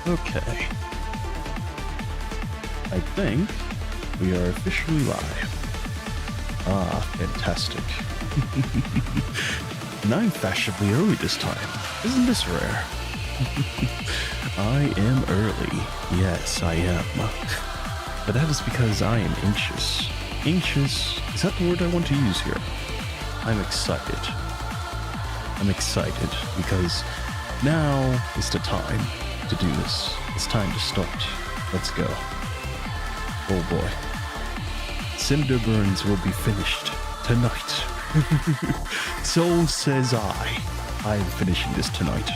Okay. I think we are officially live. Ah, fantastic. And I'm fashionably early this time. Isn't this rare? I am early. Yes, I am. But that is because I am anxious. Anxious? Is that the word I want to use here? I'm excited. I'm excited because now is the time to do this. It's time to start. Let's go. Oh boy. Cinder burns will be finished tonight. So says I. I am finishing this tonight.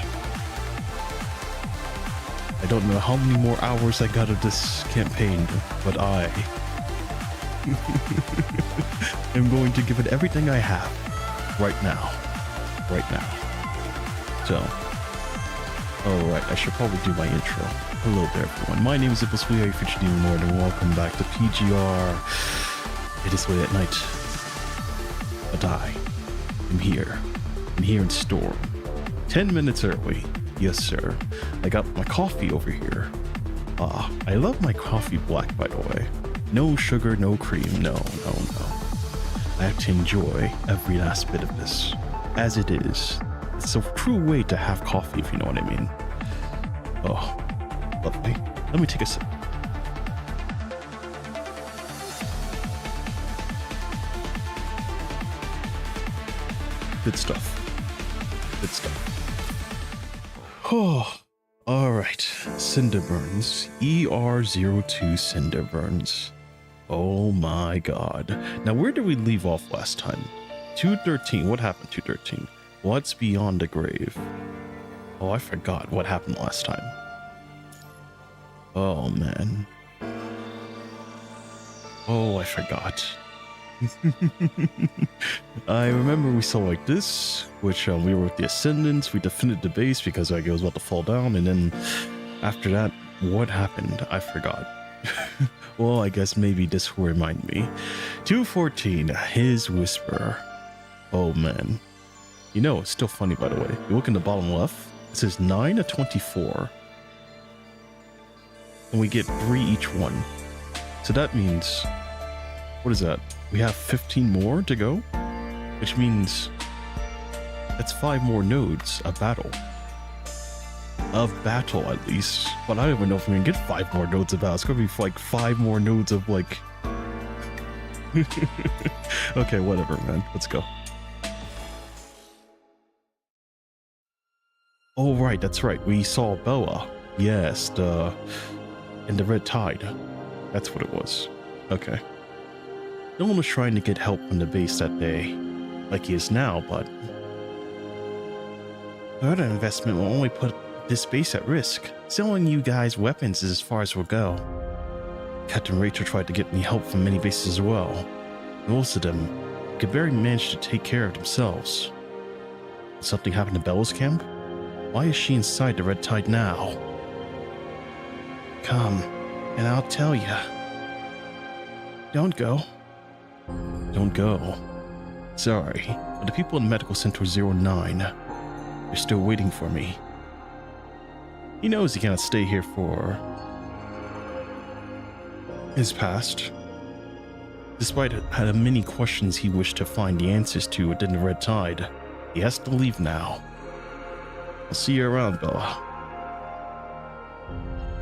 I don't know how many more hours I got of this campaign, but I am going to give it everything I have right now. Right now. So, alright, I should probably do my intro. Hello there, everyone. My name is Ibliswea, if you're doing more than welcome back to PGR. It is late at night, but I am here. I'm here in Storm. 10 minutes early. Yes, sir. I got my coffee over here. I love my coffee black, by the way. No sugar, no cream, no. I have to enjoy every last bit of this, as it is. It's a true way to have coffee, if you know what I mean. Oh, lovely. Let me take a sip. Good stuff. Good stuff. Oh, all right. Cinder burns. ER02 Cinder burns. Oh my god. Now, where did we leave off last time? 213. What happened 213? What's beyond the grave? Oh, I forgot what happened last time. Oh, man. Oh, I forgot. I remember we saw like this, which we were with the Ascendants. We defended the base because like, it was about to fall down. And then after that, what happened? I forgot. Well, I guess maybe this will remind me. 214, his whisper. Oh, man. You know, it's still funny, by the way. You look in the bottom left, it says 9 of 24. And we get 3 each one. So that means, what is that? We have 15 more to go, which means that's 5 more nodes of battle. Of battle, at least. But I don't even know if we're gonna get 5 more nodes of battle. It's gonna be like 5 more nodes of like... Okay, whatever, man. Let's go. Oh, right, that's right. We saw Bella. Yes, in the Red Tide. That's what it was. Okay. No one was trying to get help from the base that day, like he is now, but further investment will only put this base at risk. Selling you guys weapons is as far as we'll go. Captain Rachel tried to get me help from many bases as well. Most of them could barely manage to take care of themselves. Did something happen to Bella's camp? Why is she inside the Red Tide now? Come, and I'll tell you. Don't go. Don't go. Sorry, but the people in Medical Center 09, they're still waiting for me. He knows he cannot stay here for his past. Despite the many questions he wished to find the answers to within the Red Tide, he has to leave now. I'll see you around, Bella.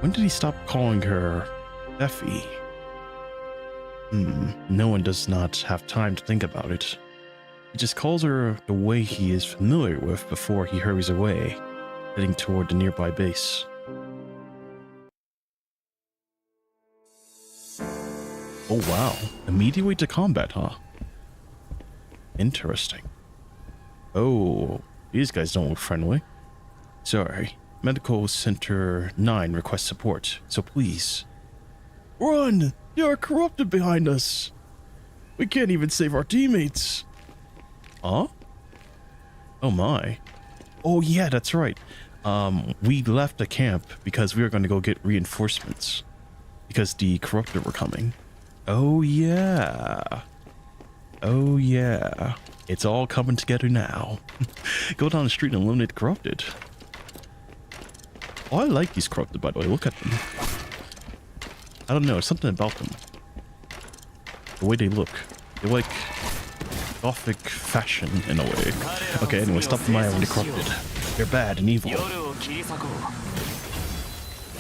When did he stop calling her Effie? No one does not have time to think about it. He just calls her the way he is familiar with before he hurries away, heading toward the nearby base. Oh wow, immediately to combat, huh? Interesting. Oh, these guys don't look friendly. Sorry, Medical Center 9 requests support, so please. Run! There are corrupted behind us! We can't even save our teammates! Huh? Oh my. Oh yeah, that's right. We left the camp because we were going to go get reinforcements. Because the corrupted were coming. Oh yeah. Oh yeah. It's all coming together now. Go down the street and eliminate the corrupted. Oh, I like these corrupted, by the way. Look at them. I don't know, something about them. The way they look. They're like gothic fashion in a way. Okay, anyway, stop the Maya when they're corrupted. They're bad and evil.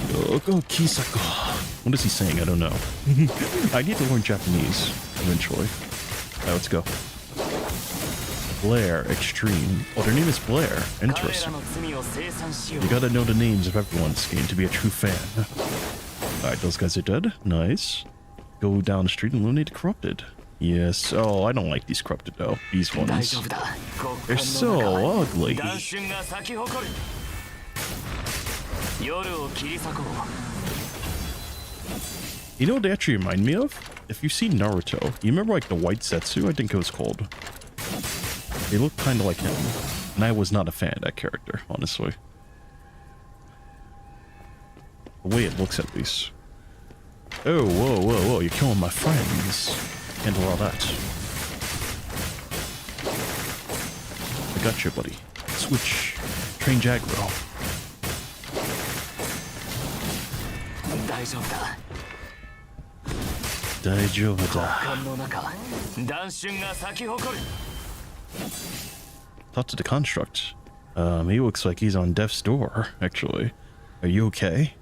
Yoko Kisako. What is he saying? I don't know. I need to learn Japanese eventually. Alright, let's go. Blair Extreme. Oh, their name is Blair. Interesting. You gotta know the names of everyone in this game to be a true fan. Alright, those guys are dead. Nice. Go down the street and eliminate the corrupted. Yes. Oh, I don't like these corrupted though. These ones. They're so ugly. You know what they actually remind me of? If you've seen Naruto, you remember like the White Zetsu, I think it was called. They look kind of like him. And I was not a fan of that character, honestly. The way it looks at least. Oh, whoa, whoa, whoa, you're killing my friends. Can't allow that. I got you, buddy. Switch. Train Jagro. Talk to the construct. He looks like he's on death's door, actually. Are you okay?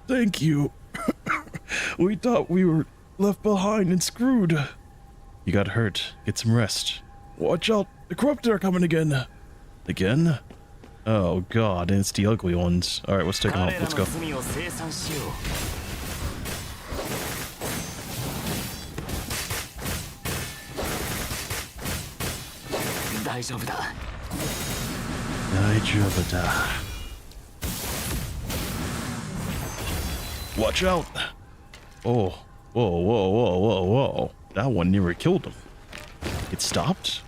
Thank you. We thought we were left behind and screwed. You got hurt. Get some rest. Watch out. The corrupted are coming again. Again? Oh god, and it's the ugly ones. Alright, let's take them out. Let's go. Watch out! Oh, whoa, whoa, whoa, whoa, whoa. That one nearly killed him. It stopped?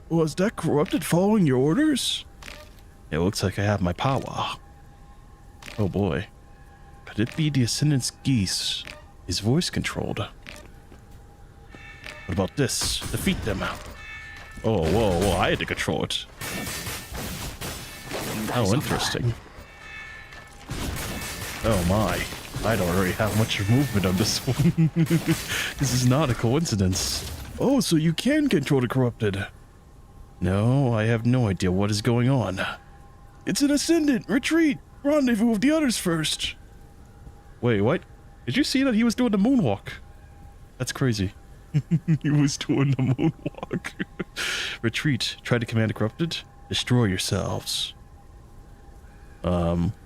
Was that corrupted following your orders? It looks like I have my power. Oh boy. Could it be the Ascendant's geese? His voice controlled. What about this? Defeat them. Oh, whoa, whoa, I had to control it. Oh, interesting. Oh my. I don't really have much movement on this one. This is not a coincidence. Oh, so you can control the corrupted. No, I have no idea what is going on. It's an Ascendant! Retreat! Rendezvous with the others first! Wait, what? Did you see that he was doing the moonwalk? That's crazy. He was doing the moonwalk. Retreat. Try to command the corrupted. Destroy yourselves.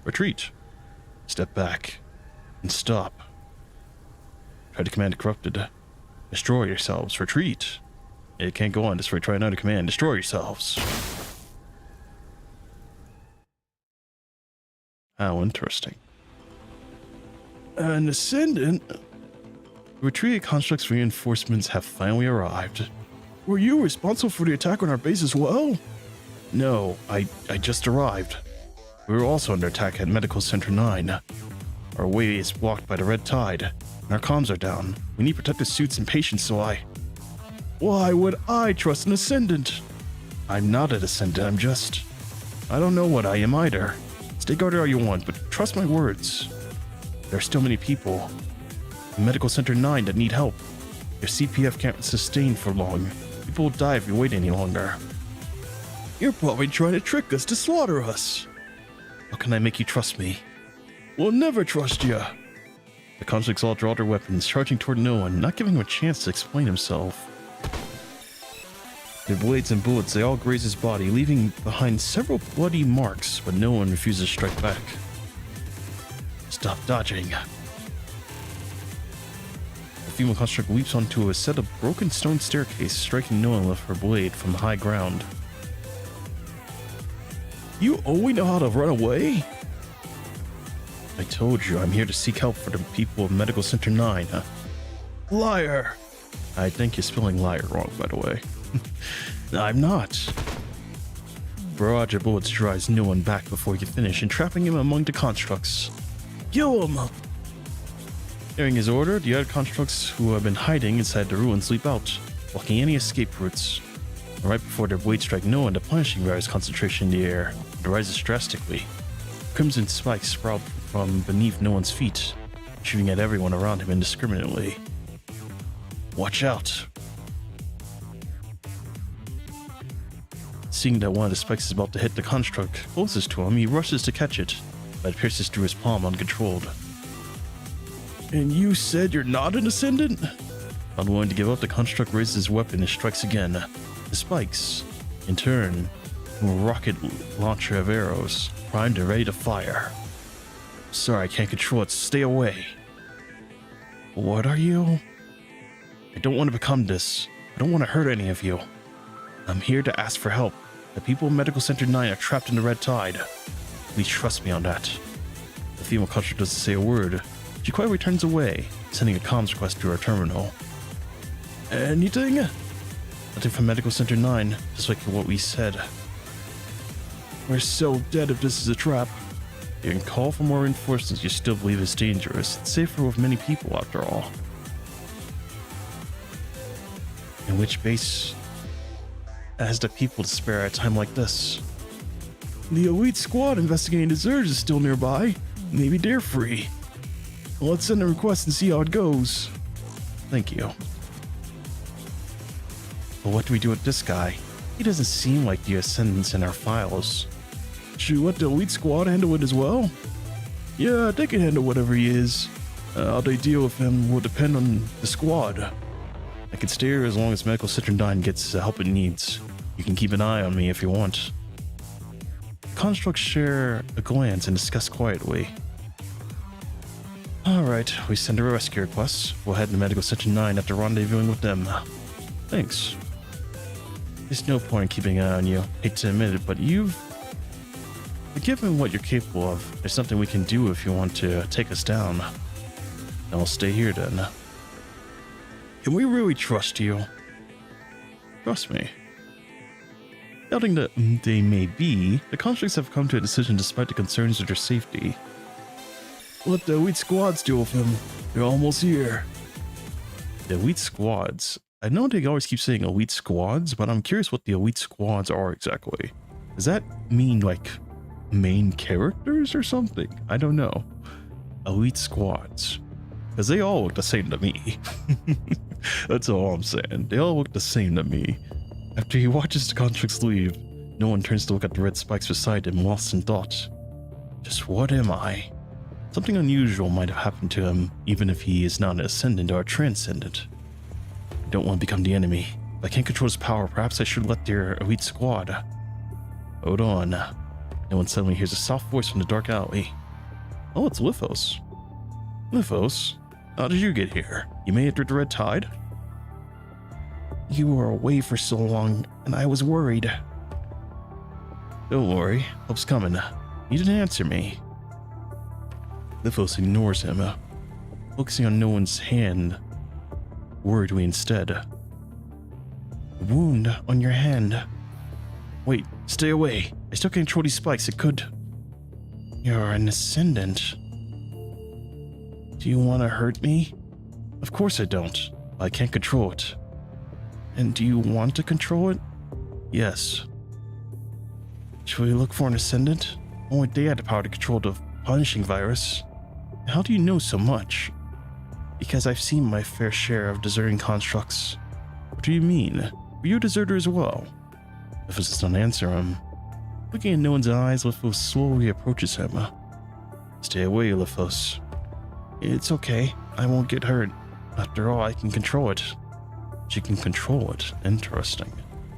Retreat. Step back. And stop. Try to command the corrupted. Destroy yourselves. Retreat. It can't go on this way. Try another command. Destroy yourselves. How interesting. An Ascendant? Retreated constructs reinforcements have finally arrived. Were you responsible for the attack on our base as well? No, I just arrived. We were also under attack at Medical Center 9. Our way is blocked by the red tide, and our comms are down. We need protective suits and patience, so Why would I trust an Ascendant? I'm not an Ascendant, I don't know what I am either. Stay guarded all you want, but trust my words. There are still many people in Medical Center 9 that need help. Your CPF can't sustain for long. People will die if you wait any longer. You're probably trying to trick us to slaughter us. How can I make you trust me? We'll never trust you. The constructs all draw their weapons, charging toward no one, not giving him a chance to explain himself. Their blades and bullets, they all graze his body, leaving behind several bloody marks, but no one refuses to strike back. Stop dodging. The female construct leaps onto a set of broken stone staircase, striking no one with her blade from the high ground. You only know how to run away? I told you, I'm here to seek help for the people of Medical Center 9. Liar! I think you're spelling liar wrong, by the way. I'm not. Barrage of bullets drives no one back before you finish, entrapping him among the constructs. Kill him! Hearing his order, the other constructs who have been hiding inside the ruins leap out, blocking any escape routes. Right before their blades strike no one, the punishing virus concentration in the air rises drastically. Crimson spikes sprout from beneath no one's feet, shooting at everyone around him indiscriminately. Watch out! Seeing that one of the spikes is about to hit the construct closest to him, he rushes to catch it, but it pierces through his palm uncontrolled. And you said you're not an Ascendant? Unwilling to give up, the construct raises his weapon and strikes again. The spikes, in turn, a rocket launcher of arrows, primed and ready to fire. Sorry, I can't control it. Stay away. What are you? I don't want to become this. I don't want to hurt any of you. I'm here to ask for help. The people of Medical Center 9 are trapped in the red tide. Please trust me on that. The female construct doesn't say a word. She quietly turns away, sending a comms request to our terminal. Anything? Nothing from Medical Center 9, just like what we said. We're so dead if this is a trap. You can call for more reinforcements you still believe is dangerous. It's safer with many people after all. And which base has the people to spare at a time like this? The elite squad investigating the surge is still nearby. Maybe they're free. Let's send a request and see how it goes. Thank you. But what do we do with this guy? He doesn't seem like the Ascendants in our files. Should we let the elite squad handle it as well? Yeah, they can handle whatever he is. How they deal with him will depend on the squad. I can stay here as long as Medical Center 9 gets the help it needs. You can keep an eye on me if you want. Constructs share a glance and discuss quietly. Alright, we send a rescue request. We'll head to Medical Center 9 after rendezvousing with them. Thanks. There's no point in keeping an eye on you. Hate to admit it, but given what you're capable of, there's nothing we can do if you want to take us down. I'll stay here then. Can we really trust you? Trust me. Doubting that they may be, the constructs have come to a decision despite the concerns of their safety. Let the elite squads deal with him. They're almost here. The elite squads? I know they always keep saying elite squads, but I'm curious what the elite squads are exactly. Does that mean like main characters or something? I don't know. Elite squads. Because they all look the same to me. That's all I'm saying. They all look the same to me. After he watches the constructs leave, no one turns to look at the red spikes beside him, lost in thought. Just what am I? Something unusual might have happened to him, even if he is not an Ascendant or a Transcendent. I don't want to become the enemy. If I can't control his power, perhaps I should let their elite squad. Hold on. No one suddenly hears a soft voice from the dark alley. Oh, it's Lithos. Lithos, how did you get here? You made it through the red tide? You were away for so long, and I was worried. Don't worry, help's coming. You didn't answer me. Lithos ignores him, focusing on no one's hand, worriedly instead. A wound on your hand. Wait, stay away. I still can't control these spikes. It could... You're an Ascendant. Do you want to hurt me? Of course I don't. I can't control it. And do you want to control it? Yes. Should we look for an Ascendant? Only they had the power to control the punishing virus. How do you know so much? Because I've seen my fair share of deserting constructs. What do you mean? Were you a deserter as well? Lithos does not answer him. Looking in no one's eyes, Lithos slowly approaches him. Stay away, Lithos. It's okay. I won't get hurt. After all, I can control it. She can control it. Interesting.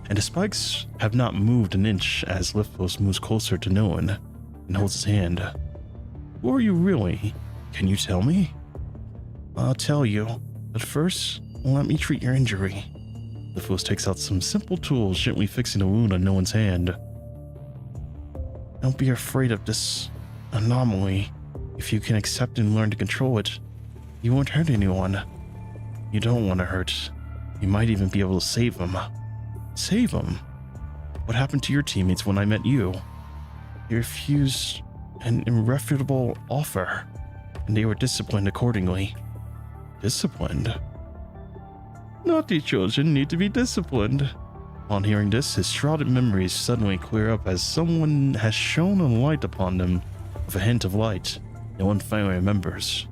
And the spikes have not moved an inch as Lithos moves closer to no one and holds his hand. Who are you really? Can you tell me? I'll tell you, but first, let me treat your injury. Lithos takes out some simple tools, gently fixing a wound on no one's hand. Don't be afraid of this anomaly. If you can accept and learn to control it, you won't hurt anyone. You don't want to hurt. You might even be able to save them. Save them? What happened to your teammates when I met you? They refused an irrefutable offer, and they were disciplined accordingly. Disciplined? Naughty children need to be disciplined. Upon hearing this, his shrouded memories suddenly clear up as someone has shone a light upon them with a hint of light, no one finally remembers.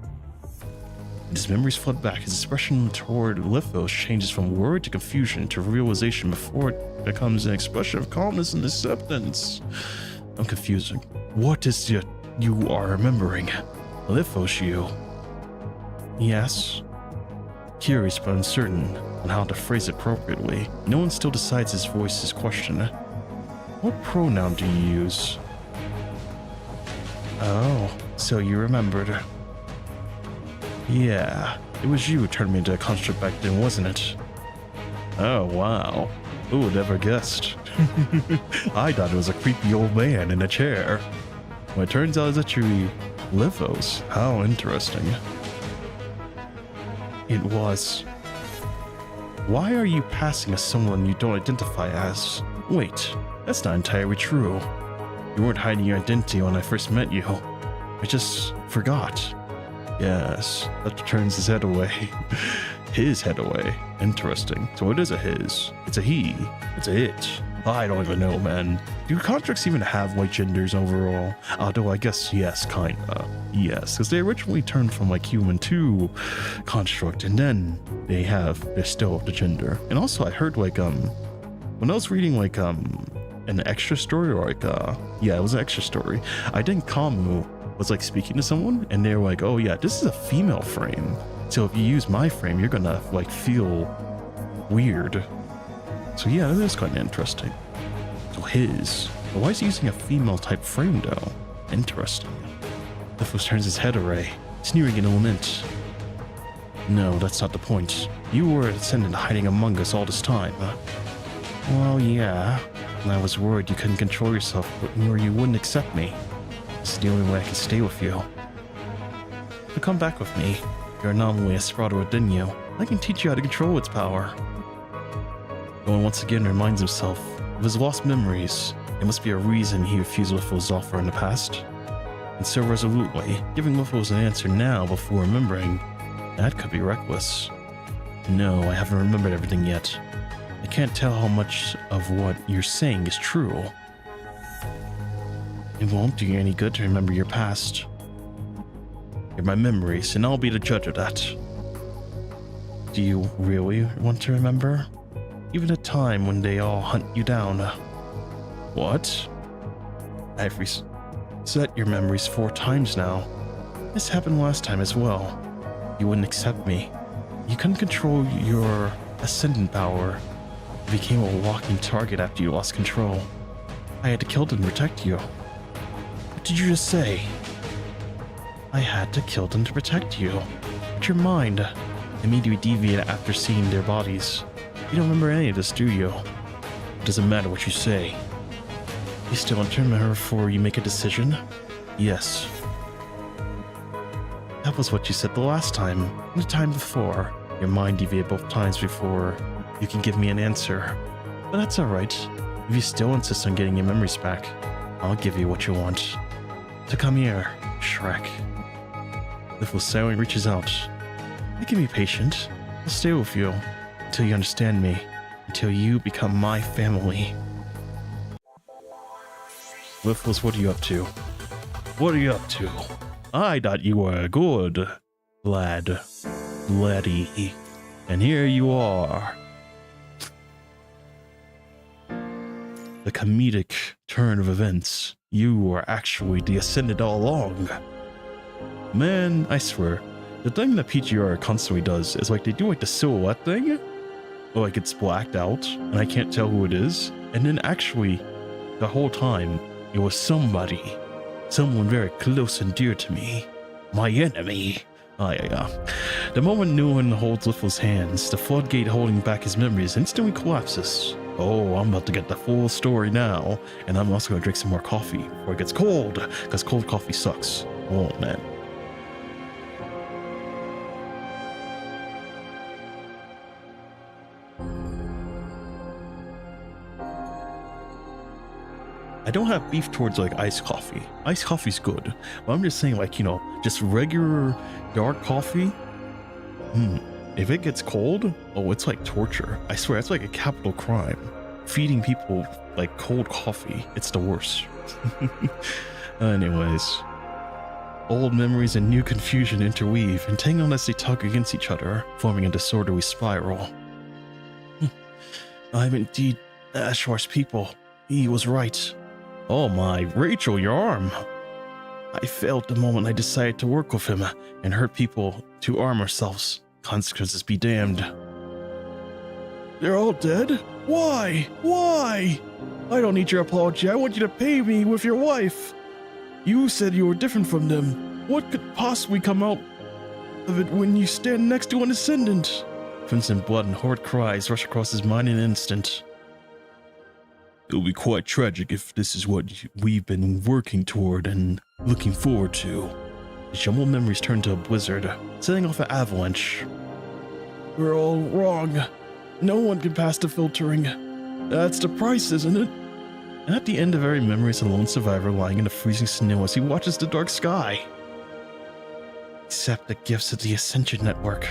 And his memories flood back. His expression toward Lithos changes from worry to confusion to realization before it becomes an expression of calmness and acceptance. I'm confusing. What is it you are remembering? Lithos, you? Yes. Curious but uncertain on how to phrase it appropriately. No one still decides his voice is question. What pronoun do you use? Oh, so you remembered. Yeah, it was you who turned me into a construct back then, wasn't it? Oh, wow. Who would ever guessed? I thought it was a creepy old man in a chair. Well, it turns out it's actually Lithos. How interesting. It was. Why are you passing as someone you don't identify as? Wait, that's not entirely true. You weren't hiding your identity when I first met you. I just forgot. Yes, that turns his head away. His head away. Interesting. So it is a his. It's a he. It's a it. I don't even know, man. Do constructs even have white genders overall? Although I guess yes, kinda. Yes, because they originally turned from like human to construct, and then they're still the gender. And also I heard like when I was reading like an extra story, or like yeah, it was an extra story. I think Kamu was like speaking to someone and they're like, oh yeah, this is a female frame, so if you use my frame you're gonna like feel weird. So yeah, that is kind of interesting. So but why is he using a female type frame though? Interesting. Lithos turns his head away, sneering in a lament. No, that's not the point. You were a descendant hiding among us all this time. Well, yeah, and I was worried you couldn't control yourself, or you wouldn't accept me. This is the only way I can stay with you. So come back with me. Your anomaly has sprouted within you. I can teach you how to control its power. Owen once again reminds himself of his lost memories. There must be a reason he refused Lithos' offer in the past. And so resolutely, giving Lithos an answer now before remembering, that could be reckless. No, I haven't remembered everything yet. I can't tell how much of what you're saying is true. It won't do you any good to remember your past. You're my memories, and I'll be the judge of that. Do you really want to remember? Even a time when they all hunt you down. What? I've reset your memories 4 times now. This happened last time as well. You wouldn't accept me. You couldn't control your ascendant power. You became a walking target after you lost control. I had to kill them to protect you. What did you just say? I had to kill them to protect you. But your mind immediately deviated after seeing their bodies. You don't remember any of this, do you? It doesn't matter what you say. You still want to remember before you make a decision? Yes. That was what you said the last time, and the time before. Your mind deviated both times before you can give me an answer. But that's alright. If you still insist on getting your memories back, I'll give you what you want. So come here, Shrek. Lithos silently reaches out. I can be patient. I'll stay with you until you understand me, until you become my family. Lithos, what are you up to? What are you up to? I thought you were a good laddie, and here you are. The comedic turn of events. You were actually the Ascendant all along. Man, I swear, the thing that PGR constantly does is like they do like the silhouette thing, or like it's blacked out and I can't tell who it is, and then actually the whole time it was someone very close and dear to me, my enemy. Oh yeah. The moment Nguyen holds Lithos' hands, the floodgate holding back his memories instantly collapses. Oh, I'm about to get the full story now, and I'm also gonna drink some more coffee before it gets cold, because cold coffee sucks. Oh man. I don't have beef towards like iced coffee. Iced coffee's good, but I'm just saying, like, you know, just regular dark coffee. If it gets cold, oh, it's like torture. I swear, it's like a capital crime. Feeding people like cold coffee, it's the worst. Anyways, Old memories and new confusion interweave, entangled as they tug against each other, forming a disorderly spiral. I'm indeed Ashwar's people. He was right. Oh my, Rachel, your arm! I failed the moment I decided to work with him and hurt people to arm ourselves. Consequences be damned. They're all dead? Why? Why? I don't need your apology. I want you to pay me with your wife. You said you were different from them. What could possibly come out of it when you stand next to an ascendant? Crimson blood and horrid cries rush across his mind in an instant. It will be quite tragic if this is what we've been working toward and looking forward to. The jumbled memories turn to a blizzard, setting off an avalanche. We're all wrong. No one can pass the filtering. That's the price, isn't it? And at the end of every memory is a lone survivor lying in the freezing snow as he watches the dark sky. Accept the gifts of the Ascension Network.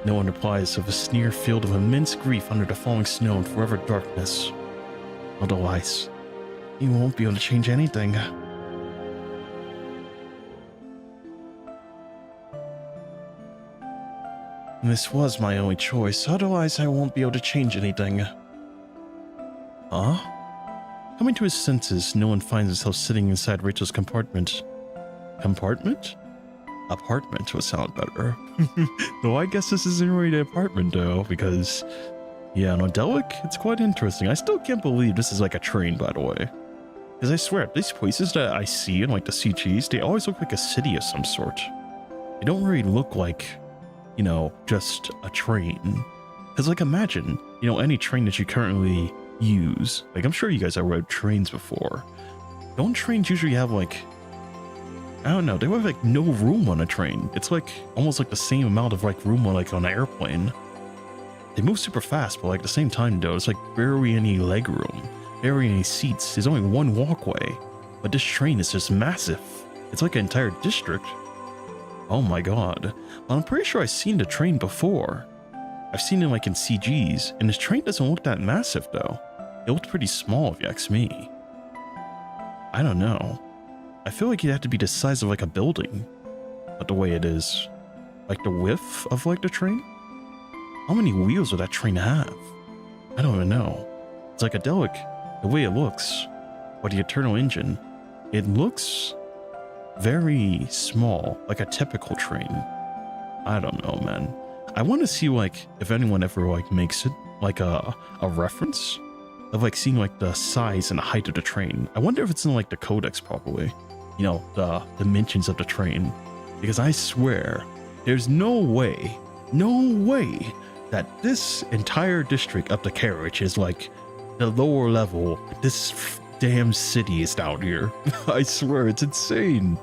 No one replies of a sneer field of immense grief under the falling snow and forever darkness. Otherwise, you won't be able to change anything. This was my only choice, otherwise I won't be able to change anything. Huh? Coming to his senses, Nolan finds himself sitting inside Rachel's compartment. Compartment? Apartment would sound better. Though I guess this isn't really the apartment though, because... yeah, no, Delic, it's quite interesting. I still can't believe this is like a train, by the way. Because I swear, these places that I see in like the CGs, they always look like a city of some sort. They don't really look like, you know, just a train. Because like imagine, you know, any train that you currently use. Like I'm sure you guys have rode trains before. Don't trains usually have like, I don't know, they have like no room on a train. It's like almost like the same amount of like room on like on an airplane. They move super fast, but like at the same time though, it's like barely any leg room, barely any seats. There's only one walkway, but this train is just massive. It's like an entire district. Oh my god. Well, I'm pretty sure I've seen the train before. I've seen it like in CGs, and this train doesn't look that massive though. It looked pretty small if you ask me. I don't know. I feel like it'd have to be the size of like a building, but the way it is, like the width of like the train. How many wheels would that train have? I don't even know. It's like Psychedelic, the way it looks, or the Eternal Engine, it looks very small, like a typical train. I don't know, man. I want to see like if anyone ever like makes it like a reference of like seeing like the size and the height of the train. I wonder if it's in like the codex probably, you know, the dimensions of the train, because I swear there's no way that this entire district of the carriage is like the lower level. This damn city is down here. I swear it's insane.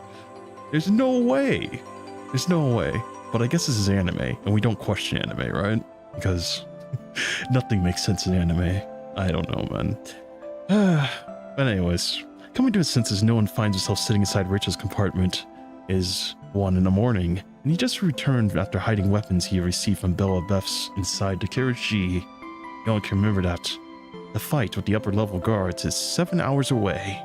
There's no way. There's no way. But I guess this is anime, and we don't question anime, right? Because nothing makes sense in anime. I don't know, man. But anyways, coming to his senses, no one finds himself sitting inside Rachel's compartment. Is 1 in the morning, and he just returned after hiding weapons he received from Bella Beth's inside the carriage G. No one can remember that. The fight with the upper level guards is 7 hours away.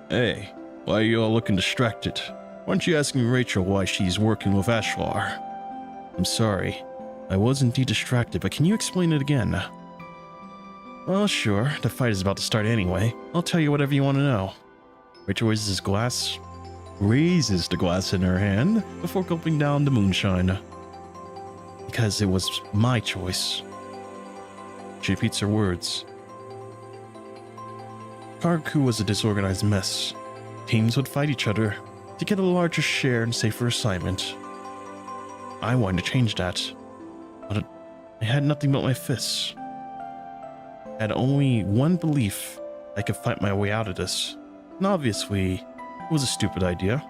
Hey, why are you all looking distracted? Why aren't you asking Rachel why she's working with Ashlar? I'm sorry. I was indeed distracted, but can you explain it again? Well, sure. The fight is about to start anyway. I'll tell you whatever you want to know. Rachel raises the glass in her hand before gulping down the moonshine. Because it was my choice. She repeats her words. Karaku was a disorganized mess. Teams would fight each other to get a larger share and safer assignment. I wanted to change that, but I had nothing but my fists. I had only one belief I could fight my way out of this. And obviously, it was a stupid idea.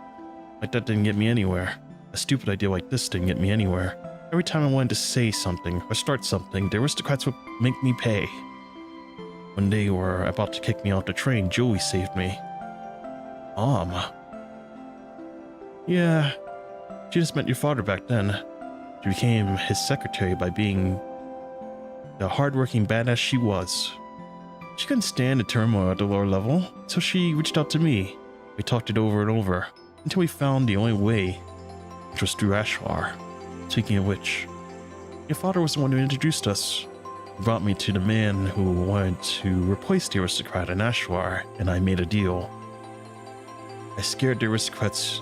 Like that didn't get me anywhere. A stupid idea like this didn't get me anywhere. Every time I wanted to say something or start something, the aristocrats would make me pay. When they were about to kick me off the train, Julie saved me. Yeah, she just met your father back then. She became his secretary by being the hardworking badass she was. She couldn't stand the turmoil at the lower level, so she reached out to me, We talked it over and over until we found the only way, which was through Ashlar. Speaking of which, your father was the one who introduced us. He brought me to the man who wanted to replace the aristocrat in Ashlar, and I made a deal. I scared the aristocrats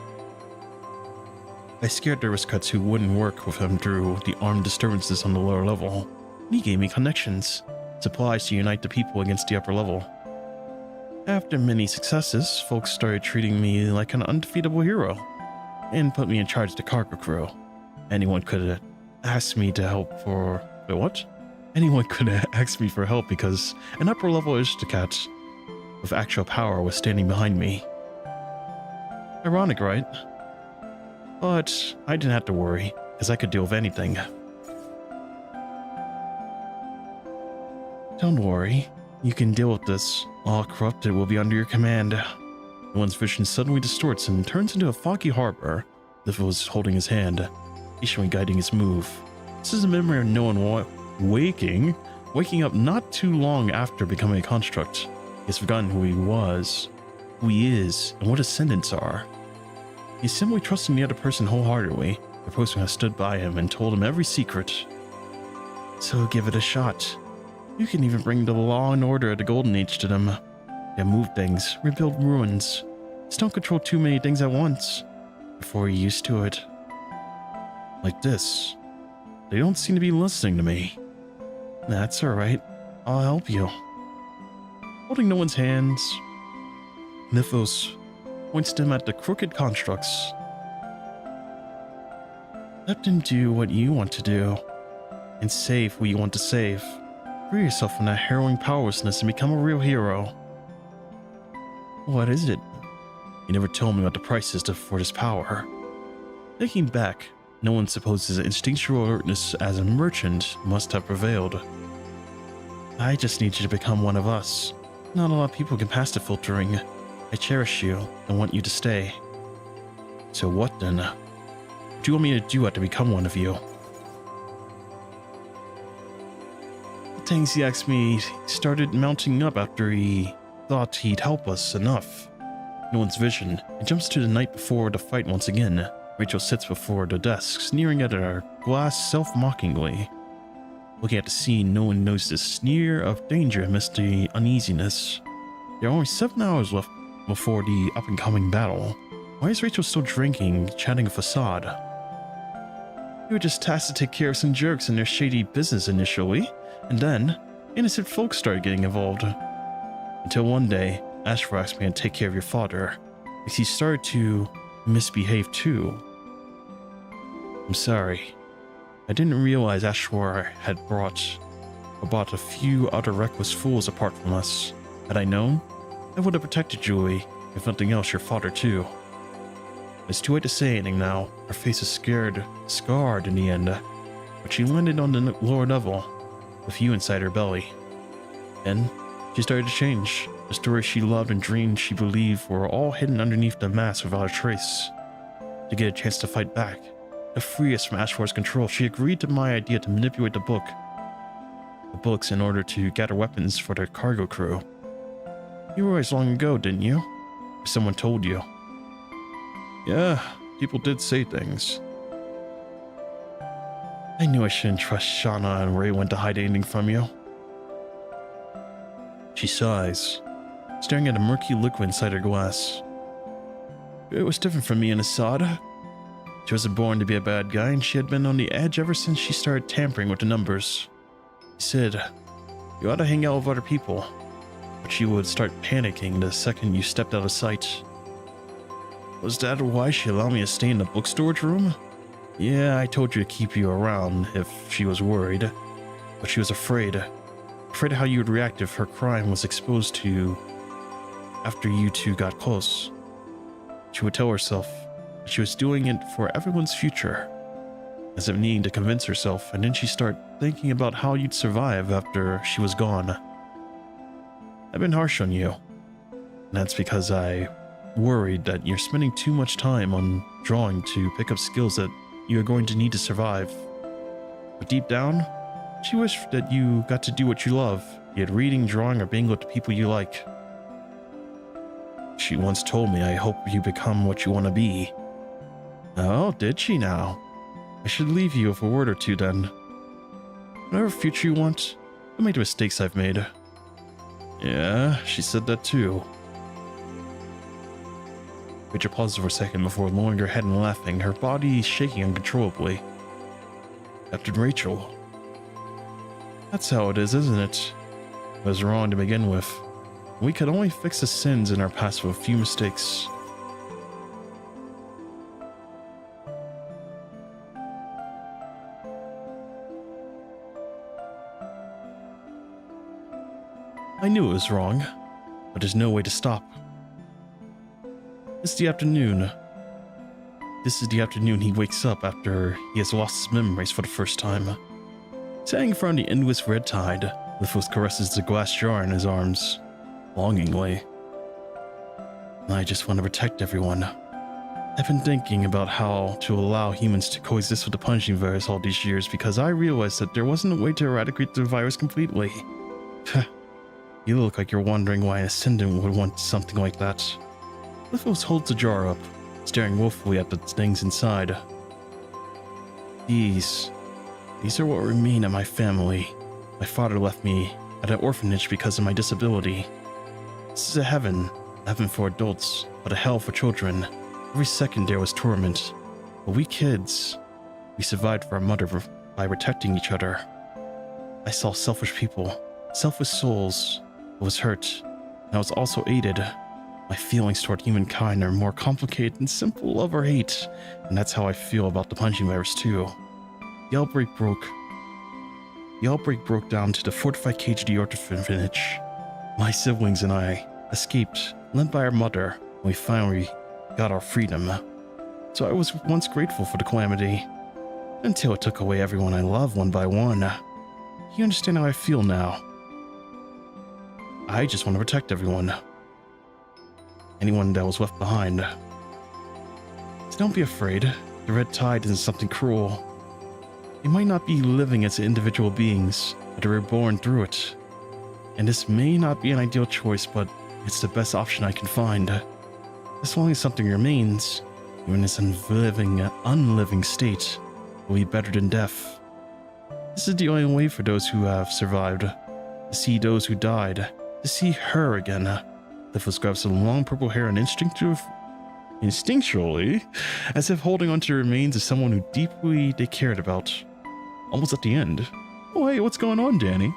who wouldn't work with him through the armed disturbances on the lower level. And he gave me connections, supplies to unite the people against the upper level. After many successes, folks started treating me like an undefeatable hero and put me in charge of the cargo crew. Anyone could ask me to help for... Wait, what? Anyone could ask me for help because an upper level aristocrat with actual power was standing behind me. Ironic, right? But I didn't have to worry, because I could deal with anything. Don't worry, you can deal with this. All corrupted will be under your command. One's vision suddenly distorts and turns into a foggy harbor. Liv was holding his hand, patiently guiding his move. This is a memory of no one waking up not too long after becoming a construct. He has forgotten who he was, who he is, and what his ascendants are. He's simply trusting the other person wholeheartedly. The person has stood by him and told him every secret. So give it a shot. You can even bring the law and order of the Golden Age to them. They move things, rebuild ruins. Just don't control too many things at once before you're used to it. Like this. They don't seem to be listening to me. That's alright. I'll help you. Holding no one's hands, Nithos points them at the crooked constructs. Let them do what you want to do, and save who you want to save. Free yourself from that harrowing powerlessness and become a real hero. What is it? You never told me what the price is for this power. Thinking back, no one supposes instinctual alertness as a merchant must have prevailed. I just need you to become one of us. Not a lot of people can pass the filtering. I cherish you and want you to stay. So what then? What do you want me to do to become one of you? The things he asked me started mounting up after he thought he'd help us enough. No one's vision. It jumps to the night before the fight once again. Rachel sits before the desk, sneering at her glass self-mockingly. Looking at the scene, no one knows the sneer of danger amidst the uneasiness. There are only 7 hours left before the up-and-coming battle. Why is Rachel still drinking, chatting a facade? You were just tasked to take care of some jerks and their shady business initially, and then innocent folks started getting involved. Until one day, Ashfar asked me to take care of your father, because he started to misbehave too. I'm sorry. I didn't realize Ashwar had brought a few other reckless fools apart from us. Had I known, I would have protected Julie, if nothing else your father too. It's too late to say anything now. Her face is scarred in the end, but she landed on the lower level, with you inside her belly. Then, she started to change. The stories she loved and dreamed she believed were all hidden underneath the mask without a trace. To get a chance to fight back, to free us from Ashwar's control, she agreed to my idea to manipulate the books in order to gather weapons for their cargo crew. You realized long ago, didn't you? Someone told you. Yeah, people did say things. I knew I shouldn't trust Shauna and Ray went to hide anything from you. She sighs, staring at a murky liquid inside her glass. It was different from me and Assad. She wasn't born to be a bad guy, and she had been on the edge ever since she started tampering with the numbers. She said, you ought to hang out with other people, but she would start panicking the second you stepped out of sight. Was that why she allowed me to stay in the book storage room? Yeah, I told you to keep you around if she was worried, but she was afraid of how you would react if her crime was exposed to you after you two got close. She would tell herself that she was doing it for everyone's future, as if needing to convince herself, and then she'd start thinking about how you'd survive after she was gone. I've been harsh on you, and that's because I worried that you're spending too much time on drawing to pick up skills that you are going to need to survive. But deep down, she wished that you got to do what you love, be it reading, drawing, or being with the people you like. she once told me, I hope you become what you want to be. Oh, did she now? I should leave you with a word or two then. Whatever future you want, don't make the mistakes I've made. Yeah, she said that too. Rachel paused for a second before lowering her head and laughing, her body shaking uncontrollably. Captain Rachel. That's how it is, isn't it? I was wrong to begin with. We could only fix the sins in our past with a few mistakes. I knew it was wrong, but there's no way to stop. It's the afternoon. This is the afternoon he wakes up after he has lost his memories for the first time. Standing in front of the endless red tide, Lithos caresses the glass jar in his arms, longingly. I just want to protect everyone. I've been thinking about how to allow humans to coexist with the punishing virus all these years because I realized that there wasn't a way to eradicate the virus completely. You look like you're wondering why an ascendant would want something like that. Lithos holds the jar up, staring woefully at the things inside. These are what remain of my family. My father left me at an orphanage because of my disability. This is a heaven for adults, but a hell for children. Every second there was torment. But we kids, we survived for our mother by protecting each other. I saw selfish people, selfish souls. I was hurt, and I was also aided. My feelings toward humankind are more complicated than simple love or hate, and that's how I feel about the punching virus too. The outbreak broke down to the fortified cage of the orphanage. My siblings and I escaped, led by our mother, when we finally got our freedom. So I was once grateful for the calamity, until it took away everyone I love one by one. You understand how I feel now? I just want to protect everyone. Anyone that was left behind. So don't be afraid. The red tide isn't something cruel. They might not be living as individual beings, but they were born through it. And this may not be an ideal choice, but it's the best option I can find. As long as something remains, even in this unliving state, will be better than death. This is the only way for those who have survived, to see those who died, to see her again. Lithos grabs some long purple hair and instinctually, as if holding onto the remains of someone who deeply they cared about. Almost at the end. Oh hey, what's going on, Danny?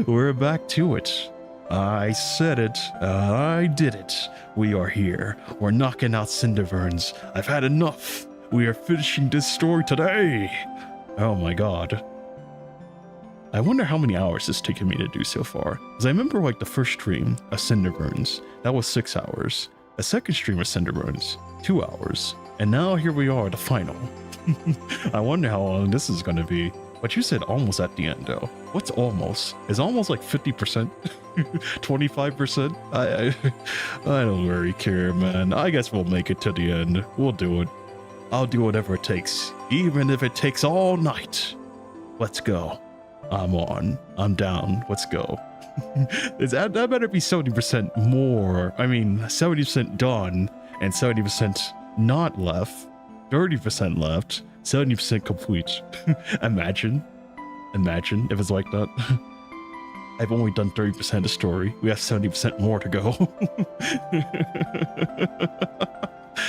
We're back to it. I said it. I did it. We are here. We're knocking out Cinder burns. I've had enough. We are finishing this story today. Oh my god. I wonder how many hours it's taken me to do so far. Because I remember like the first stream of Cinder burns, that was 6 hours. A second stream of Cinder burns, 2 hours. And now here we are, the final. I wonder how long this is going to be. But you said almost at the end though. What's almost? Is almost like 50%? 25%? I don't really care, man. I guess we'll make it to the end. We'll do it. I'll do whatever it takes. Even if it takes all night. Let's go. I'm on. I'm down. Let's go. That better be 70% more. I mean, 70% done and 70% not left. 30% left. 70% complete. Imagine if it's like that. I've only done 30% of the story. We have 70% more to go.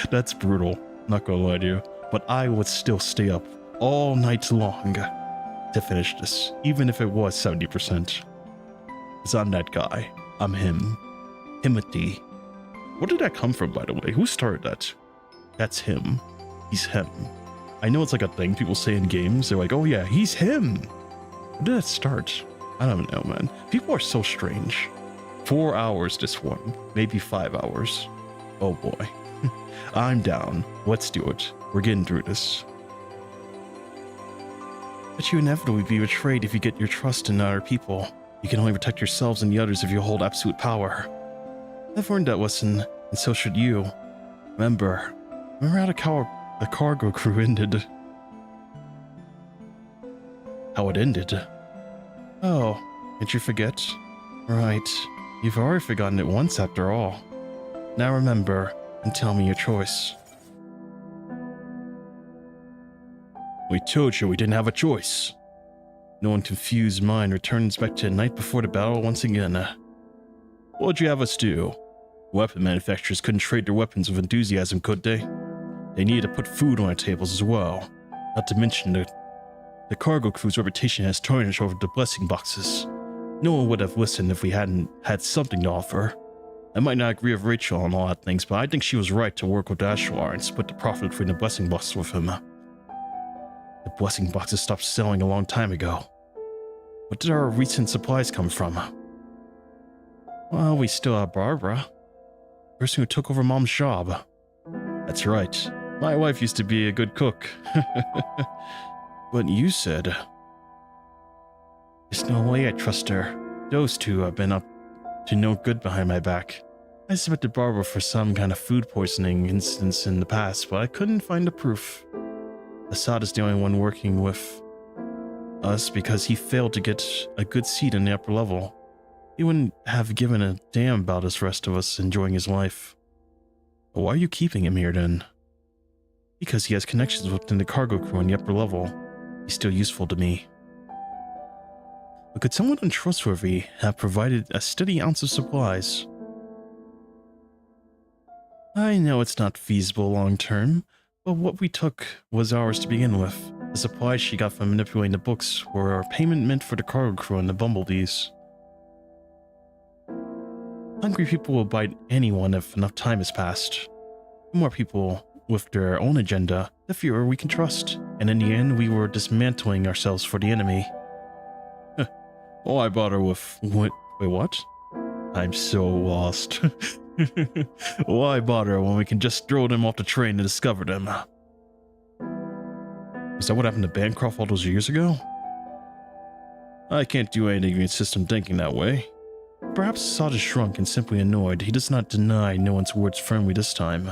That's brutal. Not gonna lie to you. But I would still stay up all night long to finish this, even if it was 70%. Because I'm that guy. I'm him. Timothy. Where did that come from, by the way? Who started that? That's him. He's him. I know it's like a thing people say in games. They're like, oh yeah, he's him. Where did that start? I don't know, man. People are so strange. 4 hours this one. Maybe 5 hours. Oh boy. I'm down. Let's do it. We're getting through this. But you inevitably be betrayed if you get your trust in other people. You can only protect yourselves and the others if you hold absolute power. I've learned that lesson, and so should you. Remember how the cargo crew ended. How it ended? Oh, did you forget? Right, you've already forgotten it once after all. Now remember, and tell me your choice. We told you we didn't have a choice. No one confused mind returns back to the night before the battle once again. What'd you have us do? Weapon manufacturers couldn't trade their weapons with enthusiasm, could they? They needed to put food on our tables as well. Not to mention the cargo crew's reputation has tarnished over the blessing boxes. No one would have listened if we hadn't had something to offer. I might not agree with Rachel on all that things, but I think she was right to work with Ashlar and split the profit between the blessing boxes with him. The blessing boxes stopped selling a long time ago. What did our recent supplies come from? Well, we still have Barbara, the person who took over Mom's job. That's right. My wife used to be a good cook. But you said... There's no way I trust her. Those two have been up to no good behind my back. I suspected Barbara for some kind of food poisoning instance in the past, but I couldn't find the proof. Assad is the only one working with us because he failed to get a good seat in the upper level. He wouldn't have given a damn about us rest of us enjoying his life. But why are you keeping him here then? Because he has connections within the cargo crew on the upper level. He's still useful to me. But could someone untrustworthy have provided a steady ounce of supplies? I know it's not feasible long term, but what we took was ours to begin with. The supplies she got from manipulating the books were our payment meant for the cargo crew and the bumblebees. Hungry people will bite anyone if enough time has passed. The more people with their own agenda, the fewer we can trust, and in the end we were dismantling ourselves for the enemy. I bought her with... Wait, what? I'm so lost. Why bother when we can just throw them off the train and discover them? Is that what happened to Bancroft all those years ago? I can't do anything to insist on thinking that way. Perhaps Assad is shrunk and simply annoyed. He does not deny no one's words firmly this time.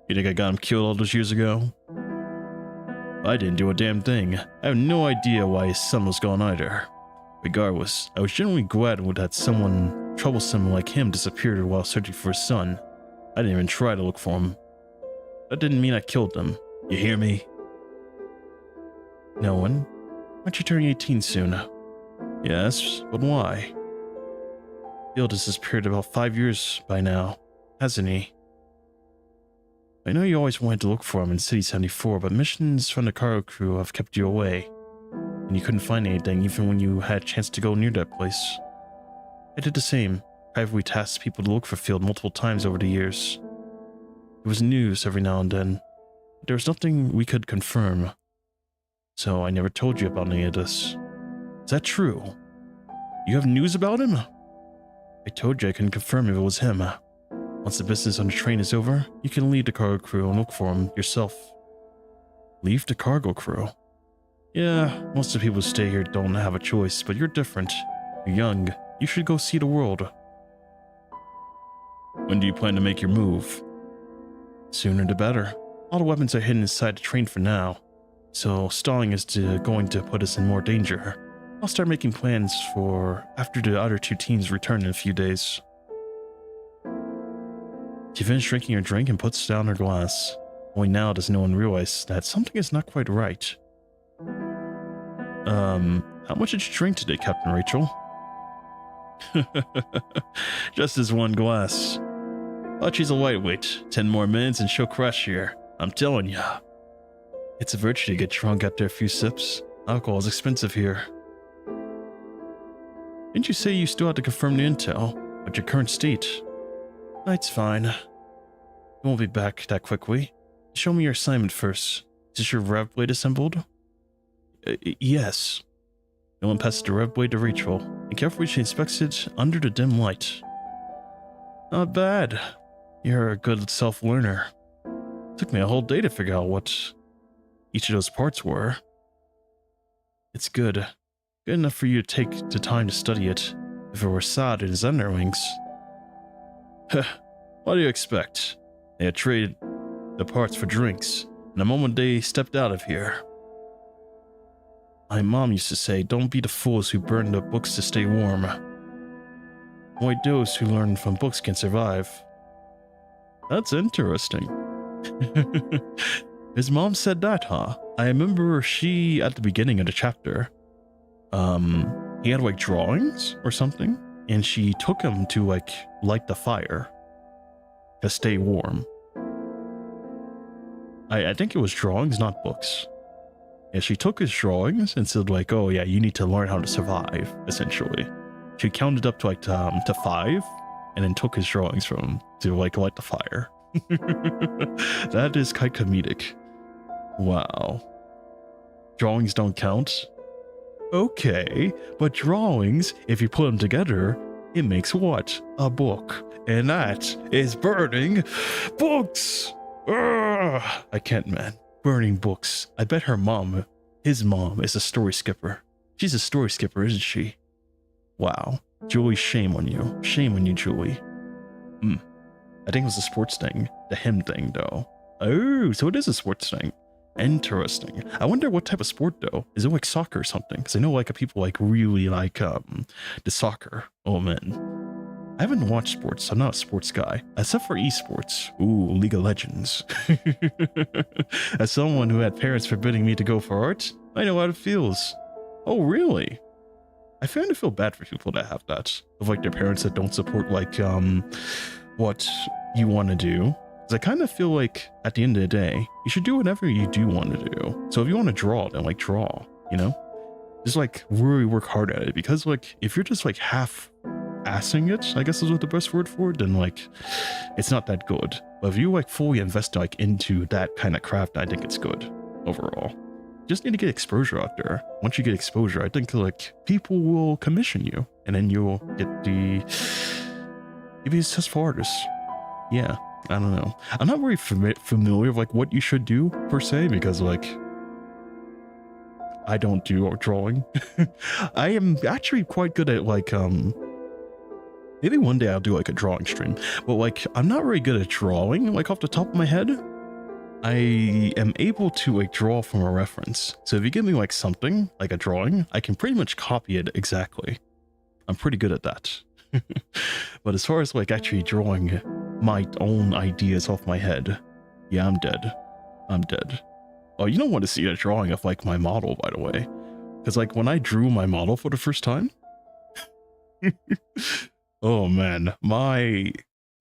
You think I got him killed all those years ago? I didn't do a damn thing. I have no idea why his son was gone either. Regardless, I was genuinely glad that someone troublesome like him disappeared while searching for his son. I didn't even try to look for him. That didn't mean I killed them. You hear me? No one? Aren't you turning 18 soon? Yes, but why? Bill has disappeared about 5 years by now, hasn't he? I know you always wanted to look for him in City 74, but missions from the cargo crew have kept you away. And you couldn't find anything even when you had a chance to go near that place. I did the same. Privately tasked people to look for Field multiple times over the years. There was news every now and then, but there was nothing we could confirm. So I never told you about any of this. Is that true? You have news about him? I told you I couldn't confirm if it was him. Once the business on the train is over, you can leave the cargo crew and look for him yourself. Leave the cargo crew? Yeah, most of the people who stay here don't have a choice, but you're different. You're young. You should go see the world. When do you plan to make your move? Sooner the better. All the weapons are hidden inside the train for now, so stalling is going to put us in more danger. I'll start making plans for after the other two teams return in a few days. She finished drinking her drink and puts down her glass. Only now does no one realize that something is not quite right. How much did you drink today, Captain Rachel? Just as one glass. But she's a lightweight. 10 more minutes and she'll crush here. I'm telling ya. It's a virtue to get drunk after a few sips. Alcohol is expensive here. Didn't you say you still had to confirm the intel at your current state? It's fine. I won't be back that quickly. Show me your assignment first. Is this your rev blade assembled? Yes. No one passes the rev blade to Rachel, and carefully she inspects it under the dim light. Not bad. You're a good self-learner. Took me a whole day to figure out what each of those parts were. It's good. Good enough for you to take the time to study it, if it were Assad and his underlings. What do you expect? They had traded the parts for drinks, and the moment they stepped out of here. My mom used to say, don't be the fools who burn the books to stay warm. Only those who learn from books can survive. That's interesting. His mom said that, huh? I remember she, at the beginning of the chapter, he had like drawings or something, and she took him to like light the fire to stay warm. I think it was drawings, not books. Yeah, she took his drawings and said like, oh yeah, you need to learn how to survive, essentially. She counted up to like to 5 and then took his drawings from him to like light the fire. That is quite comedic. Wow. Drawings don't count? Okay, but drawings, if you put them together, it makes what? A book. And that is burning books! Ugh, I can't, man. Burning books. I bet her mom, his mom, is a story skipper. She's a story skipper, isn't she? Wow. Julie, shame on you. Shame on you, Julie. I think it was a sports thing. The him thing, though. Oh, so it is a sports thing. Interesting. I wonder what type of sport, though. Is it like soccer or something? Because I know like people like really like the soccer. Oh, man. I haven't watched sports. I'm not a sports guy. Except for esports. Ooh, League of Legends. As someone who had parents forbidding me to go for art, I know how it feels. Oh, really? I kind of feel bad for people that have that. Of like their parents that don't support like what you want to do. Because I kind of feel like at the end of the day, you should do whatever you do want to do. So if you want to draw, then like draw, you know? Just like really work hard at it. Because like if you're just like half-assing it, I guess is what the best word for it, then like it's not that good. But if you like fully invest like into that kind of craft, I think it's good overall. Just need to get exposure out there. Once you get exposure, I think like people will commission you, and then you'll get the maybe it's just for artists. Yeah, I don't know. I'm not very familiar with like what you should do per se, because like I don't do drawing. I am actually quite good at like maybe one day I'll do like a drawing stream, but like I'm not very good at drawing like off the top of my head. I am able to like draw from a reference. So if you give me like something like a drawing, I can pretty much copy it exactly. I'm pretty good at that. But as far as like actually drawing my own ideas off my head, yeah, I'm dead. I'm dead. Oh, you don't want to see a drawing of like my model, by the way, because like when I drew my model for the first time, oh man, my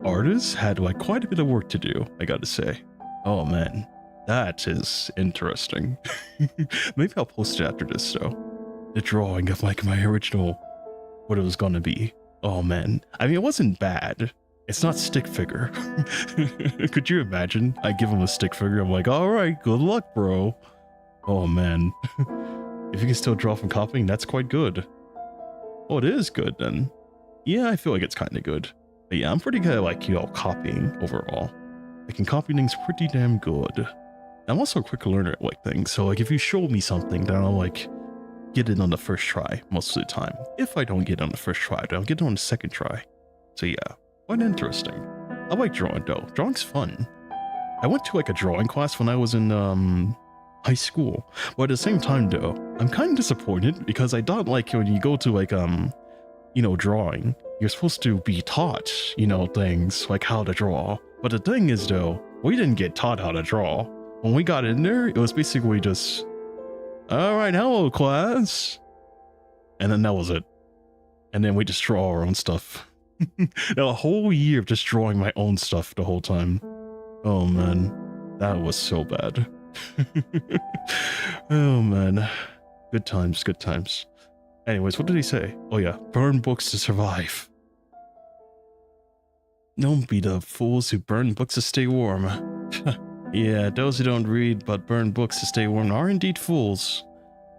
artist had like quite a bit of work to do, I gotta say. Oh man, that is interesting. Maybe I'll post it after this though. The drawing of like my original, what it was gonna be. Oh man, I mean it wasn't bad. It's not stick figure. Could you imagine? I give him a stick figure, I'm like, all right, good luck, bro. Oh man. If you can still draw from copying, that's quite good. Oh, it is good then. Yeah, I feel like it's kind of good. But yeah, I'm pretty good at like, you know, copying overall. I can copy things pretty damn good. I'm also a quick learner at like things, so like if you show me something, then I'll like get it on the first try most of the time. If I don't get it on the first try, then I'll get it on the second try. So yeah, quite interesting. I like drawing though. Drawing's fun. I went to like a drawing class when I was in high school, but at the same time though, I'm kind of disappointed because I thought like when you go to like you know, drawing, you're supposed to be taught, you know, things like how to draw. But the thing is though, we didn't get taught how to draw. When we got in there, it was basically just, all right, hello class. And then that was it. And then we just draw our own stuff. Now a whole year of just drawing my own stuff the whole time. Oh man, that was so bad. Oh man, good times, good times. Anyways, what did he say? Oh yeah, burn books to survive. Don't be the fools who burn books to stay warm. Yeah, those who don't read but burn books to stay warm are indeed fools.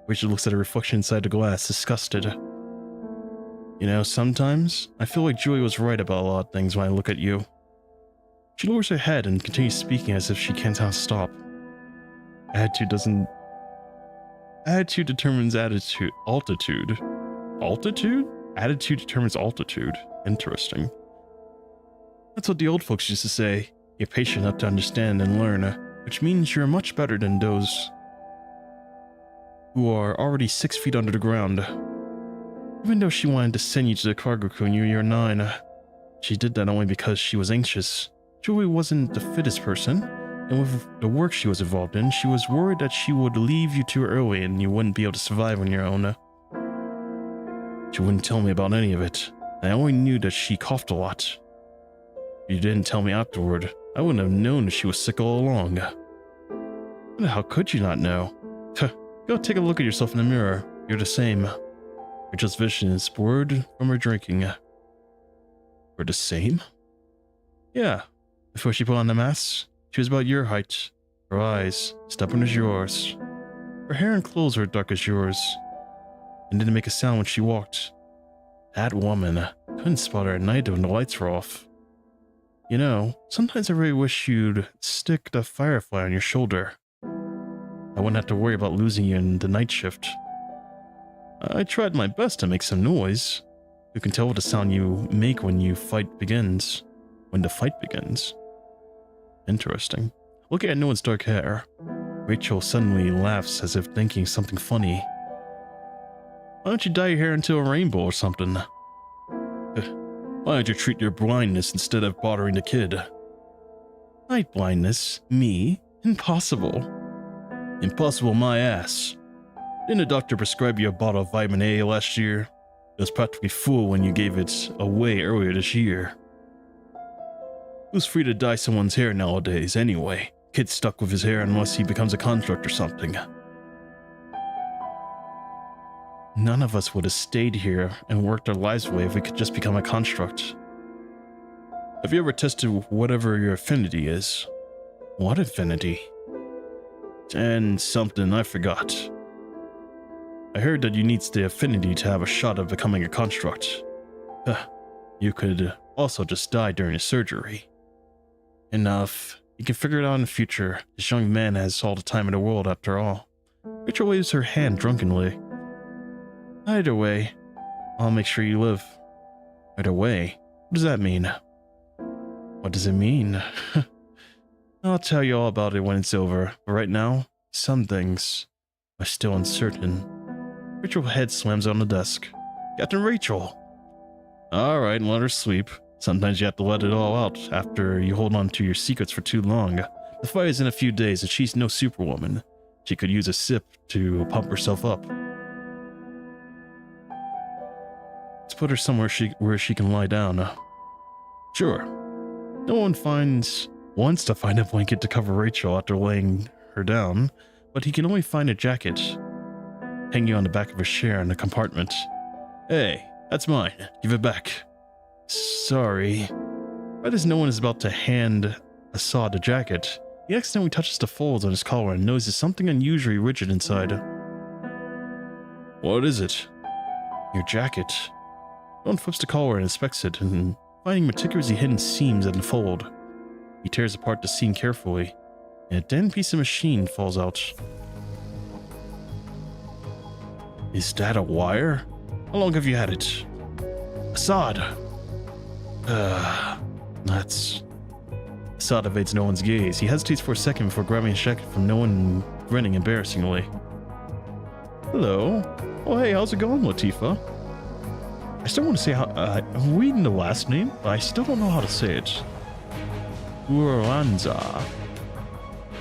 Rachel looks at her reflection inside the glass, disgusted. You know, sometimes I feel like Julie was right about a lot of things when I look at you. She lowers her head and continues speaking as if she can't stop. Attitude determines attitude. Altitude. Altitude? Attitude determines altitude. Interesting. That's what the old folks used to say. You're patient enough to understand and learn, which means you're much better than those who are already 6 feet under the ground. Even though she wanted to send you to the cargo crew when you were 9, she did that only because she was anxious. Julie wasn't the fittest person, and with the work she was involved in, she was worried that she would leave you too early and you wouldn't be able to survive on your own. She wouldn't tell me about any of it. I only knew that she coughed a lot. If you didn't tell me afterward, I wouldn't have known that she was sick all along. But how could you not know? Go take a look at yourself in the mirror. You're the same. You're just vision is blurred from her drinking. We're the same? Yeah. Before she put on the mask, she was about your height. Her eyes, stubborn as yours. Her hair and clothes were dark as yours. And didn't make a sound when she walked. That woman. Couldn't spot her at night when the lights were off. You know, sometimes I really wish you'd stick the firefly on your shoulder. I wouldn't have to worry about losing you in the night shift. I tried my best to make some noise. You can tell what the sound you make when the fight begins. Interesting. Looking at no one's dark hair, Rachel suddenly laughs as if thinking something funny. Why don't you dye your hair into a rainbow or something? Why don't you treat your blindness instead of bothering the kid? Night blindness? Me? Impossible. Impossible my ass. Didn't the doctor prescribe you a bottle of vitamin A last year? It was practically full when you gave it away earlier this year. Who's free to dye someone's hair nowadays anyway? Kid's stuck with his hair unless he becomes a construct or something. None of us would have stayed here and worked our lives away if we could just become a construct. Have you ever tested whatever your affinity is? What affinity? And something I forgot. I heard that you need the affinity to have a shot of becoming a construct. You could also just die during a surgery. Enough. You can figure it out in the future. This young man has all the time in the world after all. Rachel waves her hand drunkenly. Either way, I'll make sure you live. Either way? What does that mean? What does it mean? I'll tell you all about it when it's over, but right now, some things are still uncertain. Rachel's head slams on the desk. Captain Rachel! Alright, let her sleep. Sometimes you have to let it all out after you hold on to your secrets for too long. The fight is in a few days and she's no superwoman. She could use a sip to pump herself up. Let's put her somewhere where she can lie down. Sure. No one wants to find a blanket to cover Rachel after laying her down, but he can only find a jacket hanging on the back of a chair in the compartment. Hey, that's mine. Give it back. Sorry. Right as no one is about to hand Assad the jacket, he accidentally touches the folds on his collar and notices something unusually rigid inside. What is it? Your jacket. Don flips the collar and inspects it, and finding meticulously hidden seams in the fold. He tears apart the seam carefully, and a thin piece of machine falls out. Is that a wire? How long have you had it? Assad! Assad evades no one's gaze. He hesitates for a second before grabbing a jacket from no one and grinning embarrassingly. Hello. Oh, hey, how's it going, Latifah? I still want to say how... I'm reading the last name, but I still don't know how to say it. Uranza.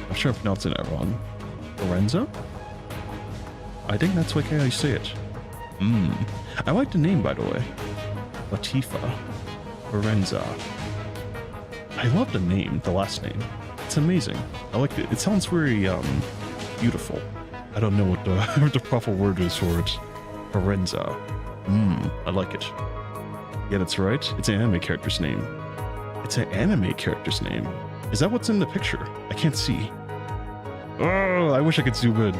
I'm sure I'm pronouncing that wrong. Lorenzo? I think that's like how you say it. I like the name, by the way. Latifah. Lorenza. I love the name, the last name. It's amazing. I like it. It sounds very, beautiful. I don't know what the, what the proper word is for it. Lorenza. I like it. Yeah, that's right. It's an anime character's name. It's an anime character's name. Is that what's in the picture? I can't see. Oh, I wish I could zoom in.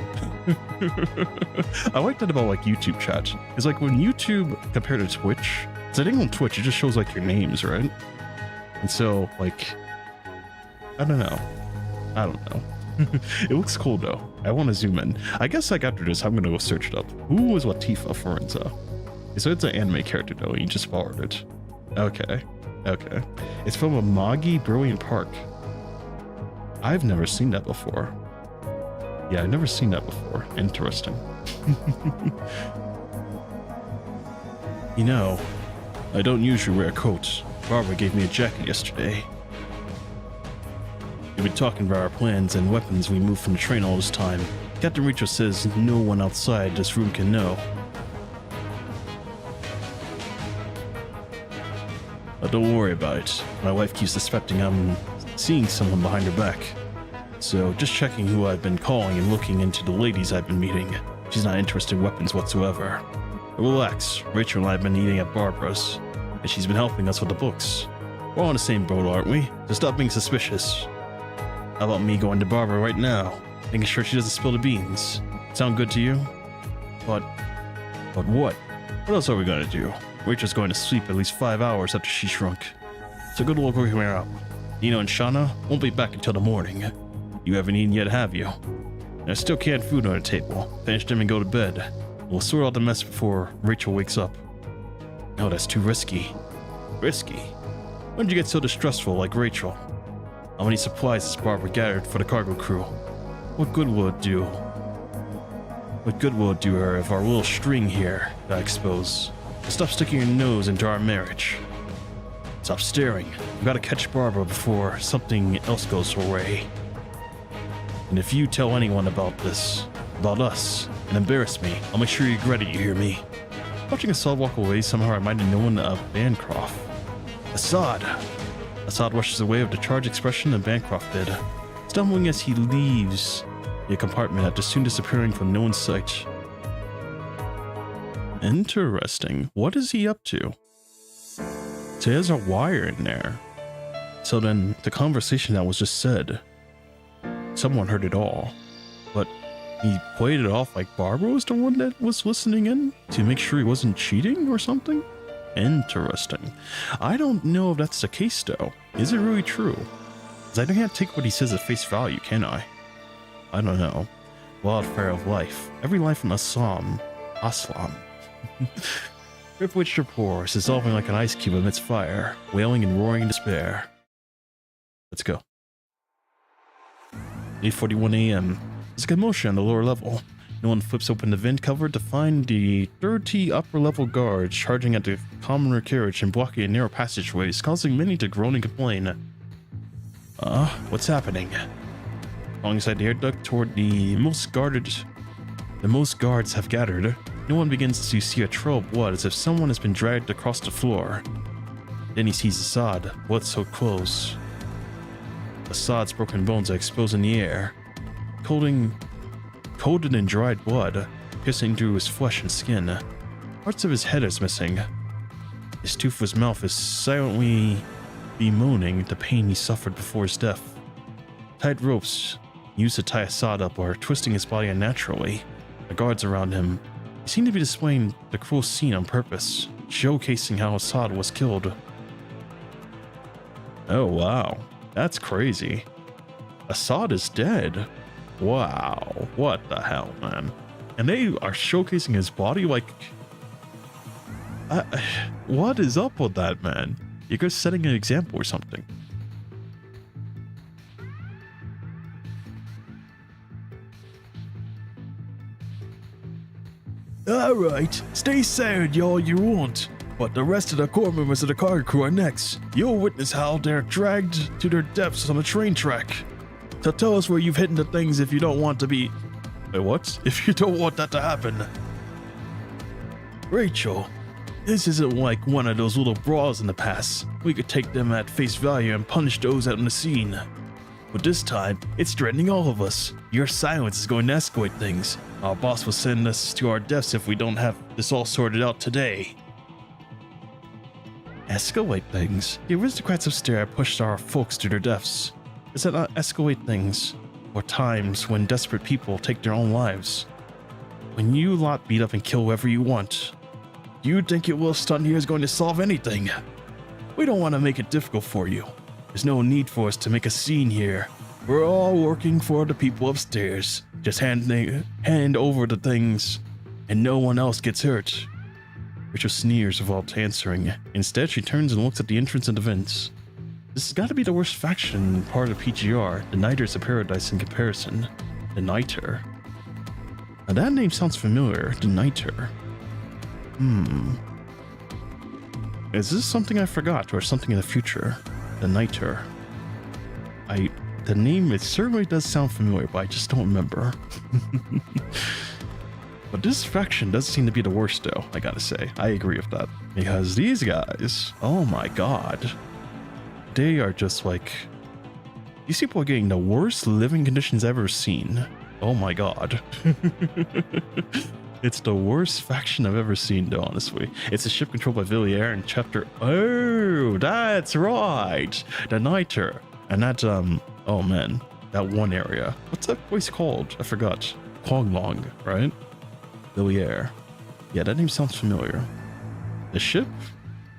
I like that about like YouTube chat. It's like when YouTube compared to Twitch, because I think on Twitch it just shows like your names, right? And so like, I don't know. It looks cool though. I want to zoom in. I guess like after this, I'm gonna go search it up. Who was Latifah Forenza? So it's an anime character though. You just borrowed it. Okay. It's from Amagi Brilliant Park. I've never seen that before. Yeah, I've never seen that before. Interesting. You know, I don't usually wear coats. Barbara gave me a jacket yesterday. We've been talking about our plans and weapons we moved from the train all this time. Captain Rachel says no one outside this room can know. But don't worry about it. My wife keeps suspecting I'm seeing someone behind her back. So just checking who I've been calling and looking into the ladies I've been meeting. She's not interested in weapons whatsoever. But relax, Rachel and I have been eating at Barbara's, and she's been helping us with the books. We're on the same boat, aren't we? So stop being suspicious. How about me going to Barbara right now, making sure she doesn't spill the beans? Sound good to you? But what? What else are we gonna do? Rachel's going to sleep at least 5 hours after she shrunk. So good luck working her up. Nino and Shauna won't be back until the morning. You haven't eaten yet, have you? There's still canned food on the table. Finish them and go to bed. We'll sort out the mess before Rachel wakes up. No, that's too risky. Risky? When did you get so distrustful like Rachel? How many supplies has Barbara gathered for the cargo crew? What good will it do? What good will it do her if our little string here got exposed? Stop sticking your nose into our marriage. Stop staring. We've got to catch Barbara before something else goes away. And if you tell anyone about this, about us, and embarrass me, I'll make sure you regret it, you hear me? Watching Assad walk away somehow reminded no one of Bancroft. Assad! Assad washes away with the charged expression that Bancroft did, stumbling as he leaves the compartment after soon disappearing from no one's sight. Interesting. What is he up to? So there's a wire in there. So then the conversation that was just said, someone heard it all. But he played it off like Barbara was the one that was listening in to make sure he wasn't cheating or something? Interesting. I don't know if that's the case though. Is it really true? Because I can't take what he says at face value, can I? I don't know. Wildfire of life. Every life in Aslam. Rip which pours, dissolving like an ice cube amidst fire, wailing and roaring in despair. Let's go. 8:41 a.m. There's a commotion on the lower level. No one flips open the vent cover to find the 30 upper level guards charging at the commoner carriage and blocking a narrow passageways, causing many to groan and complain. What's happening? Alongside the air duct toward the most guards have gathered. No one begins to see a trail of blood as if someone has been dragged across the floor. Then he sees Assad, blood so close. Assad's broken bones are exposed in the air, coated in dried blood, piercing through his flesh and skin. Parts of his head is missing. His toothless mouth is silently bemoaning the pain he suffered before his death. Tight ropes used to tie Assad up are twisting his body unnaturally. The guards around him seem to be displaying the cruel scene on purpose, showcasing how Assad was killed. Oh wow, that's crazy. Assad is dead. Wow, what the hell, man? And they are showcasing his body like... what is up with that, man? You're just setting an example or something. Alright, stay silent all you want, but the rest of the core members of the cargo crew are next. You'll witness how they're dragged to their deaths on a train track. So tell us where you've hidden the things if you don't want to be... Wait, what? If you don't want that to happen. Rachel, this isn't like one of those little brawls in the past. We could take them at face value and punish those out on the scene. But this time, it's threatening all of us. Your silence is going to escalate things. Our boss will send us to our deaths if we don't have this all sorted out today. Escalate things? The aristocrats upstairs pushed our folks to their deaths. Does that not escalate things? Or times when desperate people take their own lives? When you lot beat up and kill whoever you want, do you think your little stunt here is going to solve anything? We don't want to make it difficult for you. There's no need for us to make a scene here. We're all working for the people upstairs. Just hand over the things, and no one else gets hurt. Rachel sneers without answering. Instead, she turns and looks at the entrance of the vents. This has got to be the worst faction part of PGR. The Nighters of Paradise in comparison. The Nighter. Now that name sounds familiar. The Nighter. Is this something I forgot or something in the future? The Nighter. The name, it certainly does sound familiar, but I just don't remember. But this faction does seem to be the worst though, I gotta say. I agree with that. Because these guys, oh my god. They are just like... These people are getting the worst living conditions I've ever seen. Oh my god. It's the worst faction I've ever seen though, honestly. It's a ship controlled by Villiers in chapter... Oh, that's right! The Niter. And that, oh man, that one area. What's that place called? I forgot. Konglong, right? Villiers. Yeah, that name sounds familiar. The ship?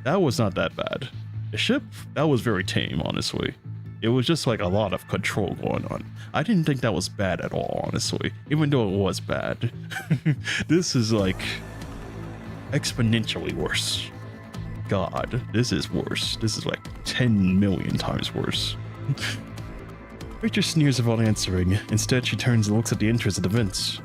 That was not that bad. The ship? That was very tame, honestly. It was just like a lot of control going on. I didn't think that was bad at all, honestly, even though it was bad. This is like exponentially worse. God, this is worse. This is like 10 million times worse. Rachel sneers without answering. Instead, she turns and looks at the entrance of the vents.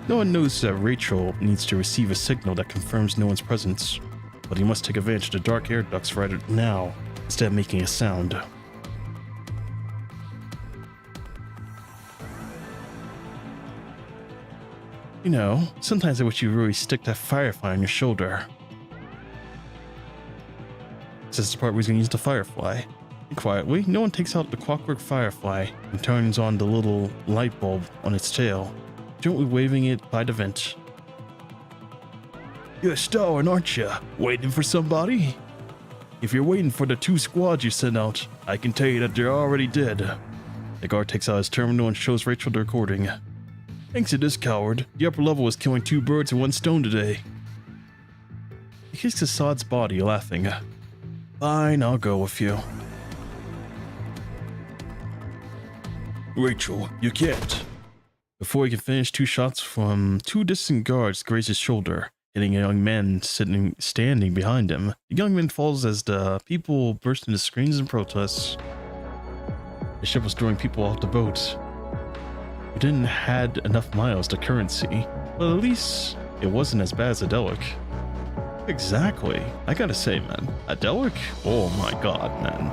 No one knows that Rachel needs to receive a signal that confirms no one's presence, but he must take advantage of the dark air ducts right now instead of making a sound. You know, sometimes I wish you really stick that firefly on your shoulder. This is the part where he's gonna use the firefly. And quietly, no one takes out the clockwork firefly and turns on the little light bulb on its tail, gently waving it by the vent. You're stalling, aren't you? Waiting for somebody? If you're waiting for the 2 squads you sent out, I can tell you that they're already dead. The guard takes out his terminal and shows Rachel the recording. Thanks to this coward, the upper level is killing 2 birds with 1 stone today. He kicks Assad's body, laughing. Fine, I'll go with you. Rachel, you can't. Before he can finish, 2 shots from 2 distant guards graze his shoulder, hitting a young man standing behind him. The young man falls as the people burst into screams and protests. The ship was throwing people off the boat. We didn't had enough miles to currency, but at least it wasn't as bad as Adelic. Exactly. I gotta say, man, Adelic? Oh my god, man.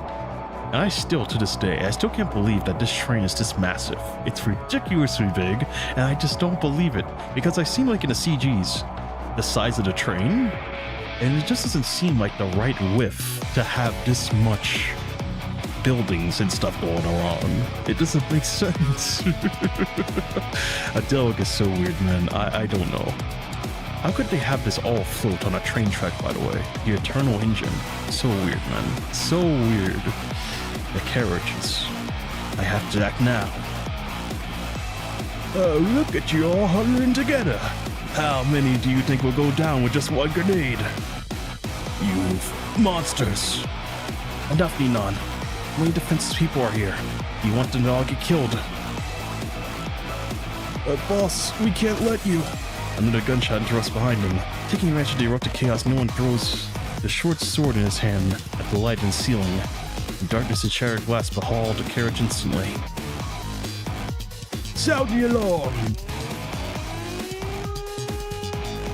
And I still, to this day, I still can't believe that this train is this massive. It's ridiculously big, and I just don't believe it, because I seen like in the CGs, the size of the train, and it just doesn't seem like the right width to have this much buildings and stuff going along. It doesn't make sense. Adelic is so weird, man. I don't know. How could they have this all float on a train track, by the way? The eternal engine. So weird, man. So weird. The carriages. I have to act now. Oh, look at you all huddling together. How many do you think will go down with just 1 grenade? You monsters. Enough, Ninon. How many defenseless people are here? You want them to all get killed? Boss, we can't let you. Another gunshot interrupts behind him. Taking advantage of the erupted chaos, no one throws the short sword in his hand at the light in the ceiling. In darkness and shattered glass behaul the carriage instantly. Sound the alarm!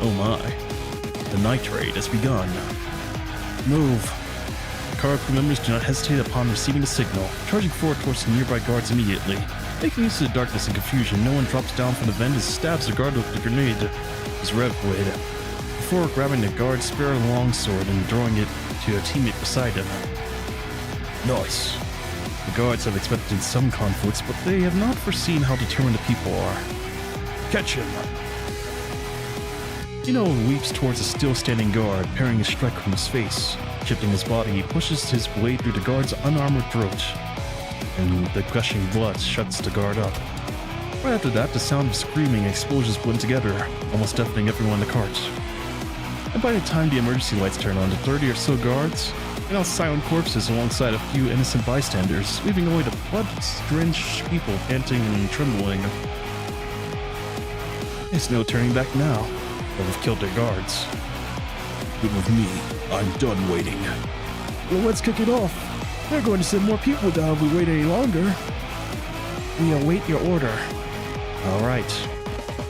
Oh my. The night raid has begun. Move. The car crew members do not hesitate upon receiving a signal, charging forward towards the nearby guards immediately. Making use of the darkness and confusion, no one drops down from the vent and stabs the guard with the grenade, his rev blade, before grabbing the guard's spare longsword and throwing it to a teammate beside him. Nice. The guards have expected some conflicts, but they have not foreseen how determined the people are. Catch him! Eno leaps towards a still-standing guard, parrying a strike from his face. Shifting his body, he pushes his blade through the guard's unarmored throat, and the gushing blood shuts the guard up. Right after that, the sound of screaming and explosions blend together, almost deafening everyone in the cart. And by the time the emergency lights turn on, the 30 or so guards are now silent corpses alongside a few innocent bystanders, leaving only the blood-drenched people panting and trembling. There's no turning back now. They've killed their guards. Good with me. I'm done waiting. Well, let's kick it off. They're going to send more people down if we wait any longer. We await your order. All right.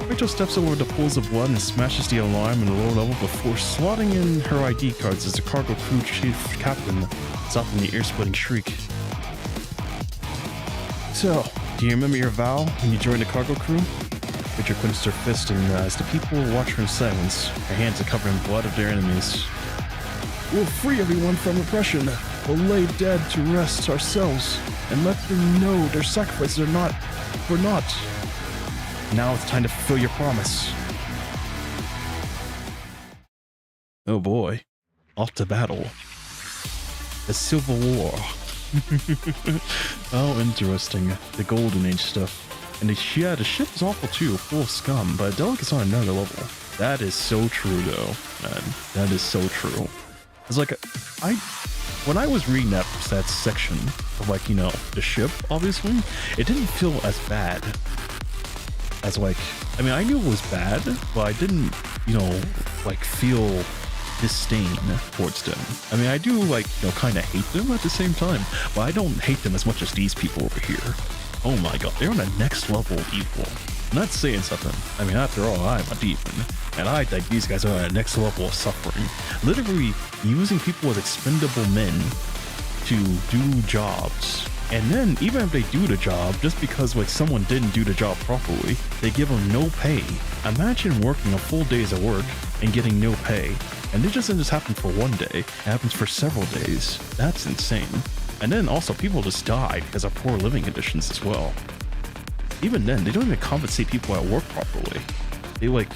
Rachel steps over the pools of blood and smashes the alarm in the lower level before slotting in her ID cards as the cargo crew chief captain, stopping the ear-splitting shriek. So, do you remember your vow when you joined the cargo crew? Major clenched her fist, and as the people watch her in silence, her hands are covered in blood of their enemies. We'll free everyone from oppression. We'll lay dead to rest ourselves, and let them know their sacrifices are not for naught. Now it's time to fulfill your promise. Oh boy, off to battle. The Civil War. Oh, interesting. The Golden Age stuff. And the ship is awful too, full of scum, but Delicate's on another level. That is so true though, man. That is so true. It's like, when I was reading that section of, like, you know, the ship, obviously, it didn't feel as bad as, like, I mean, I knew it was bad, but I didn't, you know, like, feel disdain towards them. I mean, I do, like, you know, kind of hate them at the same time, but I don't hate them as much as these people over here. Oh my god, they're on the next level of evil. I'm not saying something. I mean, after all, I'm a demon, and I think these guys are on the next level of suffering. Literally using people as expendable men to do jobs. And then, even if they do the job, just because, like, someone didn't do the job properly, they give them no pay. Imagine working a full days of work and getting no pay. And it doesn't just happen for one day, it happens for several days. That's insane. And then also people just die because of poor living conditions as well. Even then, they don't even compensate people at work properly. They, like,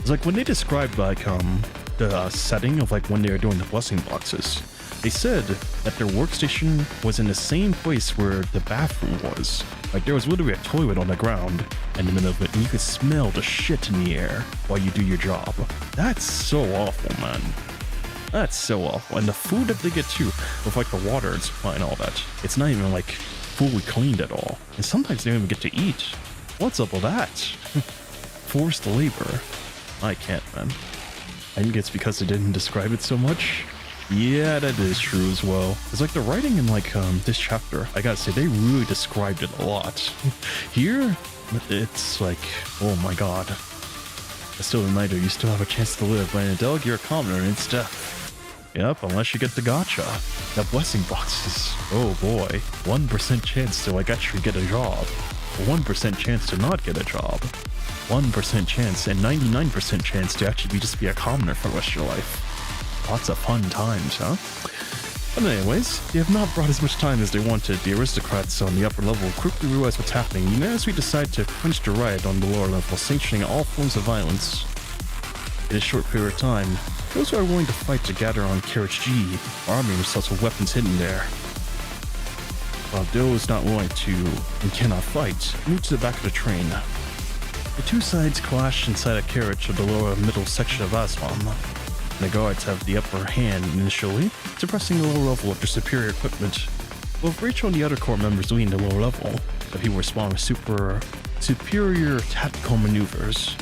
it's like when they described, like, the setting of, like, when they were doing the blessing boxes, they said that their workstation was in the same place where the bathroom was. Like, there was literally a toilet on the ground in the middle of it, and you could smell the shit in the air while you do your job. That's so awful, man. That's so awful. And the food that they get too, with, like, the water and supply and all that, it's not even, like, fully cleaned at all. And sometimes they don't even get to eat. What's up with that? Forced labor. I can't, man. I think it's because they didn't describe it so much. Yeah, that is true as well. It's like the writing in, like, this chapter, I gotta say, they really described it a lot. Here, it's like, oh my god. It's still a reminder, you still have a chance to live, but in a delegate, you're a commoner and it's death. Yep, unless you get the gotcha. The blessing boxes. Oh boy. 1% chance to, like, actually get a job. 1% chance to not get a job. 1% chance and 99% chance to actually just be a commoner for the rest of your life. Lots of fun times, huh? But anyways, they have not brought as much time as they wanted. The aristocrats on the upper level quickly realize what's happening, and as we decide to quench the riot on the lower level, sanctioning all forms of violence. In a short period of time, those who are willing to fight to gather on Carriage G, arming themselves with weapons hidden there. While those not willing to and cannot fight, move to the back of the train. The two sides clash inside a carriage of the lower middle section of Aslam. The guards have the upper hand initially, suppressing the lower level of their superior equipment. Both Rachel and the other core members lead the lower level, the people respond with superior tactical maneuvers.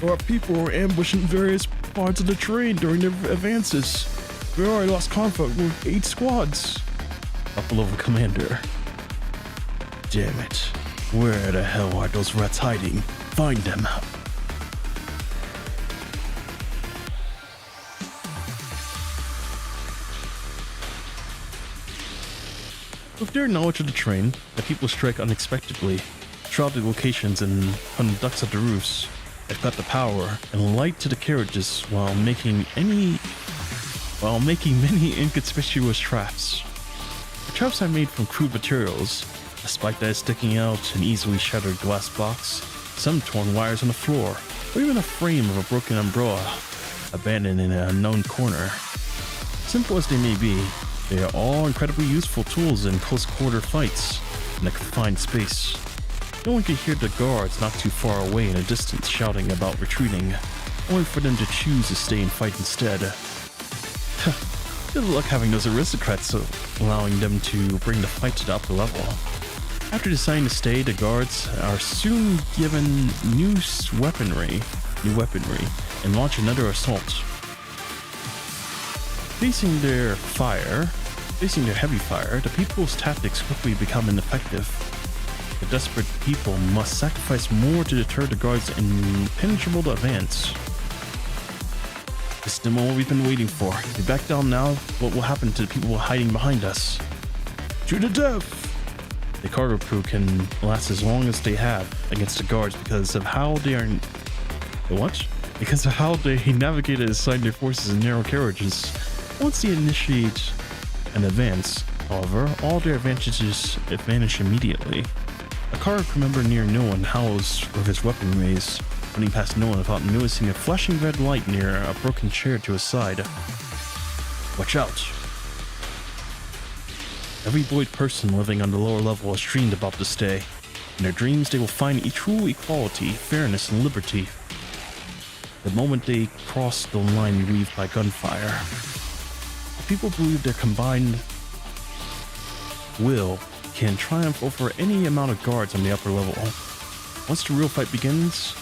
Our people were ambushed in various parts of the train during their advances. We already lost conflict with 8 squads. Upper level commander. Damn it. Where the hell are those rats hiding? Find them. With their knowledge of the train, the people strike unexpectedly, shrouded locations and on the ducts of the roofs. They've got the power and light to the carriages while making many inconspicuous traps. The traps are made from crude materials, a spike that is sticking out, an easily shattered glass box, some torn wires on the floor, or even a frame of a broken umbrella abandoned in an unknown corner. Simple as they may be, they are all incredibly useful tools in close-quarter fights in a confined space. No one can hear the guards not too far away in a distance shouting about retreating, only for them to choose to stay and fight instead. Good luck having those aristocrats allowing them to bring the fight to the upper level. After deciding to stay, the guards are soon given new weaponry, and launch another assault. Facing their heavy fire, the people's tactics quickly become ineffective. The desperate people must sacrifice more to deter the guards' impenetrable advance. This is the moment we've been waiting for. If we back down now, what will happen to the people hiding behind us? To the death! The cargo crew can last as long as they have against the guards because of how they are... What? Because of how they navigate and assign their forces in narrow carriages. Once they initiate an advance, however, all their advantages vanish immediately. A cargo crew member near no one howls with his weapon raised, running past no one without noticing a flashing red light near a broken chair to his side. Watch out! Every Void person living on the lower level has dreamed about this day. In their dreams, they will find true equality, fairness, and liberty. The moment they cross the line weaved by gunfire, people believe their combined will can triumph over any amount of guards on the upper level. Once the real fight begins,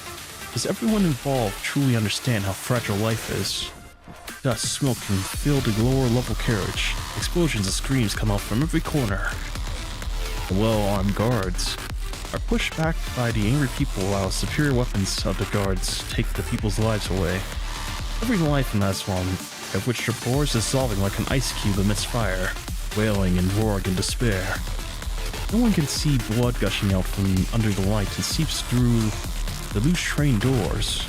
does everyone involved truly understand how fragile life is? Dust, smoke can fill the lower level carriage. Explosions and screams come out from every corner. The well-armed guards are pushed back by the angry people while superior weapons of the guards take the people's lives away. Every life in that swamp, of which the floor is dissolving like an ice cube amidst fire, wailing and roaring in despair. No one can see blood gushing out from under the light and seeps through the loose train doors.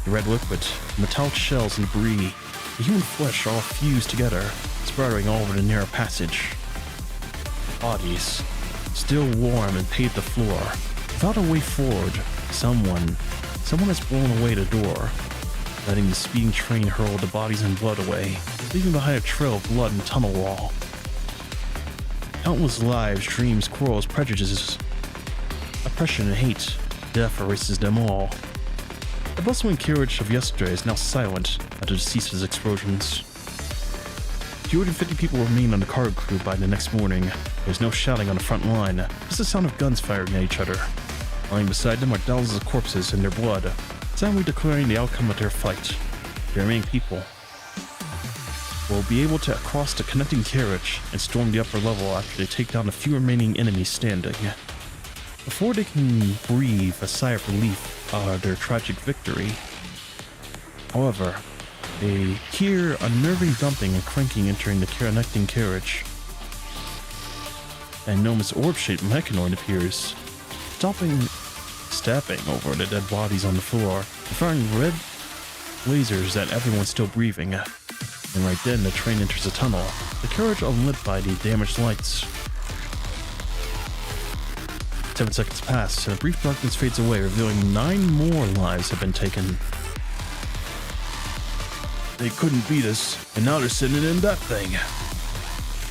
The red liquid, the metallic shells and debris, the human flesh all fused together, splattering all over the narrow passage. Bodies, still warm and paved the floor. Without a way forward, someone has blown away the door, letting the speeding train hurl the bodies and blood away, leaving behind a trail of blood and tunnel wall. Countless lives, dreams, quarrels, prejudices, oppression and hate. Death erases them all. The bustling carriage of yesterday is now silent after the ceaseless explosions. 250 people remain on the cargo crew by the next morning. There's no shouting on the front line, just the sound of guns firing at each other. Lying beside them are thousands of corpses and their blood, soundly declaring the outcome of their fight. The remaining people will be able to cross the connecting carriage and storm the upper level after they take down the few remaining enemies standing. Before they can breathe a sigh of relief at their tragic victory. However, they hear unnerving dumping and cranking entering the connecting carriage. An enormous orb-shaped mechanoid appears, stepping over the dead bodies on the floor, and firing red lasers at everyone still breathing. And right then, the train enters a tunnel, the carriage unlit by the damaged lights. 7 seconds pass, and a brief darkness fades away, revealing 9 more lives have been taken. They couldn't beat us, and now they're sitting in that thing.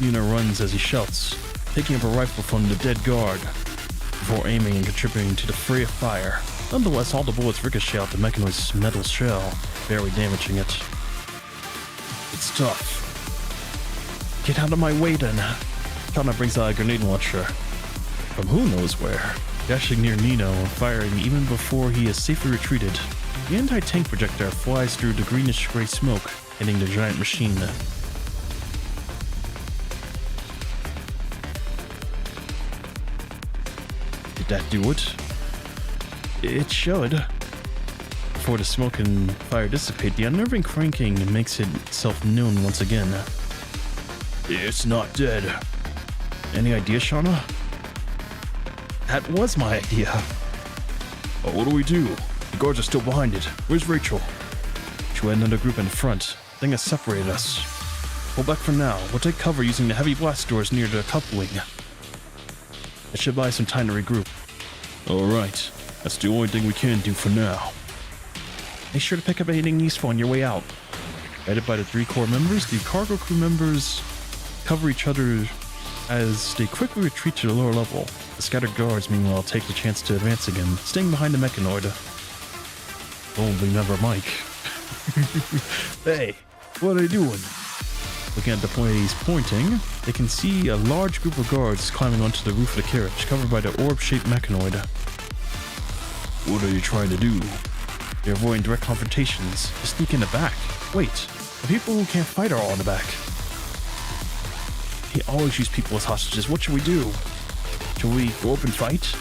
Yuna runs as he shouts, picking up a rifle from the dead guard, before aiming and contributing to the fray of fire. Nonetheless, all the bullets ricochet out the mechanoid's metal shell, barely damaging it. It's tough. Get out of my way then. Kana brings out a grenade launcher from who knows where, dashing near Nino and firing even before he is safely retreated. The anti-tank projectile flies through the greenish-gray smoke, hitting the giant machine. Did that do it? It should. Before the smoke and fire dissipate, the unnerving cranking makes itself known once again. It's not dead. Any idea, Shauna? That was my idea. Oh, what do we do? The guards are still behind it. Where's Rachel? She led another group in front. The thing has separated us. Pull back for now. We'll take cover using the heavy blast doors near the coupling. It should buy some time to regroup. Alright. That's the only thing we can do for now. Make sure to pick up anything useful on your way out. Guided by the 3 core members, the cargo crew members cover each other as they quickly retreat to the lower level. The scattered guards, meanwhile, take the chance to advance again, staying behind the mechanoid. Only never Mike. Hey, what are they doing? Looking at the way he's pointing, they can see a large group of guards climbing onto the roof of the carriage, covered by the orb-shaped mechanoid. What are you trying to do? They're avoiding direct confrontations, to sneak in the back. Wait, the people who can't fight are all in the back. He always use people as hostages. What should we do? Should we go up and fight?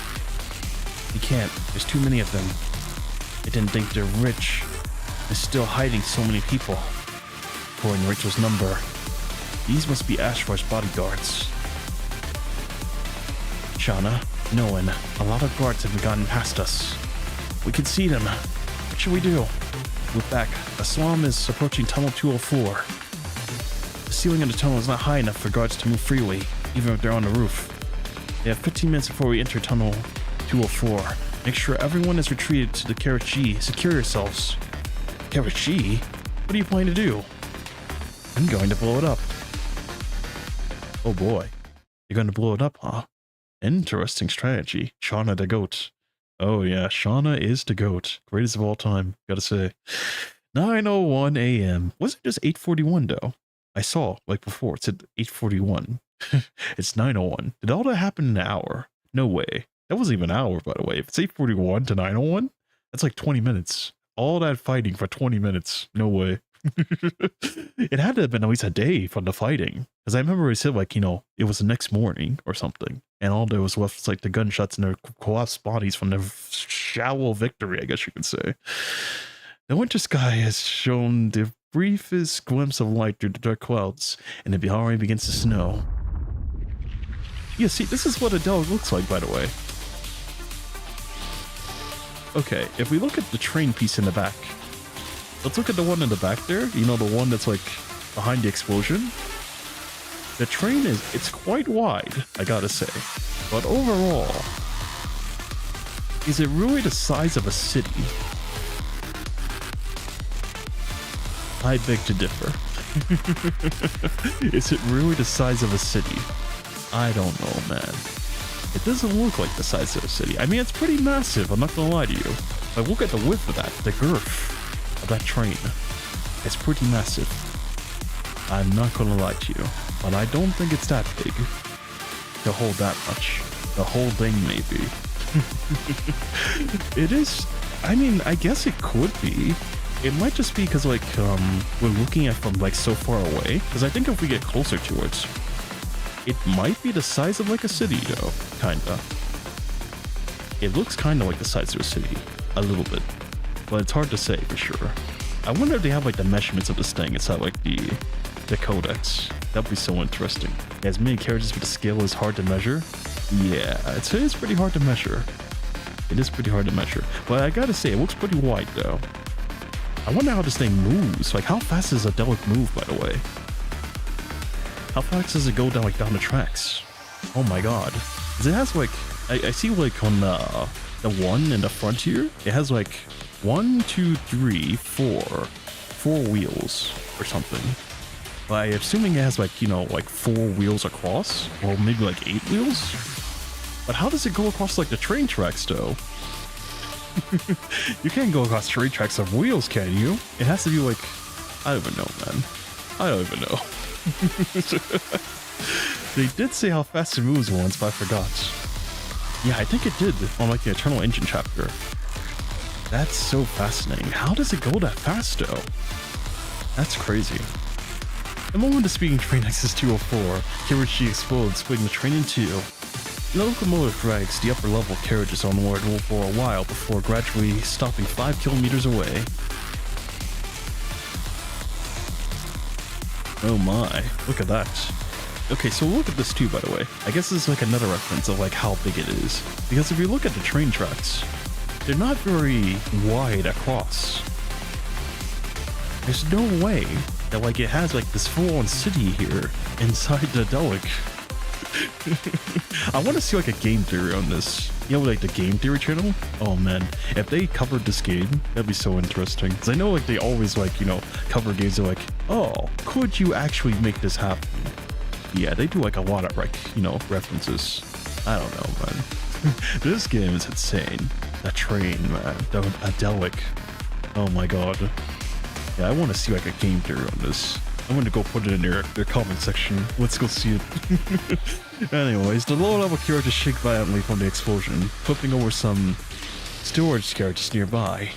We can't. There's too many of them. They didn't think they're rich. They're still hiding so many people. According to Rachel's number, these must be Ashvar's bodyguards. Shauna. Knowing a lot of guards have gotten past us. We can see them. What should we do? Move back. A swarm is approaching tunnel 204. The ceiling of the tunnel is not high enough for guards to move freely, even if they're on the roof. We have 15 minutes before we enter tunnel 204. Make sure everyone is retreated to the Carrot G. Secure yourselves. Carrot G? What are you planning to do? I'm going to blow it up. Oh boy. You're going to blow it up, huh? Interesting strategy. Shauna the goat. Oh yeah, Shauna is the goat. Greatest of all time, gotta say. 9:01 a.m. Was it just 8:41 though? I saw, like before, it said 8:41. It's 9:01. Did all that happen in an hour? No way. That wasn't even an hour, by the way. If it's 8:41 to 9:01, that's like 20 minutes. All that fighting for 20 minutes. No way. It had to have been at least a day from the fighting. Because I remember it said, like, you know, it was the next morning or something. And all there was left was like the gunshots and the collapsed bodies from the shallow victory, I guess you could say. The winter sky has shown the briefest glimpse of light through the dark clouds, and it already begins to snow. Yeah, see, this is what Adele looks like, by the way. Okay, if we look at the train piece in the back, let's look at the one in the back there. You know, the one that's like behind the explosion. The train it's quite wide, I gotta say. But overall, is it really the size of a city? I beg to differ. Is it really the size of a city? I don't know, man. It doesn't look like the size of a city. I mean, it's pretty massive, I'm not gonna lie to you. But look at the width of that, the girth of that train. It's pretty massive. I'm not gonna lie to you, but I don't think it's that big to hold that much. The whole thing, maybe. It is, I mean, I guess it could be. It might just be because, like, we're looking at from, like, so far away. Because I think if we get closer to it, it might be the size of, like, a city, though. Kinda. It looks kinda like the size of a city. A little bit. But it's hard to say for sure. I wonder if they have, like, the measurements of this thing. It's not like the codex. That'd be so interesting. As many characters with the scale is hard to measure. Yeah, it is pretty hard to measure. It is pretty hard to measure. But I gotta say, it looks pretty wide, though. I wonder how this thing moves. Like, how fast does a Delic move, by the way? How fast does it go down, like, down the tracks? Oh my god. 'Cause it has, like, I see, like, on the one in the front here, it has, like, 1, 2, 3, 4 wheels or something. But I'm assuming it has, like, you know, like 4 wheels across, or maybe like 8 wheels. But how does it go across, like, the train tracks, though? You can't go across train tracks of wheels, can you? It has to be like, I don't even know, man. I don't even know. They did say how fast it moves once, but I forgot. Yeah, I think it did on, like, the Eternal Engine chapter. That's so fascinating. How does it go that fast, though? That's crazy. The moment the speeding train exits 204, Kirishi explodes, splitting the train in two. The locomotive drags the upper level carriages onward for a while before gradually stopping 5 kilometers away. Oh my, look at that. Okay, so look at this too, by the way. I guess this is like another reference of like how big it is. Because if you look at the train tracks, they're not very wide across. There's no way that, like, it has like this full-on city here inside the Delic. I want to see like a game theory on this. You know, like the game theory channel? Oh man, if they covered this game, that'd be so interesting. Because I know, like, they always, like, you know, cover games that are like, oh, could you actually make this happen? Yeah, they do like a lot of, like, you know, references. I don't know, man. This game is insane. That train, man. A Delic. Oh my god. Yeah, I want to see like a game theory on this. I'm going to go put it in their comment section. Let's go see it. Anyways, the lower level characters shake violently from the explosion, flipping over some storage carriages nearby.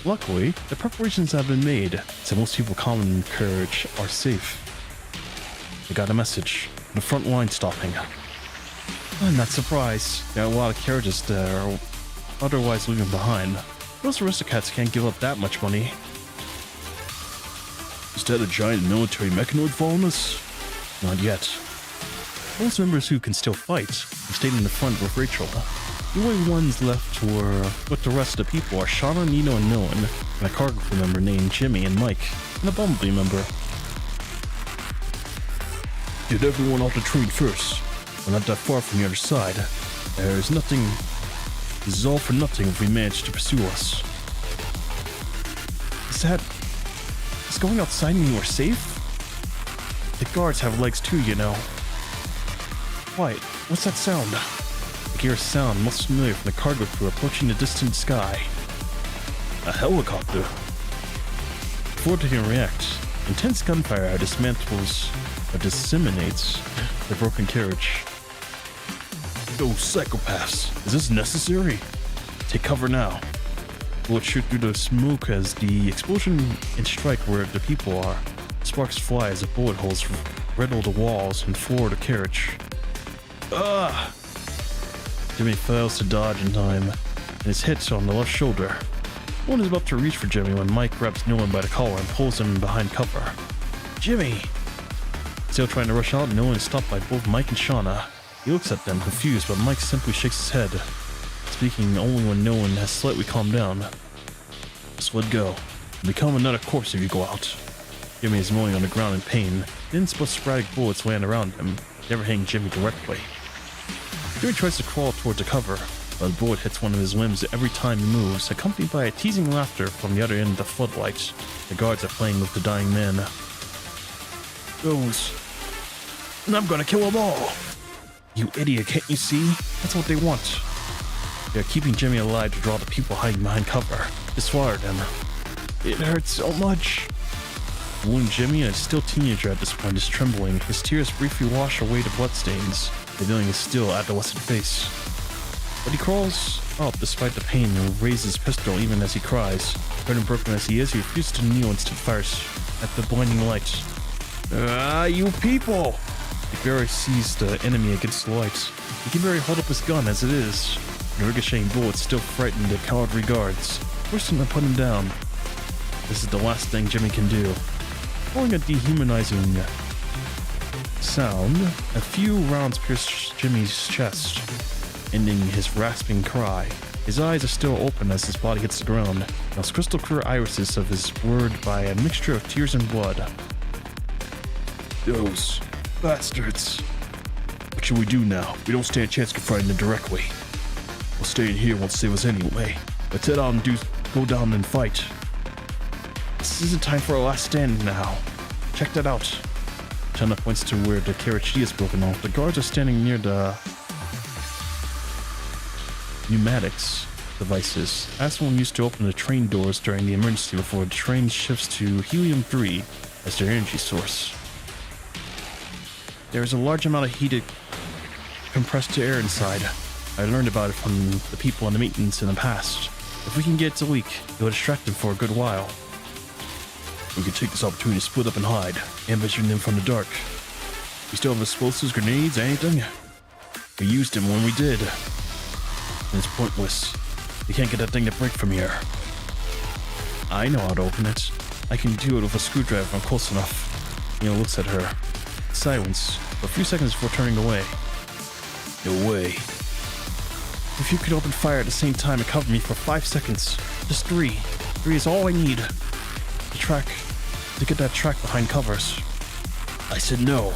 Luckily, the preparations have been made, so most people common carriage are safe. They got a message. The front line stopping. I'm not surprised. There are a lot of carriages that are otherwise leaving behind. Those aristocrats can't give up that much money. Is that a giant military mechanoid following us? Not yet. Most members who can still fight have stayed in the front with Rachel. The only ones left were with the rest of the people are Shauna, Nino, and Nolan, and a cargo crew member named Jimmy and Mike, and a Bumblebee member. Get everyone off the train first. We're not that far from the other side. There's nothing. This is all for nothing if we manage to pursue us. Is going outside mean we're safe? The guards have legs too, you know. Quiet. What's that sound? I hear a sound most familiar from the cargo crew approaching the distant sky. A helicopter. Before they can react, intense gunfire dismantles or disseminates the broken carriage. Those psychopaths. Is this necessary? Take cover now. Bullets shoot through the smoke as the explosion and strike where the people are. Sparks fly as the bullet holes riddle the walls and floor of the carriage. Ah! Jimmy fails to dodge in time, and is hit on the left shoulder. One is about to reach for Jimmy when Mike grabs Nolan by the collar and pulls him behind cover. Jimmy! Still trying to rush out, Nolan is stopped by both Mike and Shauna. He looks at them confused, but Mike simply shakes his head, speaking only when Nolan has slightly calmed down. Just let go. You'll become another corpse if you go out. Jimmy is rolling on the ground in pain. Then sporadic bullets land around him, never hitting Jimmy directly. Jimmy tries to crawl towards the cover, but a bullet hits one of his limbs every time he moves, accompanied by a teasing laughter from the other end of the floodlight. The guards are playing with the dying men. Those. And I'm gonna kill them all! You idiot, can't you see? That's what they want. They're keeping Jimmy alive to draw the people hiding behind cover. Just swallowed him. It hurts so much. The wounded Jimmy, a still teenager at this point, is trembling. His tears briefly wash away the bloodstains, revealing his still adolescent face. But he crawls up despite the pain and raises his pistol even as he cries. Hurt and broken as he is, he refuses to kneel and still fires at the blinding light. Ah, you people! He barely sees the enemy against the light. He can barely hold up his gun as it is. The ricocheting bullets still frighten the cowardly guards, forcing them to put him down. This is the last thing Jimmy can do. Following a dehumanizing sound, a few rounds pierce Jimmy's chest, ending his rasping cry. His eyes are still open as his body hits the ground, and those crystal clear irises of his blurred by a mixture of tears and blood. Those bastards. What should we do now? We don't stand a chance confronting them directly. Well, staying here won't save us anyway. Let's head out and go down and fight. This isn't time for our last stand now. Check that out. Chana points to where the carriage is broken off. The guards are standing near the pneumatics devices. That's one used to open the train doors during the emergency before the train shifts to helium-3 as their energy source. There is a large amount of heated, compressed air inside. I learned about it from the people in the maintenance in the past. If we can get it to leak, it will distract them for a good while. We could take this opportunity to split up and hide, ambushing them from the dark. We still have explosives, grenades, anything? We used them when we did. And it's pointless. We can't get that thing to break from here. I know how to open it. I can do it with a screwdriver if I'm close enough. Neil looks at her. Silence for a few seconds before turning away. No way. If you could open fire at the same time and cover me for 5 seconds. Just 3. 3 is all I need. To get that track behind covers. I said no.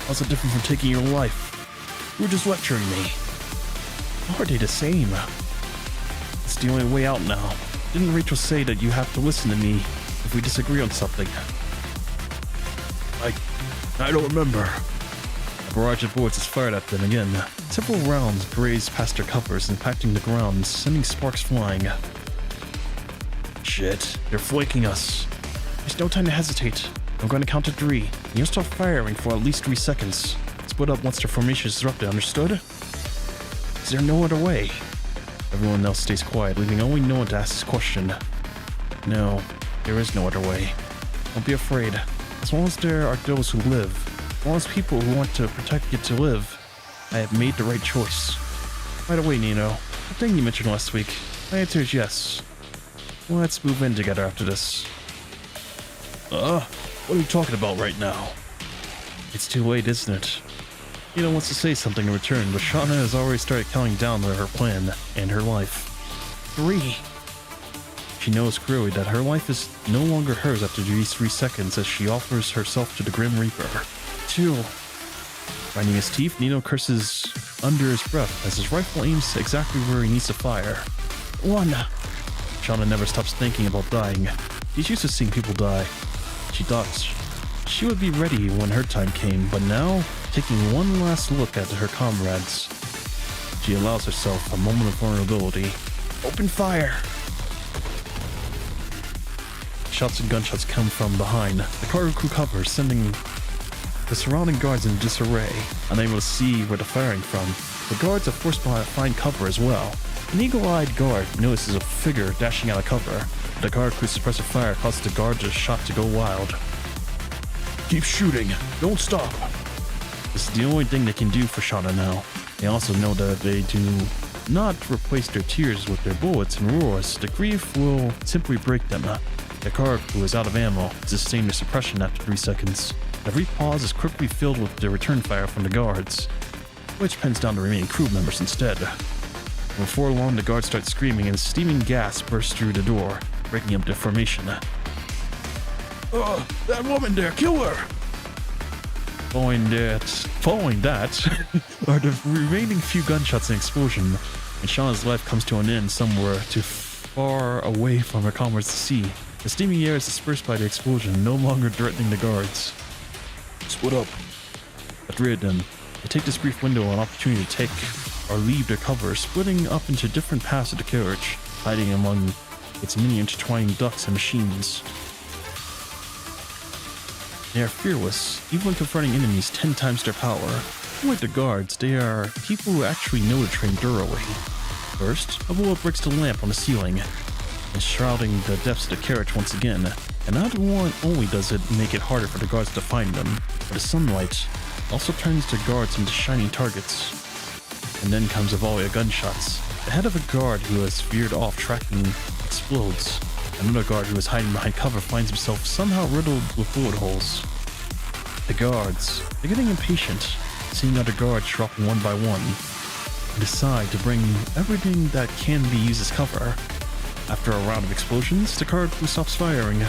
How's it different from taking your life? You were just lecturing me. How are they the same? It's the only way out now. Didn't Rachel say that you have to listen to me if we disagree on something? I don't remember. A barrage of bullets is fired at them again. Several rounds graze past their covers, impacting the ground, sending sparks flying. Shit, they're flanking us. There's no time to hesitate. I'm going to count to 3, and you'll start firing for at least 3 seconds. Split up once their formation is disrupted, understood? Is there no other way? Everyone else stays quiet, leaving only Noah to ask his question. No, there is no other way. Don't be afraid. As long as there are those who live, as long as people who want to protect get to live, I have made the right choice. By the way, Nino, the thing you mentioned last week, my answer is yes. Let's move in together after this. What are you talking about right now? It's too late, isn't it? Nino wants to say something in return, but Shauna has already started counting down her plan and her life. 3. She knows clearly that her life is no longer hers after these 3 seconds as she offers herself to the Grim Reaper. 2. Grinding his teeth, Nino curses under his breath as his rifle aims exactly where he needs to fire. 1. Shauna never stops thinking about dying. She's used to seeing people die. She thought she would be ready when her time came, but now, taking one last look at her comrades, she allows herself a moment of vulnerability. Open fire! Shots and gunshots come from behind. The cargo crew covers, sending the surrounding guards in disarray, unable to see where they're firing from. The guards are forced to find cover as well. An eagle-eyed guard notices a figure dashing out of cover. The guard crew's suppressive fire causes the guard's shot to go wild. Keep shooting. Don't stop. This is the only thing they can do for Shauna now. They also know that they do not replace their tears with their bullets and roars. The grief will simply break them. The guard crew is out of ammo to sustain their suppression after 3 seconds. Every pause is quickly filled with the return fire from the guards, which pins down the remaining crew members instead. Before long, the guards start screaming and steaming gas bursts through the door, breaking up their formation. That woman there, kill her! Following that are the remaining few gunshots and explosion, and Shauna's life comes to an end somewhere too far away from her comrades to see. The steaming air is dispersed by the explosion, no longer threatening the guards. Split up. The 3 of them, they take this brief window an opportunity to take or leave their cover, splitting up into different paths of the carriage, hiding among its many intertwining ducts and machines. They are fearless, even when confronting enemies 10 times their power. Unlike the guards, they are people who actually know to train thoroughly. First, a bullet breaks the lamp on the ceiling, enshrouding the depths of the carriage once again. And not only does it make it harder for the guards to find them, but the sunlight also turns the guards into shining targets. And then comes a volley of gunshots. The head of a guard who has veered off tracking explodes. Another guard who is hiding behind cover finds himself somehow riddled with bullet holes. The guards are getting impatient, seeing other guards dropping one by one, and decide to bring everything that can be used as cover. After a round of explosions, the guard crew stops firing.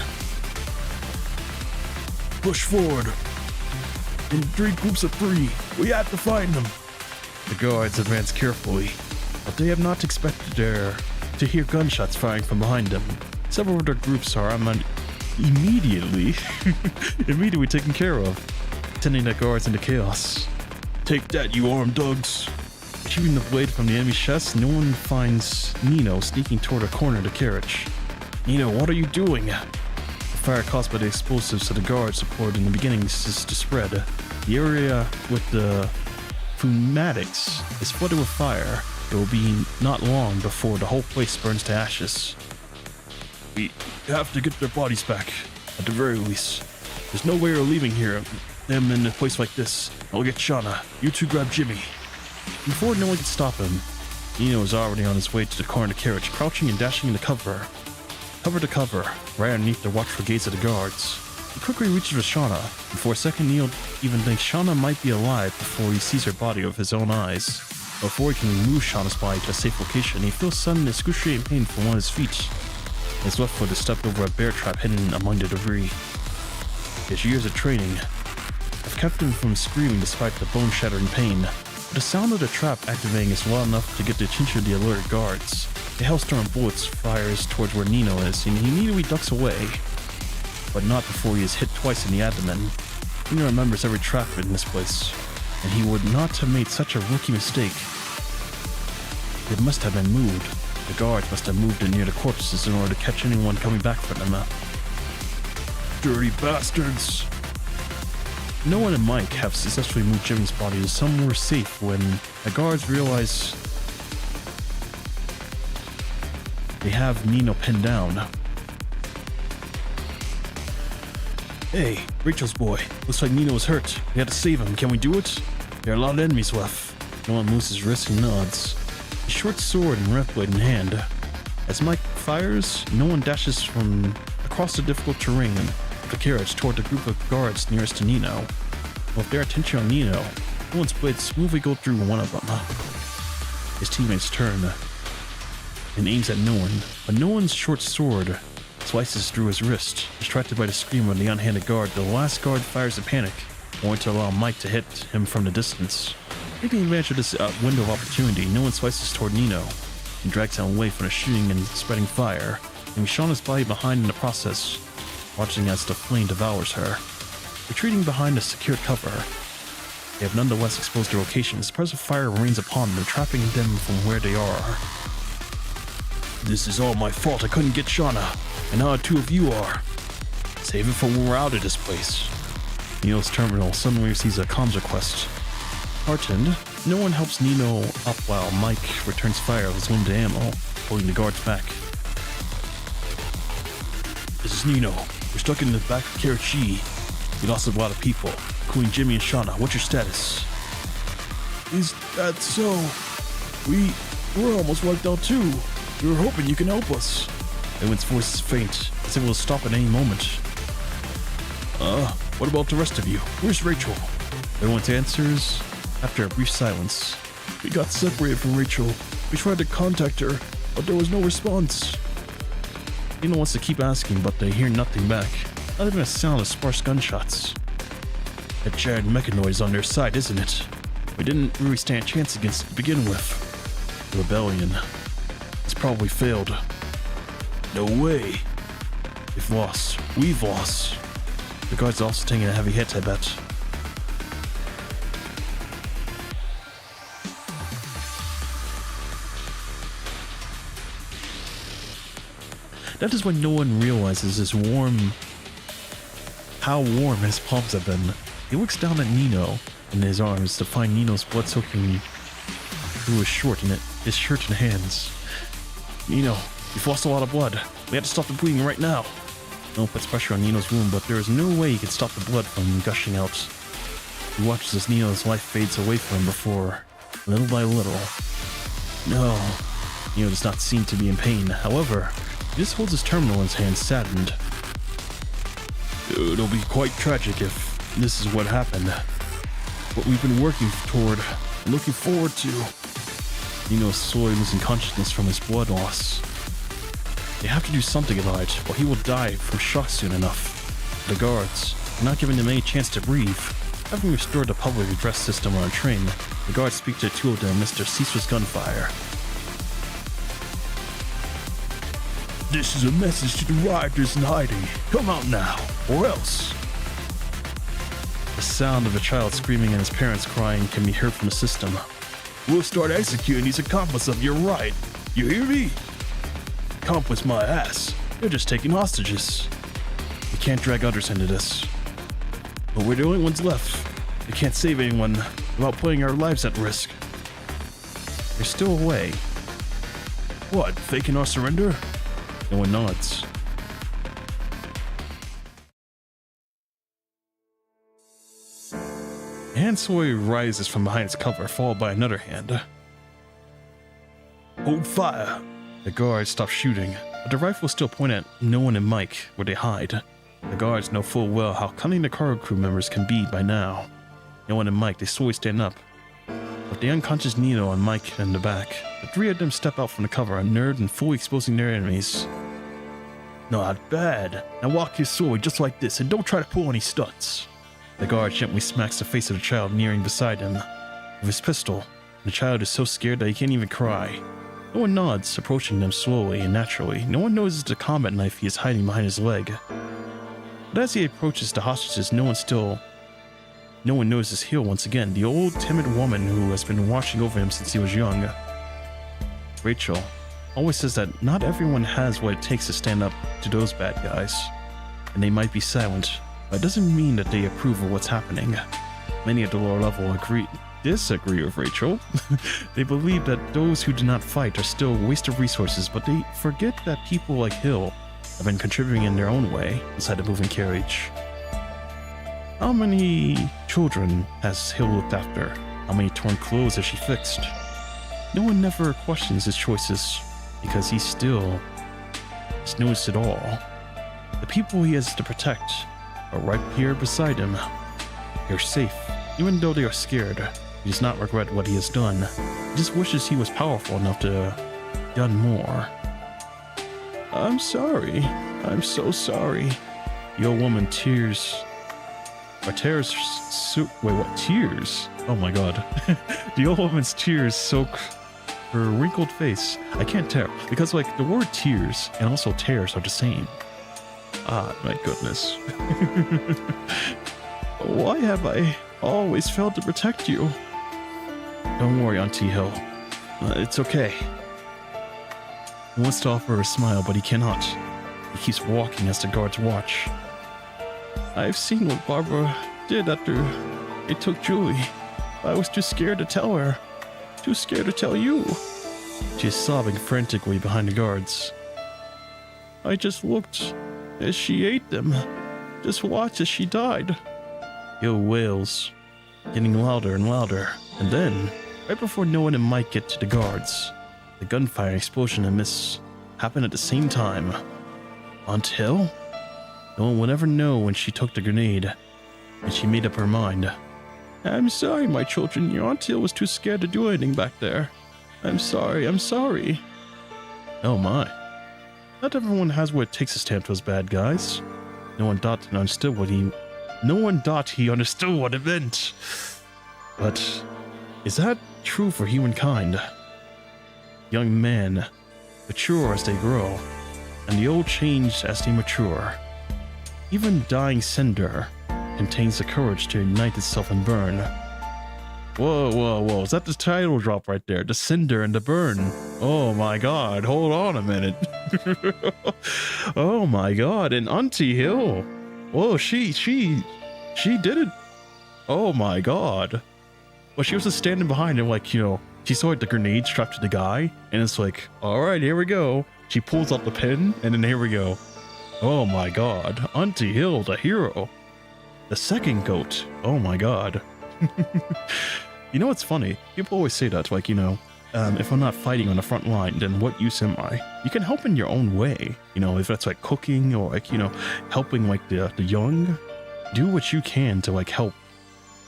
Push forward. In 3 groups of 3, we have to find them. The guards advance carefully, but they have not expected to hear gunshots firing from behind them. Several of their groups are immediately taken care of, sending the guards into chaos. Take that, you armed thugs! Retrieving the blade from the enemy's chest, no one finds Nino sneaking toward a corner of the carriage. Nino, what are you doing? The fire caused by the explosives to the guard support in the beginning is to spread. The area with the pneumatics is flooded with fire. It will be not long before the whole place burns to ashes. We have to get their bodies back, at the very least. There's no way we're leaving them in a place like this. I'll get Shauna. You two grab Jimmy. Before no one can stop him, Nino is already on his way to the car in the carriage, crouching and dashing into cover to cover, right underneath the watchful gaze of the guards. He quickly reaches for Shauna. Before a second, Nino even thinks Shauna might be alive before he sees her body with his own eyes. Before he can remove Shauna's body to a safe location, he feels sudden excruciating pain from one of his feet. His left foot is stepped over a bear trap hidden among the debris. His years of training have kept him from screaming despite the bone-shattering pain. But the sound of the trap activating is well enough to get the attention of the alerted guards. A hailstorm of bullets fires towards where Nino is, and he immediately ducks away. But not before he is hit twice in the abdomen. Nino remembers every trap in this place, and he would not have made such a rookie mistake. It must have been moved. The guards must have moved it near the corpses in order to catch anyone coming back for them. Dirty bastards! No one and Mike have successfully moved Jimmy's body to somewhere safe when the guards realize they have Nino pinned down. Hey, Rachel's boy. Looks like Nino was hurt. We had to save him. Can we do it? There are a lot of enemies left. No one moves his wrist and nods. A short sword and red blade in hand. As Mike fires, no one dashes from across the difficult terrain of the carriage toward the group of guards nearest to Nino. With their attention on Nino, No one's blade smoothly go through one of them. His teammates turn and aims at no one, but no one's short sword slices through his wrist. Distracted by the scream of the unhanded guard, the last guard fires in panic, only to allow Mike to hit him from the distance. Taking advantage of this window of opportunity, no one slices toward Nino and drags him away from the shooting and spreading fire, leaving Shauna's body behind in the process, watching as the flame devours her. Retreating behind a secured cover, they have nonetheless exposed their locations. The presence of fire rains upon them, trapping them from where they are. This is all my fault. I couldn't get Shauna, and now two of you are. Save it for when we're out of this place. Nino's terminal suddenly receives a comms request. Heartened, no one helps Nino up while Mike returns fire of his limited ammo, pulling the guards back. This is Nino. We're stuck in the back of Karachi. We lost a lot of people, including Jimmy and Shauna. What's your status? Is that so? We're almost wiped out too. We were hoping you can help us. Everyone's voice is faint, as if it will stop at any moment. What about the rest of you? Where's Rachel? Everyone answers after a brief silence. We got separated from Rachel. We tried to contact her, but there was no response. Nino wants to keep asking, but they hear nothing back. Not even a sound of sparse gunshots. That giant mechanoid is on their side, isn't it? We didn't really stand a chance against it to begin with. The rebellion has probably failed. No way. We've lost. We've lost. The guards are also taking a heavy hit, I bet. That is when no one realizes how warm his palms have been. He looks down at Nino in his arms to find Nino's blood soaking through his shirt and hands. Nino, you've lost a lot of blood. We have to stop the bleeding right now. Nino puts pressure on Nino's wound, but there is no way he can stop the blood from gushing out. He watches as Nino's life fades away from him before, little by little. No, Nino does not seem to be in pain. However, he just holds his terminal in his hand, saddened. It'll be quite tragic if this is what happened. What we've been working toward, and looking forward to. Nino is slowly losing consciousness from his blood loss. They have to do something about it, or he will die from shock soon enough. The guards are not giving him any chance to breathe. Having restored the public address system on a train, the guards speak to the two of them amidst their ceaseless gunfire. This is a message to the rioters in hiding. Come out now, or else. The sound of a child screaming and his parents crying can be heard from the system. We'll start executing these accomplices of your right. You hear me? Accomplice my ass. They're just taking hostages. We can't drag others into this. But we're the only ones left. We can't save anyone without putting our lives at risk. There's still a way. What, faking our surrender? No one nods. A hand slowly rises from behind its cover, followed by another hand. Hold fire! The guards stop shooting, but the rifles still point at no one and Mike, where they hide. The guards know full well how cunning the cargo crew members can be by now. No one and Mike, they slowly stand up. With the unconscious Nino and Mike in the back, the three of them step out from the cover, unnerved and fully exposing their enemies. Not bad. Now walk here slowly just like this and don't try to pull any stunts. The guard gently smacks the face of the child kneeling beside him with his pistol. The child is so scared that he can't even cry. No one nods, approaching them slowly and naturally. No one notices the combat knife he is hiding behind his leg. But as he approaches the hostages, no one notices Hill once again, the old timid woman who has been watching over him since he was young. Rachel always says that not everyone has what it takes to stand up to those bad guys, and they might be silent, but it doesn't mean that they approve of what's happening. Many at the lower level disagree with Rachel. They believe that those who do not fight are still a waste of resources, but they forget that people like Hill have been contributing in their own way inside the moving carriage. How many children has Hill looked after? How many torn clothes has she fixed? No one never questions his choices, because he still has noticed it all. The people he has to protect are right here beside him. They're safe Even though they are scared, he does not regret what he has done. He just wishes he was powerful enough to done more. I'm sorry. I'm so sorry. The old woman tears. Or tears. Wait, what? Tears? Oh my god. The old woman's tears soak her wrinkled face. I can't tell because, like, the word tears and also tears are the same. Ah, my goodness. Why have I always failed to protect you? Don't worry, Auntie Hill. It's okay. He wants to offer her a smile, but he cannot. He keeps walking as the guards watch. I've seen what Barbara did after they took Julie. I was too scared to tell her. Too scared to tell you. She is sobbing frantically behind the guards. I just looked as she ate them. Just watched as she died. Hill wails, getting louder and louder. And then, right before Noah and Mike get to the guards, the gunfire and explosion and miss happen at the same time. Aunt Hill? No one would ever know when she took the grenade, and she made up her mind. I'm sorry, my children. Your Aunt Hill was too scared to do anything back there. I'm sorry, I'm sorry. Oh my. Not everyone has what it takes to stand to those bad guys. No one thought he understood what it meant. But is that true for humankind? Young men mature as they grow, and the old change as they mature. Even dying Cinder contains the courage to ignite itself and burn. Whoa, whoa, whoa. Is that the title drop right there? The Cinder and the burn. Oh my god. Hold on a minute. Oh my god. And Auntie Hill. Whoa, she did it. Oh my god. Well, she was just standing behind him like, you know, she saw like the grenade strapped to the guy, and it's like, all right, here we go. She pulls out the pin, and then here we go. Oh my god. Auntie Hill, the hero. The second goat. Oh my god. You know what's funny? People always say that, like, you know, if I'm not fighting on the front line, then what use am I? You can help in your own way. You know, if that's like cooking or like, you know, helping like the young. Do what you can to like help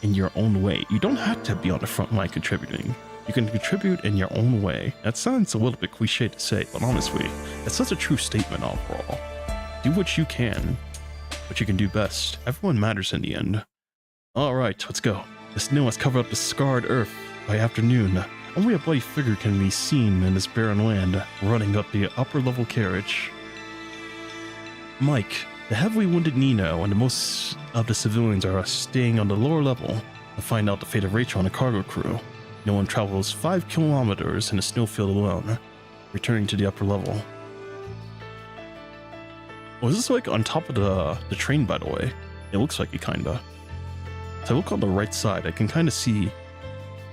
in your own way. You don't have to be on the front line contributing. You can contribute in your own way. That sounds a little bit cliche to say, but honestly, it's such a true statement overall. Do what you can, what you can do best. Everyone matters in the end. Alright, let's go. The snow has covered up the scarred earth by afternoon. Only a bloody figure can be seen in this barren land, running up the upper level carriage. Mike, the heavily wounded Nino, and most of the civilians are staying on the lower level to find out the fate of Rachel and the cargo crew. No one travels 5 kilometers in a snowfield alone, returning to the upper level. Oh, is this like on top of the train, by the way? It looks like it, kinda. So I look on the right side, I can kind of see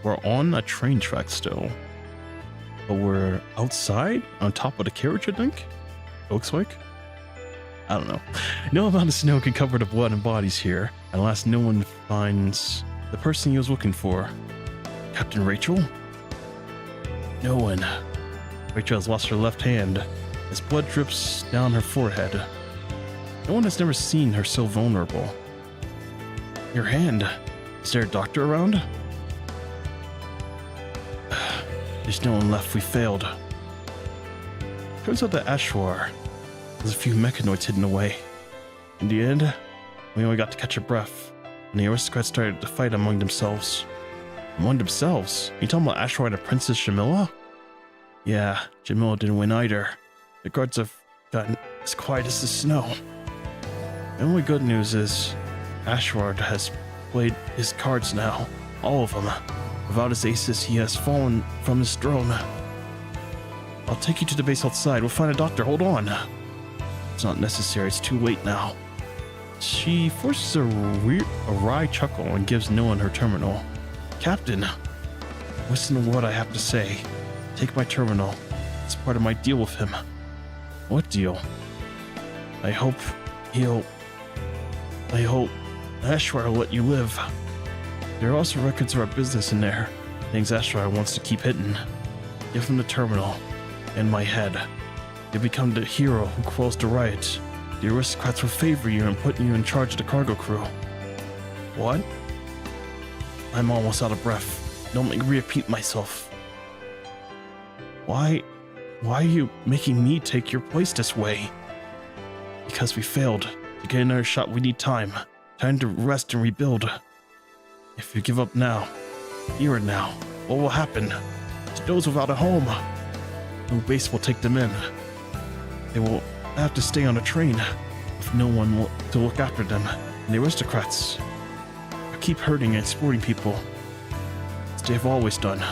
we're on a train track still. But we're outside, on top of the carriage, I think? It looks like. I don't know. No amount of snow can cover the blood and bodies here, unless no one finds the person he was looking for. Captain Rachel? No one. Rachel has lost her left hand, as blood drips down her forehead. No one has never seen her so vulnerable. Your hand. Is there a doctor around? There's no one left. We failed. Turns out that Ashwar. There's a few mechanoids hidden away. In the end, we only got to catch a breath, and the aristocrats started to fight among themselves. Among themselves? You talking about Ashwar and the Princess Jamila? Yeah, Jamila didn't win either. The guards have gotten as quiet as the snow. The only good news is Ashwar has played his cards now, all of them. Without his aces, he has fallen from his throne. I'll take you to the base outside. We'll find a doctor. Hold on. It's not necessary. It's too late now. She forces a wry chuckle and gives no one her terminal. Captain, listen to what I have to say. Take my terminal. It's part of my deal with him. What deal? I hope Ashwar will let you live. There are also records of our business in there. Things Ashwar wants to keep hidden. Give him the terminal and my head. You become the hero who quells the riot. The aristocrats will favor you and put you in charge of the cargo crew. What? I'm almost out of breath. Don't make me repeat myself. Why are you making me take your place this way? Because we failed. To get another shot, we need time. Time to rest and rebuild. If you give up now, here and now, what will happen to those without a home? No base will take them in. They will have to stay on a train with no one to look after them. And the aristocrats will keep hurting and exploiting people, as they've always done.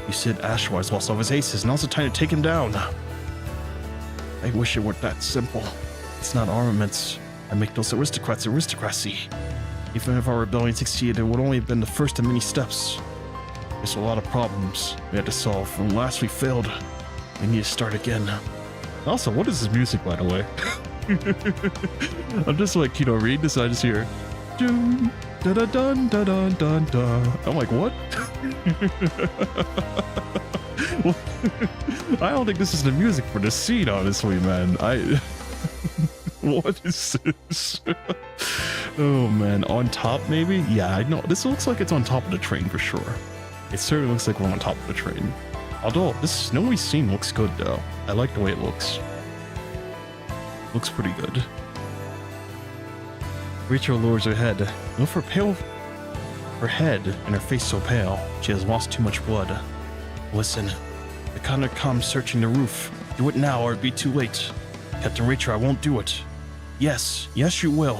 You said Ashwar's lost all his aces, now's the time to take him down. I wish it weren't that simple. It's not armaments that make those aristocrats aristocracy. Even if our rebellion succeeded, it would only have been the first of many steps. There's a lot of problems we had to solve. From last we failed, we need to start again. Also, what is this music, by the way? I'm just like, reading this, I just hear dun da da dun da dun dun da. I'm like, what? Well, I don't think this is the music for the scene, honestly, man. What is this? Oh man, on top maybe? Yeah, I know. This looks like it's on top of the train for sure. It certainly looks like we're on top of the train. Although this snowy scene looks good though. I like the way it looks. Looks pretty good. Rachel lowers her head. Look for pale. Her head and her face so pale. She has lost too much blood. Listen. The Commandant comes searching the roof. Do it now or it'll be too late. Captain Rachel, I won't do it. Yes, yes you will.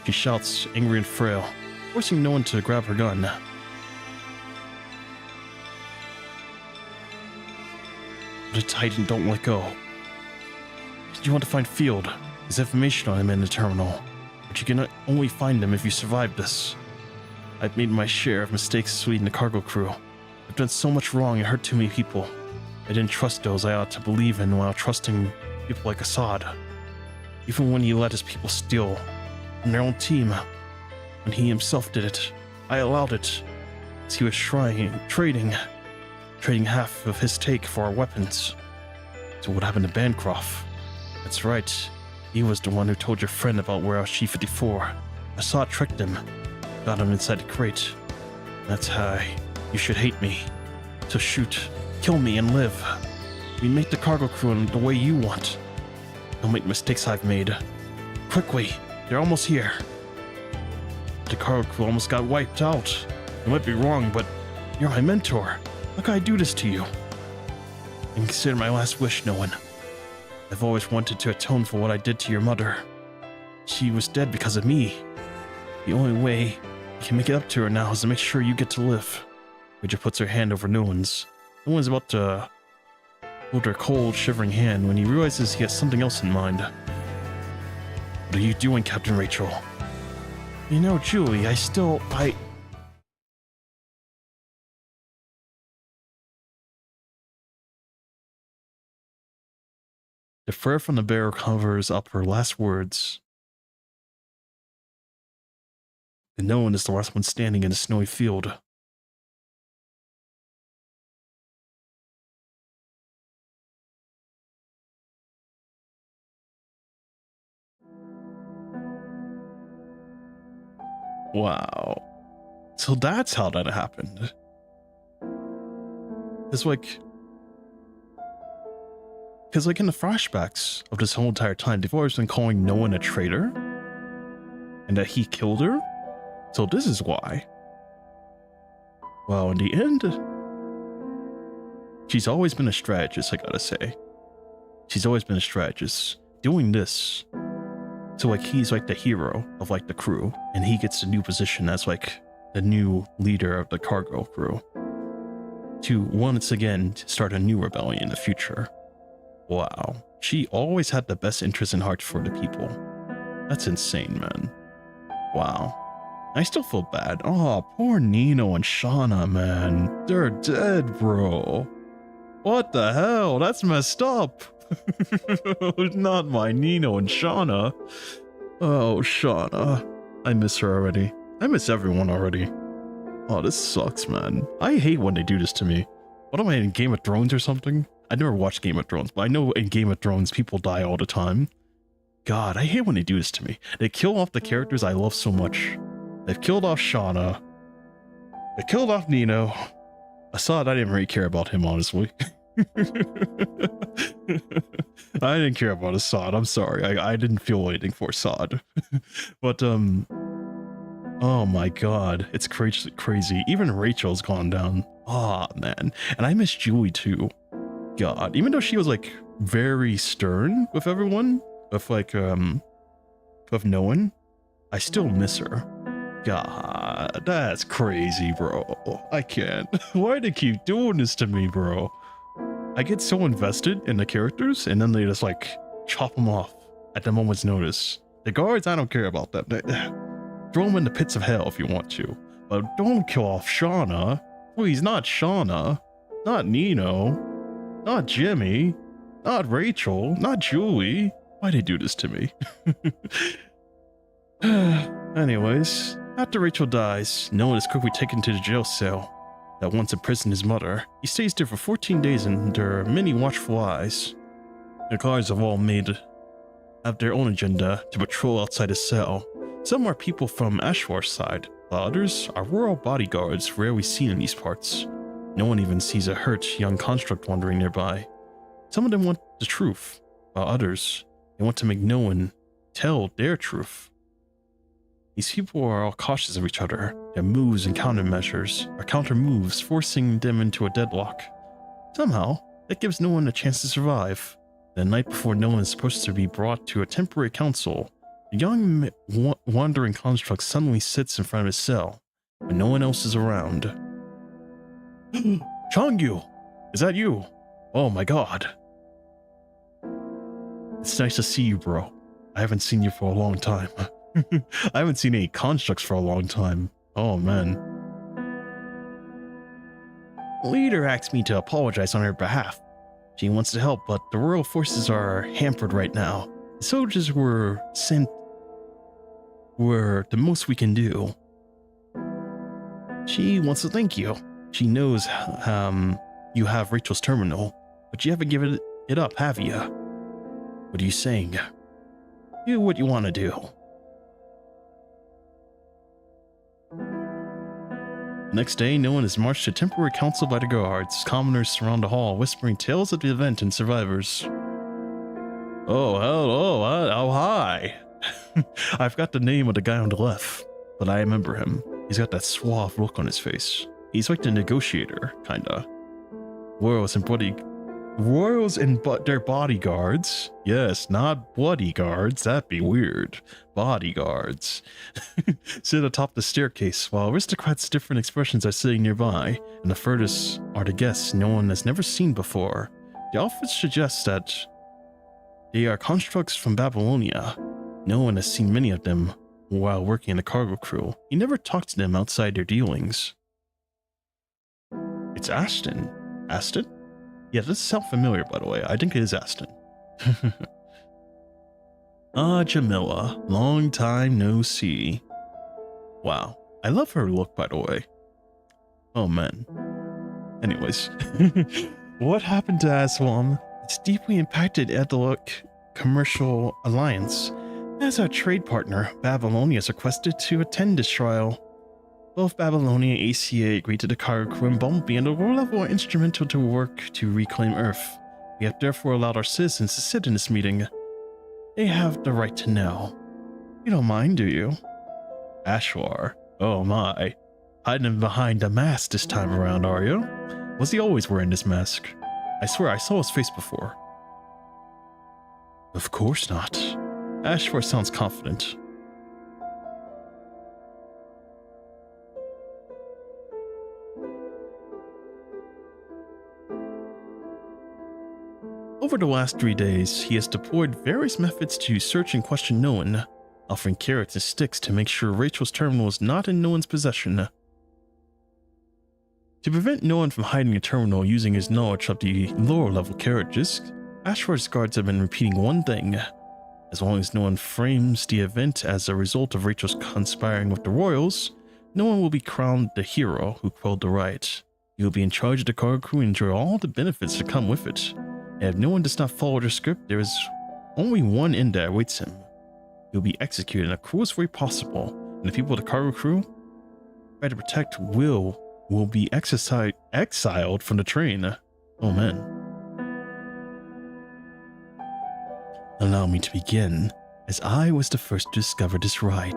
She shouts, angry and frail, forcing no one to grab her gun. The Titan don't let go. You want to find Field. There's information on him in the terminal, but you can only find him if you survive this. I've made my share of mistakes leading the cargo crew. I've done so much wrong and hurt too many people. I didn't trust those I ought to believe in while trusting people like Assad. Even when he let his people steal from their own team, when he himself did it, I allowed it, as he was trading half of his take for our weapons. So what happened to Bancroft? That's right, he was the one who told your friend about where our She-54. Assad tricked him, got him inside the crate. That's how you should hate me. So shoot, kill me and live. We make the cargo crew in the way you want. Don't make mistakes I've made. Quickly, they're almost here. The cargo crew almost got wiped out. I might be wrong, but you're my mentor. How can I do this to you? And consider my last wish, no one. I've always wanted to atone for what I did to your mother. She was dead because of me. The only way I can make it up to her now is to make sure you get to live. Major puts her hand over Nolan's. Nolan's about to hold her cold, shivering hand when he realizes he has something else in mind. What are you doing, Captain Rachel? You know, Julie, The fur from the bear covers up her last words. And no one is the last one standing in a snowy field. Wow. So that's how that happened. It's like... Because like in the flashbacks of this whole entire time, they've always been calling no one a traitor. And that he killed her. So this is why. Well, in the end, she's always been a strategist, I gotta say. She's always been a strategist. Doing this. So like he's like the hero of like the crew. And he gets the new position as like the new leader of the cargo crew. To once again start a new rebellion in the future. Wow, she always had the best interest in heart for the people. That's insane, man. Wow. I still feel bad. Oh, poor Nino and Shauna, man. They're dead, bro. What the hell? That's messed up. Not my Nino and Shauna. Oh, Shauna. I miss her already. I miss everyone already. Oh, this sucks, man. I hate when they do this to me. What am I, in Game of Thrones or something? I never watched Game of Thrones, but I know in Game of Thrones people die all the time. God, I hate when they do this to me. They kill off the characters I love so much. They've killed off Shauna. I killed off Nino. Assad, I didn't really care about him, honestly. I didn't care about Assad. I'm sorry. I didn't feel anything for Assad. But, oh my god. It's crazy. Even Rachel's gone down. Ah, oh, man. And I miss Julie too. God. Even though she was like very stern with everyone, with like, with no one, I still miss her. God, that's crazy, bro. I can't. Why do they keep doing this to me, bro? I get so invested in the characters, and then they just like chop them off at the moment's notice. The guards, I don't care about that. Throw them in the pits of hell if you want to, but don't kill off Shauna. Please, not Shauna, not Nino, not Jimmy, not Rachel, not Julie. Why'd they do this to me? Anyways, after Rachel dies, Noah is quickly taken to the jail cell that once imprisoned his mother. He stays there for 14 days under many watchful eyes. The guards have all have their own agenda to patrol outside his cell. Some are people from Ashwar's side, while others are royal bodyguards rarely seen in these parts. No one even sees a hurt young construct wandering nearby. Some of them want the truth, while others, they want to make no one tell their truth. These people are all cautious of each other. Their moves and countermeasures are counter moves, forcing them into a deadlock. Somehow, that gives no one a chance to survive. The night before no one is supposed to be brought to a temporary council, the young wandering construct suddenly sits in front of his cell, when no one else is around. Changyu! Is that you? Oh my god. It's nice to see you, bro. I haven't seen you for a long time. I haven't seen any constructs for a long time. Oh, man. Leader asked me to apologize on her behalf. She wants to help, but the royal forces are hampered right now. The soldiers were sent were the most we can do. She wants to thank you. She knows you have Rachel's terminal, but you haven't given it up, have you? What are you saying? Do what you want to do. Next day, no one is marched to temporary council by the guards. Commoners surround the hall, whispering tales of the event and survivors. Oh, hello, oh, hi. I've got the name of the guy on the left, but I remember him. He's got that suave look on his face. He's like the negotiator, kinda. Royals and their bodyguards. Yes, not bodyguards. That'd be weird. Bodyguards. Sit atop the staircase, while aristocrats' different expressions are sitting nearby, and the furthest are the guests no one has never seen before. The outfits suggest that they are constructs from Babylonia. No one has seen many of them while working in the cargo crew. He never talked to them outside their dealings. It's Ashton. Ashton? Yeah, this sounds familiar, by the way. I think it is Aston. Ah, Jamila. Long time no see. Wow. I love her look, by the way. Oh, man. Anyways. What happened to Aswan? It's deeply impacted Edlook Commercial Alliance. As our trade partner, Babylonia is requested to attend this trial. Both Babylonia and ACA agreed to the cargo crew and Bumblebee, and the world level are instrumental to work to reclaim Earth. We have therefore allowed our citizens to sit in this meeting. They have the right to know. You don't mind, do you? Ashwar. Oh my. Hiding behind a mask this time around, are you? Was he always wearing this mask? I swear I saw his face before. Of course not. Ashwar sounds confident. Over the last 3 days, he has deployed various methods to search and question no one, offering carrots and sticks to make sure Rachel's terminal is not in no one's possession. To prevent no one from hiding a terminal using his knowledge of the lower level carriages, Ashwar's guards have been repeating one thing. As long as no one frames the event as a result of Rachel's conspiring with the royals, no one will be crowned the hero who quelled the riot. He will be in charge of the cargo crew and enjoy all the benefits that come with it. And if no one does not follow their script, there is only one end that awaits him. He will be executed in the cruelest way possible, and the people of the cargo crew try to protect will will be exiled from the train. Oh man. Allow me to begin, as I was the first to discover this right.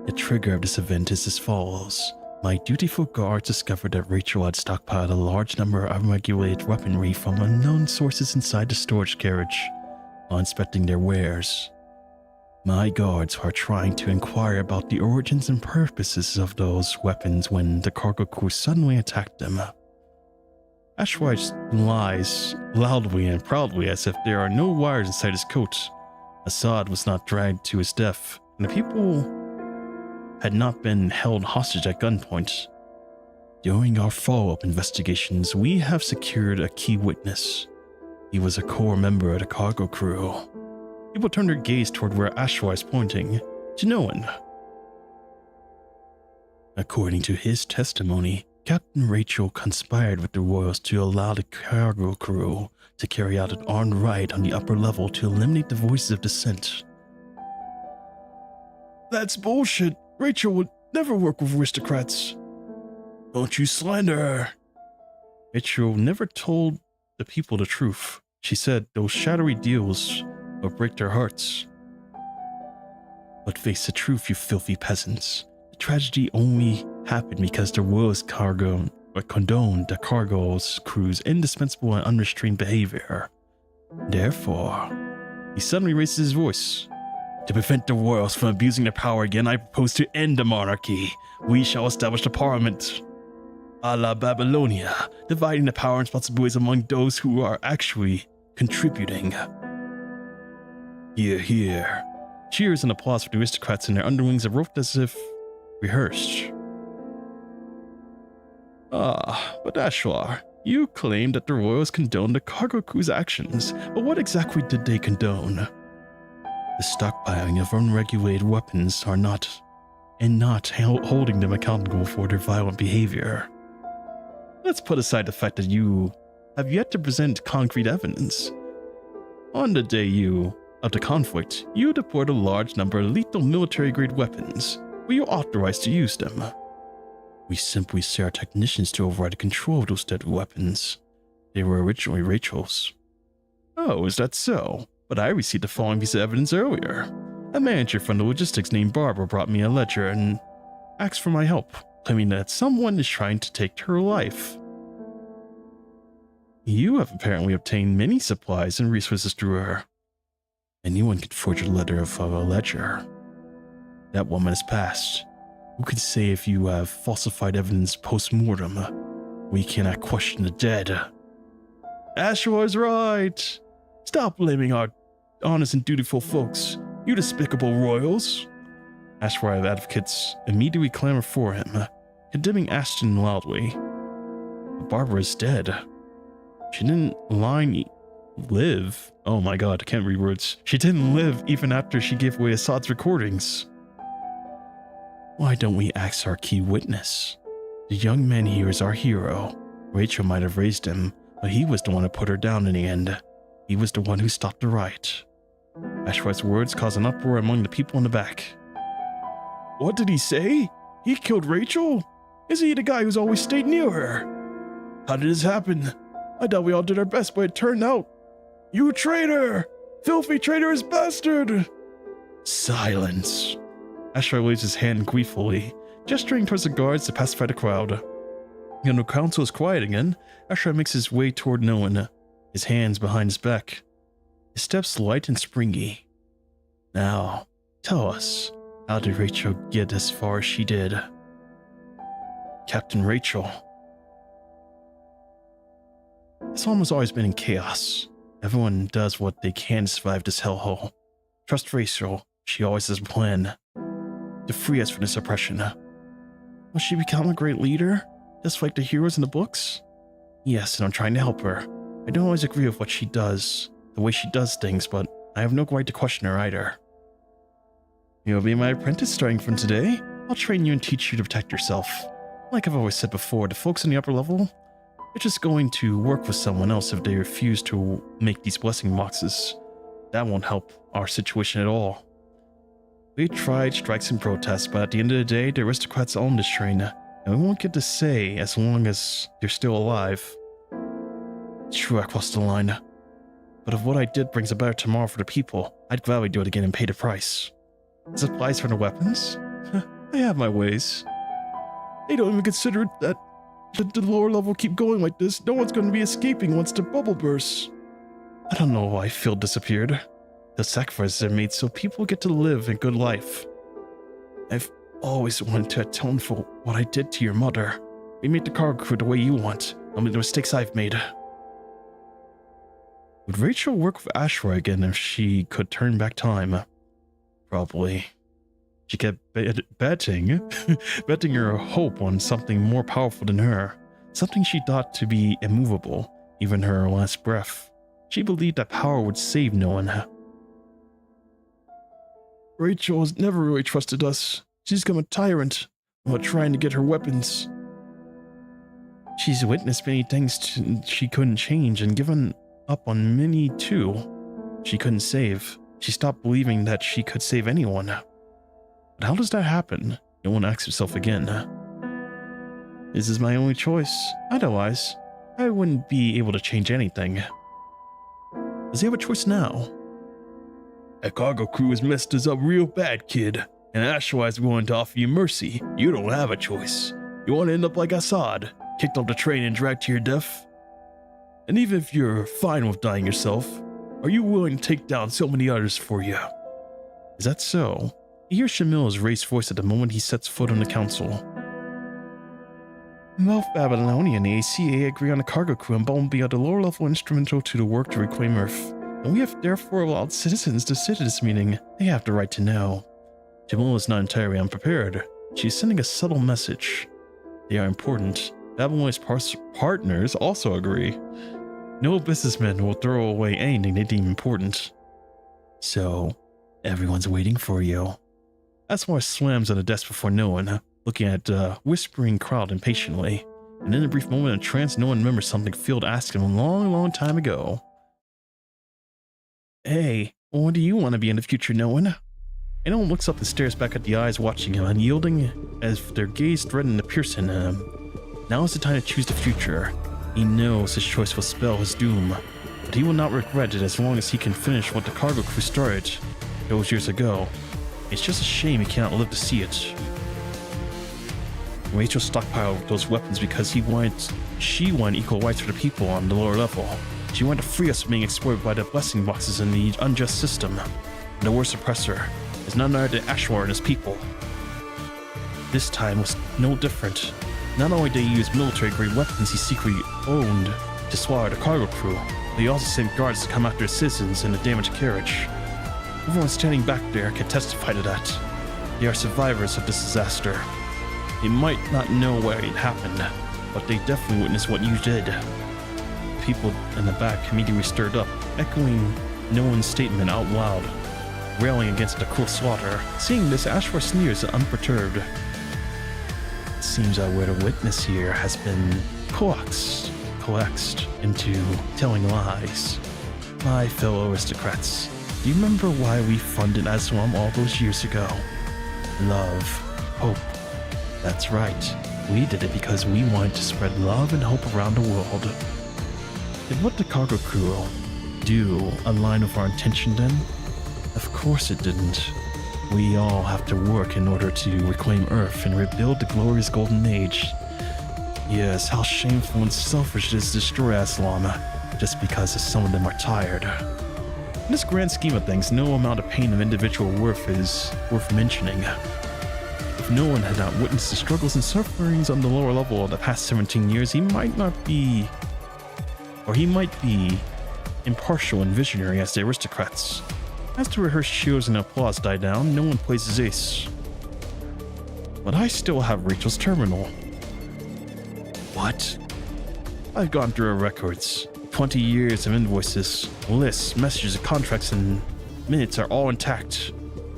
The trigger of this event is as follows. My dutiful guards discovered that Rachel had stockpiled a large number of unregulated weaponry from unknown sources inside the storage carriage. While inspecting their wares, my guards are trying to inquire about the origins and purposes of those weapons when the cargo crew suddenly attacked them. Ashwise lies loudly and proudly as if there are no wires inside his coat. Assad was not dragged to his death, and the people had not been held hostage at gunpoint. During our follow-up investigations, we have secured a key witness. He was a core member of the cargo crew. People turned their gaze toward where Ashwa is pointing, to no one. According to his testimony, Captain Rachel conspired with the royals to allow the cargo crew to carry out an armed raid on the upper level to eliminate the voices of dissent. That's bullshit. Rachel would never work with aristocrats. Don't you slander her. Rachel never told the people the truth. She said those shadowy deals will break their hearts. But face the truth, you filthy peasants. The tragedy only happened because the royals condoned the cargo's crew's indispensable and unrestrained behavior. Therefore, he suddenly raises his voice. To prevent the royals from abusing their power again, I propose to end the monarchy. We shall establish a parliament, a la Babylonia, dividing the power and responsibilities among those who are actually contributing. Hear, hear. Cheers and applause for the aristocrats and their underlings erupted as if rehearsed. But Ashlar, you claimed that the royals condoned the cargo crew's actions, but what exactly did they condone? The stockpiling of unregulated weapons are not holding them accountable for their violent behavior. Let's put aside the fact that you have yet to present concrete evidence. On the day of the conflict, you deployed a large number of lethal military-grade weapons. Were you authorized to use them? We simply sent our technicians to override the control of those deadly weapons. They were originally Rachel's. Oh, is that so? But I received the following piece of evidence earlier. A manager from the logistics named Barbara brought me a ledger and asked for my help, claiming that someone is trying to take her life. You have apparently obtained many supplies and resources through her. Anyone could forge a letter of a ledger. That woman has passed. Who could say if you have falsified evidence post-mortem? We cannot question the dead. Ashwa is right. Stop blaming our honest and dutiful folks, you despicable royals. Ashwa advocates immediately clamor for him, condemning Ashton loudly. But Barbara is dead. She didn't live. Oh my god, I can't read words. She didn't live even after she gave away Assad's recordings. Why don't we ask our key witness? The young man here is our hero. Rachel might have raised him, but he was the one who put her down in the end. He was the one who stopped the riot. Ashwite's words caused an uproar among the people in the back. What did he say? He killed Rachel? Is he the guy who's always stayed near her? How did this happen? I thought we all did our best, but it turned out. You traitor! Filthy traitorous bastard! Silence. Ashwite waves his hand gleefully, gesturing towards the guards to pacify the crowd. When the council is quiet again, Ashwite makes his way toward Noah, his hands behind his back, his steps light and springy. Now, tell us, how did Rachel get as far as she did? Captain Rachel. This home has always been in chaos. Everyone does what they can to survive this hellhole. Trust Rachel, she always has a plan to free us from this oppression. Will she become a great leader, just like the heroes in the books? Yes, and I'm trying to help her. I don't always agree with what she does, the way she does things, but I have no right to question her either. You'll be my apprentice starting from today. I'll train you and teach you to protect yourself. Like I've always said before, the folks in the upper level, they're just going to work with someone else if they refuse to make these blessing boxes. That won't help our situation at all. We tried strikes and protests, but at the end of the day, the aristocrats own this train. and we won't get to say as long as you're still alive. True, I crossed the line. But if what I did brings a better tomorrow for the people, I'd gladly do it again and pay the price. This applies for the weapons? I have my ways. They don't even consider that the lower level keep going like this. No one's going to be escaping once the bubble bursts. I don't know why Phil disappeared. The sacrifices are made so people get to live a good life. I've always wanted to atone for what I did to your mother. We made the cargo crew the way you want. I mean, the mistakes I've made. Would Rachel work with Ashra again if she could turn back time? Probably. She kept betting her hope on something more powerful than her, something she thought to be immovable, even her last breath. She believed that power would save no one. Rachel has never really trusted us. She's become a tyrant while trying to get her weapons. She's witnessed many things she couldn't change and given up on many too. She couldn't save. She stopped believing that she could save anyone. But how does that happen? No one asks himself again. This is my only choice. Otherwise, I wouldn't be able to change anything. Does he have a choice now? That cargo crew has messed us up real bad, kid. And Ashra is willing to offer you mercy. You don't have a choice. You want to end up like Assad, kicked off the train and dragged to your death? And even if you're fine with dying yourself, are you willing to take down so many others for you? Is that so? You hear Shamil's raised voice at the moment he sets foot on the council. Both Babylonia and the ACA agree on the cargo crew and Bone be at the lower level instrumental to the work to reclaim Earth. And we have therefore allowed citizens to sit at this meeting. They have the right to know. Jamil is not entirely unprepared. She is sending a subtle message. They are important. Babylonia's partners also agree. No businessman will throw away anything they deem important. So, everyone's waiting for you. Asmar slams on the desk before Noah, looking at the whispering crowd impatiently. And in a brief moment of trance, Noah remembers something Field asked him a long time ago. Hey, what do you want to be in the future, Noah? And Noah looks up and stares back at the eyes watching him, unyielding as their gaze threatened to pierce in him. Now is the time to choose the future. He knows his choice will spell his doom, but he will not regret it as long as he can finish what the cargo crew started those years ago. It's just a shame he cannot live to see it. Rachel stockpiled those weapons because she wanted equal rights for the people on the lower level. She wanted to free us from being exploited by the blessing boxes in the unjust system. And the worst oppressor is none other than Ashra and his people. This time was no different. Not only did he use military-grade weapons he secretly owned to swallow the cargo crew, but he also sent guards to come after his citizens in a damaged carriage. Everyone standing back there can testify to that. They are survivors of this disaster. They might not know where it happened, but they definitely witnessed what you did. People in the back immediately stirred up, echoing Nolan's statement out loud, railing against the cruel slaughter. Seeing this, Ashra sneers unperturbed. It seems our word of witness here has been coaxed into telling lies. My fellow aristocrats, do you remember why we funded Aslam all those years ago? Love, hope. That's right. We did it because we wanted to spread love and hope around the world. Did what the cargo crew do align with our intention then? Of course it didn't. We all have to work in order to reclaim Earth and rebuild the glorious golden age. Yes, how shameful and selfish it is to destroy Aslam just because some of them are tired. In this grand scheme of things, no amount of pain of individual worth is worth mentioning. If no one had not witnessed the struggles and sufferings on the lower level of the past 17 years, he might be impartial and visionary as the aristocrats. As the rehearsed cheers and applause die down, no one plays his ace. But I still have Rachel's terminal. What? I've gone through her records. 20 years of invoices, lists, messages, contracts, and minutes are all intact.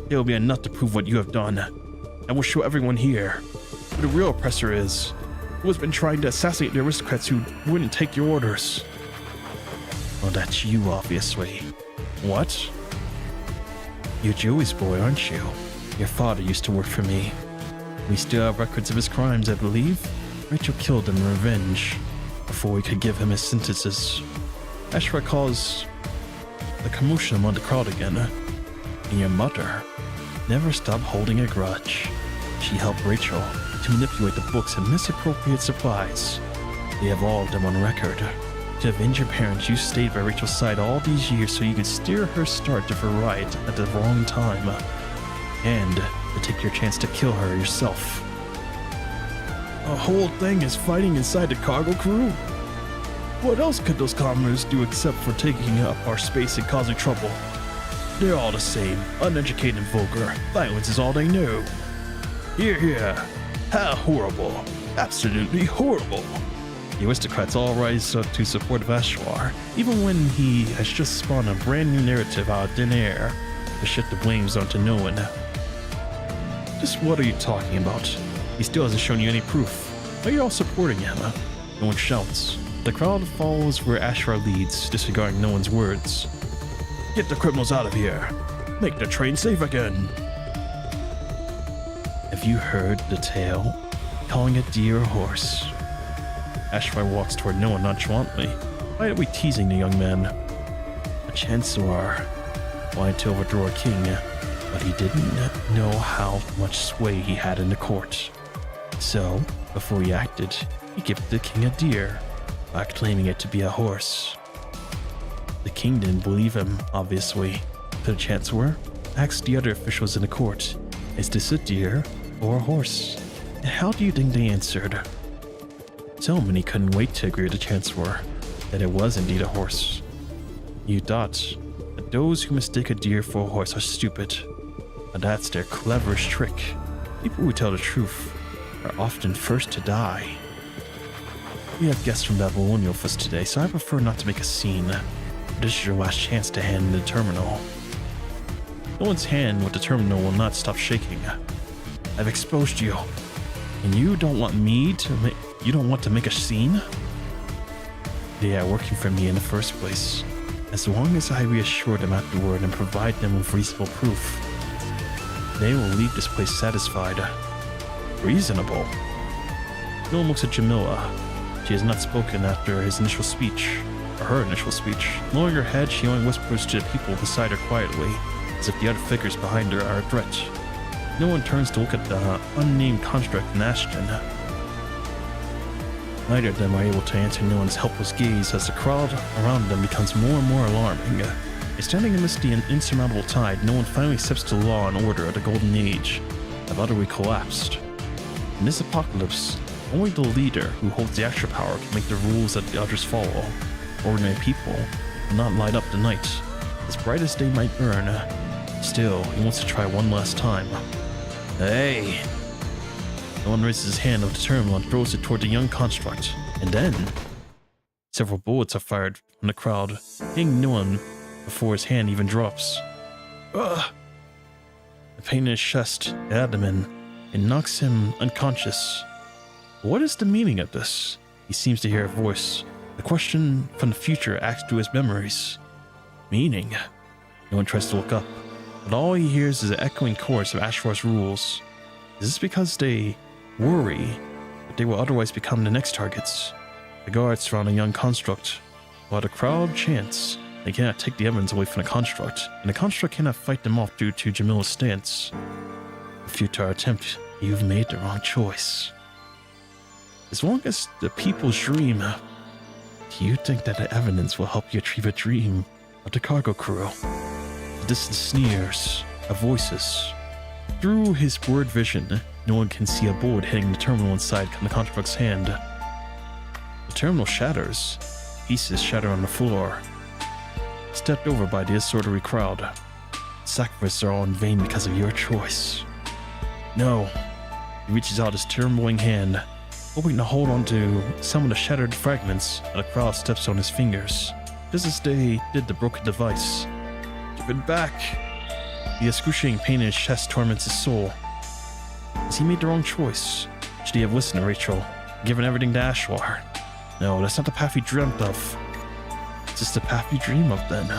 They will be enough to prove what you have done. I will show everyone here who the real oppressor is, who has been trying to assassinate the aristocrats who wouldn't take your orders. Well, that's you, obviously. What? You're Joey's boy, aren't you? Your father used to work for me. We still have records of his crimes, I believe. Rachel killed him in revenge before we could give him his sentences. Ashra caused the commotion among the crowd again. And your mother never stopped holding a grudge. She helped Rachel to manipulate the books and misappropriate supplies. They have all of them on record. To avenge your parents, you stayed by Rachel's side all these years so you could steer her start of her right at the wrong time. And to take your chance to kill her yourself. The whole thing is fighting inside the cargo crew? What else could those commoners do except for taking up our space and causing trouble? They're all the same, uneducated and vulgar. Violence is all they know. Hear, hear. How horrible. Absolutely horrible. The aristocrats all rise up to support Vashwar, even when he has just spawned a brand new narrative out of thin air to shift the blames onto no one. Just what are you talking about? He still hasn't shown you any proof. Why are you all supporting him? No one shouts. The crowd follows where Ashrar leads, disregarding no one's words. Get the criminals out of here. Make the train safe again. Have you heard the tale? Calling a deer a horse. Ashrar walks toward Noah nonchalantly. Why are we teasing the young man? The Chancellor wanted to overthrow a king, but he didn't know how much sway he had in the court. So, before he acted, he gifted the king a deer by claiming it to be a horse. The king didn't believe him, obviously. The Chancellor asked the other officials in the court, is this a deer or a horse? And how do you think they answered? So many couldn't wait to agree with the Chancellor that it was indeed a horse. You thought that those who mistake a deer for a horse are stupid, but that's their cleverest trick. People who tell the truth are often first to die. We have guests from Babylonia with us today, so I prefer not to make a scene. This is your last chance to hand in the terminal. No one's hand with the terminal will not stop shaking. I've exposed you, and you don't want to make a scene? They are working for me in the first place. As long as I reassure them afterward and provide them with reasonable proof, they will leave this place satisfied. Reasonable? No one looks at Jamila. She has not spoken after his initial speech, or her initial speech. Lowering her head, she only whispers to the people beside her quietly, as if the other figures behind her are a threat. No one turns to look at the unnamed construct in Ashton. Neither of them are able to answer no one's helpless gaze as the crowd around them becomes more and more alarming. Standing amidst the insurmountable tide, no one finally accepts the law and order of the Golden Age have utterly collapsed. In this apocalypse, only the leader who holds the extra power can make the rules that the others follow. Ordinary people will not light up the night, as bright as day might burn. Still, he wants to try one last time. Hey! No one raises his hand up the terminal and throws it toward the young construct. And then, several bullets are fired from the crowd, hitting no one before his hand even drops. Ugh! The pain in his chest, abdomen, it knocks him unconscious. What is the meaning of this? He seems to hear a voice. The question from the future acts to his memories. Meaning? No one tries to look up, but all he hears is an echoing chorus of Ashwar's rules. Is this because they worry that they will otherwise become the next targets? The guards surround a young construct, while the crowd chants. They cannot take the evidence away from the construct, and the construct cannot fight them off due to Jamila's stance. A futile attempt, you've made the wrong choice. As long as the people's dream, do you think that the evidence will help you achieve a dream of the cargo crew? The distant sneers of voices. Through his word vision, no one can see a bullet hitting the terminal inside the construct's hand. The terminal shatters. Pieces shatter on the floor. Stepped over by the disorderly crowd. Sacrifices are all in vain because of your choice. No. He reaches out his trembling hand, hoping to hold on to some of the shattered fragments, but the crowd steps on his fingers, just as they did the broken device. Give it back! The excruciating pain in his chest torments his soul. Has he made the wrong choice? Should he have listened to Rachel, given everything to Ashwar? No, that's not the path he dreamt of. Is this the path you dream of then?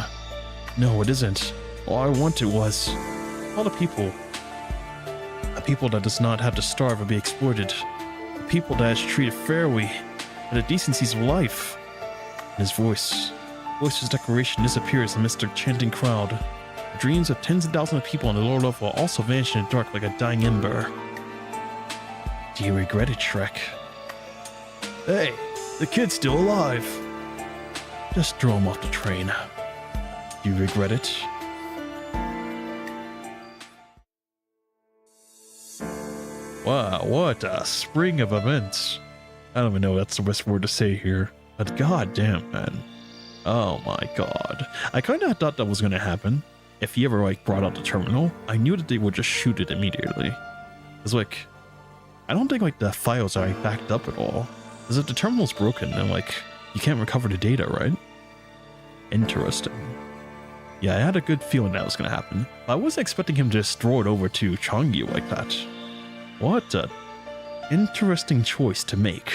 No, it isn't. All I wanted was all the people people that does not have to starve or be exploited, a people that is treated fairly, and the decencies of life. And his voice's decoration disappears amidst the chanting crowd. The dreams of tens of thousands of people on the lower level also vanish in the dark like a dying ember. Do you regret it, Shrek? Hey, the kid's still alive. Just throw him off the train. Do you regret it? Wow, what a spring of events. I don't even know if that's the best word to say here, but goddamn, man. Oh my god. I kind of thought that was going to happen. If he ever like brought out the terminal, I knew that they would just shoot it immediately. It's like, I don't think like the files are like, backed up at all. Because if the terminal's broken, then like, you can't recover the data, right? Interesting. Yeah, I had a good feeling that was going to happen. I wasn't expecting him to just throw it over to Changyu like that. What a interesting choice to make.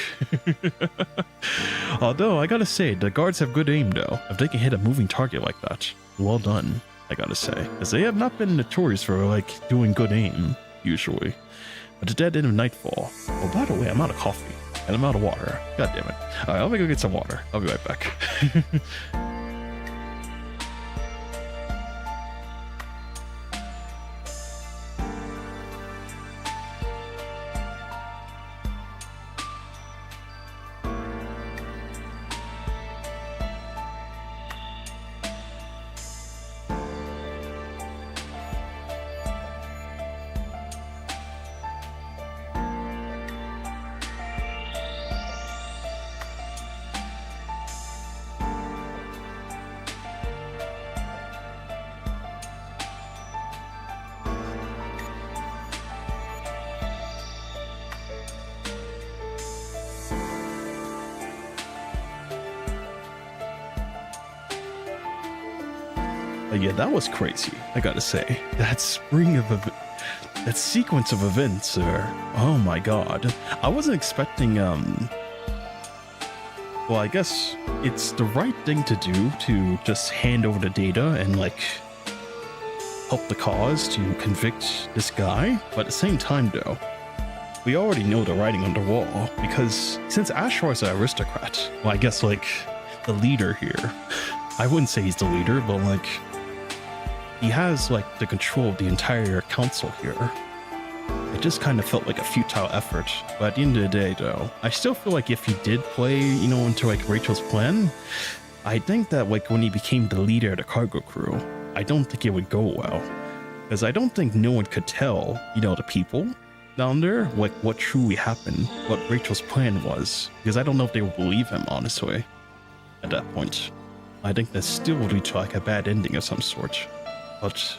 Although, I gotta say, the guards have good aim though. If they can hit a moving target like that, well done, I gotta say. Because they have not been notorious for like doing good aim, usually. At the dead end of nightfall. Oh, by the way, I'm out of coffee. And I'm out of water. God damn it. Alright, I'm gonna go get some water. I'll be right back. Yeah, that was crazy, I gotta say. That sequence of events, oh my god. I wasn't expecting, well, I guess it's the right thing to do to just hand over the data and, like, help the cause to convict this guy. But at the same time, though, we already know the writing on the wall, because since Ashrar is an aristocrat, well, I guess, like, the leader here, I wouldn't say he's the leader, but, like, he has like the control of the entire council here. It just kind of felt like a futile effort. But at the end of the day though, I still feel like if he did play, you know, into like Rachel's plan, I think that like when he became the leader of the cargo crew, I don't think it would go well. Because I don't think no one could tell, you know, the people down there, like what truly happened, what Rachel's plan was. Because I don't know if they would believe him, honestly, at that point. I think that still would lead to like a bad ending of some sort. But,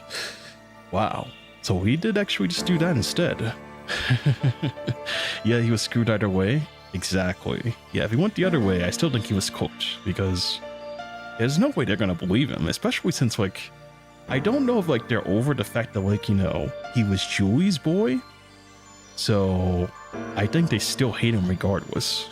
wow. So he did actually just do that instead. Yeah, he was screwed either way. Exactly. Yeah, if he went the other way, I still think he was cooked. Because there's no way they're gonna believe him. Especially since, like, I don't know if, like, they're over the fact that, like, you know, he was Julie's boy. So, I think they still hate him regardless.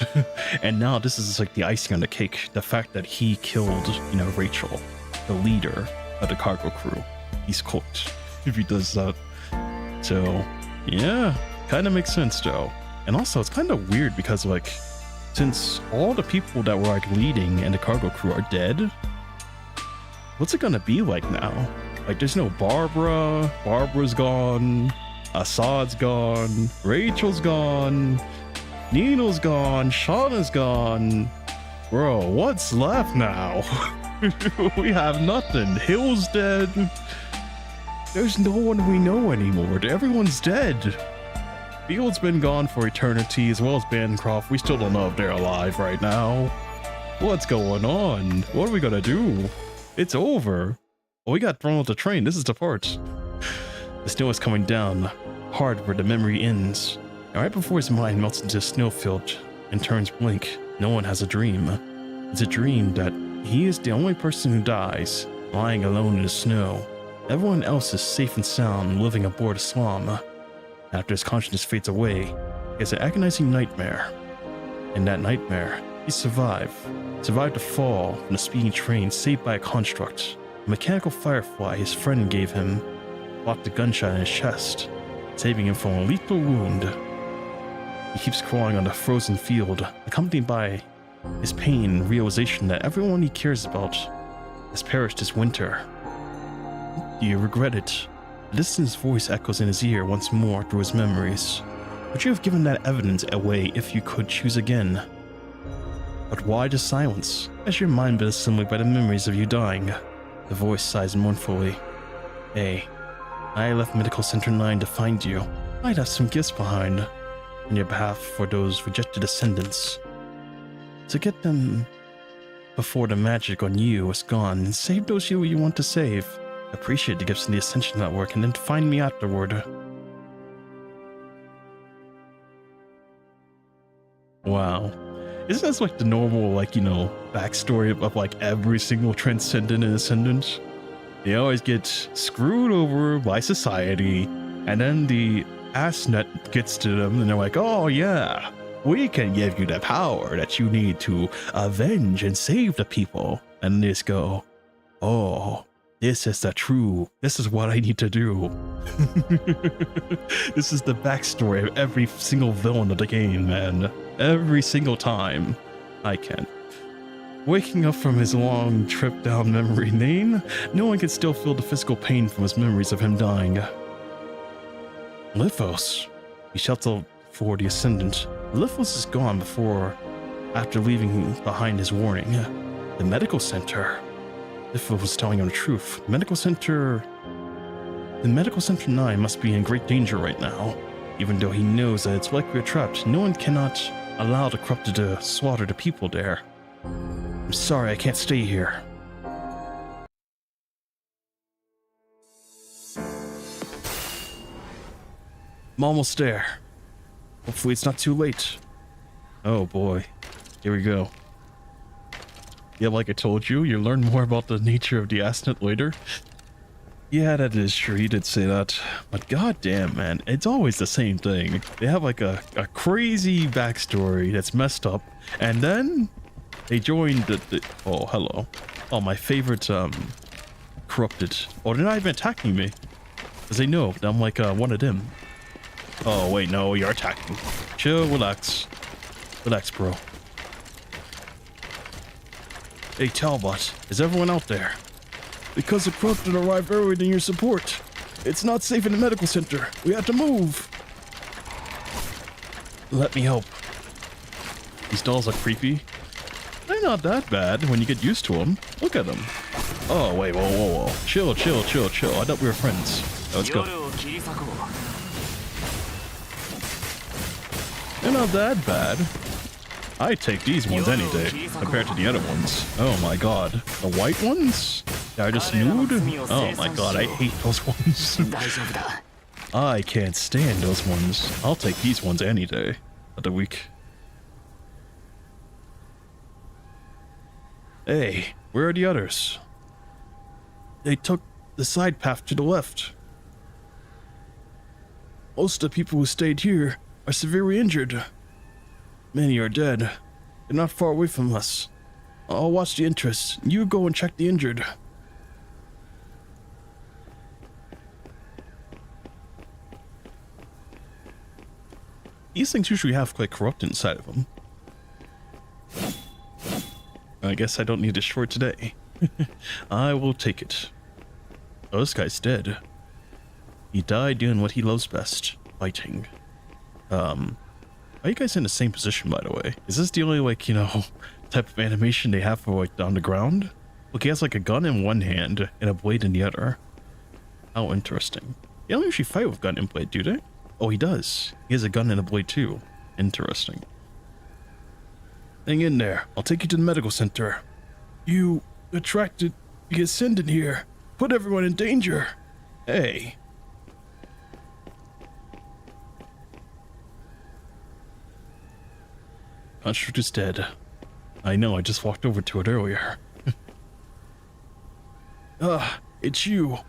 And now this is, like, the icing on the cake. The fact that he killed, you know, Rachel, the leader of the cargo crew. He's cooked if he does that. So yeah, kind of makes sense though. And also it's kind of weird because like since all the people that were like leading and the cargo crew are dead, what's it gonna be like now? Like there's no Barbara's gone, Assad's gone, Rachel's gone, Nino's gone, Shauna's gone. Bro, what's left now? We have nothing. Hill's dead. There's no one we know anymore. Everyone's dead. Field's been gone for eternity, as well as Bancroft. We still don't know if they're alive right now. What's going on? What are we gonna do? It's over. Well, we got thrown off the train. This is the part. The snow is coming down, hard where the memory ends. And right before his mind melts into a snowfield and turns blank, no one has a dream. It's a dream that he is the only person who dies, lying alone in the snow. Everyone else is safe and sound, living aboard a slum. After his consciousness fades away, he has an agonizing nightmare. In that nightmare, he survived the fall from a speeding train saved by a construct. A mechanical firefly his friend gave him blocked a gunshot in his chest. saving him from a lethal wound. He keeps crawling on the frozen field, accompanied by his pain and realization that everyone he cares about has perished this winter. Do you regret it? A distant voice echoes in his ear once more through his memories. Would you have given that evidence away if you could choose again? But why the silence, as your mind been assembled by the memories of you dying? The voice sighs mournfully. Hey, I left Medical Center 9 to find you. I'd have some gifts behind, on your behalf for those rejected descendants. To get them before the magic on you is gone, and save those you want to save. Appreciate the gifts in the Ascension Network, and then find me afterward. Wow. Isn't this like the normal, like, you know, backstory of like every single Transcendent and Ascendant? They always get screwed over by society, and then the assnet gets to them, and they're like, oh yeah, we can give you the power that you need to avenge and save the people. And they just go, oh, this is what I need to do. This is the backstory of every single villain of the game, man. Every single time. I can. Waking up from his long trip down memory lane, no one can still feel the physical pain from his memories of him dying. Lithos. He shouts out for the Ascendant. Lithos is gone after leaving behind his warning. The medical center. Lithos was telling him the truth. The medical center 9 must be in great danger right now. Even though he knows that it's likely trapped, no one cannot allow the corrupted to slaughter the people there. I'm sorry, I can't stay here. I'm almost there. Hopefully it's not too late. Oh boy. Here we go. Yeah, like I told you, you'll learn more about the nature of the Asnet later. Yeah, that is true. He did say that. But goddamn, man, it's always the same thing. They have like a crazy backstory that's messed up, and then they joined the oh, hello. Oh, my favorite corrupted. Oh, they're not even attacking me, because they know that I'm like one of them. Oh wait, no, you're attacking. Chill, relax, bro. Hey Talbot, is everyone out there? Because the corrupted arrived earlier than your support. It's not safe in the medical center. We have to move. Let me help. These dolls are creepy. They're not that bad when you get used to them. Look at them. Oh, wait, whoa. Chill. I thought we were friends. Let's go. They're not that bad. I'd take these ones any day, compared to the other ones. Oh my god. The white ones? They're just nude? Oh my god, I hate those ones. I can't stand those ones. I'll take these ones any day of the week. Hey, where are the others? They took the side path to the left. Most of the people who stayed here are severely injured. Many are dead. They're not far away from us. I'll watch the entrance. You go and check the injured. These things usually have quite corrupt inside of them. I guess I don't need a short today. I will take it. Oh, this guy's dead. He died doing what he loves best, fighting. Are you guys in the same position, by the way? Is this the only, like, you know, type of animation they have for, like, on the ground? Look, he has, like, a gun in one hand and a blade in the other. How interesting. They don't usually fight with gun and blade, do they? Oh, he does. He has a gun and a blade, too. Interesting. Hang in there. I'll take you to the medical center. You attracted the Ascendant here. Put everyone in danger. Hey. Construct is dead. I know, I just walked over to it earlier. It's you.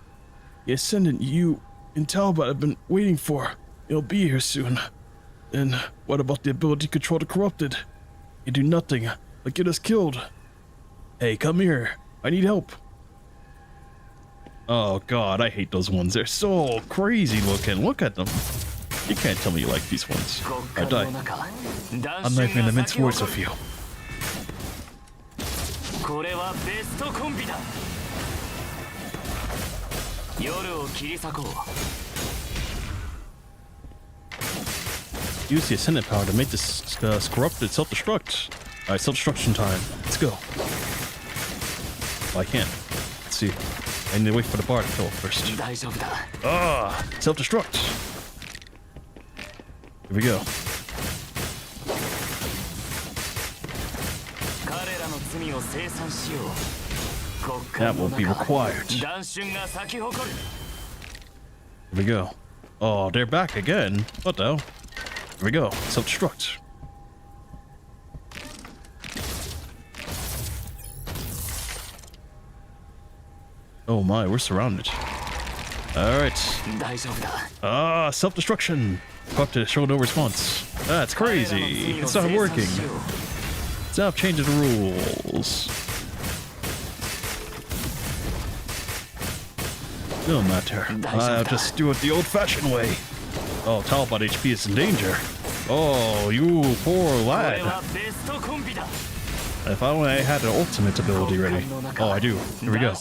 The Ascendant you and Talbot have been waiting for. It'll be here soon. Then, what about the ability to control the corrupted? You do nothing, but get us killed. Hey, come here. I need help. Oh god, I hate those ones. They're so crazy looking. Look at them. You can't tell me you like these ones. I die. I'm not even gonna mince words with you. Use the ascendant power to make this corrupted self-destruct. Alright, self-destruction time. Let's go. Oh, I can't. Let's see. I need to wait for the bar to fill up first. Ah, self-destruct. Here we go. That will be required. Here we go. Oh, they're back again. What the hell? Here we go. Self-destruct. Oh my, we're surrounded. Alright. Ah, self-destruction. Corrupted, show no response. That's crazy. It's not working. Stop changing the rules. No matter. I'll just do it the old-fashioned way. Oh, Talbot HP is in danger. Oh, you poor lad. If I only had an ultimate ability ready. Oh, I do. Here we go.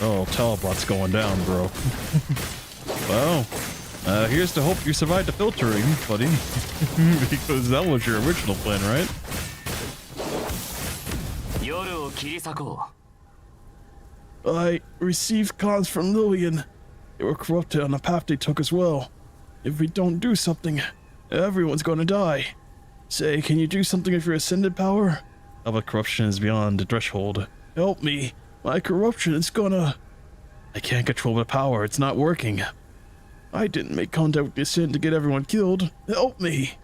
Oh, Talbot's going down, bro. Well, here's to hope you survived the filtering, buddy. Because that was your original plan, right? I received cons from Lillian. They were corrupted on the path they took as well. If we don't do something, everyone's gonna die. Say, can you do something with your ascended power? How about corruption is beyond the threshold? Help me. My corruption is gonna... I can't control the power. It's not working. I didn't make contact with the Ascend to get everyone killed. Help me.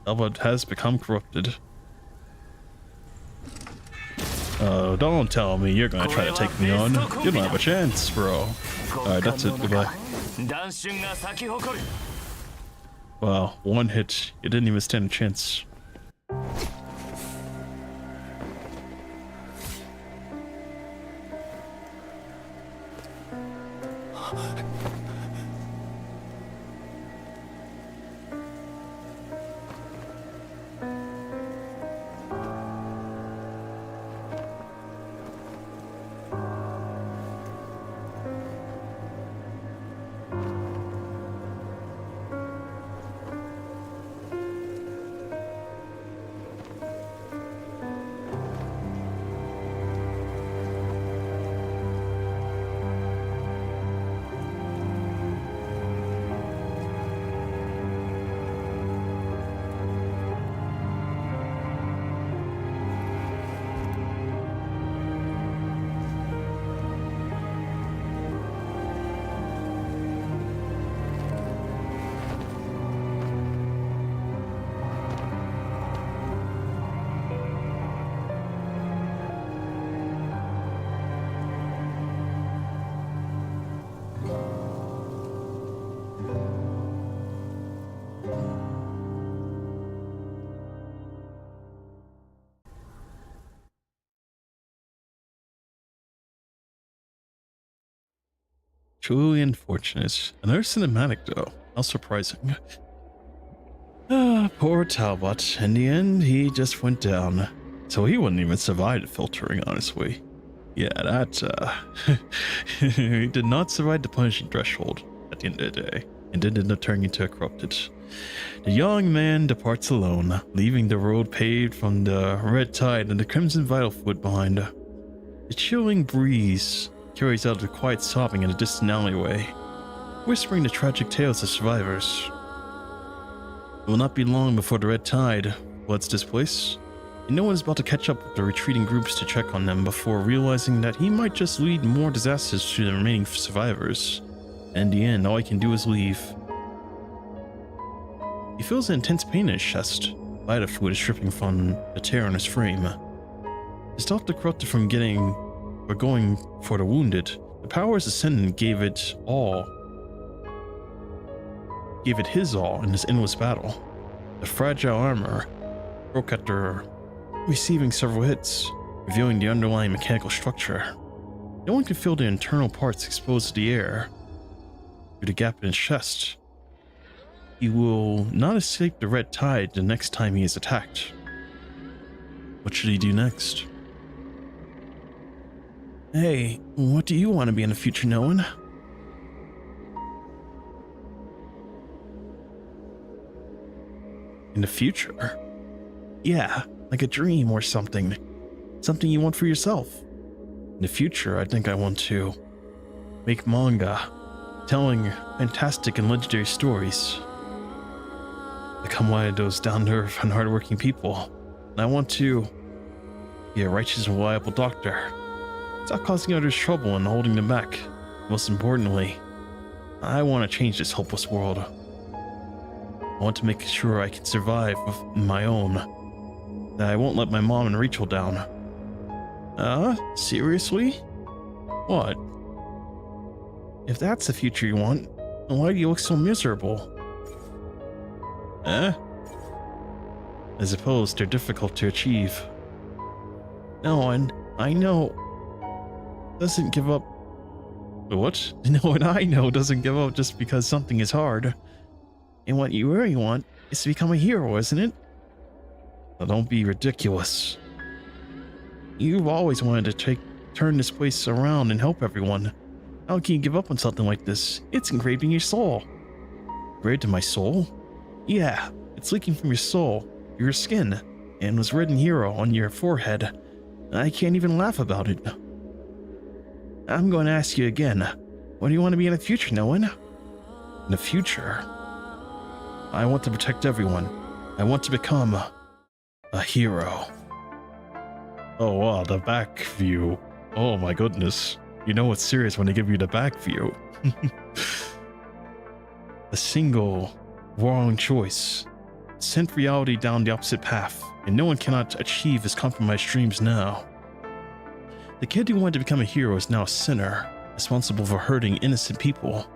Albert has become corrupted. Oh, don't tell me you're gonna try to take me on. You don't have a chance, bro. Alright, that's it. Goodbye. Wow, one hit. You didn't even stand a chance. Truly unfortunate. Another cinematic though. How surprising. Ah, poor Talbot. In the end, he just went down. So he wouldn't even survive the filtering, honestly. Yeah, that, he did not survive the punishing threshold at the end of the day, and ended up turning into a corrupted. The young man departs alone, leaving the road paved from the red tide and the crimson vital fluid behind. The chilling breeze carries out the quiet sobbing in a distant alleyway, whispering the tragic tales of survivors. It will not be long before the red tide floods this place, and no one is about to catch up with the retreating groups to check on them before realizing that he might just lead more disasters to the remaining survivors. And in the end, all he can do is leave. He feels an intense pain in his chest. Vital fluid is dripping from the tear in his frame. To stop the corrupted from going for the wounded, the power's ascendant gave it his all in this endless battle. The fragile armor broke after receiving several hits. revealing the underlying mechanical structure. No one can feel the internal parts exposed to the air through the gap in his chest. He will not escape the red tide the next time he is attacked. What should he do next? Hey, what do you want to be in the future, Nolan? In the future? Yeah, like a dream or something. Something you want for yourself. In the future, I think I want to make manga, telling fantastic and legendary stories. Become one of those down-to-earth and hardworking people. And I want to be a righteous and reliable doctor. Stop causing others trouble and holding them back. Most importantly, I want to change this hopeless world. I want to make sure I can survive with my own. That I won't let my mom and Rachel down. Seriously? What? If that's the future you want, then why do you look so miserable? I suppose they're difficult to achieve. No one I know doesn't give up. What? No one I know doesn't give up just because something is hard. And what you really want is to become a hero, isn't it? Now don't be ridiculous. You've always wanted to turn this place around and help everyone. How can you give up on something like this? It's engraved in your soul. Engraved in my soul? Yeah, it's leaking from your soul, your skin, and was written hero on your forehead. I can't even laugh about it. I'm going to ask you again. What do you want to be in the future, Nolan? In the future? I want to protect everyone. I want to become a hero. Oh wow, the back view. Oh my goodness. You know it's serious when they give you the back view. A single wrong choice sent reality down the opposite path, and no one cannot achieve his compromised dreams now. The kid who wanted to become a hero is now a sinner, responsible for hurting innocent people.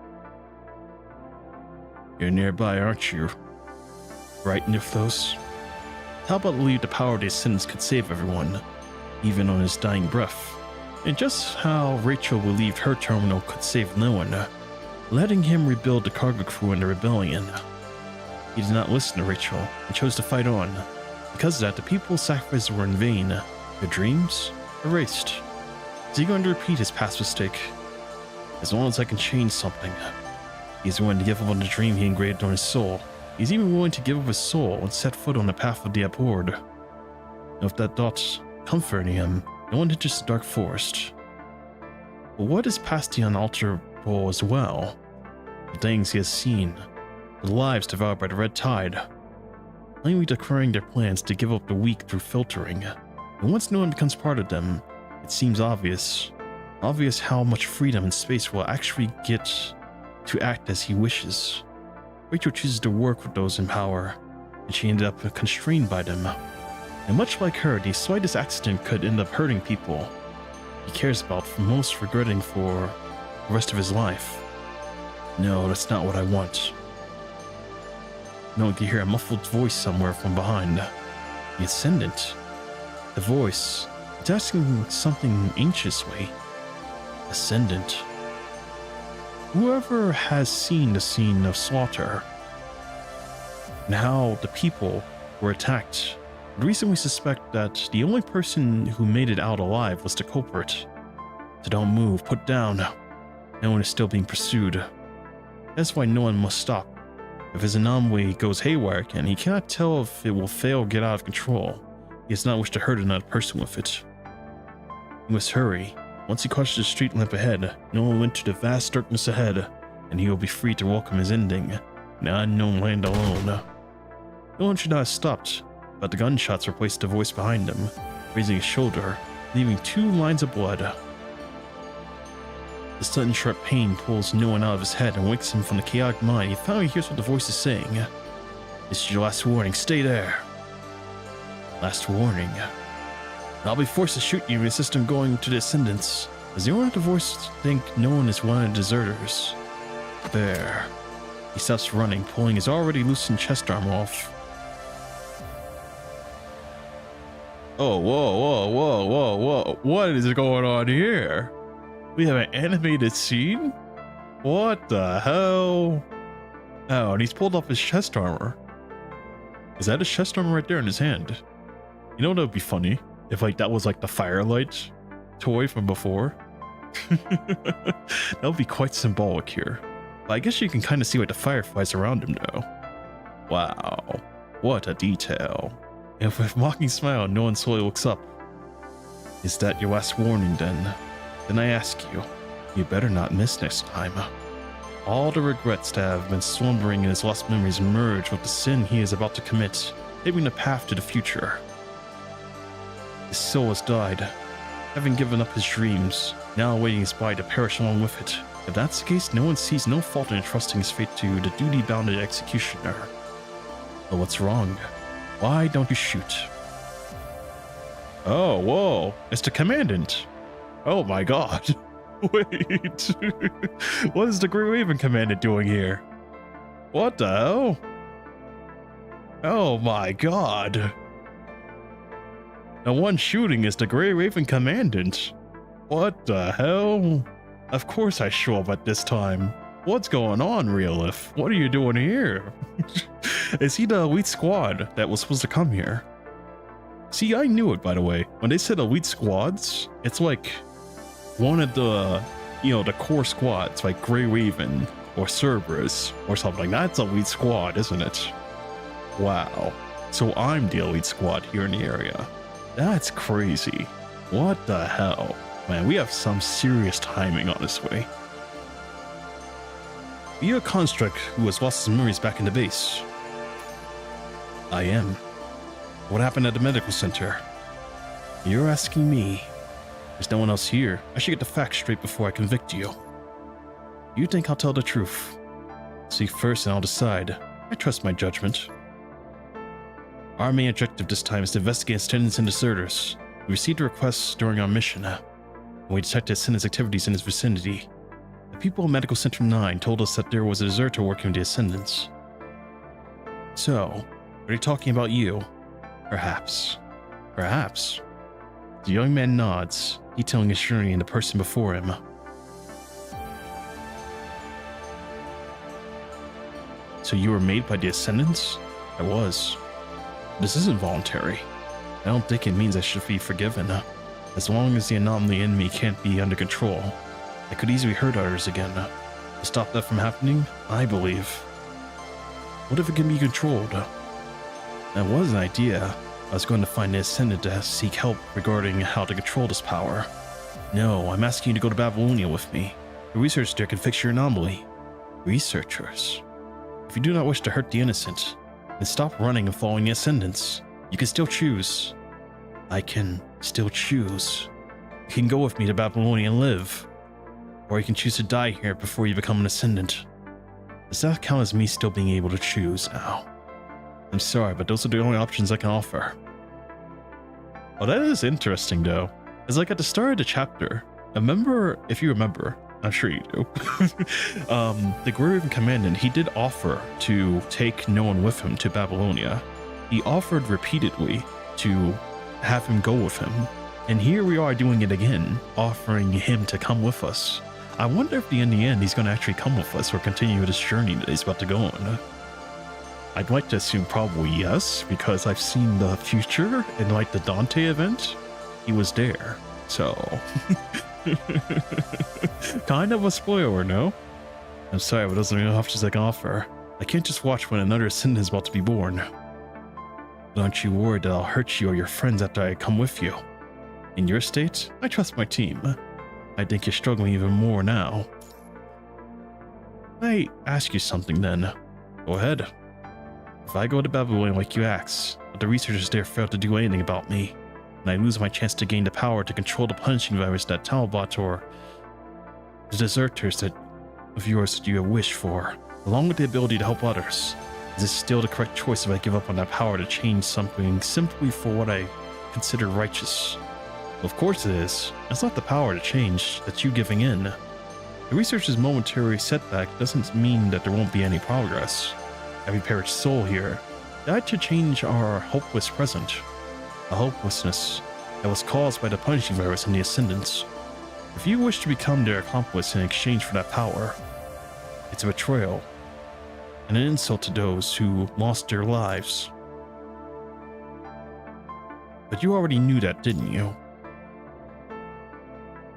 You're nearby, aren't you? Right, Nifthos? How about believe the power of his sins could save everyone, even on his dying breath? And just how Rachel believed her terminal could save no one, letting him rebuild the cargo crew in the rebellion. He did not listen to Rachel and chose to fight on. Because of that, the people's sacrifices were in vain, their dreams erased. Is he going to repeat his past mistake? As long as I can change something. He's willing to give up on the dream he engraved on his soul. He's even willing to give up his soul and set foot on the path of the abhorred. And if that thought's comforting him, no one enters the dark forest. But what is past the unalterable as well? The things he has seen, the lives devoured by the red tide, plainly declaring their plans to give up the weak through filtering. And once no one becomes part of them, it seems obvious how much freedom and space will actually get to act as he wishes. Rachel chooses to work with those in power, and she ended up constrained by them. And much like her, the slightest accident could end up hurting people he cares about, for most regretting for the rest of his life. No, that's not what I want. No one can hear a muffled voice somewhere from behind. The Ascendant. The voice. It's asking something anxiously. Ascendant. Whoever has seen the scene of slaughter and how the people were attacked would reasonably suspect that the only person who made it out alive was the culprit. So don't move, put down. No one is still being pursued. That's why no one must stop. If his anomaly goes haywire again, he cannot tell if it will fail or get out of control. He does not wish to hurt another person with it. He must hurry. Once he crosses the street lamp ahead, no one went to the vast darkness ahead, and he will be free to welcome his ending, in an unknown land alone. No one should not have stopped, but the gunshots replaced the voice behind him, raising his shoulder, leaving 2 lines of blood. The sudden sharp pain pulls no one out of his head and wakes him from the chaotic mind. He finally hears what the voice is saying. This is your last warning, stay there. Last warning. I'll be forced to shoot you and insist on going to the Ascendants. Does anyone at the voice think no one is one of the deserters? There. He stops running, pulling his already loosened chest armor off. Oh, whoa. What is going on here? We have an animated scene? What the hell? Oh, and he's pulled off his chest armor. Is that his chest armor right there in his hand? You know what would be funny? If like that was like the firelight toy from before. That would be quite symbolic here. But I guess you can kind of see like the fireflies around him though. Wow, what a detail. And with a mocking smile, no one slowly looks up. Is that your last warning then? Then I ask you, you better not miss next time. All the regrets that have been slumbering in his lost memories merge with the sin he is about to commit, paving the path to the future. His soul has died, having given up his dreams, now awaiting his body to perish along with it. If that's the case, no one sees no fault in entrusting his fate to the duty-bound executioner. But what's wrong? Why don't you shoot? Oh, whoa, it's the Commandant. Oh my god. Wait, what is the Grey Raven Commandant doing here? What the hell? Oh my god. The one shooting is the Grey Raven Commandant. What the hell? Of course I show up at this time. What's going on, Realif? What are you doing here? Is he the elite squad that was supposed to come here? See, I knew it, by the way. When they said elite squads, it's like one of the, you know, the core squads, like Grey Raven or Cerberus or something. That's elite squad, isn't it? Wow. So I'm the elite squad here in the area. That's crazy. What the hell? Man, we have some serious timing on this way. Are you a construct who has lost his memories back in the base? I am. What happened at the medical center? You're asking me. There's no one else here. I should get the facts straight before I convict you. You think I'll tell the truth? See first and I'll decide. I trust my judgment. Our main objective this time is to investigate attendants and deserters. We received a request during our mission, and we detected Ascendant's activities in his vicinity. The people of Medical Center 9 told us that there was a deserter working with the Ascendants. So, are they talking about you? Perhaps. Perhaps. The young man nods, detailing his journey and the person before him. So you were made by the Ascendants? I was. This isn't voluntary. I don't think it means I should be forgiven. As long as the anomaly in me can't be under control, I could easily hurt others again. To stop that from happening, I believe. What if it can be controlled? That was an idea. I was going to find the Ascendant to seek help regarding how to control this power. No, I'm asking you to go to Babylonia with me. The research there can fix your anomaly. Researchers? If you do not wish to hurt the innocent, then stop running and following the Ascendants. You can still choose. I can still choose. You can go with me to Babylonia and live. Or you can choose to die here before you become an Ascendant. Does that count as me still being able to choose now? I'm sorry, but those are the only options I can offer. Oh, that is interesting though. It's like at the start of the chapter, remember, if you remember, I'm sure you do, the Grey Raven Commandant, he did offer to take no one with him to Babylonia. He offered repeatedly to have him go with him. And here we are doing it again, offering him to come with us. I wonder if in the end he's going to actually come with us or continue this journey that he's about to go on. I'd like to assume probably yes, because I've seen the future in like the Dante event. He was there, so kind of a spoiler, no? I'm sorry, but those are the only options I can offer. I can't just watch when another Cinder is about to be born. But aren't you worried that I'll hurt you or your friends after I come with you? In your state, I trust my team. I think you're struggling even more now. Can I ask you something then? Go ahead. If I go to Babylonia like you asked, but the researchers there fail to do anything about me, and I lose my chance to gain the power to control the punishing virus that Talbot or the deserters of yours that you have wished for, along with the ability to help others, is this still the correct choice if I give up on that power to change something simply for what I consider righteous? Of course it is. It's not the power to change, that's you giving in. The researcher's momentary setback doesn't mean that there won't be any progress. Every perished soul here died to change our hopeless present. a hopelessness that was caused by the punishing virus and the Ascendants. If you wish to become their accomplice in exchange for that power, it's a betrayal and an insult to those who lost their lives. But you already knew that, didn't you?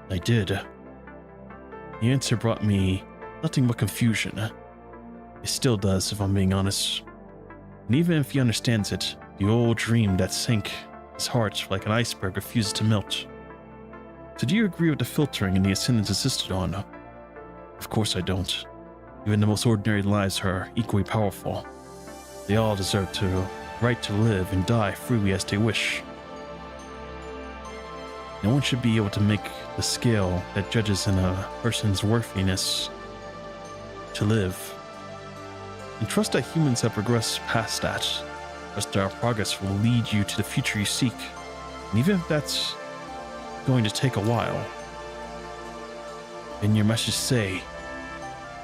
I did. The answer brought me nothing but confusion. It still does, if I'm being honest. And even if he understands it, the old dream that sank his heart like an iceberg refuses to melt. So do you agree with the filtering and the Ascendants insisted on? Of course I don't. Even the most ordinary lives are equally powerful. They all deserve the right to live and die freely as they wish. No one should be able to make the scale that judges in a person's worthiness to live. And trust that humans have progressed past that. Trust that our progress will lead you to the future you seek. And even if that's going to take a while. In your message say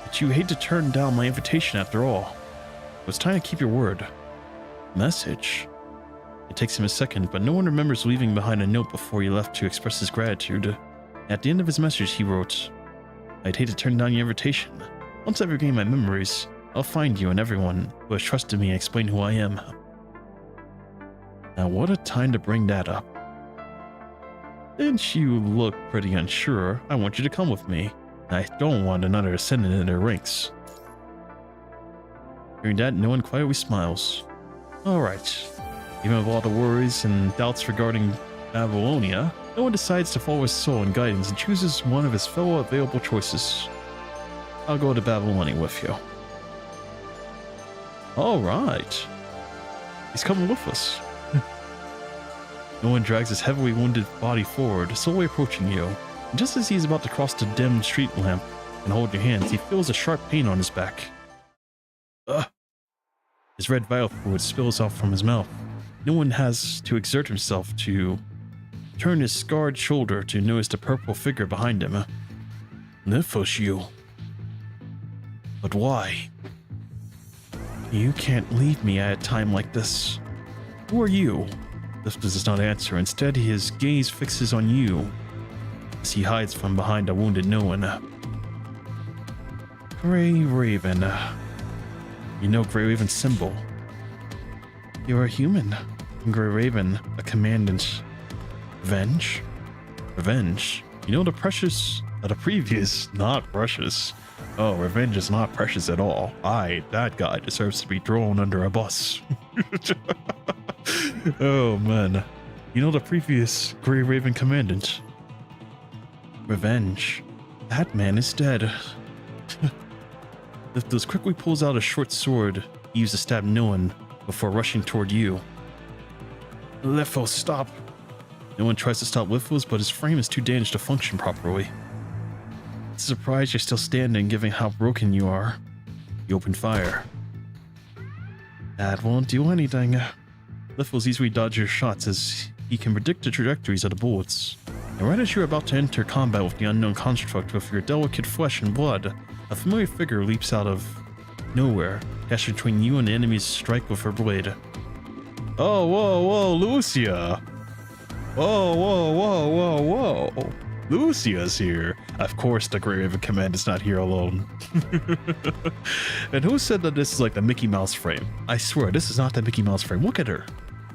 that you hate to turn down my invitation after all. It was time to keep your word. Message? It takes him a second, but no one remembers leaving behind a note before he left to express his gratitude. At the end of his message, he wrote, I'd hate to turn down your invitation. Once I've regained my memories, I'll find you and everyone who has trusted me and explain who I am. Now what a time to bring that up. Since you look pretty unsure, I want you to come with me. I don't want another Ascendant in their ranks. Hearing that, no one quietly smiles. Alright. Even with all the worries and doubts regarding Babylonia, no one decides to follow his soul and guidance and chooses one of his fellow available choices. I'll go to Babylonia with you. Alright. He's coming with us. No one drags his heavily wounded body forward, slowly approaching you. And just as he's about to cross the dim street lamp and hold your hands, he feels a sharp pain on his back. Ugh. His red vial fluid spills out from his mouth. No one has to exert himself to turn his scarred shoulder to notice the purple figure behind him. Nifos, you. But why? You can't leave me at a time like this. Who are you? This does not answer. Instead, his gaze fixes on you as he hides from behind a wounded no one. Grey Raven. You know Grey Raven's symbol. You're a human. Grey Raven, a commandant. Revenge? Revenge? You know the previous, not precious. Oh, revenge is not precious at all. That guy deserves to be thrown under a bus. Oh man. You know the previous Grey Raven Commandant. Revenge. That man is dead. Lithos quickly pulls out a short sword, he used to stab no one before rushing toward you. Lithos, stop. No one tries to stop Lithos, but his frame is too damaged to function properly. It's a surprise you're still standing, given how broken you are. You open fire. That won't do anything. Lithos easily dodges your shots as he can predict the trajectories of the bullets. And right as you're about to enter combat with the unknown construct with your delicate flesh and blood, a familiar figure leaps out of nowhere, dashed between you and the enemy's strike with her blade. Oh, whoa, Lucia! Whoa. Lucia's here. Of course the Grey Raven Command is not here alone. And who said that this is like the Mickey Mouse frame? I swear, this is not the Mickey Mouse frame. Look at her.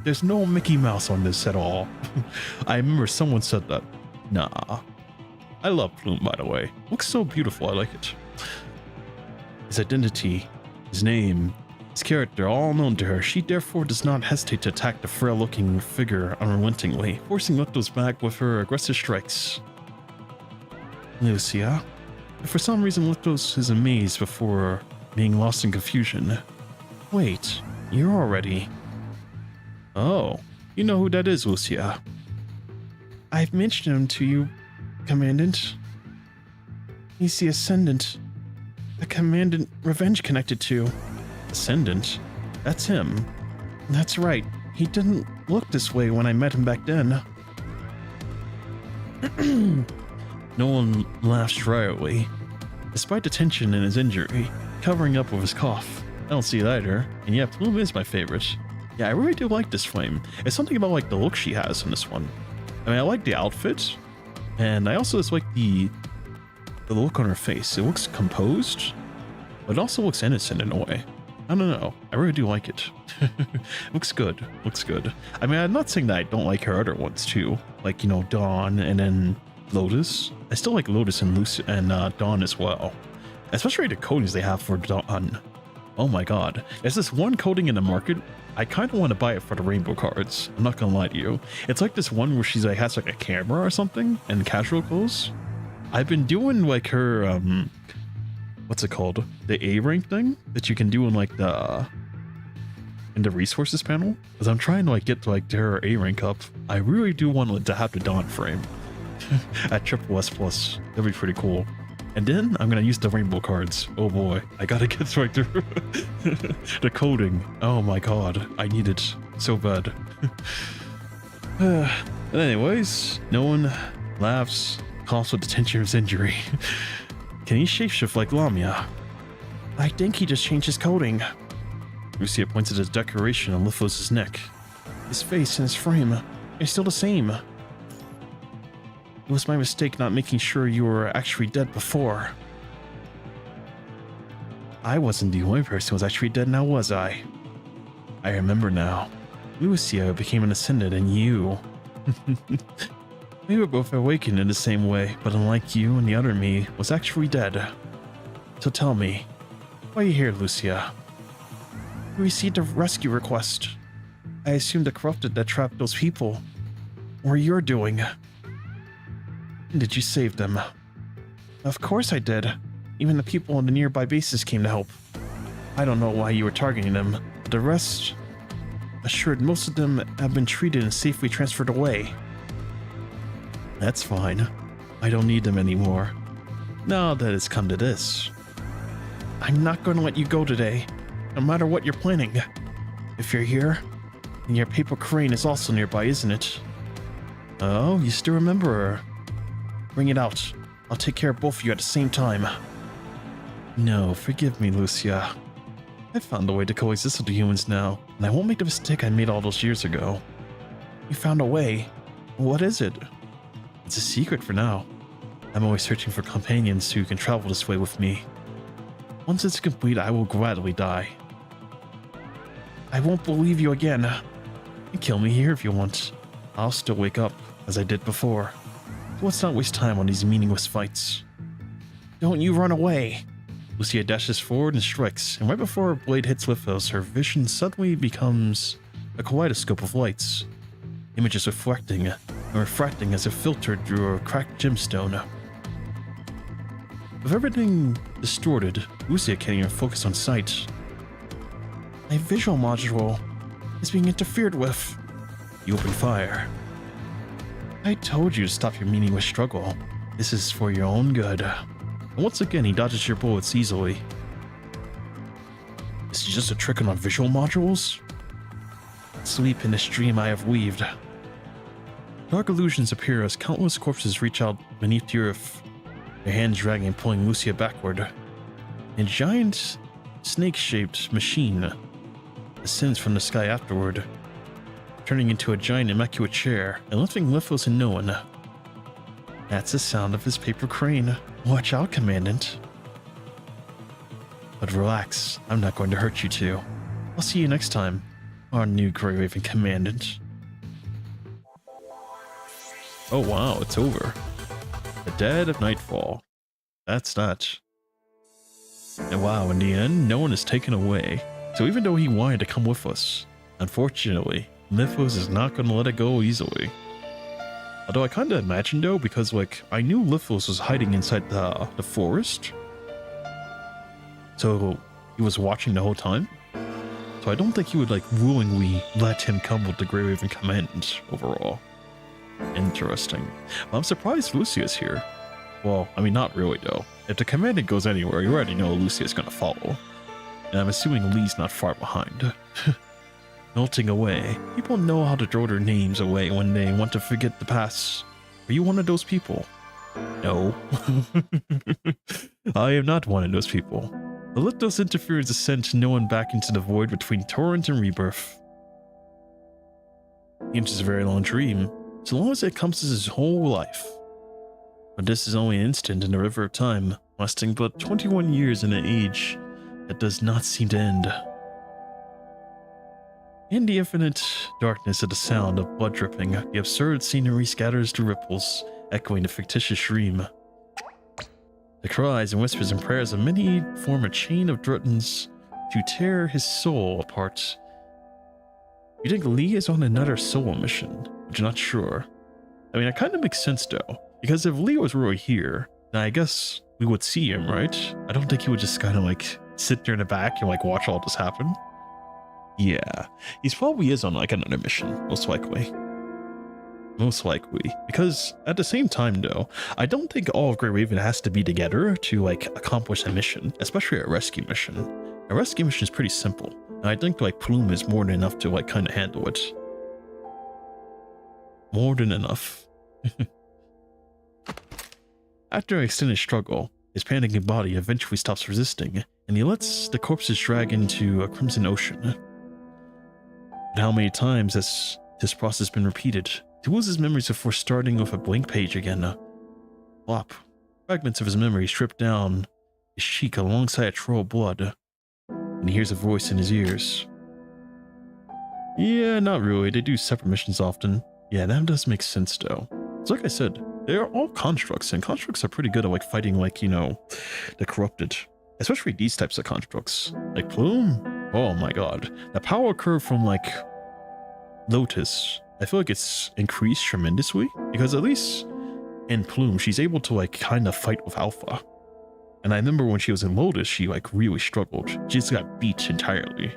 There's no Mickey Mouse on this at all. I remember someone said that. Nah. I love Plume, by the way. Looks so beautiful, I like it. His identity, his name, his character, all known to her. She therefore does not hesitate to attack the frail-looking figure unrelentingly, forcing Lithos back with her aggressive strikes. Lucia? For some reason, Lithos is amazed before being lost in confusion. Wait, you're already... Oh, you know who that is, Lucia. I've mentioned him to you, Commandant. He's the Ascendant. The Commandant Revenge connected to. Ascendant? That's him. That's right. He didn't look this way when I met him back then. No one laughs dryly. Despite the tension in his injury, covering up with his cough. I don't see it either, and yet Plume is my favorite. Yeah, I really do like this flame. It's something about like the look she has in this one. I mean, I like the outfit, and I also just like the look on her face. It looks composed, but it also looks innocent in a way. I don't know. I really do like it. Looks good. Looks good. I mean, I'm not saying that I don't like her other ones too, like, you know, Dawn and then Lotus. I still like Lotus and Dawn as well, especially the coatings they have for Dawn. Oh my god, there's this one coating in the market. I kind of want to buy it for the rainbow cards. I'm not gonna lie to you. It's like this one where she's like has like a camera or something and casual clothes. I've been doing like her what's it called, the A rank thing that you can do in like the resources panel, because I'm trying to like get to like her A rank up. I really do want to have the Dawn frame at triple S plus. That'd be pretty cool. And then I'm gonna use the rainbow cards. Oh boy, I gotta get right through the coding. Oh my god, I need it so bad. But anyways, no one laughs, coughs with the tension of his injury. Can he shapeshift like Lamia? I think he just changed his coding. Lucia points at his decoration on Lithos' neck. His face and his frame are still the same. It was my mistake not making sure you were actually dead before. I wasn't the only person who was actually dead now, was I? I remember now. Lucia became an ascendant and you. We were both awakened in the same way, but unlike you and the other me, was actually dead. So tell me, why are you here, Lucia? You received a rescue request. I assumed the corrupted that trapped those people. What are you doing? Did you save them? Of course I did. Even the people on the nearby bases came to help. I don't know why you were targeting them, but the rest... assured most of them have been treated and safely transferred away. That's fine. I don't need them anymore. Now that it's come to this. I'm not going to let you go today, no matter what you're planning. If you're here, then your paper crane is also nearby, isn't it? Oh, you still remember her. Bring it out. I'll take care of both of you at the same time. No, forgive me, Lucia. I've found a way to coexist with the humans now, and I won't make the mistake I made all those years ago. You found a way. What is it? It's a secret for now. I'm always searching for companions who can travel this way with me. Once it's complete, I will gladly die. I won't believe you again. Kill me here if you want. I'll still wake up, as I did before. So let's not waste time on these meaningless fights. Don't you run away! Lucia dashes forward and strikes, and right before her blade hits Lithos, her vision suddenly becomes a kaleidoscope of lights. Images reflecting and refracting as if filtered through a cracked gemstone. With everything distorted, Lucia can't even focus on sight. My visual module is being interfered with. You open fire. I told you to stop your meaningless struggle. This is for your own good. And once again, he dodges your bullets easily. This is just a trick on our visual modules? Sleep in this dream I have weaved. Dark illusions appear as countless corpses reach out beneath the earth, their hands dragging and pulling Lucia backward. A giant, snake-shaped machine ascends from the sky afterward, turning into a giant immaculate chair and lifting Lithos and no one. That's the sound of his paper crane. Watch out, Commandant. But relax, I'm not going to hurt you two. I'll see you next time, our new Grey Raven Commandant. Oh wow, it's over. The dead of nightfall. That's that. And wow, in the end, no one is taken away. So even though he wanted to come with us, unfortunately, Lithos is not going to let it go easily. Although I kind of imagined though, because like, I knew Lithos was hiding inside the forest. So he was watching the whole time. So I don't think he would like willingly let him come with the Grey Raven Commandant overall. Interesting. Well, I'm surprised Lucia's here. Well, I mean, not really though. If the Commandant goes anywhere, you already know Lucia's gonna follow. And I'm assuming Lee's not far behind. Melting away. People know how to throw their names away when they want to forget the past. Are you one of those people? No. I am not one of those people. The Lithos interference sent no one back into the void between Torrent and Rebirth. He enters a very long dream, so long as it encompasses his whole life. But this is only an instant in the river of time, lasting but 21 years in an age that does not seem to end. In the infinite darkness of the sound of blood dripping, the absurd scenery scatters to ripples, echoing the fictitious dream. The cries and whispers and prayers of many form a chain of threats to tear his soul apart. You think Lee is on another solo mission, but you're not sure. I mean, it kind of makes sense though, because if Lee was really here, then I guess we would see him, right? I don't think he would just kind of like sit there in the back and like watch all this happen. Yeah, he's probably is on like another mission, most likely. Most likely, because at the same time though, I don't think all of Grey Raven has to be together to like accomplish a mission, especially a rescue mission. A rescue mission is pretty simple, and I think like Plume is more than enough to like kind of handle it. More than enough. After an extended struggle, his panicking body eventually stops resisting, and he lets the corpses drag into a crimson ocean. But how many times has this process been repeated? He loses memories before starting with a blank page again. Plop. Fragments of his memory strip down his cheek alongside a trail of blood, and he hears a voice in his ears. Yeah, not really. They do separate missions often. Yeah, that does make sense though. So like I said, they are all constructs, and constructs are pretty good at like fighting like, you know, the corrupted. Especially these types of constructs. Like Plume? Oh my god. The power curve from like Lotus, I feel like it's increased tremendously, because at least in Plume, she's able to like kind of fight with Alpha. And I remember when she was in Lotus, she like really struggled. She just got beat entirely.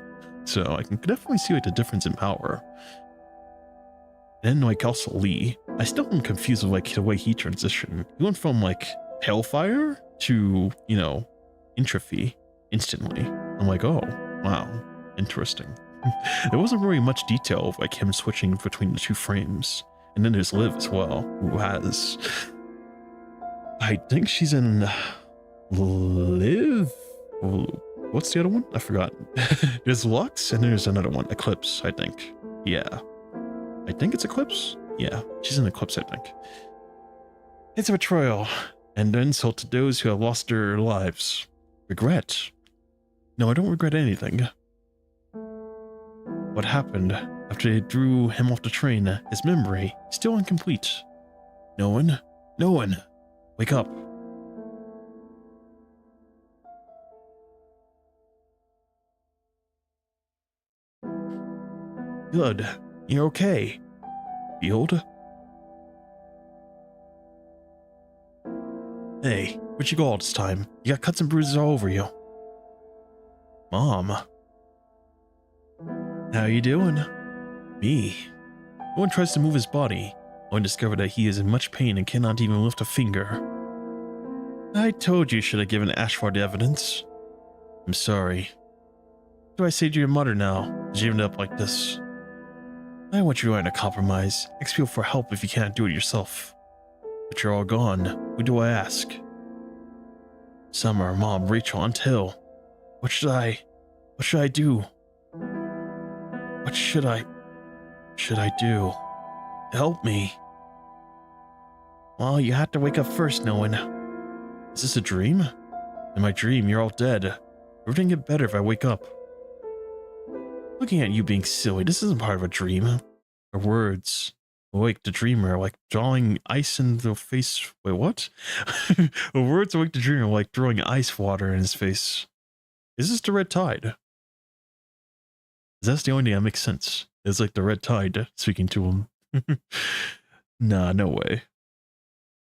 So I can definitely see like the difference in power. Then like also Lee, I still am confused with like the way he transitioned. He went from like Hellfire to, you know, Entropy instantly. I'm like, oh, wow, interesting. There wasn't really much detail of like him switching between the two frames. And then there's Liv as well, who has, I think she's in Liv. What's the other one? I forgot. There's Lux and there's another one, Eclipse, I think. Yeah, I think it's Eclipse. Yeah, she's in Eclipse, I think. It's a betrayal and an insult to those who have lost their lives. Regret? No, I don't regret anything. What happened after they threw him off the train, his memory still incomplete. No one, wake up. Good, you're okay. Healed? Hey, where'd you go all this time? You got cuts and bruises all over you. Mom. How you doing? Me. No one tries to move his body, only discover that he is in much pain and cannot even lift a finger. I told you should have given Ashford evidence. I'm sorry. What do I say to your mother now? Did you end up like this? I want you to learn to compromise. Ask people for help if you can't do it yourself. But you're all gone. Who do I ask? Summer, Mom, Rachel, Aunt Hill. What should I do? What should I do? Help me. Well, you have to wake up first, Nolan. Is this a dream? In my dream, you're all dead. Everything get better if I wake up. Looking at you being silly, this isn't part of a dream. Her words awake the dreamer, like drawing ice in the face. Wait, what? Her words awake the dreamer, like throwing ice water in his face. Is this the red tide? That's the only thing that makes sense. It's like the red tide speaking to him. Nah, no way.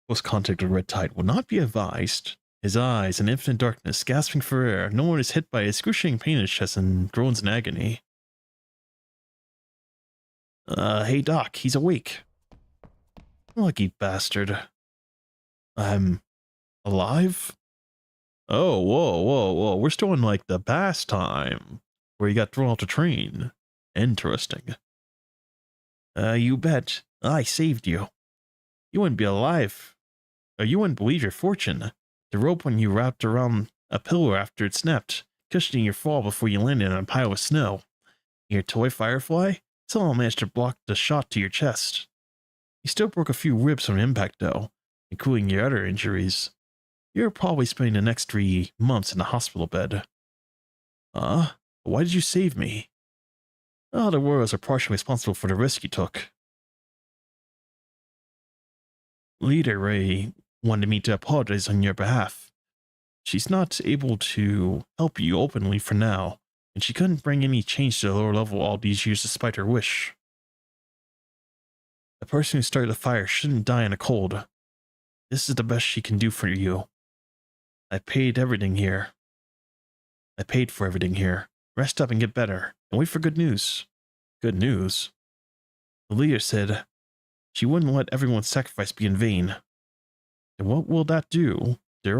Close contact with red tide will not be advised. His eyes in infinite darkness, gasping for air. No one is hit by excruciating pain in his chest and groans in agony. Hey Doc, he's awake. Lucky bastard. I'm alive? Oh, whoa. We're still in like the past time where you got thrown off the train. Interesting. You bet. I saved you. You wouldn't be alive. Or you wouldn't believe your fortune. The rope when you wrapped around a pillar after it snapped, cushioning your fall before you landed on a pile of snow. Your toy firefly? Somehow managed to block the shot to your chest. You still broke a few ribs from impact though, including your other injuries. You're probably spending the next 3 months in the hospital bed. Why did you save me? Oh, the warriors are partially responsible for the risk you took. Leader Ray wanted me to apologize on your behalf. She's not able to help you openly for now, and she couldn't bring any change to the lower level all these years despite her wish. The person who started the fire shouldn't die in a cold. This is the best she can do for you. I paid for everything here. Rest up and get better, and wait for good news. Good news? The leader said she wouldn't let everyone's sacrifice be in vain. And what will that do? There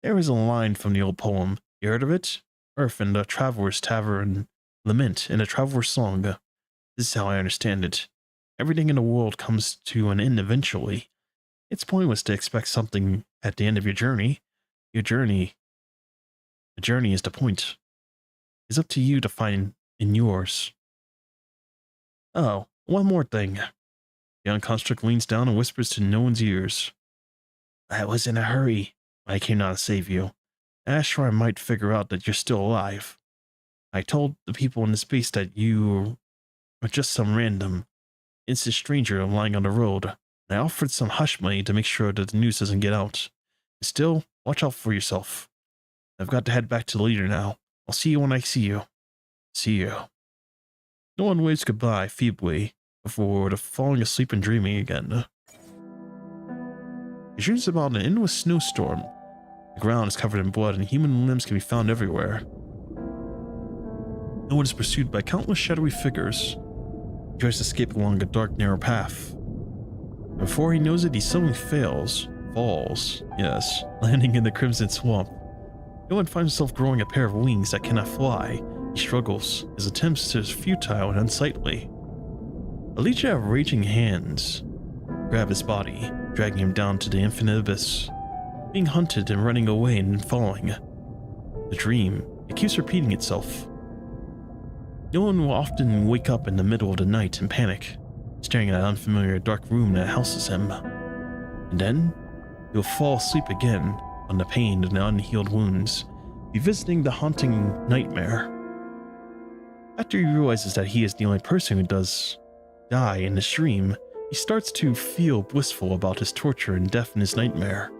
is a line from the old poem. You heard of it? Earth and the Traveler's Tavern lament in a Traveler's Song. This is how I understand it. Everything in the world comes to an end eventually. It's pointless to expect something at the end of your journey. The journey is the point. It's up to you to find in yours. Oh, one more thing. The young construct leans down and whispers to no one's ears. I was in a hurry. I came out to save you. Ashram might figure out that you're still alive. I told the people in the space that you are just some random, innocent stranger lying on the road. I offered some hush money to make sure that the news doesn't get out. Still, watch out for yourself. I've got to head back to the leader now. I'll see you when I see you. See you. No one waves goodbye feebly before falling asleep and dreaming again. He dreams about an endless snowstorm. The ground is covered in blood and human limbs can be found everywhere. No one is pursued by countless shadowy figures. He tries to escape along a dark, narrow path. Before he knows it, he suddenly falls, landing in the Crimson Swamp. No one finds himself growing a pair of wings that cannot fly. He struggles. His attempts are futile and unsightly. A legion of raging hands grab his body, dragging him down to the infinite abyss, being hunted and running away and falling. The dream, it keeps repeating itself. No one will often wake up in the middle of the night in panic, staring at an unfamiliar dark room that houses him. And then, he'll fall asleep again on the pain and the unhealed wounds, revisiting the haunting nightmare. After he realizes that he is the only person who does die in his dream, he starts to feel blissful about his torture and death in his nightmare.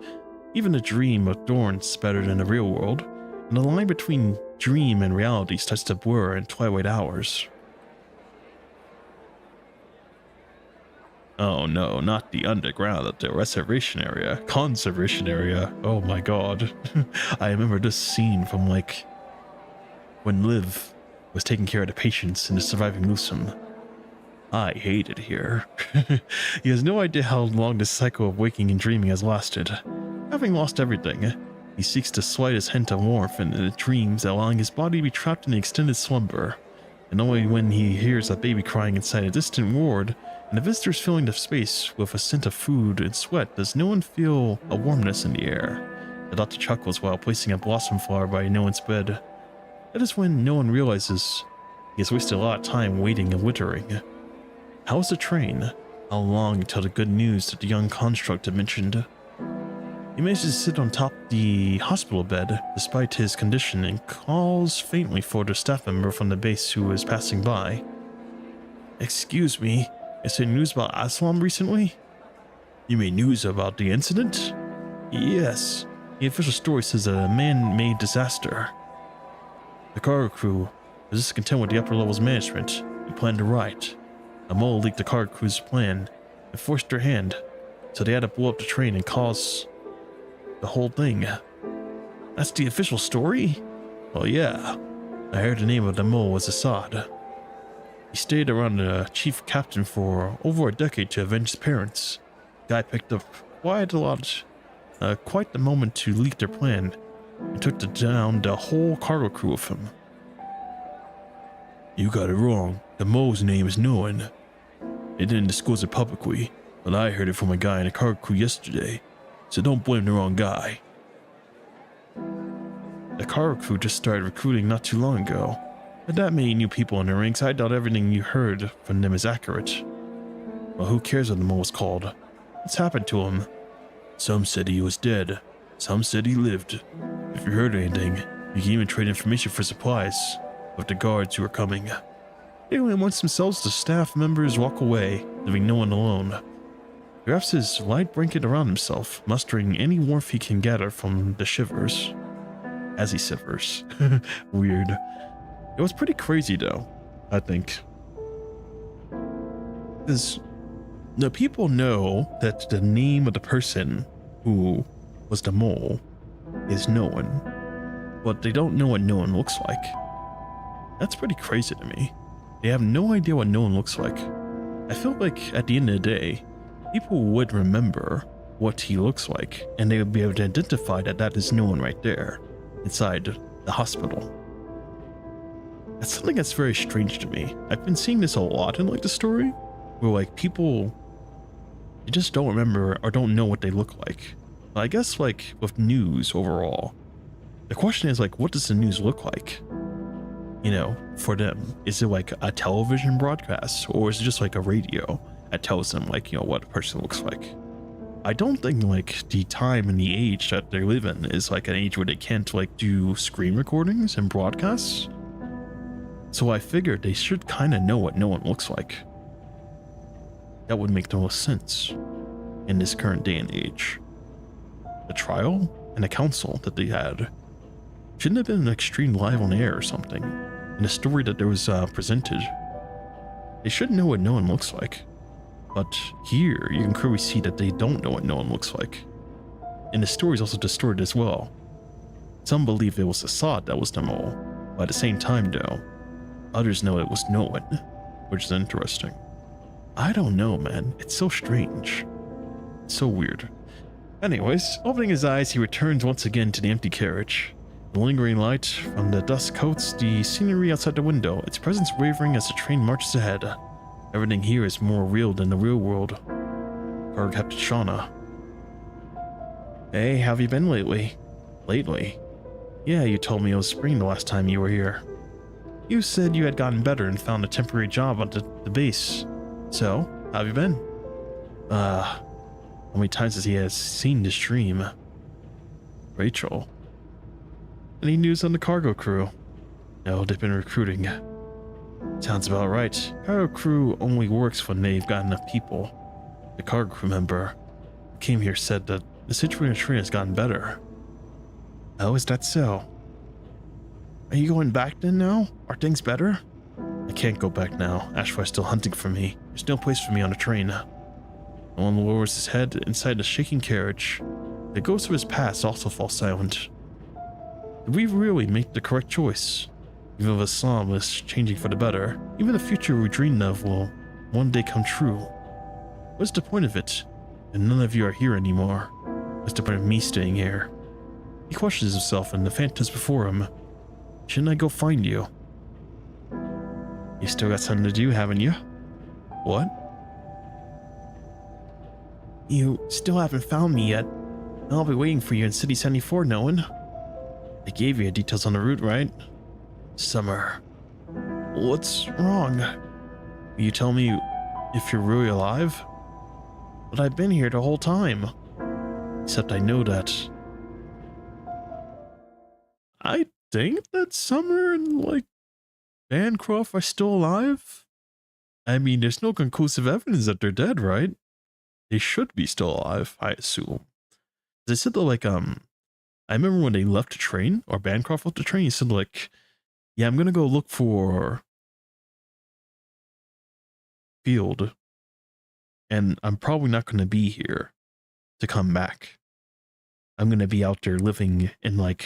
Even the dream of thorns is better than the real world, and the line between dream and reality starts to blur in twilight hours. Oh no, not the underground at the reservation area. Conservation area. Oh my god. I remember this scene from when Liv was taking care of the patients in the surviving Lusum. I hate it here. He has no idea how long this cycle of waking and dreaming has lasted. Having lost everything, he seeks the slightest hint of warmth in the dreams, allowing his body to be trapped in an extended slumber. And only when he hears a baby crying inside a distant ward, and the visitors filling the space with a scent of food and sweat, does no one feel a warmness in the air. The doctor chuckles while placing a blossom flower by no one's bed. That is when no one realizes he has wasted a lot of time waiting and withering. How was the train? How long until the good news that the young construct had mentioned? He manages to sit on top of the hospital bed despite his condition and calls faintly for the staff member from the base who is passing by. Excuse me, is there news about Aslam recently? You mean news about the incident? Yes, the official story says a man-made disaster. The cargo crew was discontent with the upper level's management and planned to riot. A mole leaked the cargo crew's plan and forced their hand, so they had to blow up the train and cause the whole thing. That's the official story? Well, yeah. I heard the name of the mole was Assad. He stayed around the chief captain for over a decade to avenge his parents. The guy picked up quite the moment to leak their plan and took down the whole cargo crew with him. You got it wrong. The mole's name is Noan. They didn't disclose it publicly, but I heard it from a guy in the cargo crew yesterday, so don't blame the wrong guy. The cargo crew just started recruiting not too long ago. But that many new people in the ranks, I doubt everything you heard from them is accurate. Well, who cares what the mole was called? What's happened to him? Some said he was dead. Some said he lived. If you heard anything, you can even trade information for supplies with the guards who are coming. Anyway, once themselves, the staff members walk away, leaving no one alone. He wraps his light blanket around himself, mustering any warmth he can gather from the shivers. As he shivers. Weird. It was pretty crazy though, I think. Because the people know that the name of the person who was the mole is Nolan, but they don't know what Nolan looks like. That's pretty crazy to me. They have no idea what Nolan looks like. I feel like at the end of the day, people would remember what he looks like, and they would be able to identify that that is Nolan right there, inside the hospital. That's something that's very strange to me. I've been seeing this a lot in like the story, where like people, they just don't remember or don't know what they look like. But I guess like with news overall, the question is like, what does the news look like? You know, for them, is it like a television broadcast, or is it just like a radio that tells them like, you know, what a person looks like? I don't think like the time and the age that they live in is like an age where they can't like do screen recordings and broadcasts. So I figured they should kind of know what no one looks like. That would make the most sense in this current day and age. The trial and the council that they had shouldn't have been an extreme live on air or something. In the story that there was presented, they should know what no one looks like. But here, you can clearly see that they don't know what no one looks like. And the story is also distorted as well. Some believe it was Assad that was the mole, but at the same time though, others know it was Nolan, which is interesting. I don't know, man. It's so strange. It's so weird. Anyways, opening his eyes, he returns once again to the empty carriage. The lingering light from the dusk coats the scenery outside the window, its presence wavering as the train marches ahead. Everything here is more real than the real world. Car Captain Shauna. Hey, how have you been lately? Lately? Yeah, you told me it was spring the last time you were here. You said you had gotten better and found a temporary job at the base. So, how have you been? How many times has he seen this dream? Rachel. Any news on the cargo crew? No, they've been recruiting. Sounds about right. Cargo crew only works when they've got enough people. The cargo crew member who came here said that the situation in the train has gotten better. Oh, is that so? Are you going back then now? Are things better? I can't go back now. Ashfar is still hunting for me. There's no place for me on the train. No one lowers his head inside the shaking carriage. The ghost of his past also falls silent. Did we really make the correct choice? Even if Assam is changing for the better, even the future we dreamed of will one day come true. What's the point of it? And none of you are here anymore. What's the point of me staying here? He questions himself and the phantoms before him. Shouldn't I go find you? You still got something to do, haven't you? What? You still haven't found me yet. I'll be waiting for you in City 74, Nolan. I gave you details on the route, right? Summer. What's wrong? Will you tell me if you're really alive? But I've been here the whole time. Except I know that. I think that Summer and, like, Bancroft are still alive? I mean, there's no conclusive evidence that they're dead, right? They should be still alive, I assume. They said that, like, I remember when they left the train, or Bancroft left the train, he said, like, yeah, I'm gonna go look for Field, and I'm probably not gonna be here to come back. I'm gonna be out there living in, like,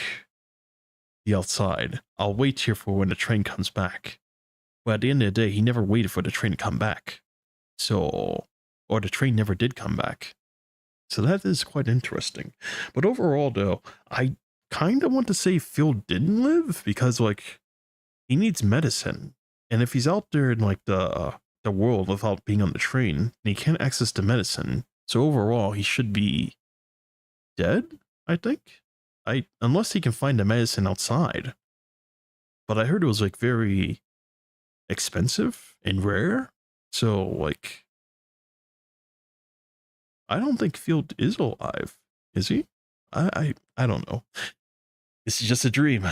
the outside. I'll wait here for when the train comes back. Well, at the end of the day, he never waited for the train to come back. So, or the train never did come back. So that is quite interesting. But overall, though, I kind of want to say Phil didn't live because, like, he needs medicine. And if he's out there in, like, the world without being on the train, and he can't access the medicine. So overall, he should be dead, I think. Unless he can find the medicine outside. but I heard it was like very expensive and rare. So like, I don't think Field is alive. Is he? I don't know. This is just a dream.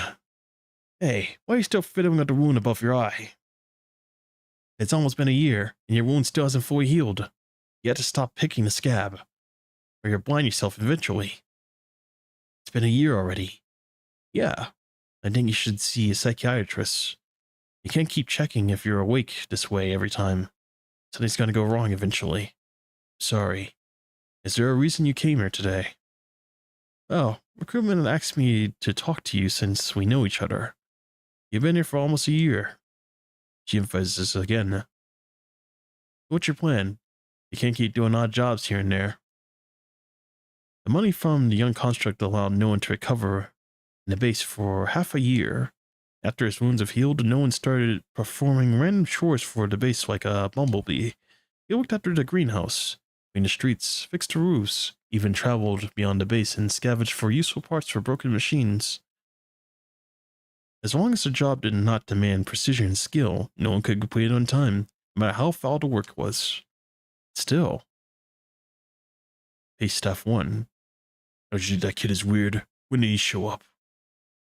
Hey, why are you still fiddling with the wound above your eye? It's almost been a year, and your wound still hasn't fully healed. You have to stop picking the scab, or you'll blind yourself eventually. It's been a year already. Yeah, I think you should see a psychiatrist. You can't keep checking if you're awake this way every time. Something's gonna go wrong eventually. Sorry. Is there a reason you came here today? Oh, recruitment asked me to talk to you since we know each other. You've been here for almost a year. She emphasizes again. What's your plan? You can't keep doing odd jobs here and there. The money from the young construct allowed no one to recover in the base for half a year. After his wounds have healed, no one started performing random chores for the base like a bumblebee. He looked after the greenhouse, cleaned the streets, fixed the roofs, even traveled beyond the base and scavenged for useful parts for broken machines. As long as the job did not demand precision and skill, no one could complete it on time, no matter how foul the work was. Still. Hey, Staff 1. That kid is weird. When did he show up?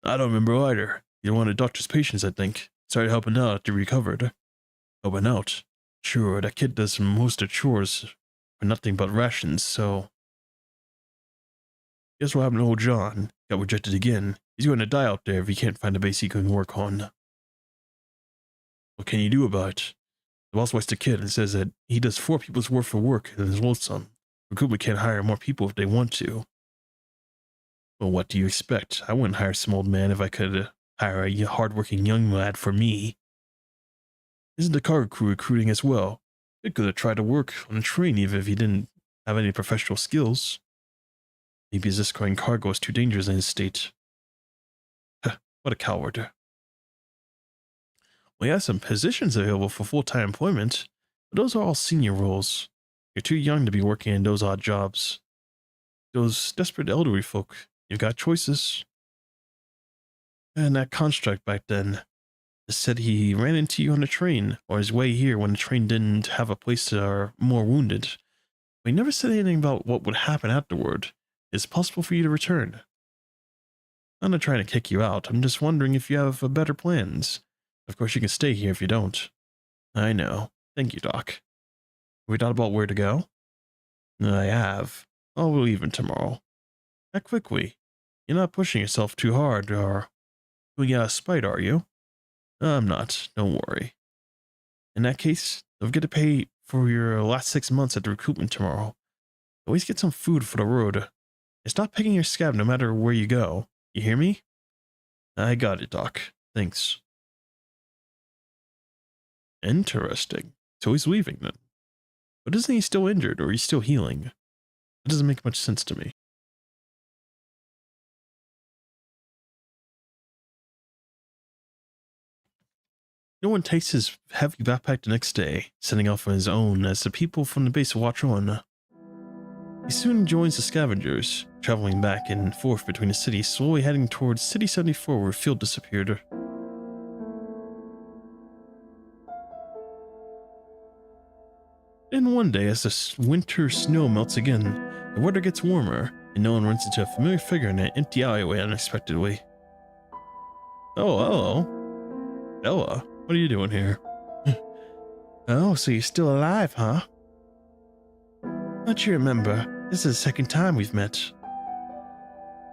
I don't remember either. You're one of the doctor's patients, I think. Started helping out after he recovered. Helping out? Sure, that kid does most of the chores for nothing but rations, so... Guess what happened to old John? Got rejected again. He's going to die out there if he can't find a base he can work on. What can you do about it? The boss likes the kid and says that he does 4 people's worth of work and is lonesome. Recruitment can't hire more people if they want to. Well, what do you expect? I wouldn't hire some old man if I could hire a hard-working young lad for me. Isn't the cargo crew recruiting as well? They could have tried to work on a train even if he didn't have any professional skills. Maybe his escorting cargo is too dangerous in his state. What a coward. We have some positions available for full-time employment, but those are all senior roles. You're too young to be working in those odd jobs. Those desperate elderly folk, you've got choices. And that construct back then said he ran into you on the train, or his way here when the train didn't have a place to our more wounded. We never said anything about what would happen afterward. It's possible for you to return. I'm not trying to kick you out, I'm just wondering if you have better plans. Of course you can stay here if you don't. I know. Thank you, Doc. Have we thought about where to go? I have. I'll leave tomorrow. Not quickly. You're not pushing yourself too hard, or doing out of spite, are you? I'm not. Don't worry. In that case, don't forget to pay for your last 6 months at the recruitment tomorrow. Always get some food for the road. And stop picking your scab no matter where you go. You hear me? I got it, Doc. Thanks. Interesting. So he's leaving then. But isn't he still injured, or he's still healing? That doesn't make much sense to me. No one takes his heavy backpack the next day, setting off on his own as the people from the base watch on. He soon joins the scavengers, traveling back and forth between the cities, slowly heading towards City 74 where Field disappeared. Then one day, as the winter snow melts again, the weather gets warmer, and no one runs into a familiar figure in an empty alleyway unexpectedly. Oh, hello. Ella, what are you doing here? Oh, so you're still alive, huh? Don't you remember, this is the second time we've met.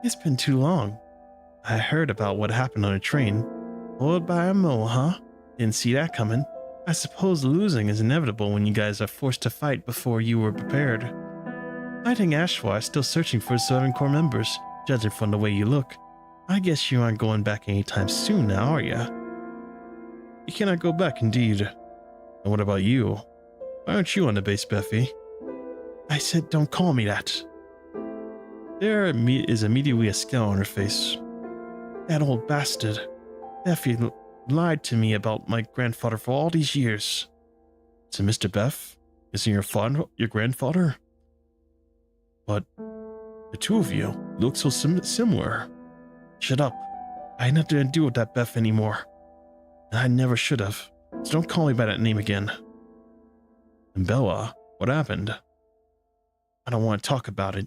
It's been too long. I heard about what happened on a train. Followed by a mole, huh? Didn't see that coming. I suppose losing is inevitable when you guys are forced to fight before you were prepared. I think Ashwa is still searching for Southern Corps members, judging from the way you look. I guess you aren't going back anytime soon now, are ya? You cannot go back, indeed. And what about you? Why aren't you on the base, Beffy? I said don't call me that. There is immediately a scowl on her face. That old bastard. Beffy lied to me about my grandfather for all these years. So Mr. Beff, isn't your grandfather? But the two of you look so similar. Shut up. I had nothing to do with that Beff anymore. I never should have. So don't call me by that name again. And Bella, what happened? I don't want to talk about it.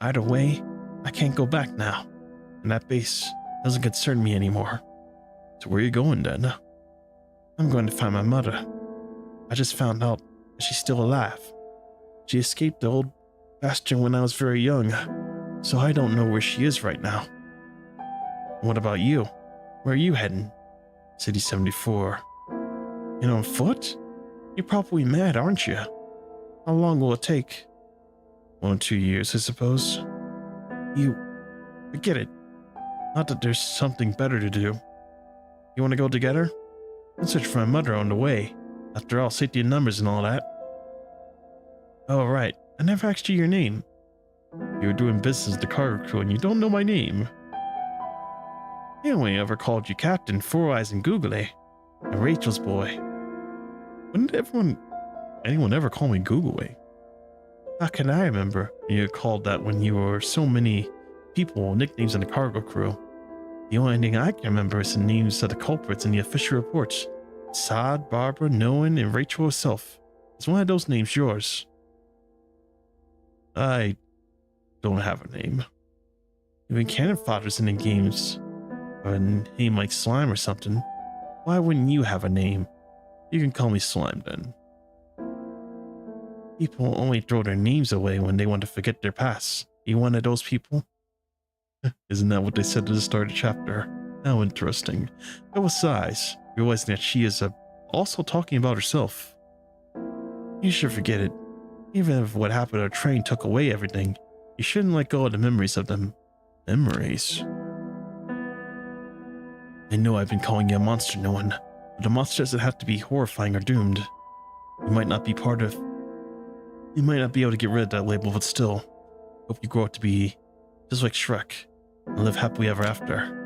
Either way, I can't go back now. And that base doesn't concern me anymore. So where are you going then? I'm going to find my mother. I just found out that she's still alive. She escaped the old bastion when I was very young, so I don't know where she is right now. What about you? Where are you heading? City 74. And on foot? You're probably mad, aren't you? How long will it take? 1 or 2 years, I suppose. You... forget it. Not that there's something better to do. You want to go together? I'll search for my mother on the way. After all, safety in numbers and all that. Oh, right. I never asked you your name. You were doing business with the cargo crew and you don't know my name. I only ever called you Captain, Four Eyes and Googly. And Rachel's boy. When did anyone ever call me Googly? How can I remember? You called that when you were so many people, nicknames in the cargo crew. The only thing I can remember is the names of the culprits in the official reports. Saad, Barbara, Noan, and Rachel herself. Is one of those names yours? I don't have a name. Even cannon fodder's in the games. Or a name like Slime or something. Why wouldn't you have a name? You can call me Slime then. People only throw their names away when they want to forget their past. You one of those people? Isn't that what they said at the start of the chapter? How interesting. But besides, realizing that she is also talking about herself. You should forget it. Even if what happened to our train took away everything, you shouldn't let go of the memories of them. Memories? I know I've been calling you a monster, no one, but a monster doesn't have to be horrifying or doomed. You might not be able to get rid of that label, but still, hope you grow up to be just like Shrek and live happily ever after.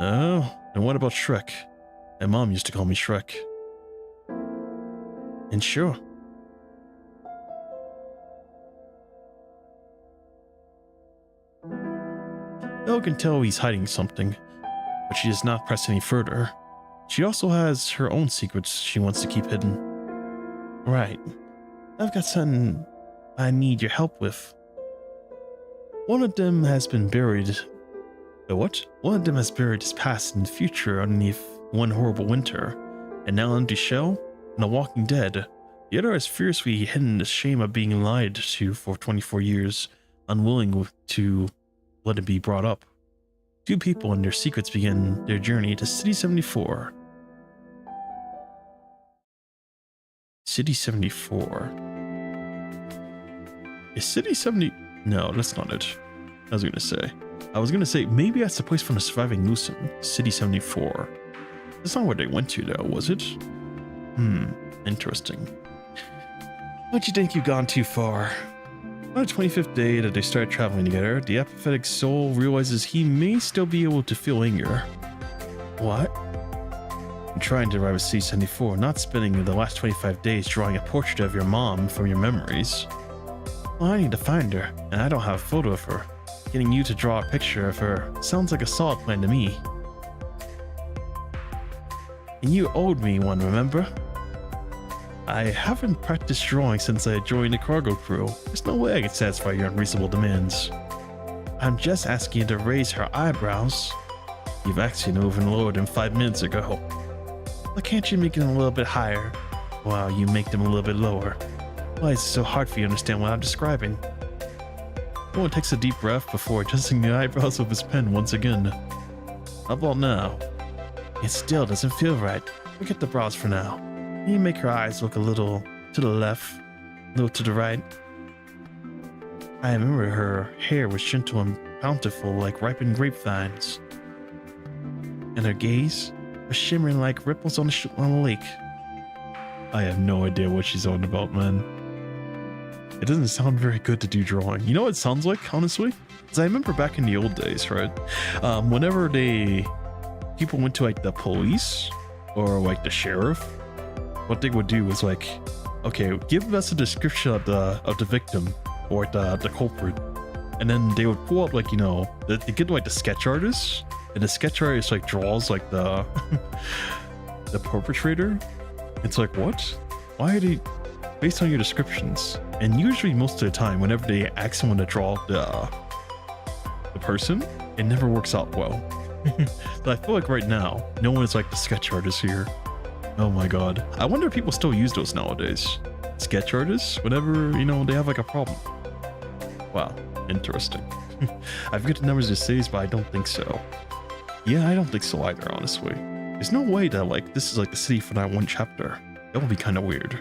Oh, and what about Shrek? My mom used to call me Shrek. And sure. Belle can tell he's hiding something, but she does not press any further. She also has her own secrets she wants to keep hidden. Right. I've got something I need your help with. One of them has been buried. What? One of them has buried his past and future underneath one horrible winter, and now an empty shell and a walking dead. The other has fiercely hidden the shame of being lied to for 24 years, unwilling to let it be brought up. Two people and their secrets begin their journey to City 74. City 74. Is City 70? No, that's not it. I was gonna say maybe that's the place from the surviving Newsom. City 74. That's not where they went to though, was it? Interesting. Don't you think you've gone too far? On the 25th day that they start traveling together, the apathetic soul realizes he may still be able to feel anger. What? I'm trying to arrive at C-74, not spending the last 25 days drawing a portrait of your mom from your memories. Well, I need to find her, and I don't have a photo of her. Getting you to draw a picture of her sounds like a solid plan to me. And you owed me one, remember? I haven't practiced drawing since I joined the cargo crew. There's no way I can satisfy your unreasonable demands. I'm just asking you to raise her eyebrows. You've actually moved lower than 5 minutes ago. Why can't you make them a little bit higher while you make them a little bit lower? Why is it so hard for you to understand what I'm describing? No one takes a deep breath before adjusting the eyebrows with his pen once again. How about now? It still doesn't feel right. Forget the brows for now. You make her eyes look a little to the left, a little to the right. I remember her hair was gentle and bountiful like ripened grapevines. And her gaze was shimmering like ripples on a lake. I have no idea what she's on about, man. It doesn't sound very good to do drawing. You know what it sounds like, honestly? Because I remember back in the old days, right? Whenever people went to like the police or like the sheriff, what they would do was like, okay, give us a description of the victim or the culprit, and then they would pull up like, you know, they get like the sketch artists and the sketch artist like draws like the the perpetrator. It's like, what? Why are they based on your descriptions? And usually most of the time, whenever they ask someone to draw the person, it never works out well. But I feel like right now, no one is like the sketch artist here. Oh my god. I wonder if people still use those nowadays. Sketch artists, whenever, you know, they have like a problem. Wow, interesting. I forget the numbers of cities, but I don't think so. Yeah, I don't think so either, honestly. There's no way that like this is like the city for that one chapter. That would be kind of weird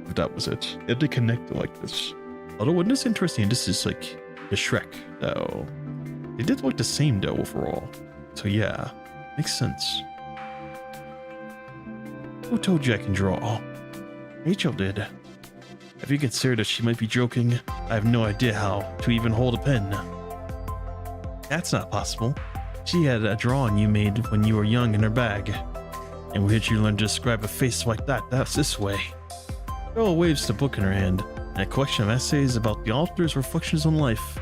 if that was it. If they connected like this. Although what is interesting, this is like the Shrek though. They did look the same though overall. So yeah, makes sense. Who told you I can draw? Rachel did. Have you considered that she might be joking? I have no idea how to even hold a pen. That's not possible. She had a drawing you made when you were young in her bag. And where did you learn to describe a face like that? That's this way. Bella waves the book in her hand, and a collection of essays about the author's reflections on life.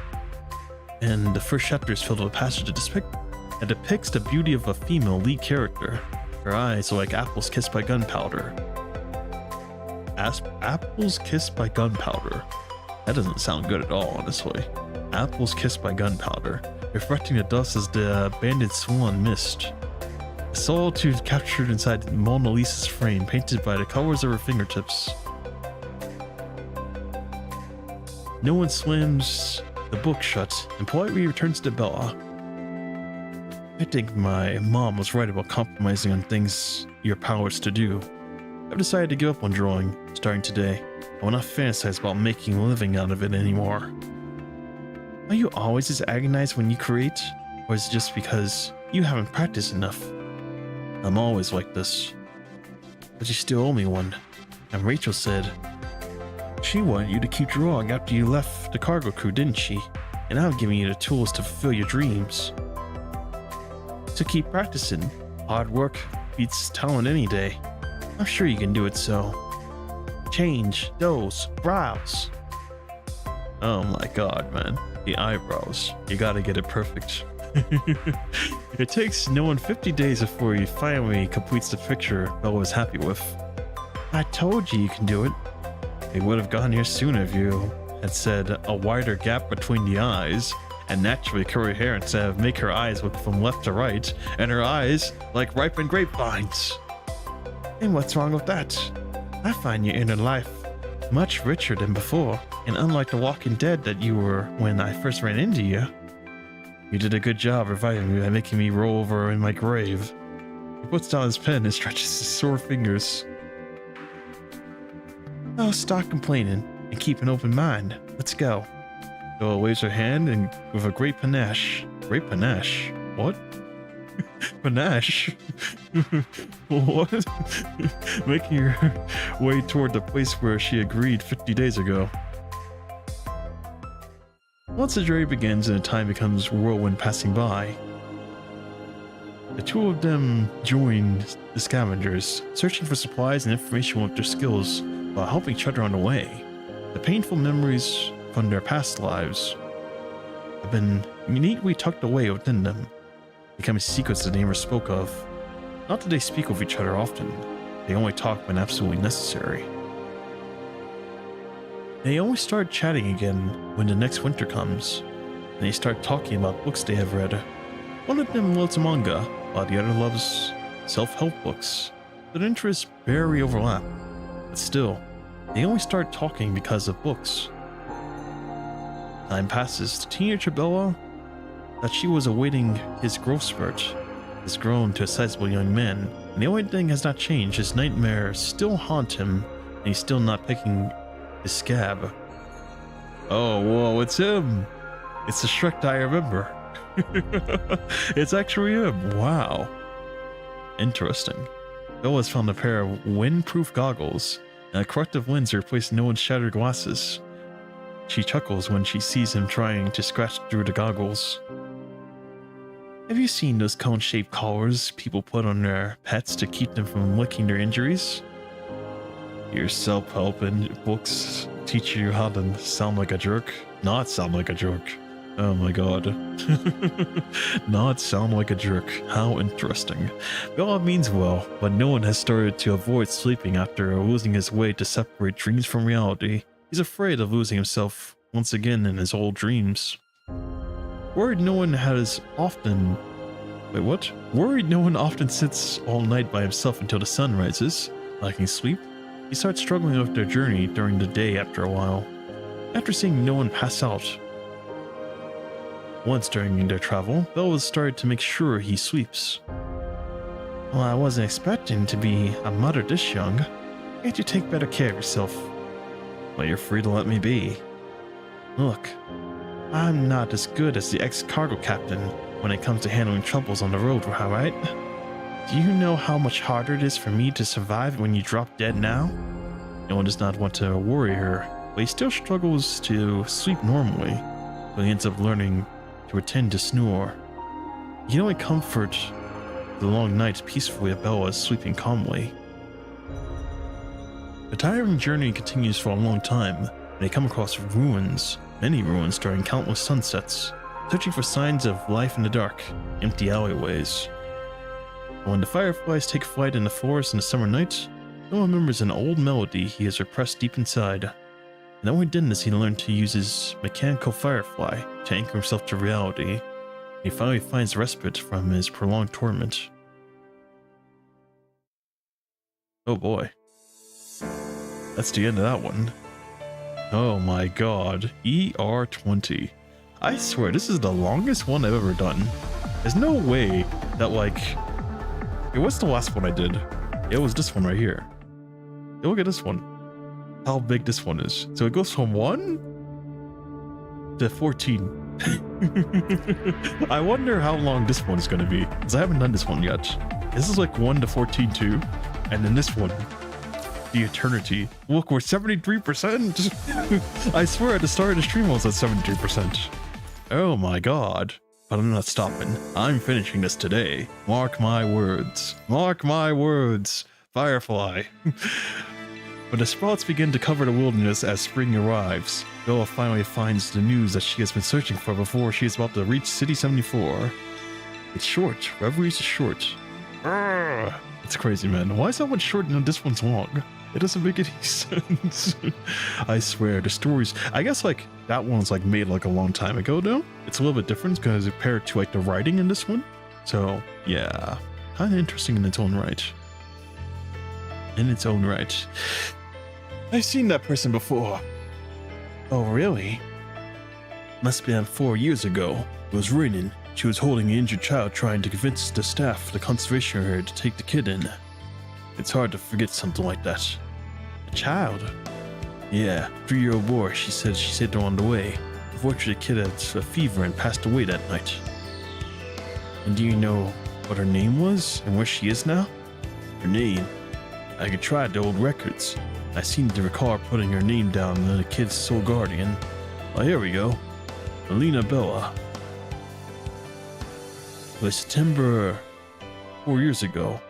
And the first chapter is filled with a passage that depicts the beauty of a female lead character. Her eyes are like apples kissed by gunpowder. Apples kissed by gunpowder. That doesn't sound good at all, honestly. Apples kissed by gunpowder, reflecting the dust as the banded swan mist. A solitude captured inside Mona Lisa's frame, painted by the colors of her fingertips. No one slams the book shut and politely returns to Bella. I think my mom was right about compromising on things you're powerless to do. I've decided to give up on drawing, starting today. I will not fantasize about making a living out of it anymore. Are you always as agonized when you create? Or is it just because you haven't practiced enough? I'm always like this. But you still owe me one. And Rachel said, she wanted you to keep drawing after you left the cargo crew, didn't she? And I'm giving you the tools to fulfill your dreams. So keep practicing. Hard work beats talent any day. I'm sure you can do it, so change those brows. Oh my god, man. The eyebrows. You gotta get it perfect. It takes no one 50 days before he finally completes the picture Bella was happy with. I told you you can do it. It would have gone here sooner if you had said a wider gap between the eyes and naturally curly hair instead of make her eyes look from left to right and her eyes like ripened grapevines. And what's wrong with that? I find your inner life much richer than before, and unlike the Walking Dead that you were when I first ran into you. You did a good job reviving me by making me roll over in my grave. He puts down his pen and stretches his sore fingers. Oh, stop complaining and keep an open mind. Let's go. Bella waves her hand and with a great panache. Great panache? What? Panache? What? Making her way toward the place where she agreed 50 days ago. Once the journey begins and the time becomes whirlwind passing by, the two of them join the scavengers, searching for supplies and information with their skills while helping each other on the way. The painful memories from their past lives have been neatly tucked away within them, becoming secrets that they never spoke of. Not that they speak with each other often, they only talk when absolutely necessary. They only start chatting again when the next winter comes, and they start talking about books they have read. One of them loves manga, while the other loves self-help books. Their interests barely overlap, but still, they only start talking because of books. Time passes. The teenager Bella, that she was awaiting his growth spurt, has grown to a sizable young man, and the only thing has not changed. His nightmares still haunt him, and he's still not picking his scab. Oh, whoa, it's him! It's the Shrek that I remember. It's actually him. Wow. Interesting. Bella's found a pair of windproof goggles and a corrective lens to replace Noah's shattered glasses. She chuckles when she sees him trying to scratch through the goggles. Have you seen those cone-shaped collars people put on their pets to keep them from licking their injuries? Your self-help and books teach you how to sound like a jerk? Not sound like a jerk. Oh my god. Not sound like a jerk. How interesting. Well, it means well, but no one has started to avoid sleeping after losing his way to separate dreams from reality. He's afraid of losing himself once again in his old dreams. Worried no one often sits all night by himself until the sun rises. Lacking sleep, he starts struggling with their journey during the day after a while. After seeing no one pass out once during their travel, Bella started to make sure he sleeps. Well, I wasn't expecting to be a mother this young. Can't you take better care of yourself? Well, you're free to let me be. Look, I'm not as good as the ex-cargo captain when it comes to handling troubles on the road, right? Do you know how much harder it is for me to survive when you drop dead now? No one does not want to worry her, but he still struggles to sleep normally, so he ends up learning to pretend to snore. He can only comfort the long nights peacefully if Bella is sleeping calmly. The tiring journey continues for a long time, and they come across ruins, many ruins during countless sunsets, searching for signs of life in the dark, empty alleyways. When the fireflies take flight in the forest in the summer night, Noah remembers an old melody he has repressed deep inside. And only then does he learn to use his mechanical firefly to anchor himself to reality. He finally finds respite from his prolonged torment. Oh boy. That's the end of that one. Oh my god. ER20. I swear, this is the longest one I've ever done. There's no way that, like... Hey, what's the last one I did? It was this one right here. Hey, look at this one. How big this one is. So it goes from 1 to 14. I wonder how long this one is going to be, because I haven't done this one yet. This is like 1 to 14 too. And then this one, the eternity. Look, we're 73%. I swear at the start of the stream I was at 73%. Oh my god. But I'm not stopping. I'm finishing this today. Mark my words. Mark my words. Firefly. When the sprouts begin to cover the wilderness as spring arrives, Bella finally finds the news that she has been searching for before she is about to reach City 74. It's short. Reveries is short. Urgh. It's crazy, man. Why is that one short and this one's long? It doesn't make any sense. I swear, the stories... I guess, like, that one's, like, made, like, a long time ago, though. It's a little bit different because compared to, like, the writing in this one. So, yeah. Kind of interesting in its own right. In its own right. I've seen that person before. Oh, really? Must have been 4 years ago. It was raining. She was holding an injured child trying to convince the staff, the conservation area, to take the kid in. It's hard to forget something like that. A child? Yeah, 3-year-old boy. She said she saved her on the way. Unfortunately, the kid had a fever and passed away that night. And do you know what her name was and where she is now? Her name? I could try the old records. I seem to recall putting her name down in the kid's sole guardian. Oh, here we go. Alina Bella. It was September 4 years ago.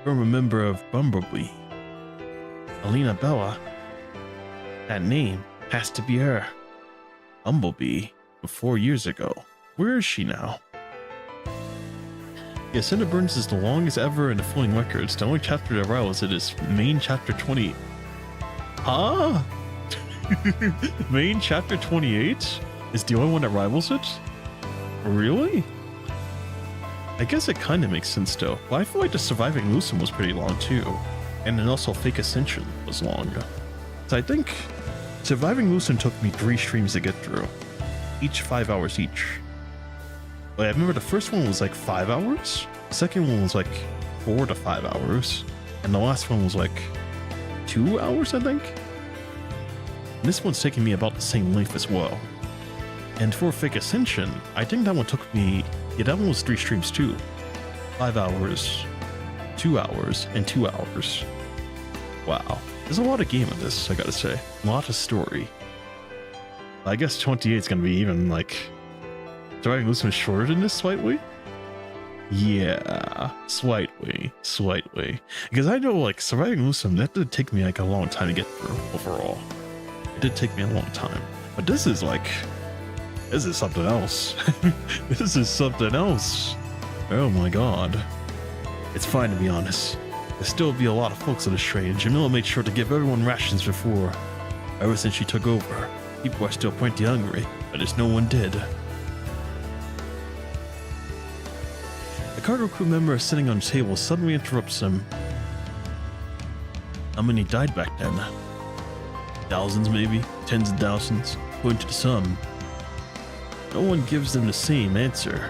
From a member of Bumblebee. Alina Bella. That name has to be her. Bumblebee. 4 years ago. Where is she now? Yeah, Cinder Burns is the longest ever in the Flowing Records. The only chapter that rivals it is main chapter 20. Huh? Main chapter 28 is the only one that rivals it? Really? I guess it kind of makes sense though. But I feel like the Surviving Lucent was pretty long too. And then also Fake Ascension was long. So I think Surviving Lucent took me 3 streams to get through. Each 5 hours each. But I remember the first one was like 5 hours. The second one was like 4 to 5 hours. And the last one was like 2 hours, I think. And this one's taking me about the same length as well. And for Fake Ascension, I think that one took me... Yeah, that one was 3 streams too. 5 hours, 2 hours, and 2 hours. Wow. There's a lot of game in this, I gotta say. A lot of story. I guess 28 is gonna be even, like... Surviving Lucent is shorter than this slightly? Yeah, slightly. Because I know, like, Surviving Lucent, that did take me, like, a long time to get through, overall. It did take me a long time. But this is, like This is something else. This is something else. Oh my god. It's fine to be honest. There'll still be a lot of folks on this train. Jamila made sure to give everyone rations before. Ever since she took over, people are still plenty hungry, but there's no one dead. The cargo crew member sitting on the table suddenly interrupts him. How many died back then? Thousands maybe? Tens of thousands? According to some. No one gives them the same answer.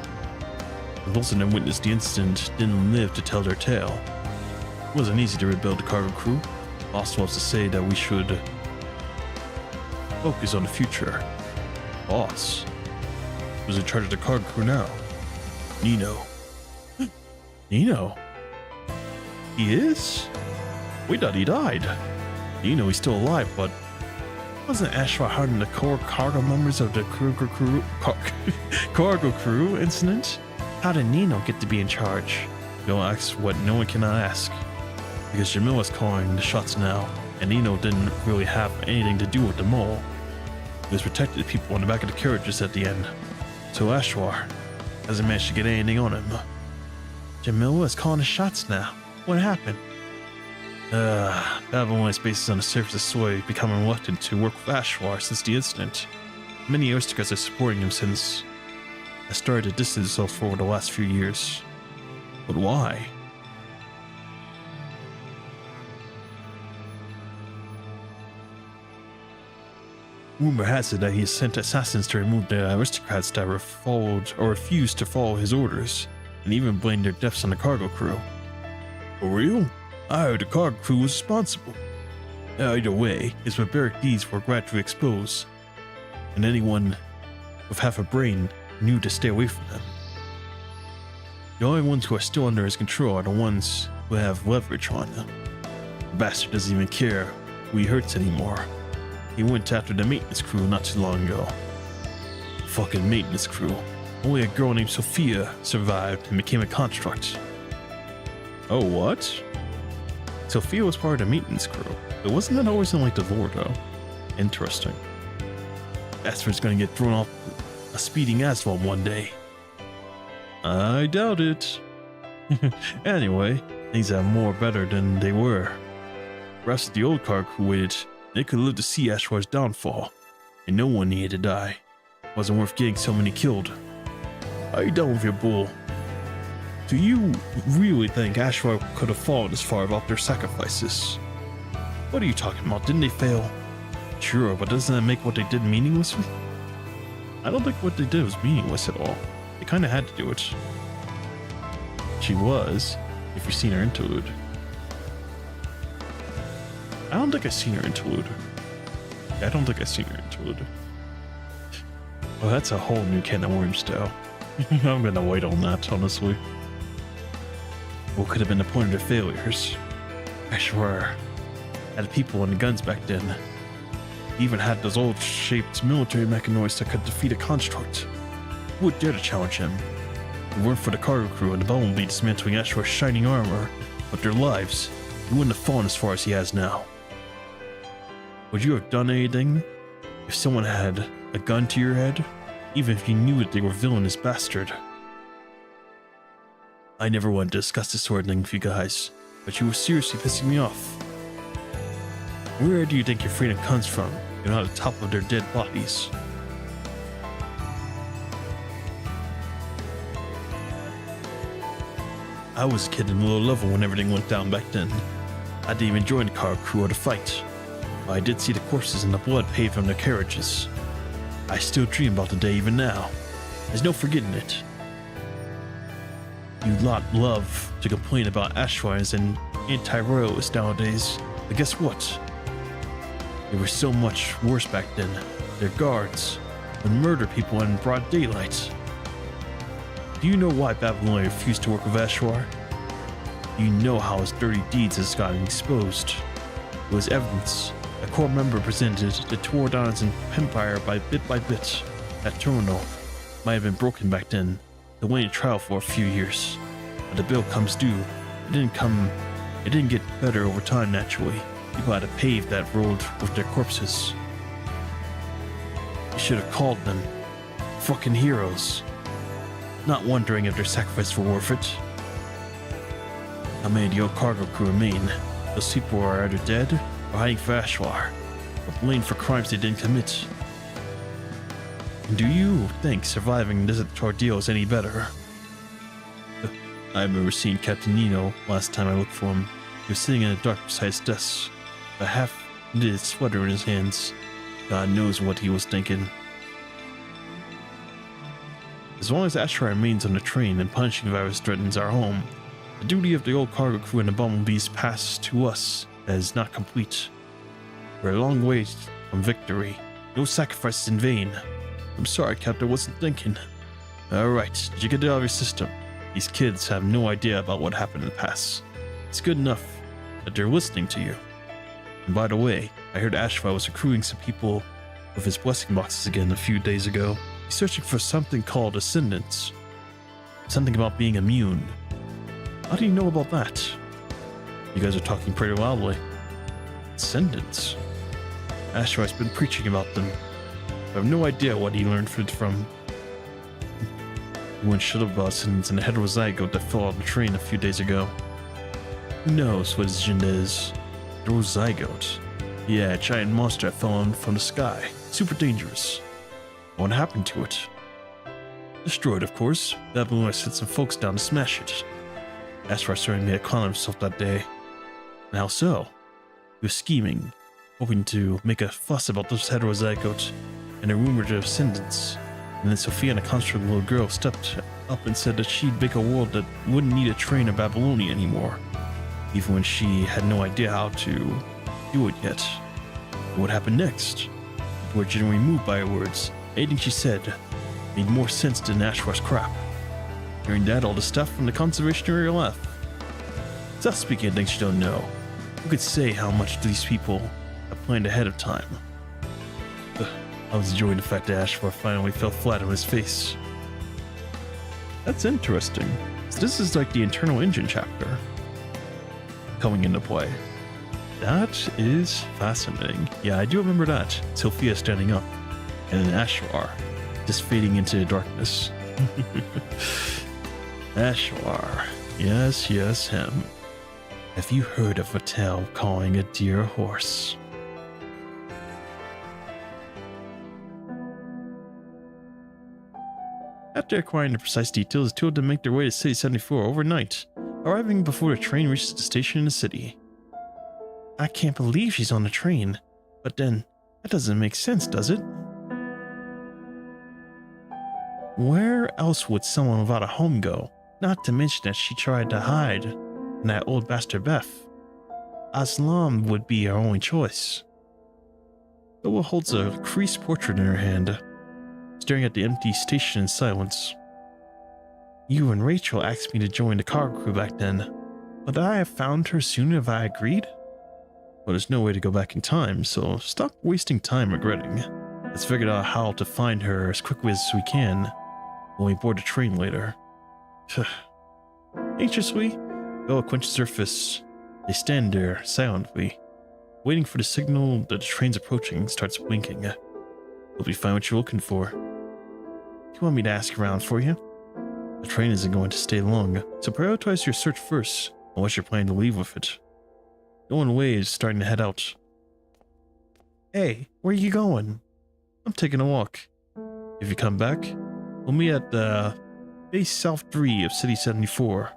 Those of them witnessed the incident didn't live to tell their tale. It wasn't easy to rebuild the cargo crew. Boss wants to say that we should focus on the future. Boss? Who's in charge of the cargo crew now? Nino. Nino? He is? We thought he died. Nino, he's still alive, but wasn't Ashwa hiding the core cargo members of the cargo crew incident? How did Nino get to be in charge? You'll ask what no one cannot ask. Because Jamila's calling the shots now, and Nino didn't really have anything to do with the mole. He was protecting the people in the back of the carriages at the end. So Ashwar hasn't managed to get anything on him. Jamila is calling the shots now. What happened? Babylonia's bases on the surface of Soy becoming reluctant to work with Ashwar since the incident. Many aristocrats are supporting him since I started to distance himself for over the last few years. But why? Rumor has it that he has sent assassins to remove the aristocrats that were followed or refused to follow his orders, and even blamed their deaths on the cargo crew. For real? I heard the cargo crew was responsible. Either way, his barbaric deeds were gradually exposed, and anyone with half a brain knew to stay away from them. The only ones who are still under his control are the ones who have leverage on him. The bastard doesn't even care who he hurts anymore. He went after the maintenance crew not too long ago. Fucking maintenance crew. Only a girl named Sophia survived and became a construct. Oh, what? Sophia was part of the maintenance crew, but wasn't that always in like the lore though? Interesting. Bastard's gonna get thrown off a speeding asphalt one day. I doubt it. Anyway, things are more better than they were. Perhaps if the old car crew waited, they could live to see Ashwar's downfall, and no one needed to die. It wasn't worth getting so many killed. Are you done with your bull? Do you really think Ashwar could have fallen this far without their sacrifices? What are you talking about? Didn't they fail? Sure, but doesn't that make what they did meaningless? I don't think what they did was meaningless at all. They kind of had to do it. She was, if you've seen her interlude. I don't think I've seen her interlude. I don't think I've seen her interlude. Well, that's a whole new can of worms, though. I'm gonna wait on that, honestly. What could have been the point of their failures? Ashwar had people and guns back then. He even had those old-shaped military mechanoids that could defeat a construct. Who would dare to challenge him? If it weren't for the cargo crew and the bumblebee dismantling Ashwar's shining armor, but their lives, he wouldn't have fallen as far as he has now. Would you have done anything if someone had a gun to your head, even if you knew that they were villainous bastard? I never wanted to discuss this sort of thing with you guys, but you were seriously pissing me off. Where do you think your freedom comes from? You're not on top of their dead bodies. I was a kid in low level when everything went down back then. I didn't even join the car crew or the fight. But I did see the corpses and the blood paved on their carriages. I still dream about the day even now. There's no forgetting it. You lot love to complain about Ashwars and anti-royalists nowadays, but guess what? They were so much worse back then. Their guards would murder people in broad daylight. Do you know why Babylonia refused to work with Ashwar? You know how his dirty deeds has gotten exposed. It was evidence. A core member presented the tore down his empire by bit. That terminal might have been broken back then. They went in trial for a few years, but the bill comes due. It didn't get better over time naturally. People had to pave that road with their corpses. You should have called them fucking heroes. Not wondering if their sacrifice were worth it. How many of your cargo crew remain? Those people are either dead or hiding for Ashwar, or blamed for crimes they didn't commit. Do you think surviving this ordeal is any better? I remember seeing Captain Nino last time I looked for him. He was sitting in the dark beside his desk, a half-knitted sweater in his hands. God knows what he was thinking. As long as Ashra remains on the train and punishing virus threatens our home, the duty of the old cargo crew and the bumblebees passes to us as not complete. We're a long way from victory. No sacrifices in vain. I'm sorry, Captain, I wasn't thinking. Alright, did you get it out of your system? These kids have no idea about what happened in the past. It's good enough that they're listening to you. And by the way, I heard Ashwa was recruiting some people with his blessing boxes again a few days ago. He's searching for something called ascendance. Something about being immune. How do you know about that? You guys are talking pretty loudly. Ascendance. Ashwa's been preaching about them. I have no idea what he learned from. He went shut up about ascendance and the heterozygote that fell out of the train a few days ago. Who knows what his agenda is? Heterozygote. Yeah, a giant monster that fell in from the sky. Super dangerous. What happened to it? Destroyed, of course. Babylonia sent some folks down to smash it. Ashra certainly made a con of himself that day. And how so? He was scheming, hoping to make a fuss about this heterozygote and a rumored ascendance. And then Sophia, and a construct little girl, stepped up and said that she'd make a world that wouldn't need a train of Babylonia anymore, even when she had no idea how to do it yet. What happened next? People were genuinely moved by her words. Anything she said made more sense than Ashwar's crap. Hearing that, all the stuff from the conservation area left. Stop speaking of things you don't know. Who could say how much these people have planned ahead of time? I was enjoying the fact that Ashwar finally fell flat on his face. That's interesting. So this is like the internal engine chapter coming into play. That is fascinating. Yeah, I do remember that. Sophia standing up, and then Ashwar just fading into the darkness. Ashwar. Yes, yes, him. Have you heard of a tale calling a deer a horse? After acquiring the precise details, the two of them make their way to City 74 overnight, arriving before the train reaches the station in the city. I can't believe she's on the train, but then that doesn't make sense, does it? Where else would someone without a home go? Not to mention that she tried to hide from that old bastard Beth. Aslam would be our only choice. Noah holds a creased portrait in her hand, staring at the empty station in silence. You and Rachel asked me to join the cargo crew back then. Would I have found her sooner if I agreed? Well, there's no way to go back in time, so stop wasting time regretting. Let's figure out how to find her as quickly as we can when we board the train later. Anxiously, Bella quenches her fists. They stand there silently, waiting for the signal that the train's approaching starts blinking. Hope you find what you're looking for. Do you want me to ask around for you? The train isn't going to stay long, so prioritize your search first, unless you're planning to leave with it. No one waves, starting to head out. Hey, where are you going? I'm taking a walk. If you come back, we'll meet at the base South 3 of City 74.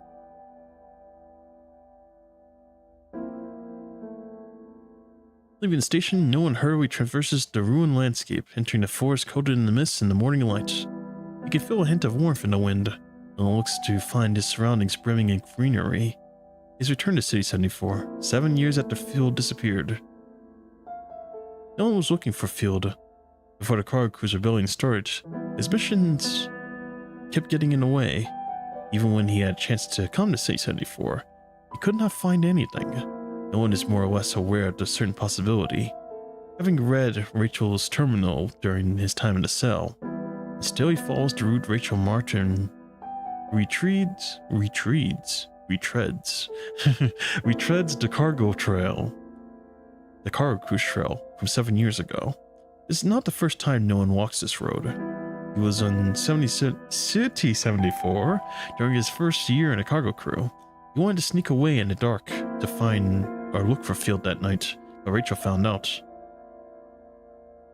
Leaving the station, no one hurriedly traverses the ruined landscape, entering the forest coated in the mist and the morning light. You can feel a hint of warmth in the wind. No one looks to find his surroundings brimming in greenery. He's returned to City 74, 7 years after Field disappeared. No one was looking for Field before the cargo cruiser building started. His missions kept getting in the way. Even when he had a chance to come to City 74, he could not find anything. No one is more or less aware of the certain possibility. Having read Rachel's terminal during his time in the cell, still he follows the route Rachel Martin retreads the cargo trail, the cargo cruise trail from 7 years ago. This is not the first time no one walks this road. He was on City 74 during his first year in a cargo crew. He wanted to sneak away in the dark to find or look for Field that night, but Rachel found out.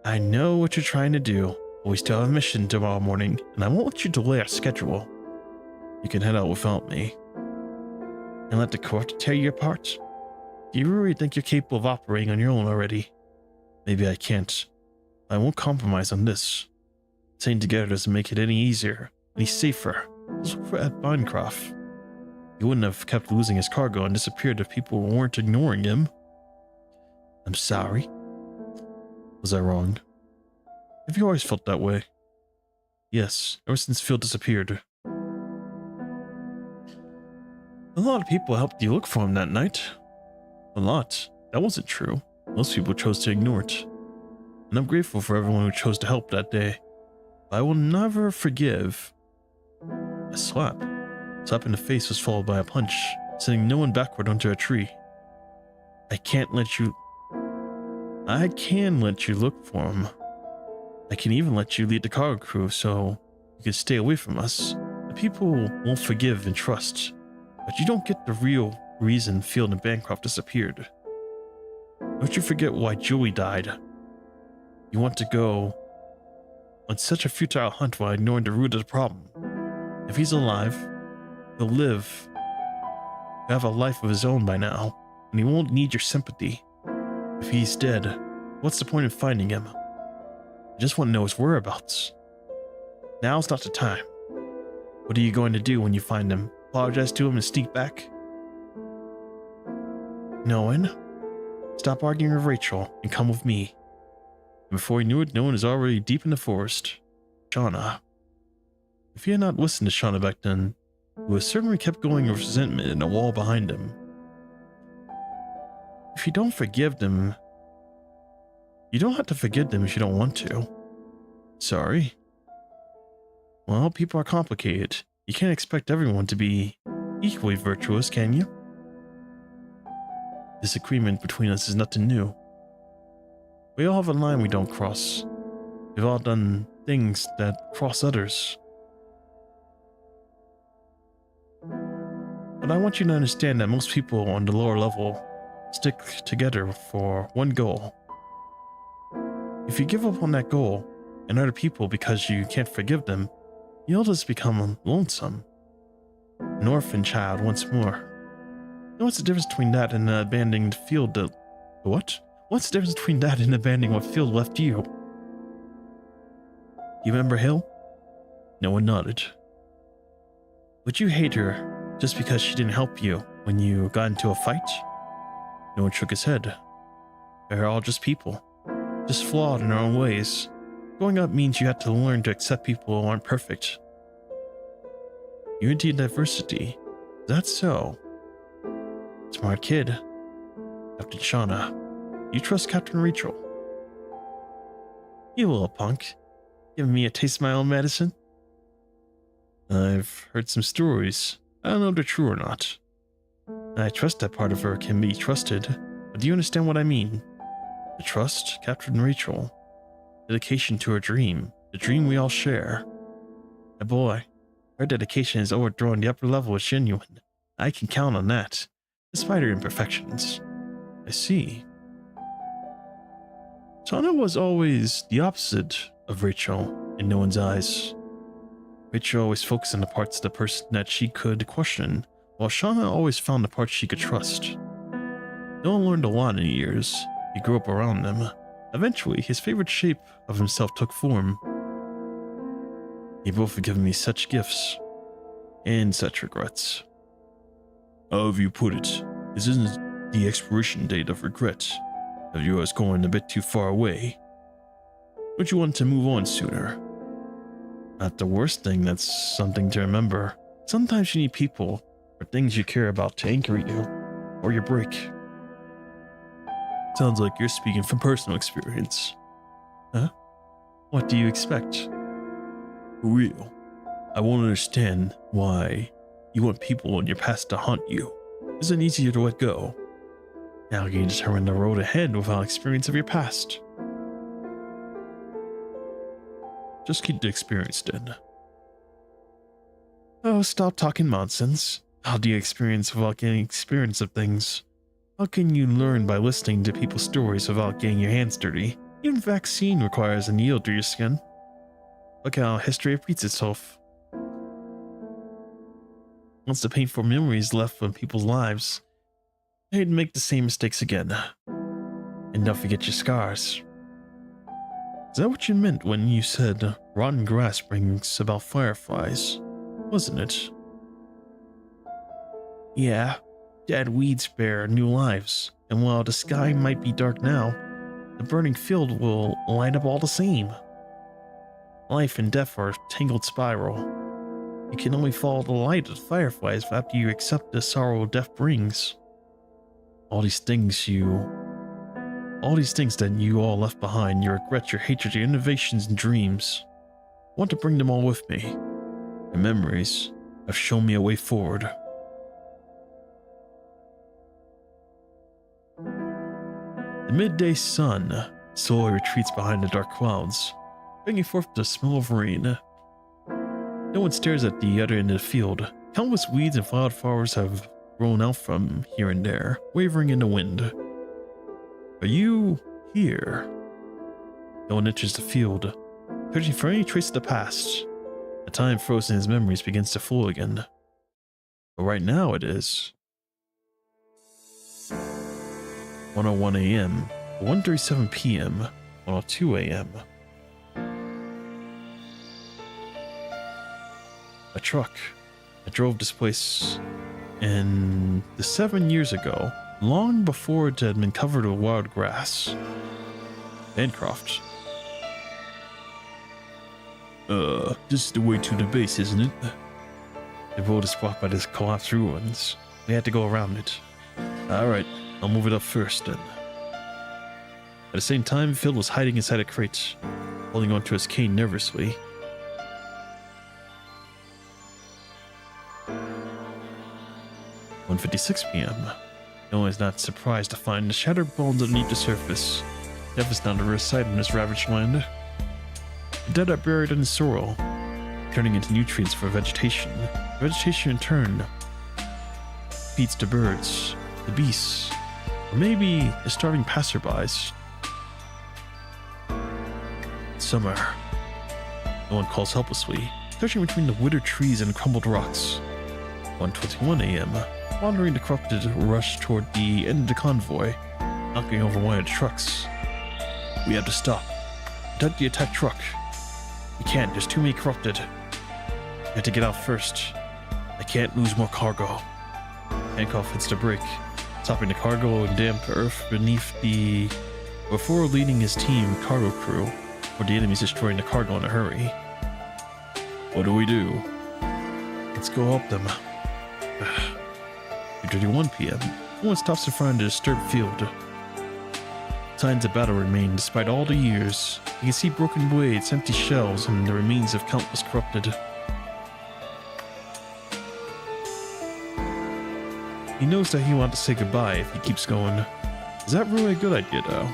I know what you're trying to do, but we still have a mission tomorrow morning, and I won't let you delay our schedule. You can head out without me. And let the court tear you apart? Do you really think you're capable of operating on your own already? Maybe I can't. I won't compromise on this. Staying together doesn't make it any easier, any safer. Just look for Ed Bancroft. He wouldn't have kept losing his cargo and disappeared if people weren't ignoring him. I'm sorry. Was I wrong? Have you always felt that way? Yes, ever since Phil disappeared. A lot of people helped you look for him that night. A lot. That wasn't true. Most people chose to ignore it. And I'm grateful for everyone who chose to help that day. But I will never forgive a slap. A slap in the face was followed by a punch, sending no one backward onto a tree. I can let you look for him. I can even let you lead the cargo crew so you can stay away from us. The people won't forgive and trust, but you don't get the real reason Field and Bancroft disappeared. Don't you forget why Julie died. You want to go on such a futile hunt while ignoring the root of the problem. If he's alive, he'll live. He'll have a life of his own by now, and he won't need your sympathy. If he's dead, what's the point of finding him? I just want to know his whereabouts. Now's not the time. What are you going to do when you find him? Apologize to him and sneak back? Noah, stop arguing with Rachel and come with me. And before he knew it, Noah is already deep in the forest. Shauna. If he had not listened to Shauna back then, he would have certainly kept going with resentment in the wall behind him. If you don't forgive them, you don't have to forgive them if you don't want to. Sorry. Well, people are complicated. You can't expect everyone to be equally virtuous, can you? Disagreement between us is nothing new. We all have a line we don't cross. We've all done things that cross others. But I want you to understand that most people on the lower level stick together for one goal. If you give up on that goal and other people because you can't forgive them, you'll just become lonesome. An orphan child once more. Now what's the difference between that and abandoning the field that... What? What's the difference between that and abandoning what field left you? You remember Hill? No one nodded. Would you hate her just because she didn't help you when you got into a fight? No one shook his head. They're all just people. Just flawed in their own ways. Growing up means you have to learn to accept people who aren't perfect. Unity and diversity. That's so. Smart kid. Captain Shauna. You trust Captain Rachel? You little punk. Giving me a taste of my own medicine? I've heard some stories. I don't know if they're true or not. I trust that part of her can be trusted, but do you understand what I mean? The trust, Captain Rachel. Dedication to her dream, the dream we all share. My boy, her dedication is overthrowing the upper level is genuine. I can count on that, despite her imperfections. I see. Shauna was always the opposite of Rachel in no one's eyes. Rachel always focused on the parts of the person that she could question, while Shauna always found the parts she could trust. Noah learned a lot in years. He grew up around them. Eventually, his favorite shape of himself took form. You both have given me such gifts, and such regrets. However you put it, this isn't the expiration date of regret. Have you us going a bit too far away? Don't you want to move on sooner? Not the worst thing, that's something to remember. Sometimes you need people or things you care about to anchor you, or your break. Sounds like you're speaking from personal experience. Huh? What do you expect? For real, I won't understand why you want people in your past to haunt you. Isn't it easier to let go? Now you can determine the road ahead without experience of your past. Just keep the experience then. Oh, stop talking nonsense. How do you experience without getting experience of things? How can you learn by listening to people's stories without getting your hands dirty? Even vaccine requires a needle through your skin. Look at how history repeats itself. Once the painful memories left from people's lives, they'd make the same mistakes again. And don't forget your scars. Is that what you meant when you said rotten grass brings about fireflies? Wasn't it? Yeah, dead weeds bear new lives, and while the sky might be dark now, the burning field will light up all the same. Life and death are a tangled spiral. You can only follow the light of the fireflies after you accept the sorrow death brings. All these things that you all left behind, your regrets, your hatred, your innovations and dreams. I want to bring them all with me. The memories have shown me a way forward. The midday sun slowly retreats behind the dark clouds, bringing forth the smell of rain. No one stares at the other end of the field. Countless weeds and wildflowers have grown out from here and there, wavering in the wind. Are you here? No one enters the field, searching for any trace of the past. The time frozen in his memories begins to flow again. But right now it is 1:01 a.m., 1:37 p.m., 1:02 a.m. A truck. I drove this place in the 7 years ago, long before it had been covered with wild grass. Bancroft. This is the way to the base, isn't it? The road is blocked by this collapsed ruins. We had to go around it. Alright, I'll move it up first then. At the same time, Phil was hiding inside a crate, holding onto his cane nervously. "1:56 p.m. No one is not surprised to find the shattered bones underneath the surface. Death is not a rare sight in this ravaged land. The dead are buried in the soil, turning into nutrients for vegetation. Vegetation in turn feeds the birds, the beasts, or maybe the starving passerbys. Summer. No one calls helplessly, searching between the withered trees and crumbled rocks. 1:21 a.m. Wandering the corrupted rush toward the end of the convoy, knocking over one of the trucks. We have to stop. Attack the attack truck. We can't, there's too many corrupted. We have to get out first. I can't lose more cargo. Hancock hits the brake, stopping the cargo in damp earth beneath before leading his team cargo crew, where the enemy's destroying the cargo in a hurry. What do we do? Let's go help them. 2:31 p.m. No one stops in front of the disturbed field. Signs of battle remain despite all the years. You can see broken blades, empty shells, and the remains of countless corrupted. He knows that he wants to say goodbye if he keeps going. Is that really a good idea though?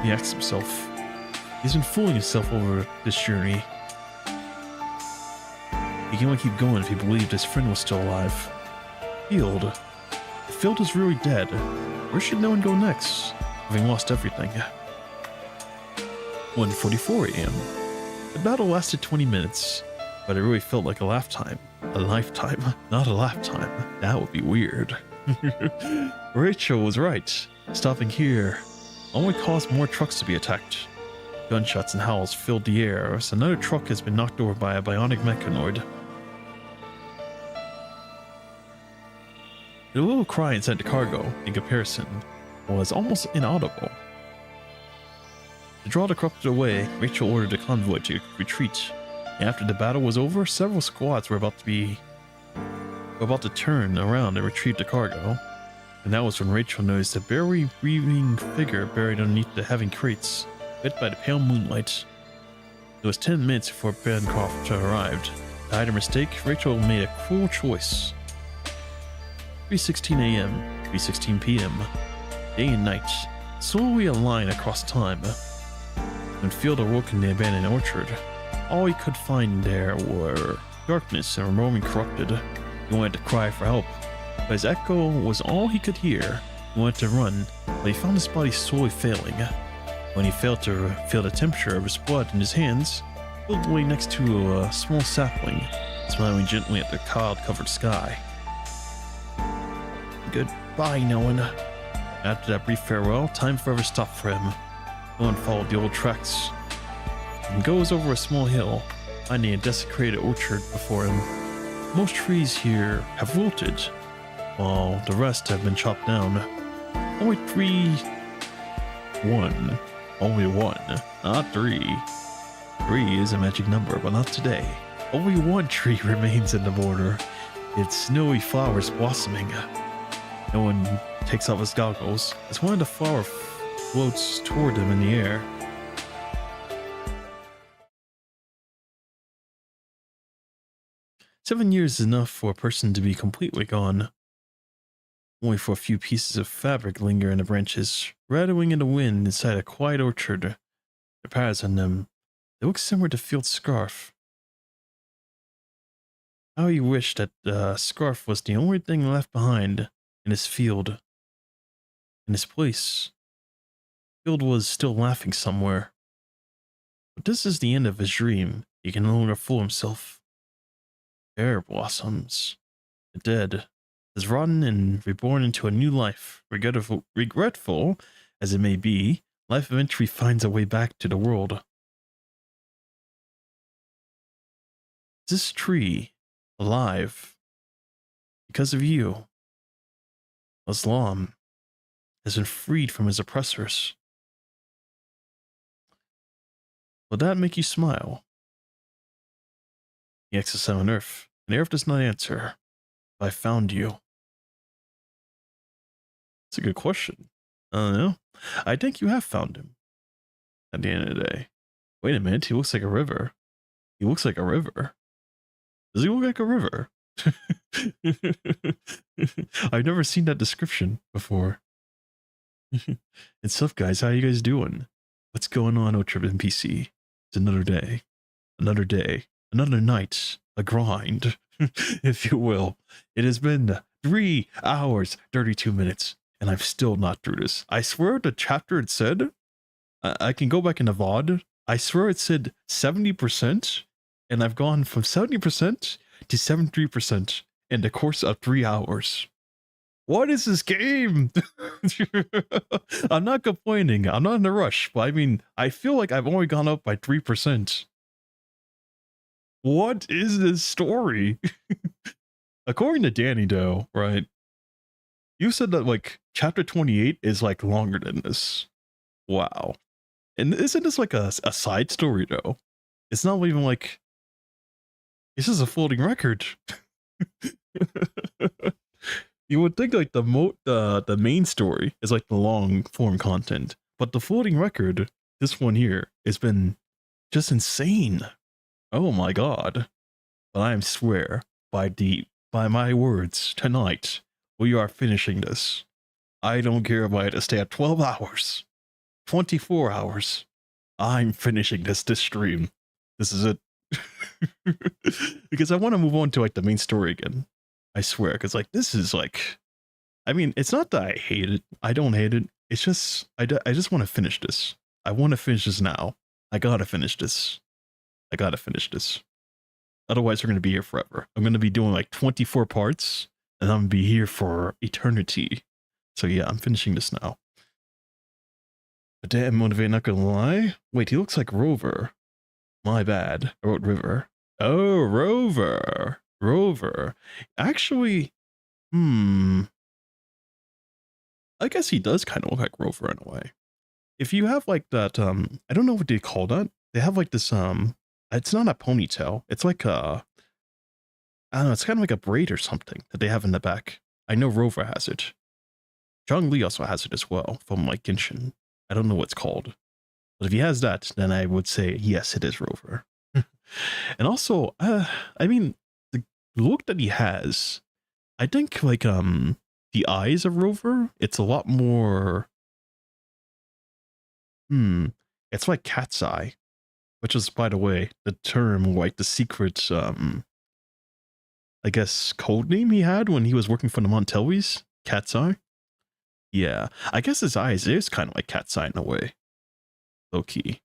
He asks himself. He's been fooling himself over this journey. He can only keep going if he believed his friend was still alive. Field. The field is really dead. Where should no one go next, having lost everything? 1:44 a.m. The battle lasted 20 minutes, but it really felt like a lifetime. A lifetime, not a lifetime. That would be weird. Rachel was right. Stopping here only caused more trucks to be attacked. Gunshots and howls filled the air as another truck has been knocked over by a bionic mechanoid. The little cry inside the cargo, in comparison, was almost inaudible. To draw the corrupted away, Rachel ordered the convoy to retreat. After the battle was over, several squads were about to turn around and retrieve the cargo. And that was when Rachel noticed a barely breathing figure buried underneath the heavy crates, lit by the pale moonlight. It was 10 minutes before Bancroft arrived. To hide her mistake, Rachel made a cruel choice. 3:16 a.m., 3:16 p.m. Day and night, slowly a line across time. When Field awoke in the abandoned orchard, All he could find there were darkness and roaming corrupted. He wanted to cry for help, but his echo was all he could hear. He wanted to run, but he found his body slowly failing. When he failed to feel the temperature of his blood in his hands, he pulled away next to a small sapling, smiling gently at the cloud-covered sky. Goodbye, no one. After that brief farewell, time forever stopped for him. No one followed the old tracks and goes over a small hill, finding a desecrated orchard before him. Most trees here have wilted, while the rest have been chopped down. Only one, not three. Three is a magic number, but not today. Only one tree remains in the border, its snowy flowers blossoming. No one takes off his goggles as one of the flowers floats toward them in the air. "7 years is enough for a person to be completely gone. Only for a few pieces of fabric linger in the branches, rattling in the wind inside a quiet orchard. The patterns on them, they look similar to Field's scarf. How he wished that the scarf was the only thing left behind in his field. In his place. Field was still laughing somewhere. But this is the end of his dream. He can no longer fool himself. Air blossoms. The dead is rotten and reborn into a new life. Regretful as it may be, life eventually finds a way back to the world. This tree, alive, because of you, Islam, has been freed from his oppressors. Will that make you smile?" He exits on Earth, and Earth does not answer. I found you. It's a good question. I don't know. I think you have found him. At the end of the day. Wait a minute, he looks like a river. He looks like a river. Does he look like a river? I've never seen that description before. What's up, guys? How you guys doing? What's going on, Otrip NPC? It's another day. Another day. Another night. A grind, if you will. It has been 3 hours, 32 minutes, and I'm still not through this. I swear the chapter it said, I can go back in the VOD. I swear it said 70%, and I've gone from 70% to 73% in the course of 3 hours. What is this game? I'm not complaining. I'm not in a rush, but I mean, I feel like I've only gone up by 3%. What is this story? According to Danny, though, right? You said that, like, chapter 28 is, like, longer than this. Wow. And isn't this, like, a side story, though? It's not even, like... This is a floating record. You would think, like, the main story is, like, the long-form content. But the floating record, this one here, has been just insane. Oh my god. But I swear, by my words, tonight, we are finishing this. I don't care if I had to stay at 12 hours. 24 hours. I'm finishing this stream. This is it. Because I want to move on to, like, the main story again. I swear, because, like, this is, like... I mean, it's not that I hate it. I don't hate it. It's just... I just want to finish this. I want to finish this now. I gotta finish this. I gotta finish this. Otherwise, we're going to be here forever. I'm going to be doing like 24 parts, and I'm going to be here for eternity. So yeah, I'm finishing this now. But damn, motivate, not going to lie. Wait, he looks like Rover. My bad. I wrote River. Oh, Rover. Rover. Actually, I guess he does kind of look like Rover in a way. If you have like that, I don't know what they call that. They have like this, it's not a ponytail. It's like a, I don't know, it's kind of like a braid or something that they have in the back. I know Rover has it. Zhang Li also has it as well from like Genshin. I don't know what it's called. But if he has that, then I would say, yes, it is Rover. And also, I mean, the look that he has, I think like, the eyes of Rover, it's a lot more, it's like cat's eye. which is, by the way, the term, like the secret, I guess, code name he had when he was working for the Montelvis, Cat's Eye. Yeah, I guess his eyes is kind of like Cat's Eye in a way. Low key.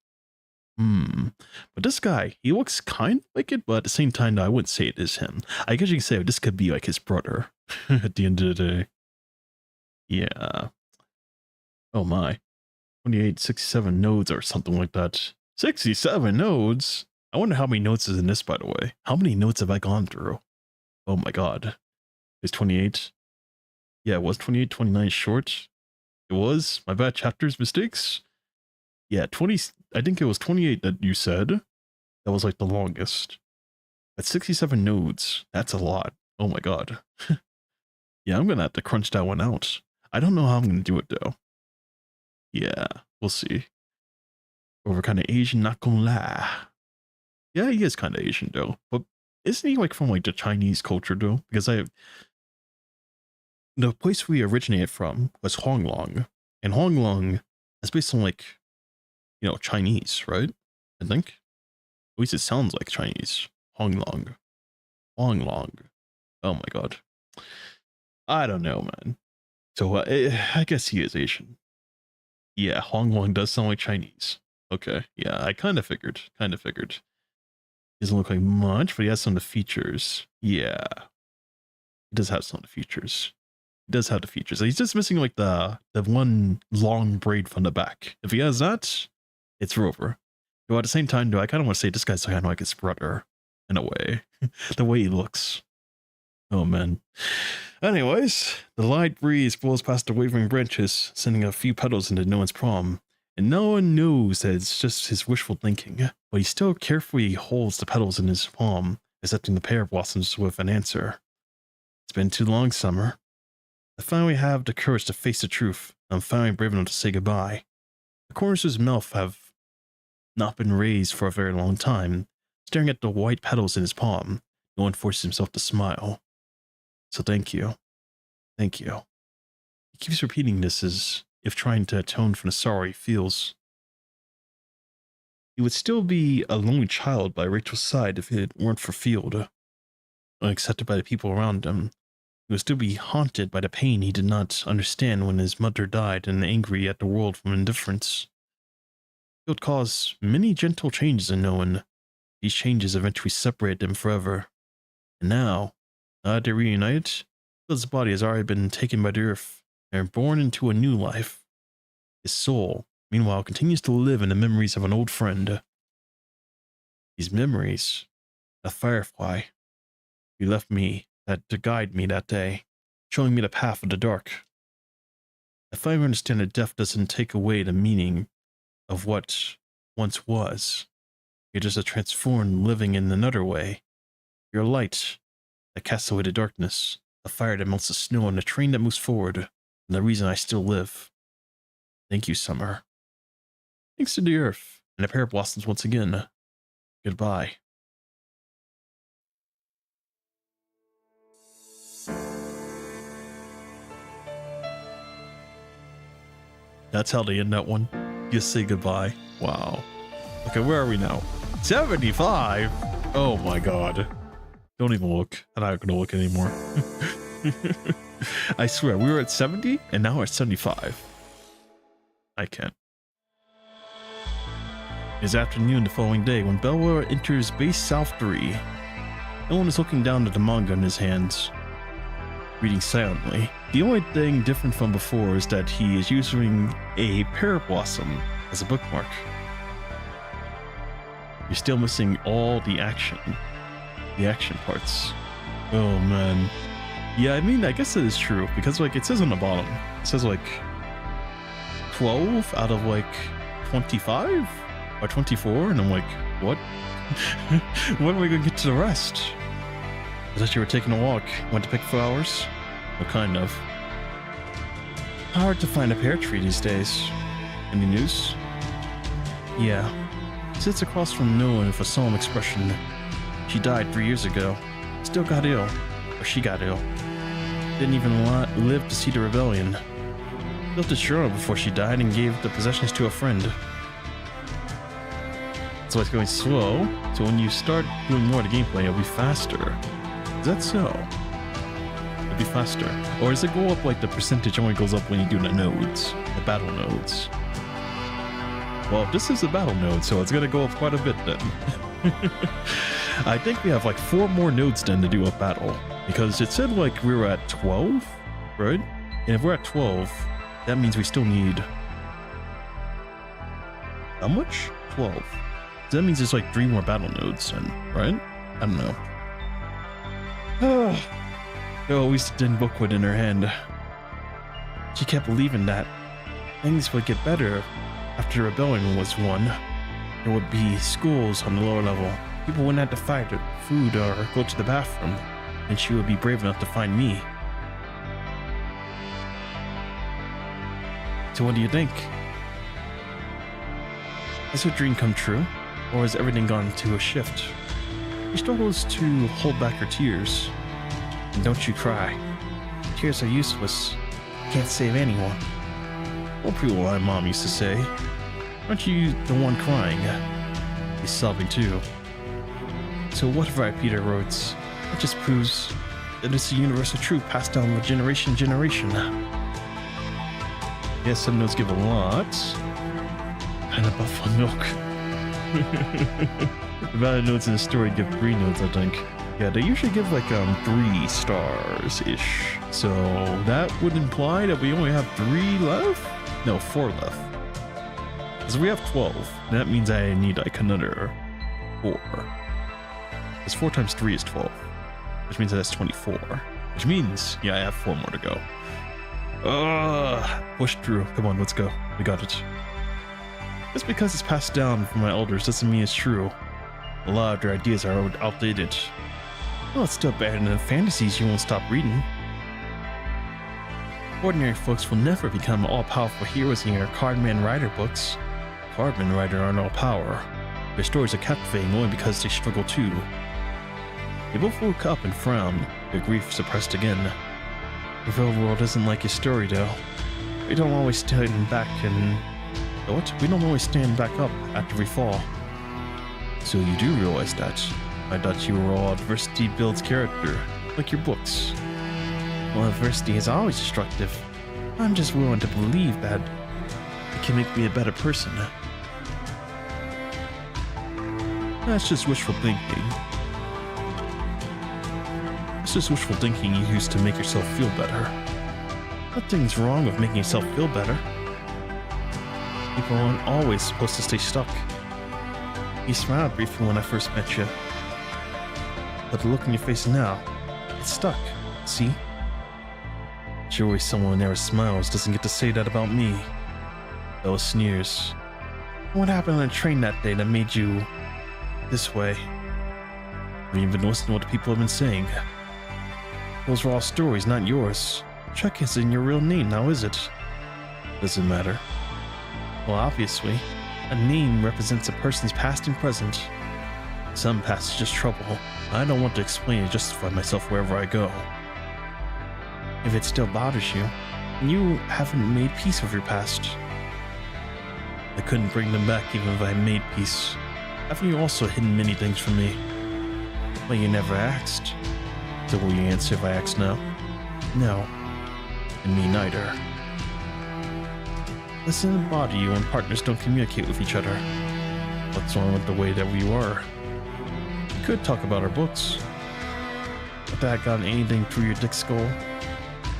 But this guy, he looks kind of like it, but at the same time, I wouldn't say it is him. I guess you could say this could be like his brother at the end of the day. Yeah. Oh my. 28, 67 nodes or something like that. 67 nodes? I wonder how many nodes is in this, by the way. How many nodes have I gone through? Oh my god. It's 28. Yeah, it was 28, 29 short. It was. My bad, chapters, mistakes. Yeah, 20. I think it was 28 that you said. That was like the longest. At 67 nodes, that's a lot. Oh my god. Yeah, I'm gonna have to crunch that one out. I don't know how I'm gonna do it though. Yeah, we'll see. Over kind of Asian, not gonna lie. Yeah, he is kind of Asian though. But isn't he like from like the Chinese culture though? Because the place we originated from was Honglong. And Honglong is based on like, you know, Chinese, right? I think. At least it sounds like Chinese. Honglong. Honglong. Oh my god. I don't know, man. So I guess he is Asian. Yeah, Honglong does sound like Chinese. Okay, yeah, I kind of figured. He doesn't look like much, but he has some of the features. Yeah. He does have some of the features. He does have the features. He's just missing like the one long braid from the back. If he has that, it's Rover. Though at the same time, though, I kind of want to say this guy's kind of like his brother in a way. The way he looks. Oh man. Anyways, the light breeze blows past the wavering branches, sending a few petals into no one's palm. And no one knows that it's just his wishful thinking, but he still carefully holds the petals in his palm, accepting the pear blossoms with an answer. It's been too long, Summer. I finally have the courage to face the truth. I'm finally brave enough to say goodbye. The corners of his mouth have not been raised for a very long time. Staring at the white petals in his palm, no one forces himself to smile. So thank you. Thank you. He keeps repeating this as if trying to atone for the sorrow he feels. He would still be a lonely child by Rachel's side if it weren't for Field. Unaccepted by the people around him, he would still be haunted by the pain he did not understand when his mother died and angry at the world from indifference. Field caused many gentle changes in Owen. These changes eventually separated them forever. And now they reunited. Field's body has already been taken by the earth and born into a new life. His soul, meanwhile, continues to live in the memories of an old friend. These memories, a firefly, he left me to guide me that day, showing me the path of the dark. I finally understand that death doesn't take away the meaning of what once was. You're just a transformed living in another way. You're a light that casts away the darkness, a fire that melts the snow, and a train that moves forward, and the reason I still live. Thank you, Summer. Thanks to the earth, and a pair of blossoms once again. Goodbye. That's how they end that one. Just say goodbye. Wow. Okay, where are we now? 75? Oh my god. Don't even look. I'm not gonna look anymore. I swear, we were at 70 and now we're at 75. I can't. It's afternoon the following day when Belwa enters Base South 3. No one is looking down at the manga in his hands, reading silently. The only thing different from before is that he is using a pear blossom as a bookmark. You're still missing all the action parts. Oh man. Yeah, I mean, I guess that is true because like it says on the bottom, it says like 12 out of like 25 or 24, and I'm like, what? When are we gonna get to the rest? I thought you were taking a walk. Went to pick flowers? What kind of? Hard to find a pear tree these days. Any news? Yeah. Sits across from Noah with a solemn expression. She died 3 years ago. Still got ill. Or she got ill. Didn't even live to see the rebellion. Built a journal before she died and gave the possessions to a friend. So it's going slow. So when you start doing more of the gameplay, it'll be faster. Is that so? It'll be faster. Or does it go up like the percentage only goes up when you do the nodes, the battle nodes? Well, this is a battle node, so it's gonna go up quite a bit then. I think we have like 4 more nodes then to do a battle, because it said like we were at 12, right? And if we're at 12, that means we still need how much? 12. So that means it's like 3 more battle nodes then, right? I don't know. She always didn't book what in her hand. She kept believing that things would get better after rebellion was won. There would be schools on the lower level. People wouldn't have to fight food or go to the bathroom, and she would be brave enough to find me. So what do you think? Has her dream come true, or has everything gone to a shift? She struggles to hold back her tears. And don't you cry. Tears are useless. Can't save anyone. What people my mom used to say. Aren't you the one crying? He's sobbing too. So whatever I Peter wrote, it just proves that it's a universal truth passed down from generation to generation. Yes, some notes give a lot. And a buffalo milk. The value notes in the story give 3 notes, I think. Yeah, they usually give like 3 stars-ish. So that would imply that we only have 3 left? No, 4 left. Because we have 12. And that means I need like another 4. Because 4 times 3 is 12. Which means that's 24. Which means, yeah, I have 4 more to go. Push through. Come on, let's go. We got it. Just because it's passed down from my elders doesn't mean it's true. A lot of their ideas are outdated. Well, it's still better than the fantasies you won't stop reading. Ordinary folks will never become all-powerful heroes in your Cardman Rider books. Cardman Rider aren't all power. Their stories are captivating only because they struggle too. They both woke up and frowned, their grief suppressed again. The real world doesn't like your story though. We don't always stand back and... What? We don't always stand back up after we fall. So you do realize that. I thought you were all adversity builds character, like your books. Well, adversity is always destructive. I'm just willing to believe that it can make me a better person. That's just wishful thinking. It's just wishful thinking you use to make yourself feel better. Nothing's wrong with making yourself feel better. People aren't always supposed to stay stuck. You smiled briefly when I first met you. But the look in your face now, it's stuck, see? Surely someone who never smiles doesn't get to say that about me. Those sneers. What happened on the train that day that made you this way? Have you been listening to what the people have been saying? Those were all stories, not yours. Chuck isn't your real name now, is it? Doesn't matter. Well, obviously, a name represents a person's past and present. Some past is just trouble. I don't want to explain or justify myself wherever I go. If it still bothers you, then you haven't made peace with your past. I couldn't bring them back even if I made peace. Haven't you also hidden many things from me? Well, you never asked. So will you answer if I ask now? No. And me neither. Doesn't bother you when partners don't communicate with each other? What's wrong with the way that we are? We could talk about our books. But that got anything through your dick skull?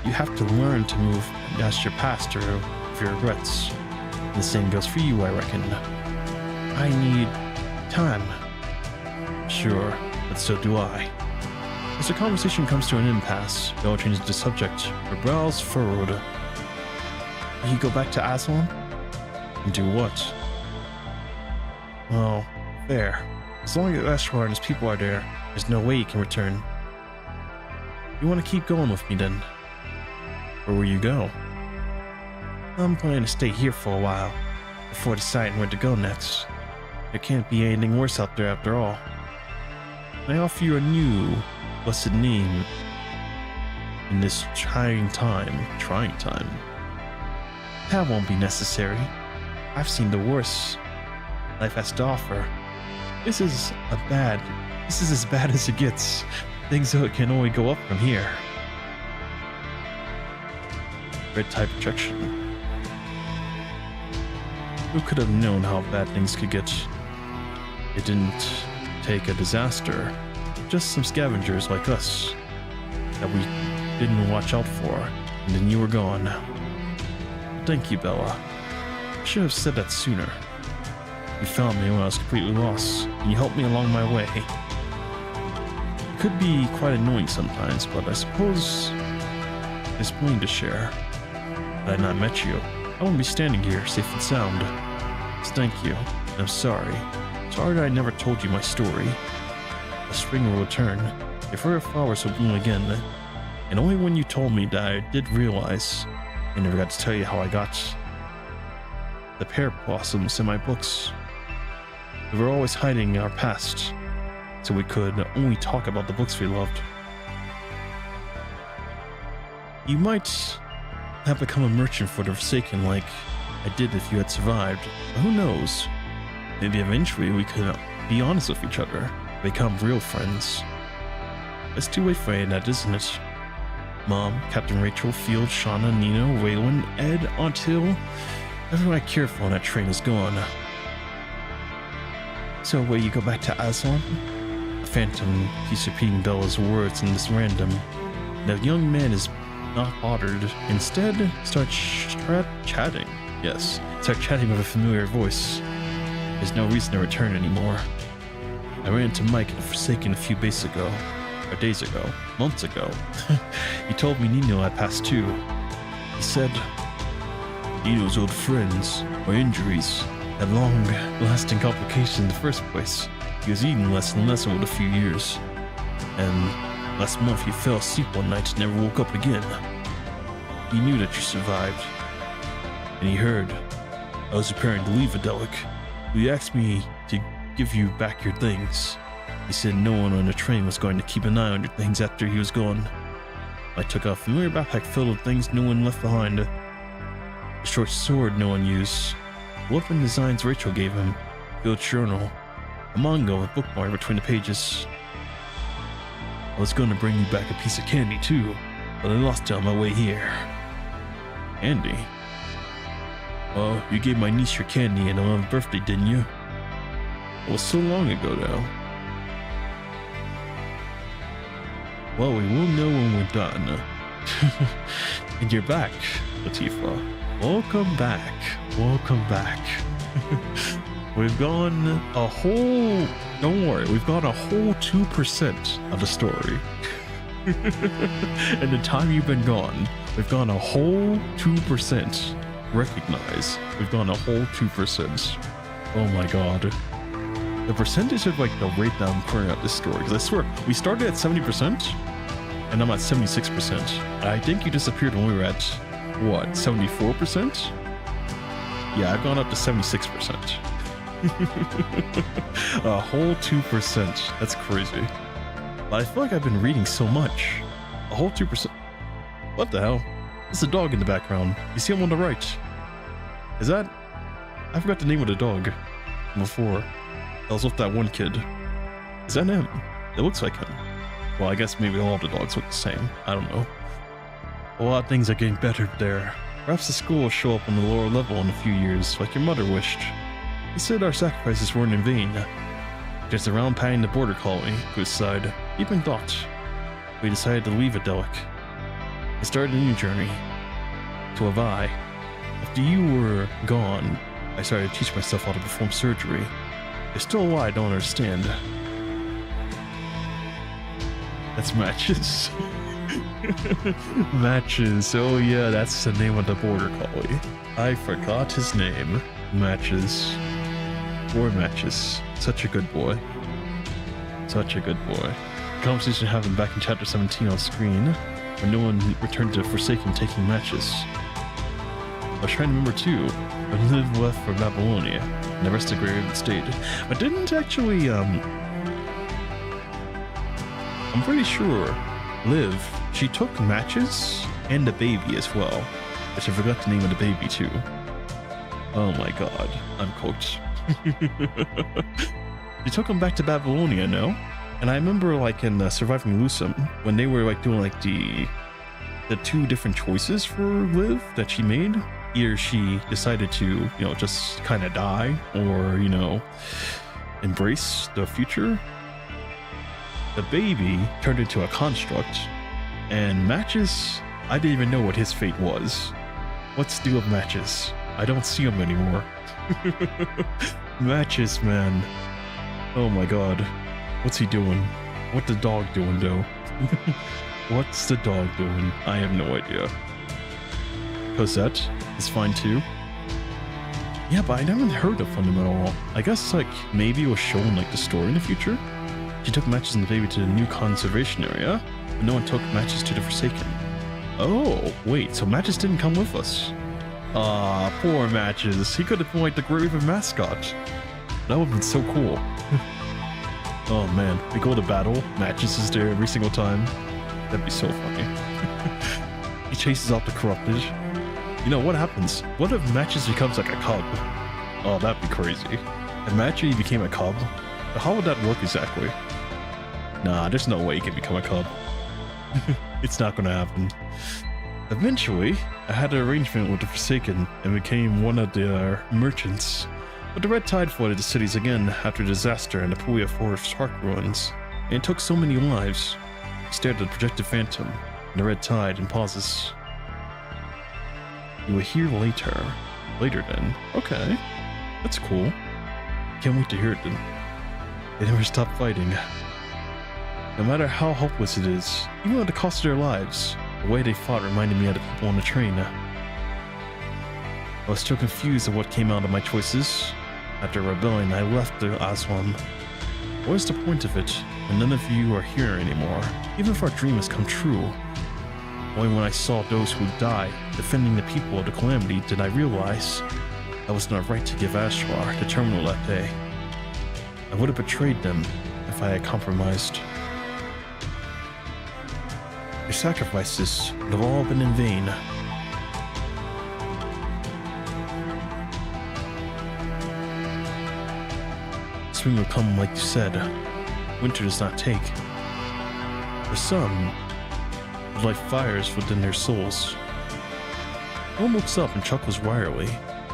You have to learn to move past your past or your regrets. And the same goes for you, I reckon. I need time. Sure, but so do I. As the conversation comes to an impasse, Bell changes the subject, her brows furrowed. Will he go back to Aslan? And do what? Well, fair. As long as Ashlar and his people are there, there's no way he can return. You want to keep going with me then? Where will you go? I'm planning to stay here for a while, before deciding where to go next. There can't be anything worse out there after all. I offer you a new, blessed name in this trying time. That won't be necessary. I've seen the worst life has to offer. This is as bad as it gets. Things can only go up from here. Red type projection. Who could have known how bad things could get? It didn't take a disaster, just some scavengers like us that we didn't watch out for, and then you were gone. Thank you, Bella. I should have said that sooner. You found me when I was completely lost, and you helped me along my way. It could be quite annoying sometimes, but I suppose it's plain to share. Had I not met you, I wouldn't be standing here safe and sound. So thank you, and I'm sorry. Sorry that I never told you my story. The spring will return, your favorite flowers will bloom again, and only when you told me that I did realize I never got to tell you how I got the pear blossoms in my books. We were always hiding our past, so we could only talk about the books we loved. You might have become a merchant for the Forsaken like I did if you had survived, but who knows? Maybe eventually we could be honest with each other, become real friends. It's two-way for that, isn't it? Mom, Captain Rachel, Field, Shauna, Nina, Waylon, Ed, Aunt Hill, everyone I cared for on that train is gone. So will you go back to Aslan? A phantom keeps repeating Bella's words in this random. The young man is not bothered. Instead, start chatting. Yes, start chatting with a familiar voice. There's no reason to return anymore. I ran into Mike in the Forsaken a few days ago, months ago. He told me Nino had passed too. He said Nino's old friends or injuries had long-lasting complications in the first place. He was eating less and less over the few years. And last month he fell asleep one night and never woke up again. He knew that you survived. And he heard I was preparing to leave Adelic. He asked me to give you back your things. He said no one on the train was going to keep an eye on your things after he was gone. I took a familiar backpack filled with things no one left behind. A short sword no one used. Weapon designs Rachel gave him. Field journal. A manga with bookmark between the pages. I was going to bring you back a piece of candy too, but I lost it on my way here. Candy? Well, you gave my niece your candy on her 11th birthday, didn't you? It was so long ago now. Well, we will know when we're done. And you're back, Latifah. Welcome back. Welcome back. We've gone a whole... Don't worry, we've gone a whole 2% of the story. And the time you've been gone, we've gone a whole 2%. Recognize, we've gone a whole 2%. Oh my god. The percentage of like the rate that I'm pouring out this story, because I swear, we started at 70%, and I'm at 76%. And I think you disappeared when we were at, what, 74%? Yeah, I've gone up to 76%. A whole 2%. That's crazy. But I feel like I've been reading so much. A whole 2%. What the hell? There's a dog in the background. You see him on the right. Is that... I forgot the name of the dog before. I was with that one kid. Is that him? It looks like him. Well, I guess maybe all the dogs look the same. I don't know. A lot of things are getting better there. Perhaps the school will show up on the lower level in a few years, like your mother wished. He said our sacrifices weren't in vain. Just around patting the border colony to his side. Deep in thought, we decided to leave Adelic. I started a new journey. To Levi. After you were gone, I started to teach myself how to perform surgery. There's still a lot I don't understand. That's Matches. Matches. Oh yeah, that's the name of the border collie. I forgot his name. Matches. Poor Matches. Such a good boy. Such a good boy. Conversation happened back in chapter 17 on screen, when no one returned to Forsaken taking Matches. I was trying to remember too, but Liv left for Babylonia, and the rest of the grave stayed. I didn't actually, I'm pretty sure Liv, she took Matches and the baby as well, but I forgot the name of the baby too. Oh my god, I'm cooked. They took him back to Babylonia, no? And I remember like in Surviving Lusum, when they were like doing like the two different choices for Liv that she made. Either she decided to, you know, just kind of die, or, you know, embrace the future. The baby turned into a construct, and Matches, I didn't even know what his fate was. What's the deal with Matches? I don't see him anymore. Matches, man. Oh my god. What's he doing? What's the dog doing, though? What's the dog doing? I have no idea. Cosette is fine too. Yeah, but I never heard from him at all. I guess like maybe it was shown like the story in the future. She took Matches and the baby to the new conservation area, but no one took Matches to the Forsaken. Oh, wait, so Matches didn't come with us. Ah, poor Matches. He could have been like the Great Raven mascot. That would have been so cool. Oh man, we go to battle, Matches is there every single time. That'd be so funny. He chases out the corrupted. You know, what happens? What if Matches becomes like a cub? Oh, that'd be crazy. Imagine he became a cub. How would that work exactly? Nah, there's no way he can become a cub. It's not gonna happen. Eventually, I had an arrangement with the Forsaken and became one of their merchants. But the Red Tide flooded the cities again after the disaster in the Puya Forest Park ruins, and it took so many lives. He stared at the projected phantom and the Red Tide and pauses. You will hear later. Later then. Okay. That's cool. Can't wait to hear it then. They never stopped fighting. No matter how hopeless it is, even at the cost of their lives, the way they fought reminded me of the people on the train. I was still confused at what came out of my choices. After rebelling, I left the Aswan. What is the point of it when none of you are here anymore, even if our dream has come true? Only when I saw those who died defending the people of the calamity did I realize I was not right to give Ashlar the terminal that day. I would have betrayed them if I had compromised. Your sacrifices would have all been in vain. Spring will come like you said. Winter does not take. The sun would light fires within their souls. One looks up and chuckles wryly.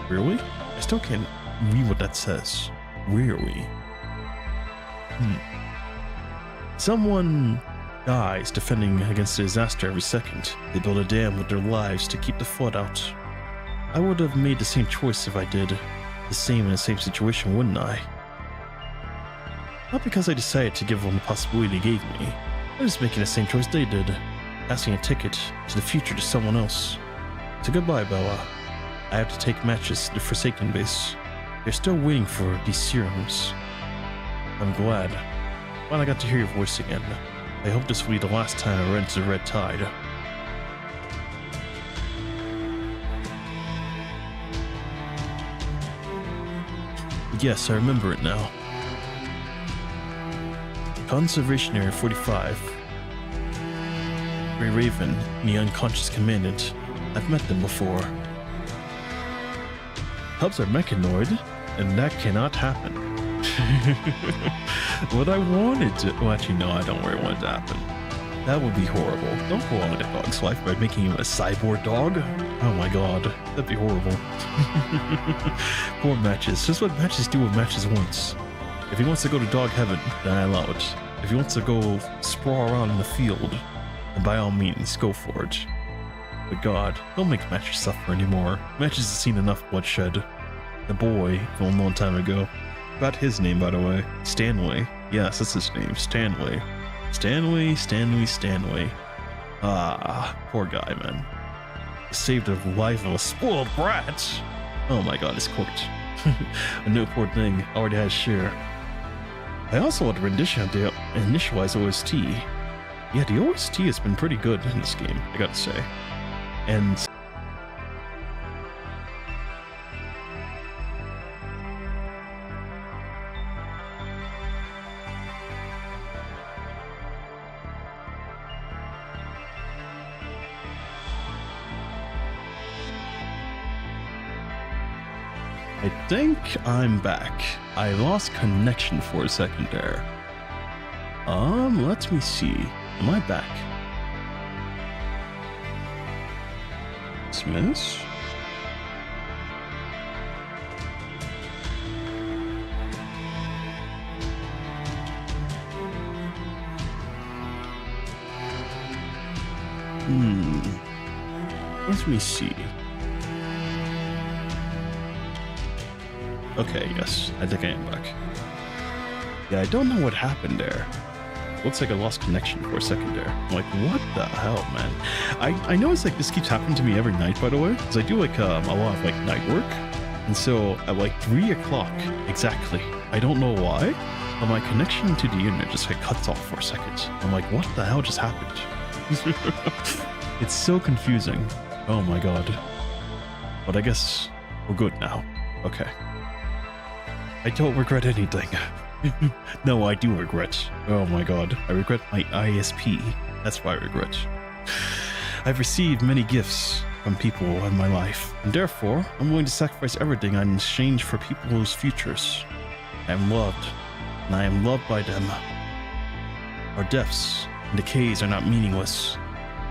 Really? I still can't read what that says. Really? Someone dies defending against the disaster every second. They build a dam with their lives to keep the flood out. I would have made the same choice if I did the same in the same situation, wouldn't I? Not because I decided to give them the possibility they gave me. I was making the same choice they did, passing a ticket to the future to someone else. So goodbye, Bella. I have to take Matches to the Forsaken base. They're still waiting for these serums. I'm glad. I got to hear your voice again. I hope this will be the last time I run into the Red Tide. Yes, I remember it now. Conservation Area 45. Grey Raven and the unconscious Commandant. I've met them before. Hubs are mechanoid, and that cannot happen. What I wanted to... Well, actually, no, I don't really want it to happen. That would be horrible. Don't prolong a dog's life by making him a cyborg dog. Oh my god, that'd be horrible. Poor Matches. Just what Matches do with Matches wants. If he wants to go to dog heaven, then I allow it. If he wants to go sprawl around in the field, then by all means, go for it. But god, don't make Matches suffer anymore. Matches has seen enough bloodshed. The boy, from a long time ago. About his name, by the way. Stanley. Yes, that's his name. Stanley. Stanley. Ah, poor guy, man. He saved the life of a spoiled brat. Oh my god, it's cooked. A no poor thing already has share. I also want the rendition of the initialized OST. Yeah, the OST has been pretty good in this game, I gotta say. And I think I'm back. I lost connection for a second there. Let me see. Am I back? Dismiss? Let me see. Okay, yes, I think I am back. Yeah, I don't know what happened there. Looks like I lost connection for a second there. I'm like, what the hell, man? I notice like this keeps happening to me every night, by the way, because I do like a lot of like night work. And so at like 3 o'clock exactly, I don't know why, but my connection to the internet just like cuts off for a second. I'm like, what the hell just happened? It's so confusing. Oh my god. But I guess we're good now. Okay. I don't regret anything. No, I do regret. Oh my god. I regret my ISP. That's what I regret. I've received many gifts from people in my life, and therefore I'm willing to sacrifice everything in exchange for people's futures. I am loved, and I am loved by them. Our deaths and decays are not meaningless.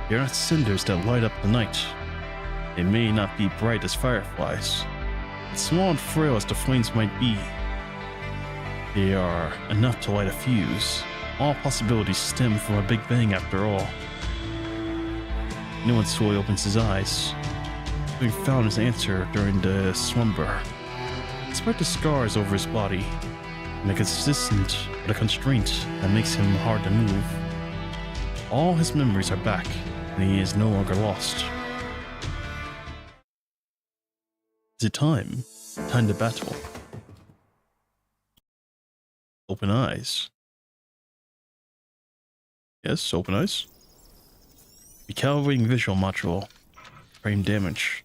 They are not cinders that light up the night. They may not be bright as fireflies, but small and frail as the flames might be, they are enough to light a fuse. All possibilities stem from a big bang after all. No one slowly opens his eyes, having found his answer during the slumber. Despite the scars over his body, and the constraint that makes him hard to move, all his memories are back, and he is no longer lost. Is it time? Time to battle. Open eyes. Yes, open eyes. Recalibrating visual module. Frame damage.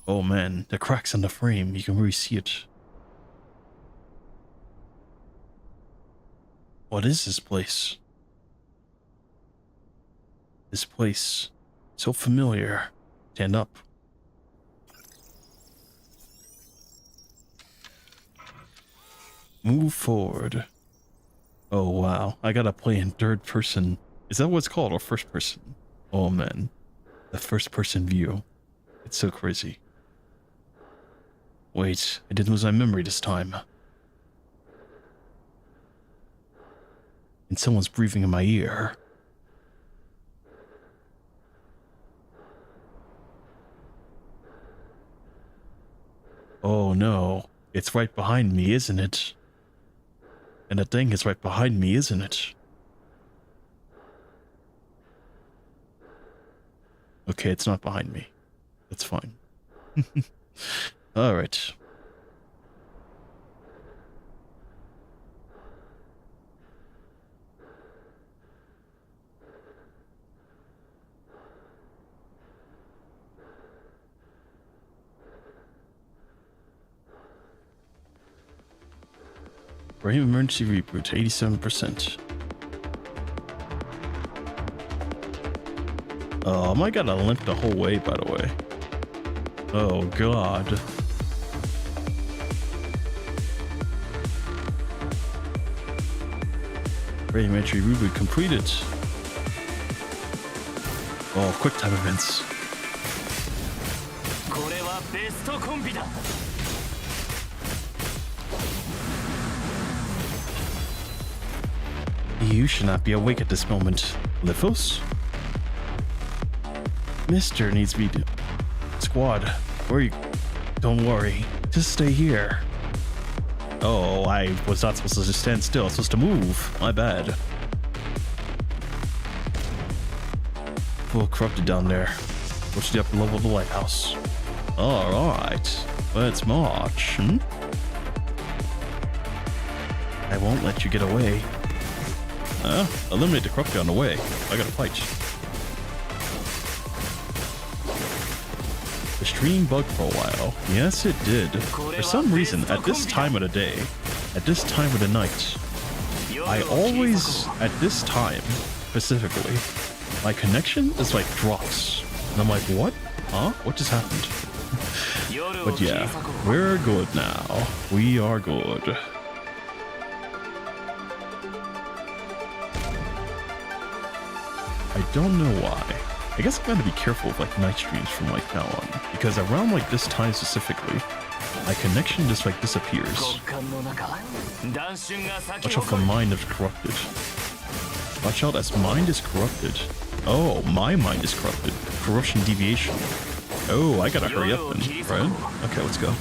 Oh man, the cracks on the frame, you can really see it. What is this place? This place, so familiar. Stand up. Move forward. Oh wow, I gotta play in third person. Is that what it's called, or first person? Oh man, the first person view. It's so crazy. Wait, I didn't lose my memory this time. And someone's breathing in my ear. Oh no, it's right behind me, isn't it? And the thing is right behind me, isn't it? Okay, it's not behind me. That's fine. Alright. Brain emergency reboot, 87%. I gotta limp the whole way, by the way. Oh god. Brain emergency reboot completed. Oh, quick time events. You should not be awake at this moment. Lithos? Mister needs me to... Squad, where are you? Don't worry. Just stay here. Oh, I was not supposed to just stand still. I was supposed to move. My bad. Full corrupted down there. Go to the upper level of the lighthouse. Alright. Let's march. I won't let you get away. Eliminate the corrupted on the way. I gotta fight. The stream bugged for a while. Yes, it did. For some reason, at this time of the day, at this time of the night, I always, at this time, specifically, my connection is like drops. And I'm like, what? Huh? What just happened? But yeah, we're good now. We are good. I don't know why. I guess I gotta be careful with like night streams from like now on, because around like this time specifically, my connection just like disappears. Watch out for mind is corrupted. Watch out as mind is corrupted. Oh, my mind is corrupted. Corruption deviation. Oh, I gotta hurry up then, right? Okay, let's go.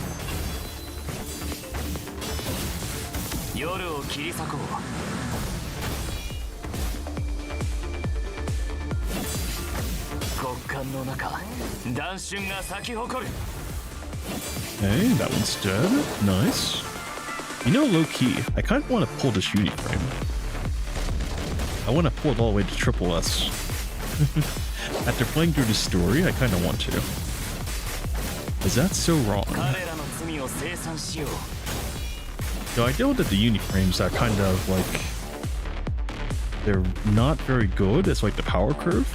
Hey, that one's dead. Nice. You know, low key, I kind of want to pull this unit frame. I want to pull it all the way to triple S. After playing through the story, I kind of want to. Is that so wrong? So I know that the uniframes are kind of like, they're not very good. It's like the power curve.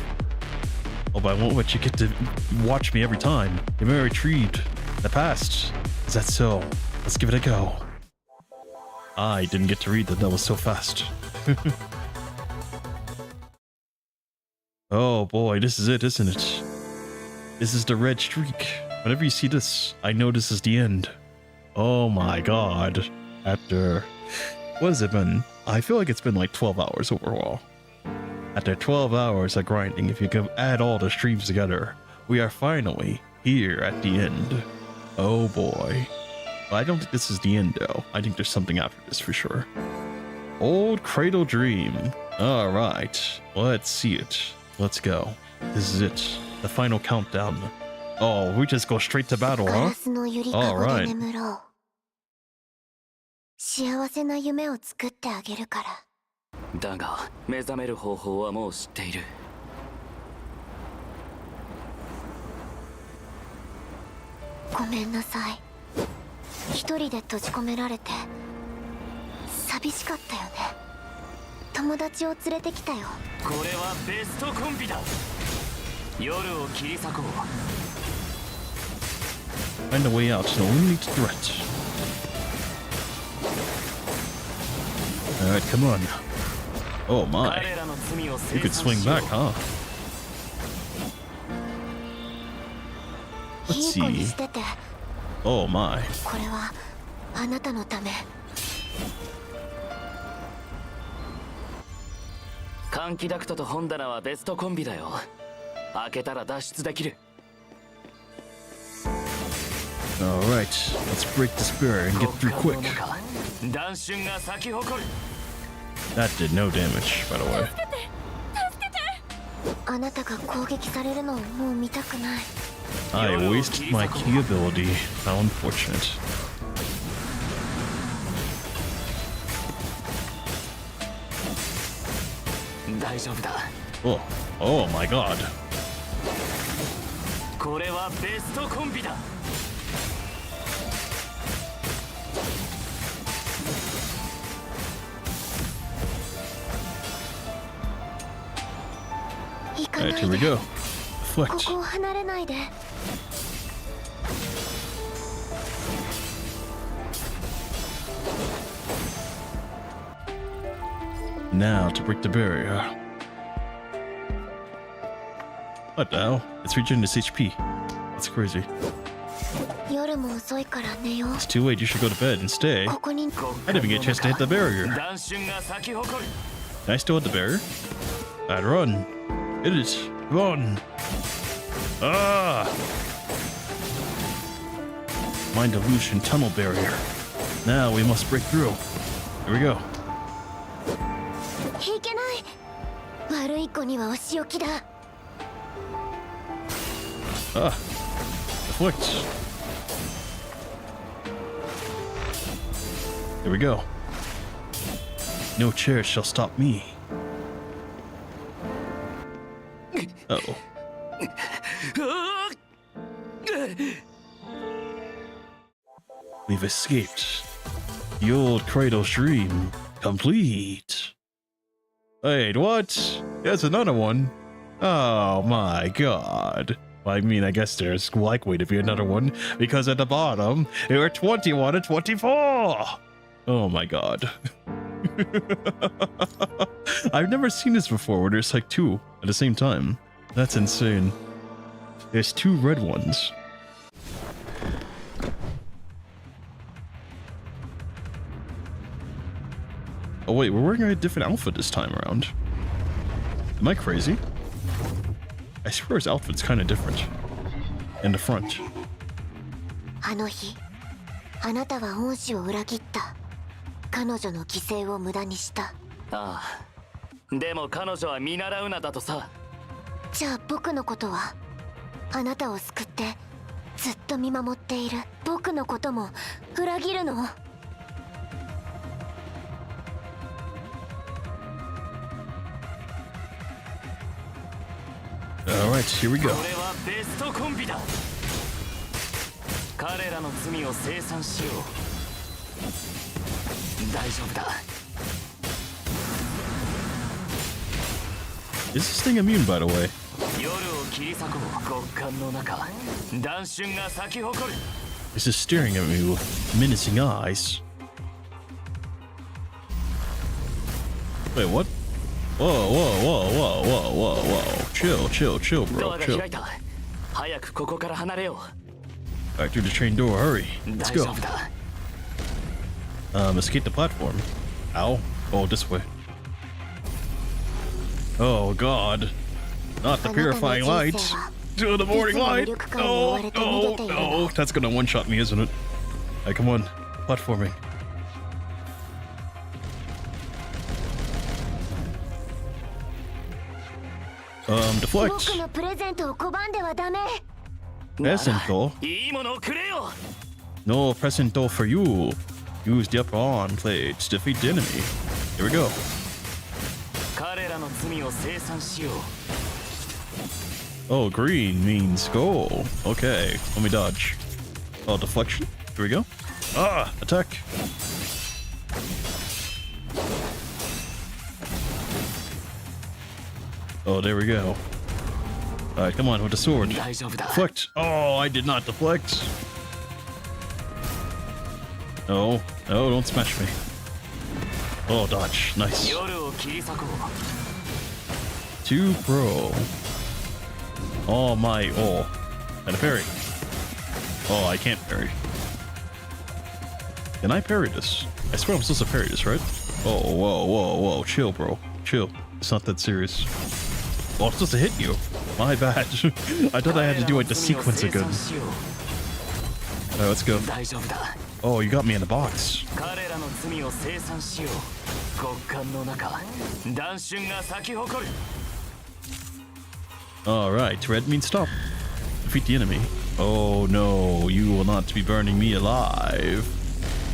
Oh, but I won't let you get to watch me every time. You may retreat the past. Is that so? Let's give it a go. I didn't get to read that. That was so fast. Oh boy, this is it, isn't it? This is the red streak. Whenever you see this, I know this is the end. Oh my god. After... what has it been? I feel like it's been like 12 hours overall. After 12 hours of grinding, if you could add all the streams together, we are finally here at the end. Oh boy. Well, I don't think this is the end though. I think there's something after this for sure. Old Cradle Dream. Alright, let's see it. Let's go. This is it. The final countdown. Oh, we just go straight to battle, huh? Alright. 幸せな夢を作ってあげるから。だが、目覚める方法はもう知っている。ごめんなさい。一人で閉じ込められて寂しかったよね。友達を連れてきたよ。これはベストコンビだ。夜を切り裂こう。Find a way out to eliminate the threat. Alright, come on. Oh my. You could swing back, huh? Let's see. Oh my. これはあなたのため。換気ダクトと本棚はベストコンビだよ。開けたら脱出できる。Alright, let's break this barrier and get through quick. That did no damage, by the way. あなたが攻撃されるのをもう見たくない。I wasted my key ability. How unfortunate. Oh, oh my god. これはベストコンビだ。Alright, here we go. Deflect. ここを離れないで。Now to break the barrier. What the hell? It's regenerating its HP. That's crazy. 夜も遅いから寝よう。 It's too late. You should go to bed and stay. ここに。 I didn't even get a chance to hit the barrier. Can I still hit the barrier? I'd run. Hit it. Run. Ah! Mind illusion tunnel barrier. Now we must break through. Here we go. いけない。悪い子にはお仕置きだ。 Ah. Deflect. There we go. No chair shall stop me. Uh-oh. We've escaped. The old cradle dream complete. Wait, what? There's another one. Oh my god. Well, I mean, I guess there's likely to be another one, because at the bottom, there are 21 and 24! Oh my god. I've never seen this before, where there's like 2 at the same time. That's insane. There's 2 red ones. Oh wait, we're wearing a different outfit this time around. Am I crazy? I swear his outfit's kind of different. In the front. あの日、あなたは恩師を裏切った。彼女の犠牲を無駄にした。ああ。でも彼女は見習うなだとさ。じゃあ僕のことは、あなたを救ってずっと見守っている僕のことも裏切るの？Alright, here we go. これはベストコンビだ。彼らの罪を清算しよう。大丈夫だ。Is this thing immune, by the way? 夜を切り裂こう。極寒の中、弾春が咲き誇る。This is staring at me with menacing eyes. Wait, what? Whoa, whoa, whoa, whoa, whoa, whoa, whoa. Chill, chill, chill, ド bro, アが chill. 開いた。早くここから離れよ Back through the train door, hurry. う。 Let's 大丈 go. 夫だ。Escape the platform. Ow. Oh, this way. Oh, God. Not the purifying light. To the morning light. No, no, no. That's gonna one-shot me, isn't it? Alright, come on. Platforming. Deflect. 僕のプレゼントを拒んではダメ。Presento. いいものをくれよ。 No presento for you. Use the upper arm plate to defeat the enemy. Here we go. 彼らの罪を清算しよう。 Oh, green means go. Okay, let me dodge. Oh, deflection. Here we go. Ah, attack. Oh, there we go. Alright, come on with the sword. 大丈夫だ。 Deflect. Oh, I did not deflect. No, no, don't smash me. Oh, dodge. Nice. 夜を切り裂こう。 2 pro. Oh my, oh. And a parry. Oh, I can't parry. Can I parry this? I swear I'm supposed to parry this, right? Oh, whoa, whoa, whoa. Chill, bro. Chill. It's not that serious. Oh, I'm supposed to hit you. My bad. I thought I had to do like the sequence again. Alright, let's go. 大丈夫だ。 Oh, you got me in the box. 彼らの罪を清算しよう。極寒の中、弾春が咲き誇る。 Alright, red means stop. Defeat the enemy. Oh no, you will not be burning me alive.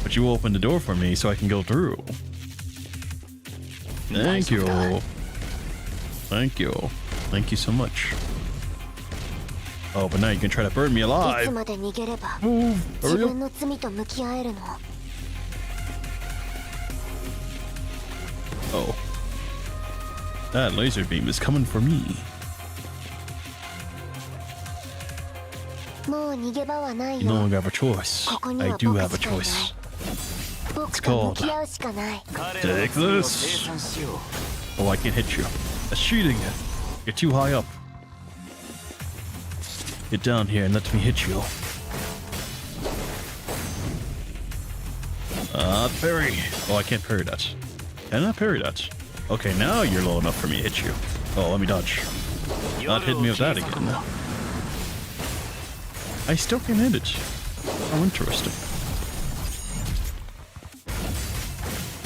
But you opened the door for me so I can go through. Thank you. Thank you. Thank you so much. Oh, but now you can try to burn me いつ alive. まで逃げれば Move. 自 Hurry 分 up. の罪と向き合えるの。 Oh. That laser beam is coming for me. もう逃げ場はない You no よ。 longer have a choice. ここに I は do 僕 have a しかいない choice. 僕と向き合うしかない。彼らの罪を清算しよう。 Oh, I can't hit you. That's cheating. You're too high up. Get down here and let me hit you. Parry. Oh, I can't parry that. Can I parry that? Okay, now you're low enough for me to hit you. Oh, let me dodge. Not hit me with that again. I still can hit it. How interesting.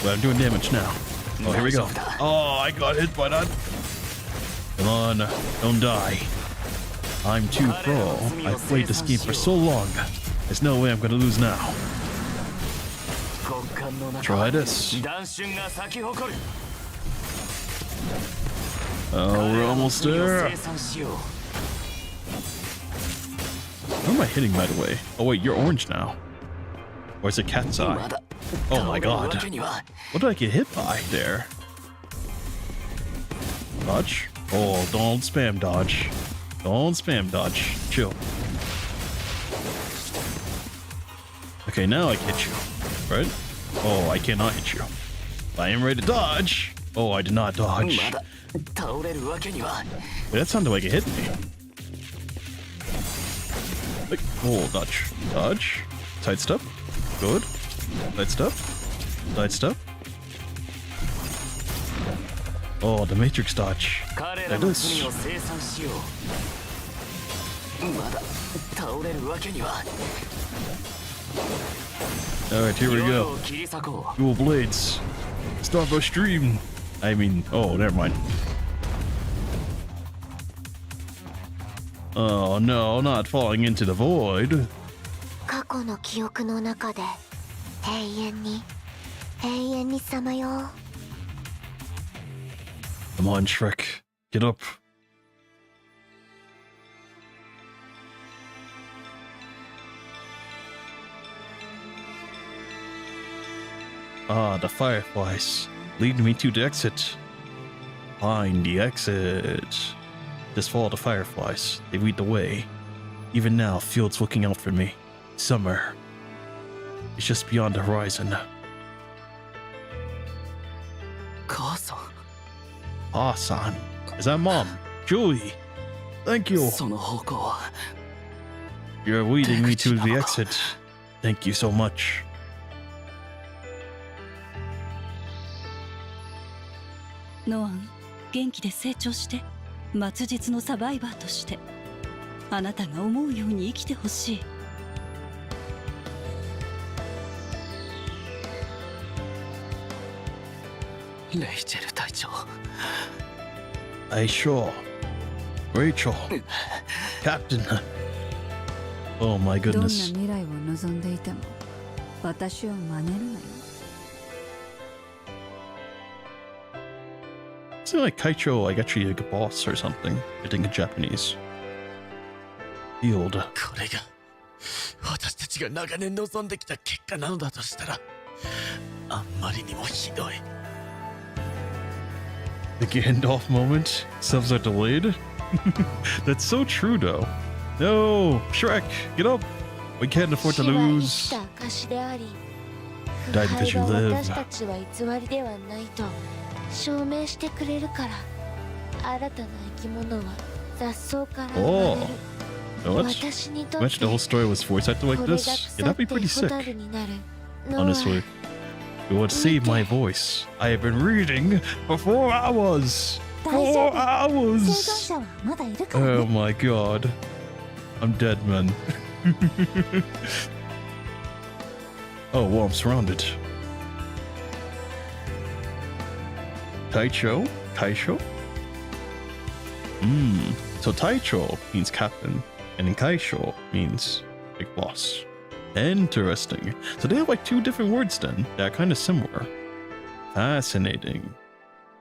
Well, I'm doing damage now. Oh, here we go. Oh, I got hit by that. Come on, don't die. I'm too pro. I've played this game for so long. There's no way I'm gonna lose now. Try this. Oh, we're almost there. Who am I hitting, by the way? Oh wait, you're orange now. Or is it cat's eye? Oh my god. What did I get hit by there? Dodge? Oh, don't spam dodge. Don't spam dodge. Chill. Okay, now I can hit you. Right? Oh, I cannot hit you. I am ready to dodge. Oh, I did not dodge. Wait, that sounded like it hit me. Like, oh, dodge. Dodge. Side step. Good. Side step. Side step. Oh, the matrix dodge. Like this. Alright, here we go. Dual blades. Start our stream. I mean, oh, never mind. Oh no, not falling into the void. 過去の記憶の中で永遠にさまよう。 Come on, Shrek. Get up. Ah, the fireflies. Lead me to the exit. Find the exit. Just follow the fireflies. They lead the way. Even now, Field's looking out for me. Summer. It's just beyond the horizon. Ah-san. Is that Mom? Julie. Thank you. You're leading me to the exit. Thank you so much. Noan, 元気で成長して、末日のサバイバーとして、あなたが思うように生きてほしい。レイチェル隊長。I sure. Rachel. Captain. Oh my どんな goodness. 未来を望んでいても、私を真似るなよ。 Isn't it like Kaicho like actually like a boss or something? I think in Japanese. Field. これが私たちが長年望んできた結果なのだとしたら、あんまりにもひどい。 The Gandalf moment. Subs are delayed. That's so true though. No, Shrek, get up. We can't afford to lose. Die because you live. 証明してくれるから新たな生き物は雑草から生まれる。 Oh. What? 私にとって Imagine the whole story was voice acted like これが this. 腐 Yeah, っ that'd be て pretty ホ sick. タルになるのは Honestly. It would save my voice. I have been reading for 4 hours. 4 hours. 生存者はまだいるからね。 Oh my god. I'm dead, man. Oh, well, I'm surrounded. Taicho? Kaisho? So Taicho means captain, and then Kaisho means big boss. Interesting. So they have like 2 different words then. They're kind of similar. Fascinating.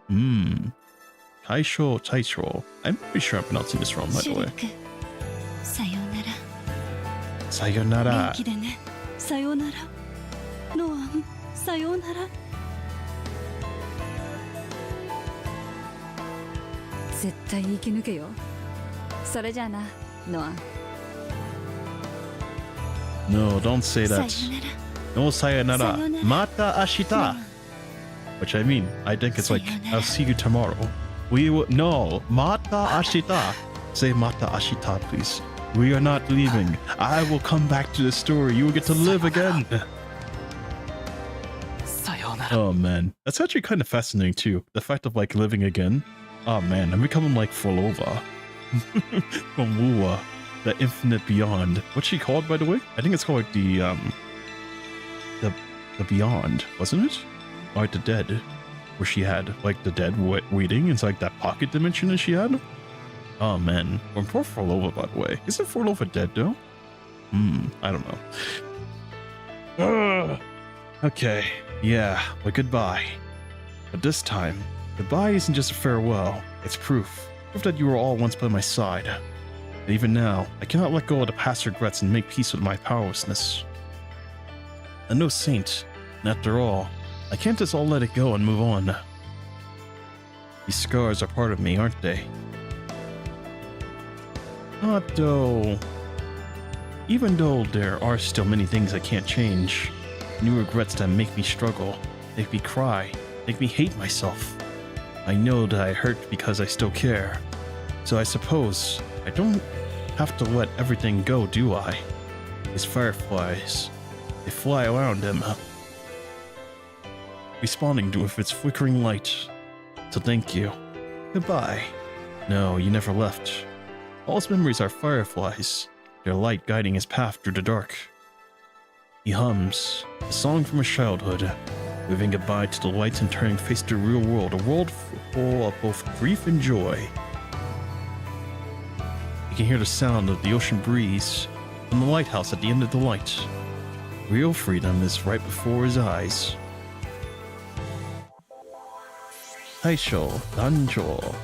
Kaisho, Taicho. I'm pretty sure I'm pronouncing this wrong, by シ the ュレ way. ク、さよなら。 Sayonara. 元気でね。さよなら。ノアン、さよなら。絶対生き抜けよ。それじゃあな、ノアン。 No, don't say さよ that. なら。 No sayonara. Sayonara. Mata ashita. Which I mean, I think it's like, I'll see you tomorrow. We will, no, mata ashita. Say mata ashita, please. We are not leaving. I will come back to the story. You will get to live again. さようなら。 Oh man, that's actually kind of fascinating too. The fact of like living again. Oh man, I'm becoming like Fullova from Wuwa, the infinite beyond. What's she called, by the way? I think it's called like the beyond, wasn't it? Or like the dead, where she had like the dead waiting. It's like that pocket dimension that she had. Oh man, or poor Fullova, by the way. Isn't Fullova dead though? I don't know. Okay, yeah, but goodbye. But this time, goodbye isn't just a farewell, it's proof. Proof that you were all once by my side. And even now, I cannot let go of the past regrets and make peace with my powerlessness. I'm no saint, and after all, I can't just all let it go and move on. These scars are part of me, aren't they? Not though. Even though there are still many things I can't change, new regrets that make me struggle, make me cry, make me hate myself. I know that I hurt because I still care. So I suppose I don't have to let everything go, do I? These fireflies, they fly around him, responding to with its flickering light. So thank you. Goodbye. No, you never left. All his memories are fireflies, their light guiding his path through the dark. He hums, a song from his childhood, waving goodbye to the lights and turning face to the real world, a world full of both grief and joy. You can hear the sound of the ocean breeze from the lighthouse at the end of the light. Real freedom is right before his eyes. Taisho, Danjo,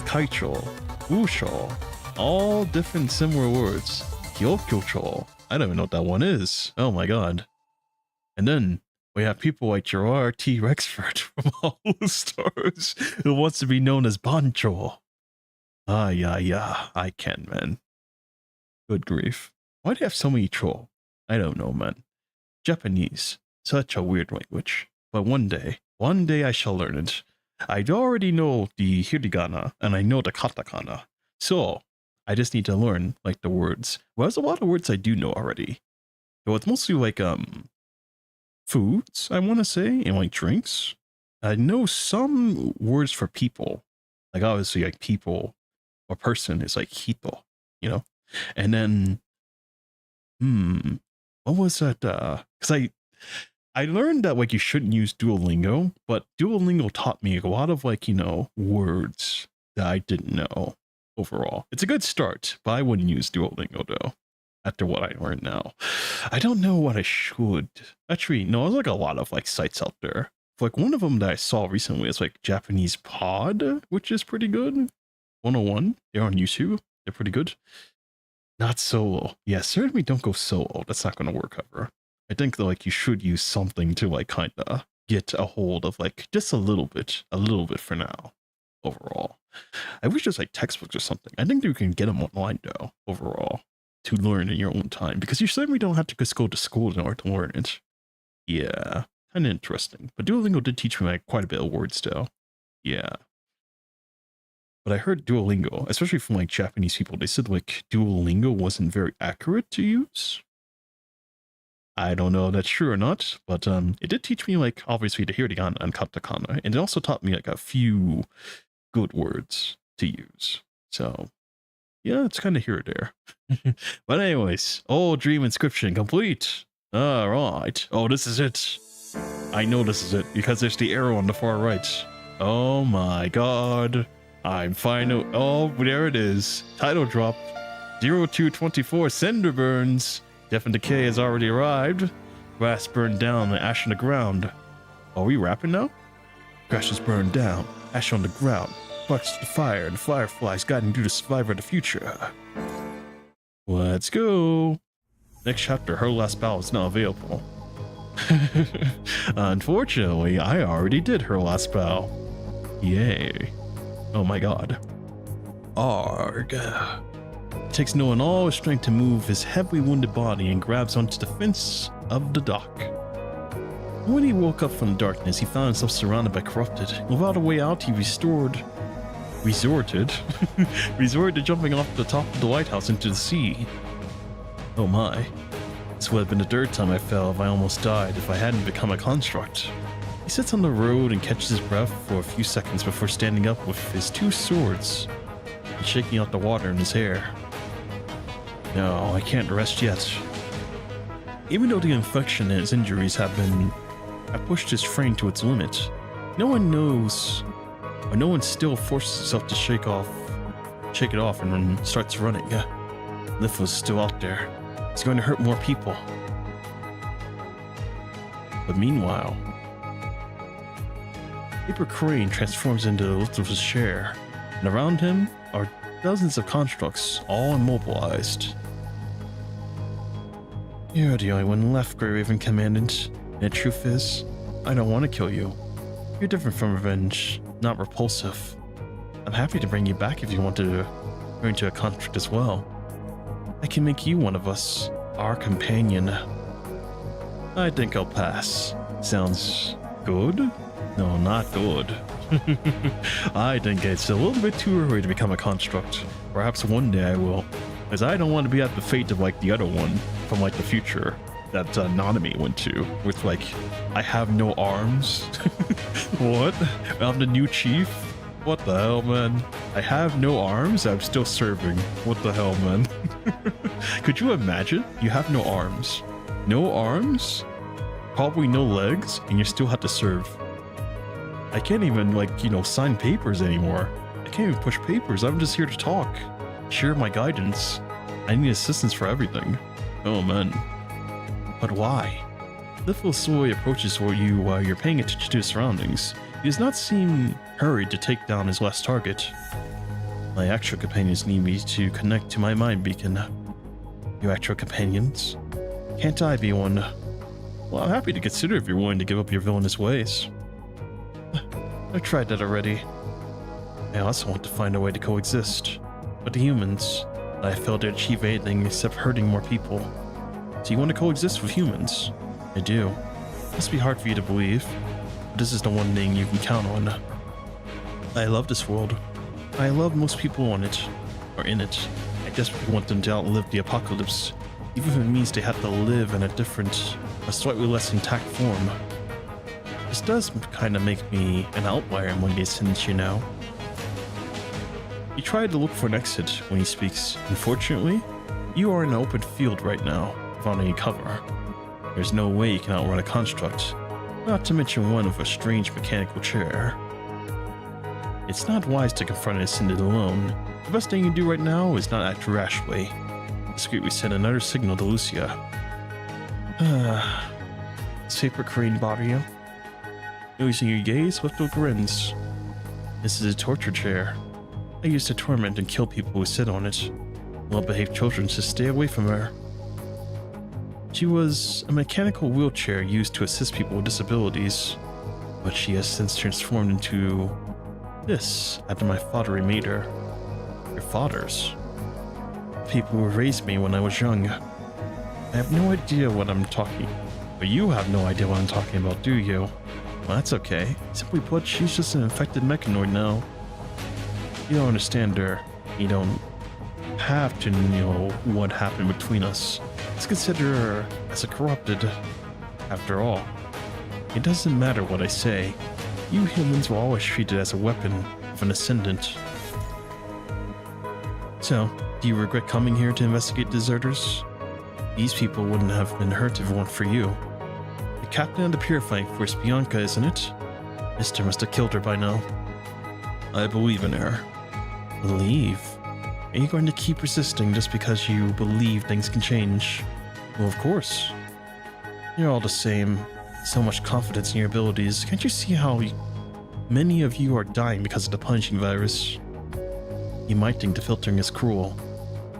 Kaicho, Usho, all different similar words. Kyokyocho, I don't even know what that one is. Oh my god. And then we have people like Gerard T. Rexford from All Stars who wants to be known as Bancho. Ah, yeah, I can, man. Good grief. Why do you have so many troll? I don't know, man. Japanese, such a weird language. But one day I shall learn it. I already know the hiragana and I know the katakana. So I just need to learn like the words. Well, there's a lot of words I do know already. So it's mostly like foods, I want to say, and like drinks. I know some words for people. Like obviously like people or person is like hito, you know? And then what was that? Because I learned that like you shouldn't use Duolingo, but Duolingo taught me a lot of like, you know, words that I didn't know overall. It's a good start, but I wouldn't use Duolingo though, after what I learned now. I don't know what I should. Actually, no, there's like a lot of like sites out there. Like one of them that I saw recently is like Japanese Pod, which is pretty good. 101, they're on YouTube. They're pretty good. Not solo. Yeah, certainly don't go solo. That's not going to work ever. I think that like you should use something to like kind of get a hold of like just a little bit for now overall. I wish there's like textbooks or something. I think you can get them online though overall to learn in your own time because you certainly don't have to just go to school in order to learn it. Yeah, kind of interesting. But Duolingo did teach me like quite a bit of words though. Yeah. But I heard Duolingo, especially from like Japanese people, they said like Duolingo wasn't very accurate to use. I don't know if that's true or not, but it did teach me like obviously the hiragana and katakana, and it also taught me like a few good words to use. So yeah, it's kind of here or there. But anyways, dream inscription complete. All right. Oh, this is it. I know this is it because there's the arrow on the far right. Oh my god. I'm final. Oh, there it is. Title drop. 0224 Cinder burns. Death and decay has already arrived. Grass burned down and ash on the ground. Are we rapping now? Grass is burned down, ash on the ground. Sparks to the fire and the fireflies guiding you to survive of the future. Let's go. Next chapter, her last battle is not available. Unfortunately, I already did her last battle. Yay. Oh my god. Arg. It takes no one all his strength to move his heavily wounded body and grabs onto the fence of the dock. When he woke up from the darkness, he found himself surrounded by corrupted. Without a way out, he resorted to jumping off the top of the lighthouse into the sea. Oh my. This would have been the third time I fell if I almost died if I hadn't become a construct. He sits on the road and catches his breath for a few seconds before standing up with his two swords and shaking out the water in his hair. No, I can't rest yet. Even though the infection and his injuries have pushed his frame to its limit, no one still forces himself to shake it off and then starts running. Lift was still out there. It's going to hurt more people. But meanwhile, Paper Crane transforms into the lift of his chair, and around him are dozens of constructs, all immobilized. You're the only one left, Grey Raven Commandant. And the truth is, I don't want to kill you. You're different from revenge, not repulsive. I'm happy to bring you back if you want to Going to a contract as well. I can make you one of us, our companion. I think I'll pass. Sounds good? No, not good. I think it's a little bit too early to become a construct. Perhaps one day I will, as I don't want to be at the fate of like the other one from like the future that Nanami went to, with like, I have no arms. What? I'm the new chief? What the hell, man? I have no arms, I'm still serving. What the hell, man? Could you imagine? You have no arms. No arms? Probably no legs, and you still have to serve. I can't even, like, you know, sign papers anymore. I can't even push papers. I'm just here to talk. Share my guidance. I need assistance for everything. Oh, man. But why? Little slowly approaches where you're paying attention to his surroundings. He does not seem hurried to take down his last target. My actual companions need me to connect to my mind beacon. Your actual companions? Can't I be one? Well, I'm happy to consider if you're willing to give up your villainous ways. I've tried that already. I also want to find a way to coexist with the humans. I failed to achieve anything except hurting more people. So you want to coexist with humans? I do. It must be hard for you to believe, but this is the one thing you can count on. I love this world. I love most people on it, or in it. I desperately want them to outlive the apocalypse, even if it means they have to live in a slightly less intact form. This does kind of make me an outlier among these sins, you know. He tried to look for an exit when he speaks. Unfortunately, you are in an open field right now, without any cover. There's no way you can outrun a construct, not to mention one with a strange mechanical chair. It's not wise to confront a Cinder alone. The best thing you can do right now is not act rashly. Discreetly send another signal to Lucia. Saper crane bother you? Noticing your gaze, Lifto grins. This is a torture chair. I used to torment and kill people who sit on it. Well-behaved children should stay away from her. She was a mechanical wheelchair used to assist people with disabilities, but she has since transformed into this after my father remade her. Your father's? People who raised me when I was young. I have no idea what I'm talking, but you have no idea what I'm talking about, do you? Well, that's okay. Simply put, she's just an infected mechanoid now. You don't understand her. You don't have to know what happened between us. Let's consider her as a corrupted. After all, it doesn't matter what I say. You humans were always treated as a weapon of an ascendant. So, do you regret coming here to investigate deserters? These people wouldn't have been hurt if it weren't for you. The captain of the purifying force, Bianca, isn't it? Mister must have killed her by now. I believe in her. Believe? Are you going to keep resisting just because you believe things can change? Well, of course. You're all the same. So much confidence in your abilities. Can't you see how many of you are dying because of the punishing virus? You might think the filtering is cruel,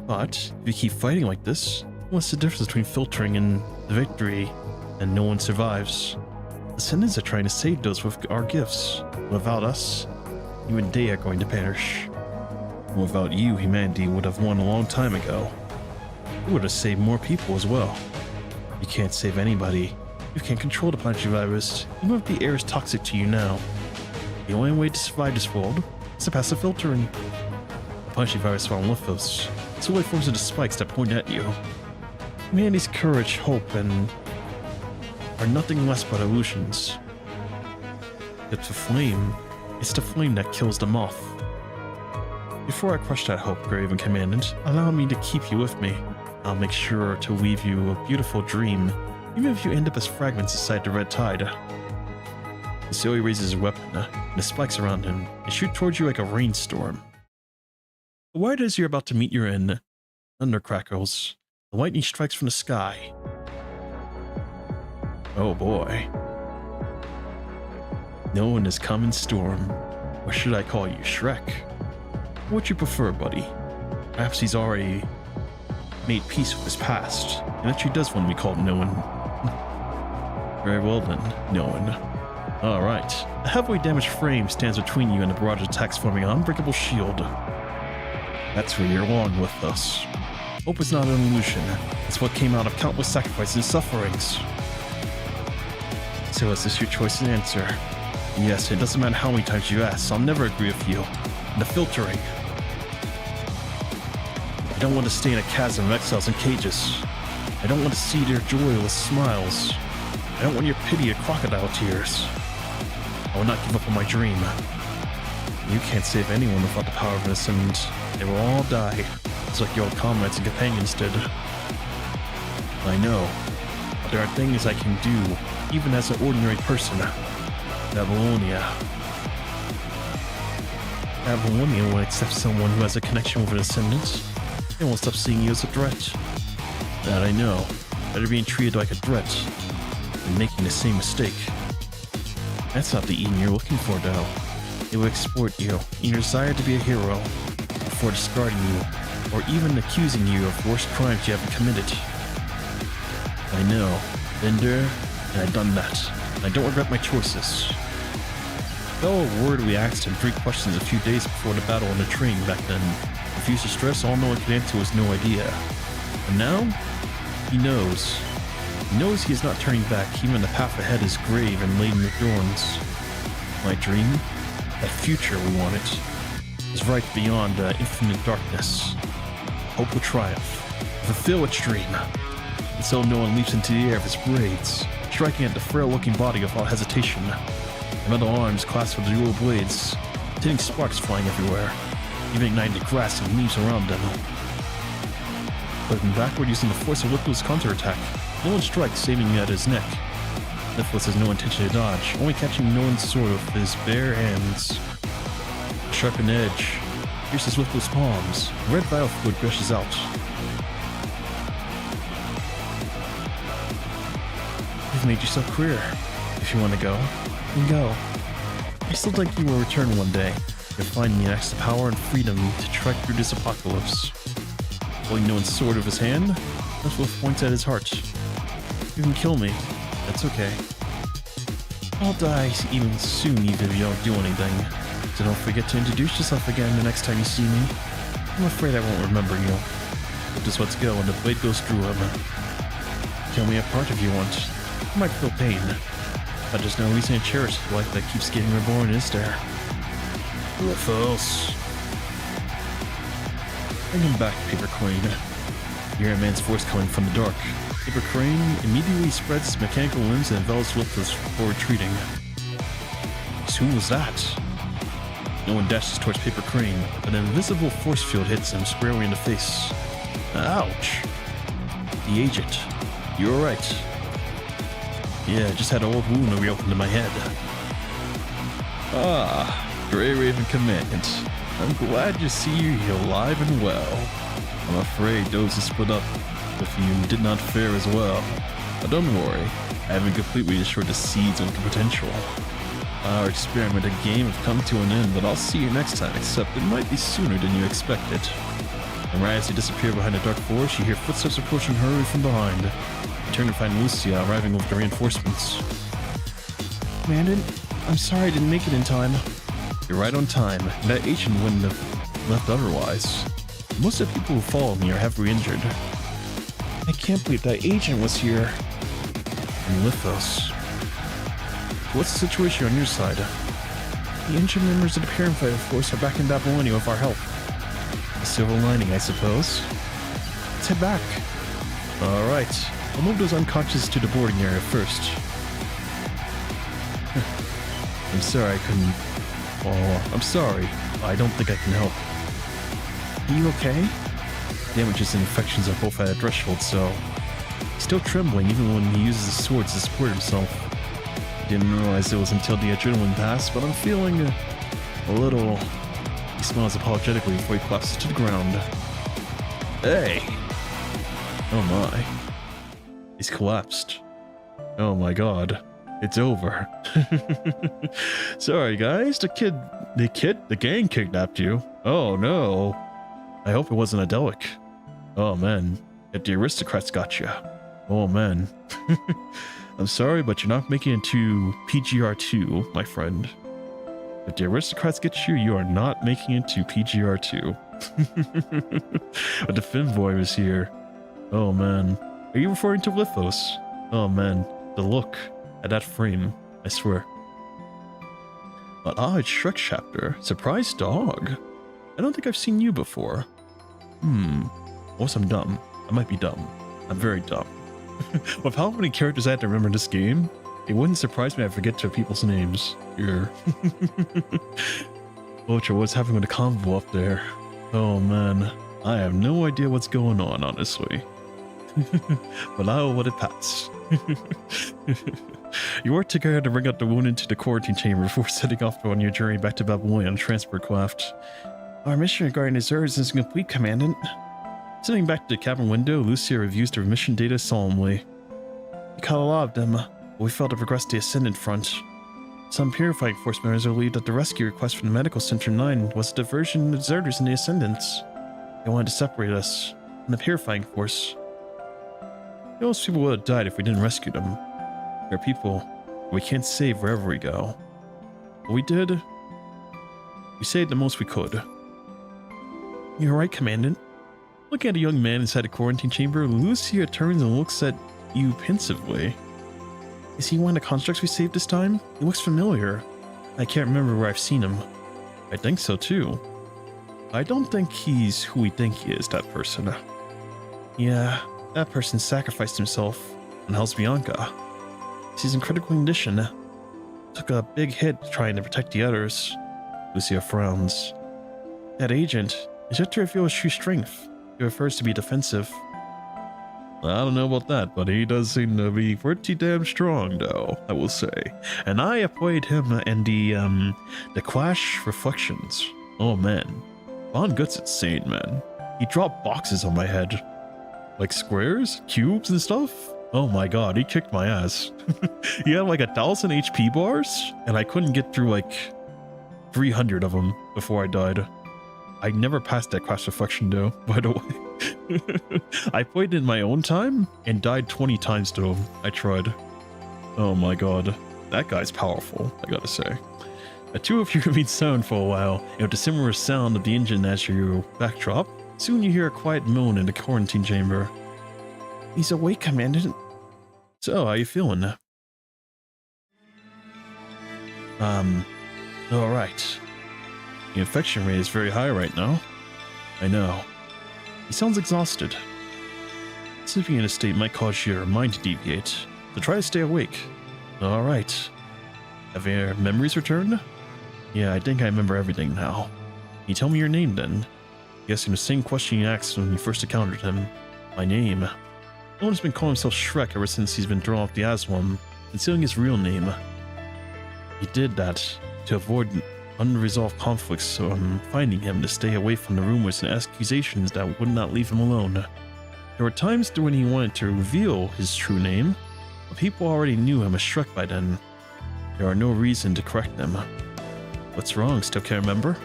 but if you keep fighting like this, what's the difference between filtering and the victory, and no one survives? The Ascendants are trying to save those with our gifts. Without us, even they are going to perish. Without you, humanity would have won a long time ago. It would have saved more people as well. You can't save anybody. You can't control the punishing virus, even if the air is toxic to you now. The only way to survive this world is to pass the filtering. The punishing virus found with us, so it forms into spikes that point at you. Humanity's courage, hope, and are nothing less but illusions. It's the flame. It's the flame that kills the moth. Before I crush that hope, Graven Commandant, allow me to keep you with me. I'll make sure to weave you a beautiful dream, even if you end up as fragments inside the red tide. Zoe raises her weapon, and the spikes around him, and shoot towards you like a rainstorm. Right as you're about to meet your end, thunder crackles. The lightning strikes from the sky. Oh boy. No one has come in storm. Or should I call you Shrek? What you prefer, buddy? Perhaps he's already made peace with his past, and actually does want to be called no one. Very well then, no one. Alright. A heavily damaged frame stands between you and the barrage attacks, forming an unbreakable shield. That's where you're along with us. Hope is not an illusion. It's what came out of countless sacrifices and sufferings. So is this your choice and answer? And yes, it doesn't matter how many times you ask, I'll never agree with you. The filtering. I don't want to stay in a chasm of exiles and cages. I don't want to see your joyless smiles. I don't want your pity or crocodile tears. I will not give up on my dream. You can't save anyone without the power of an ascendant. They will all die, just like your old comrades and companions did. I know, but there are things I can do, even as an ordinary person. Babylonia. Babylonia won't accept someone who has a connection with an ascendant. They won't stop seeing you as a threat. That I know. Better being treated like a threat than making the same mistake. That's not the Eden you're looking for, though. It will exploit you in your desire to be a hero, before discarding you, or even accusing you of worse crimes you haven't committed. I know, Cinder, and I've done that. I don't regret my choices. Fellow word we asked him 3 questions a few days before the battle on the train back then. Refused to stress all no one could answer was no idea. And now, he knows. He knows he is not turning back, even the path ahead is grave and laden with thorns. My dream, that future we wanted, is right beyond infinite darkness. Hope will triumph, fulfill its dream. And so no one leaps into the air of his braids, striking at the frail-looking body without hesitation. The metal arms clasped with dual blades, sending sparks flying everywhere, even igniting the grass and leaves around them. Flipping backward using the force of Lithless counterattack, no one strikes, saving at his neck. Lithless has no intention to dodge, only catching no one's sword with his bare hands. A sharpened edge pierces Lithless palms. Red vial fluid gushes out. You've made yourself clear. If you want to go, then go. I still think you will return one day. You'll find me next to power and freedom to trek through this apocalypse. Holding no one's sword of his hand, Lithless points at his heart. You can kill me. That's okay. I'll die even soon, even if you don't do anything. So don't forget to introduce yourself again the next time you see me. I'm afraid I won't remember you. But just let's go, and the blade goes through him. Kill me apart if you want. I might feel pain. But there's no reason to cherish the life that keeps getting reborn, is there? False. Bring him back, Paper Crane. You hear a man's voice coming from the dark. Paper Crane immediately spreads his mechanical limbs and envelops Lithless before retreating. So who was that? No one dashes towards Paper Crane, but an invisible force field hits him squarely in the face. Ouch! The agent. You were right. Yeah, I just had an old wound reopened in my head. Ah, Grey Raven Commandant. I'm glad to see you here alive and well. I'm afraid those who split up with you did not fare as well. But don't worry, I haven't completely destroyed the seeds of potential. Our experimental game have come to an end, but I'll see you next time, except it might be sooner than you expected. And right as you disappear behind the dark forest, you hear footsteps approaching hurriedly from behind. You turn to find Lucia arriving with the reinforcements. Commandant, I'm sorry I didn't make it in time. You're right on time. That agent wouldn't have left otherwise. Most of the people who follow me are heavily injured. I can't believe that agent was here. And Lithos. What's the situation on your side? The injured members of the Pyramid Fighter Force are back in Babylonia with our help. A silver lining, I suppose. Let's head back. Alright. I'll move those unconscious to the boarding area first. I'm sorry I couldn't... Oh, I'm sorry. I don't think I can help. Are you okay? Damages and infections are both at a threshold, so... He's still trembling even when he uses his swords to support himself. Didn't realize it was until the adrenaline passed, but I'm feeling a little... He smiles apologetically before he collapses to the ground. Hey! Oh my. He's collapsed. Oh my god. It's over. Sorry guys, the gang kidnapped you. Oh no. I hope it wasn't a Delic. Oh man, if the aristocrats got you. Oh man. I'm sorry, but you're not making it to PGR2, my friend. If the aristocrats get you, you are not making it to PGR2. But the Finn boy was here. Oh man. Are you referring to Lithos? Oh man, the look at that frame, I swear. But it's Shrek chapter. Surprise dog. I don't think I've seen you before. Unless I'm dumb. I might be dumb. I'm very dumb. With how many characters I had to remember in this game, it wouldn't surprise me if I forget to people's names. Here. Ultra, what's happening with the convo up there? Oh man, I have no idea what's going on, honestly. But I'll let it pass. You worked together to bring out the wound into the quarantine chamber before setting off on your journey back to Babylonia on a transport craft. Our mission regarding the Zergs is complete, Commandant. Sitting back to the cabin window, Lucia reviews the mission data solemnly. We caught a lot of them, but we failed to progress the Ascendant front. Some purifying force members believe that the rescue request from the Medical Center 9 was a diversion of deserters and the Ascendants. They wanted to separate us from the purifying force. Most people would have died if we didn't rescue them. There are people we can't save wherever we go. But we did. We saved the most we could. You're right, Commandant. Looking at a young man inside a quarantine chamber, Lucia turns and looks at you pensively. Is he one of the constructs we saved this time? He looks familiar. I can't remember where I've seen him. I think so too. I don't think he's who we think he is, that person. Yeah, that person sacrificed himself and helps Bianca. He's in critical condition. Took a big hit trying to protect the others. Lucia frowns. That agent is yet to reveal his true strength. He prefers to be defensive. I don't know about that, but he does seem to be pretty damn strong, though, I will say. And I have played him in the Clash Reflections. Oh man, Von Gutt's insane, man. He dropped boxes on my head. Like squares, cubes, and stuff. Oh my god, he kicked my ass. He had like 1,000 HP bars, and I couldn't get through like 300 of them before I died. I never passed that Clash Reflection though, by the way. I played it in my own time and died 20 times though. I tried. Oh my god. That guy's powerful, I gotta say. The two of you have been silent for a while, and with the similar sound of the engine as your backdrop, soon you hear a quiet moan in the quarantine chamber. He's awake, Commandant. So, how you feeling? Alright. The infection rate is very high right now. I know. He sounds exhausted. Sleeping in a state might cause your mind to deviate, so try to stay awake. Alright. Have your memories returned? Yeah, I think I remember everything now. Can you tell me your name then? Guessing the same question you asked when you first encountered him. My name. No one's been calling himself Shrek ever since he's been thrown off the Aswam, concealing his real name. He did that to avoid unresolved conflicts, so I'm finding him to stay away from the rumors and accusations that would not leave him alone. There were times when he wanted to reveal his true name, but people already knew him as Shrek by then. There are no reason to correct them. What's wrong? Still can't remember?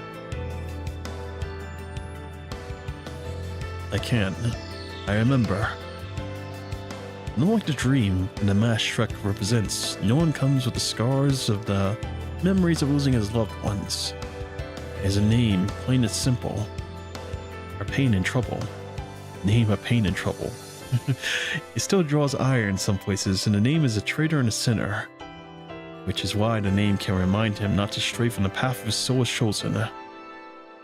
I can't. I remember. Not like the dream and the mask Shrek represents, no one comes with the scars of the memories of losing his loved ones. He has a name, plain and simple. Or pain and trouble. Name of pain and trouble. It still draws ire in some places, and the name is a traitor and a sinner. Which is why the name can remind him not to stray from the path of his soul is chosen.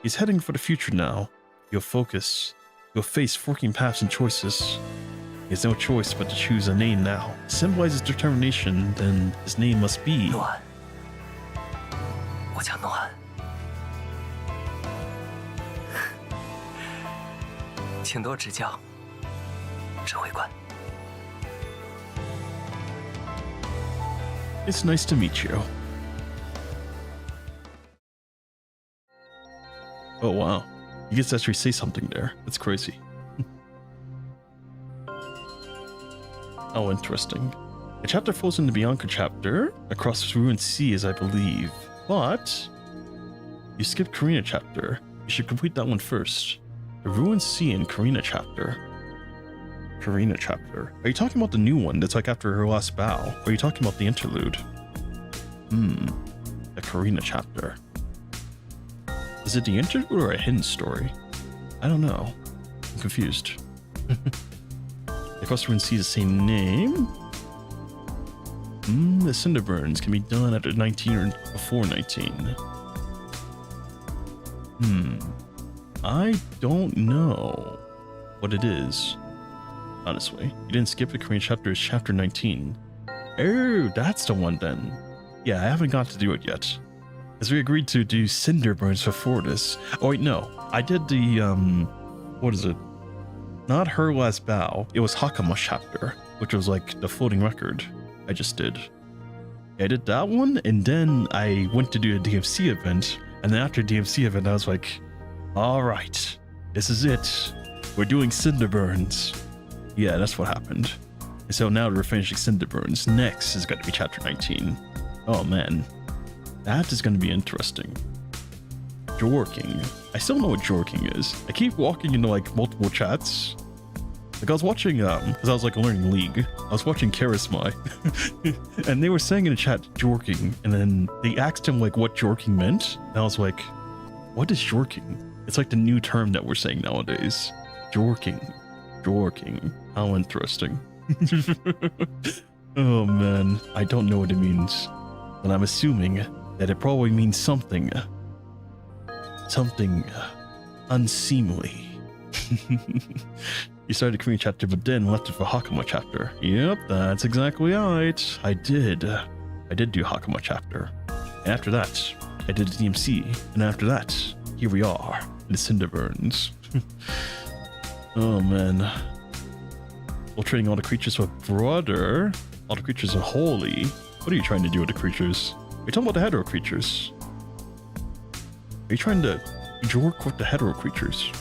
He's heading for the future now. He'll focus. He'll face forking paths and choices. He has no choice but to choose a name now. It symbolizes determination, then his name must be... 诺安，我叫诺安，请多指教，指挥官。 It's nice to meet you. Oh wow, you get to actually say something there. That's crazy. Oh, interesting. The chapter falls into the Bianca chapter, across this ruined sea as I believe, but you skipped Karina chapter. You should complete that one first. The ruined sea and Karina chapter. Karina chapter. Are you talking about the new one that's like after her last bow? Or are you talking about the interlude? The Karina chapter. Is it the interlude or a hidden story? I don't know. I'm confused. If us see the same name, the Cinder burns can be done after 19 or before 19. I don't know what it is. Honestly, you didn't skip the Korean chapter. It's chapter 19. Oh, that's the one then. Yeah, I haven't got to do it yet. As we agreed to do Cinder burns before this. Oh wait, no. I did the, what is it? Not Her Last Bow. It was Hakama chapter, which was like the floating record I just did. I did that one, and then I went to do a DMC event, and then after DMC event, I was like, all right, this is it. We're doing Cinder burns. Yeah, that's what happened. And so now we're finishing Cinder burns. Next is going to be chapter 19. Oh man, that is going to be interesting. Jorking. I still don't know what jorking is. I keep walking into like multiple chats. Like I was watching, because I was like learning League. I was watching Charisma, and they were saying in the chat jorking, and then they asked him like what jorking meant, and I was like, what is jorking? It's like the new term that we're saying nowadays. Jorking. How interesting. Oh man, I don't know what it means, but I'm assuming that it probably means something unseemly. You started the Korean chapter, but then left it for Hakama chapter. Yep, that's exactly right. I did do Hakama chapter. And after that, I did DMC. And after that, here we are, the Cinder burns. Oh man. While trading all the creatures with brother, all the creatures are holy. What are you trying to do with the creatures? Are you talking about the hetero creatures? Are you trying to jork with the hetero creatures?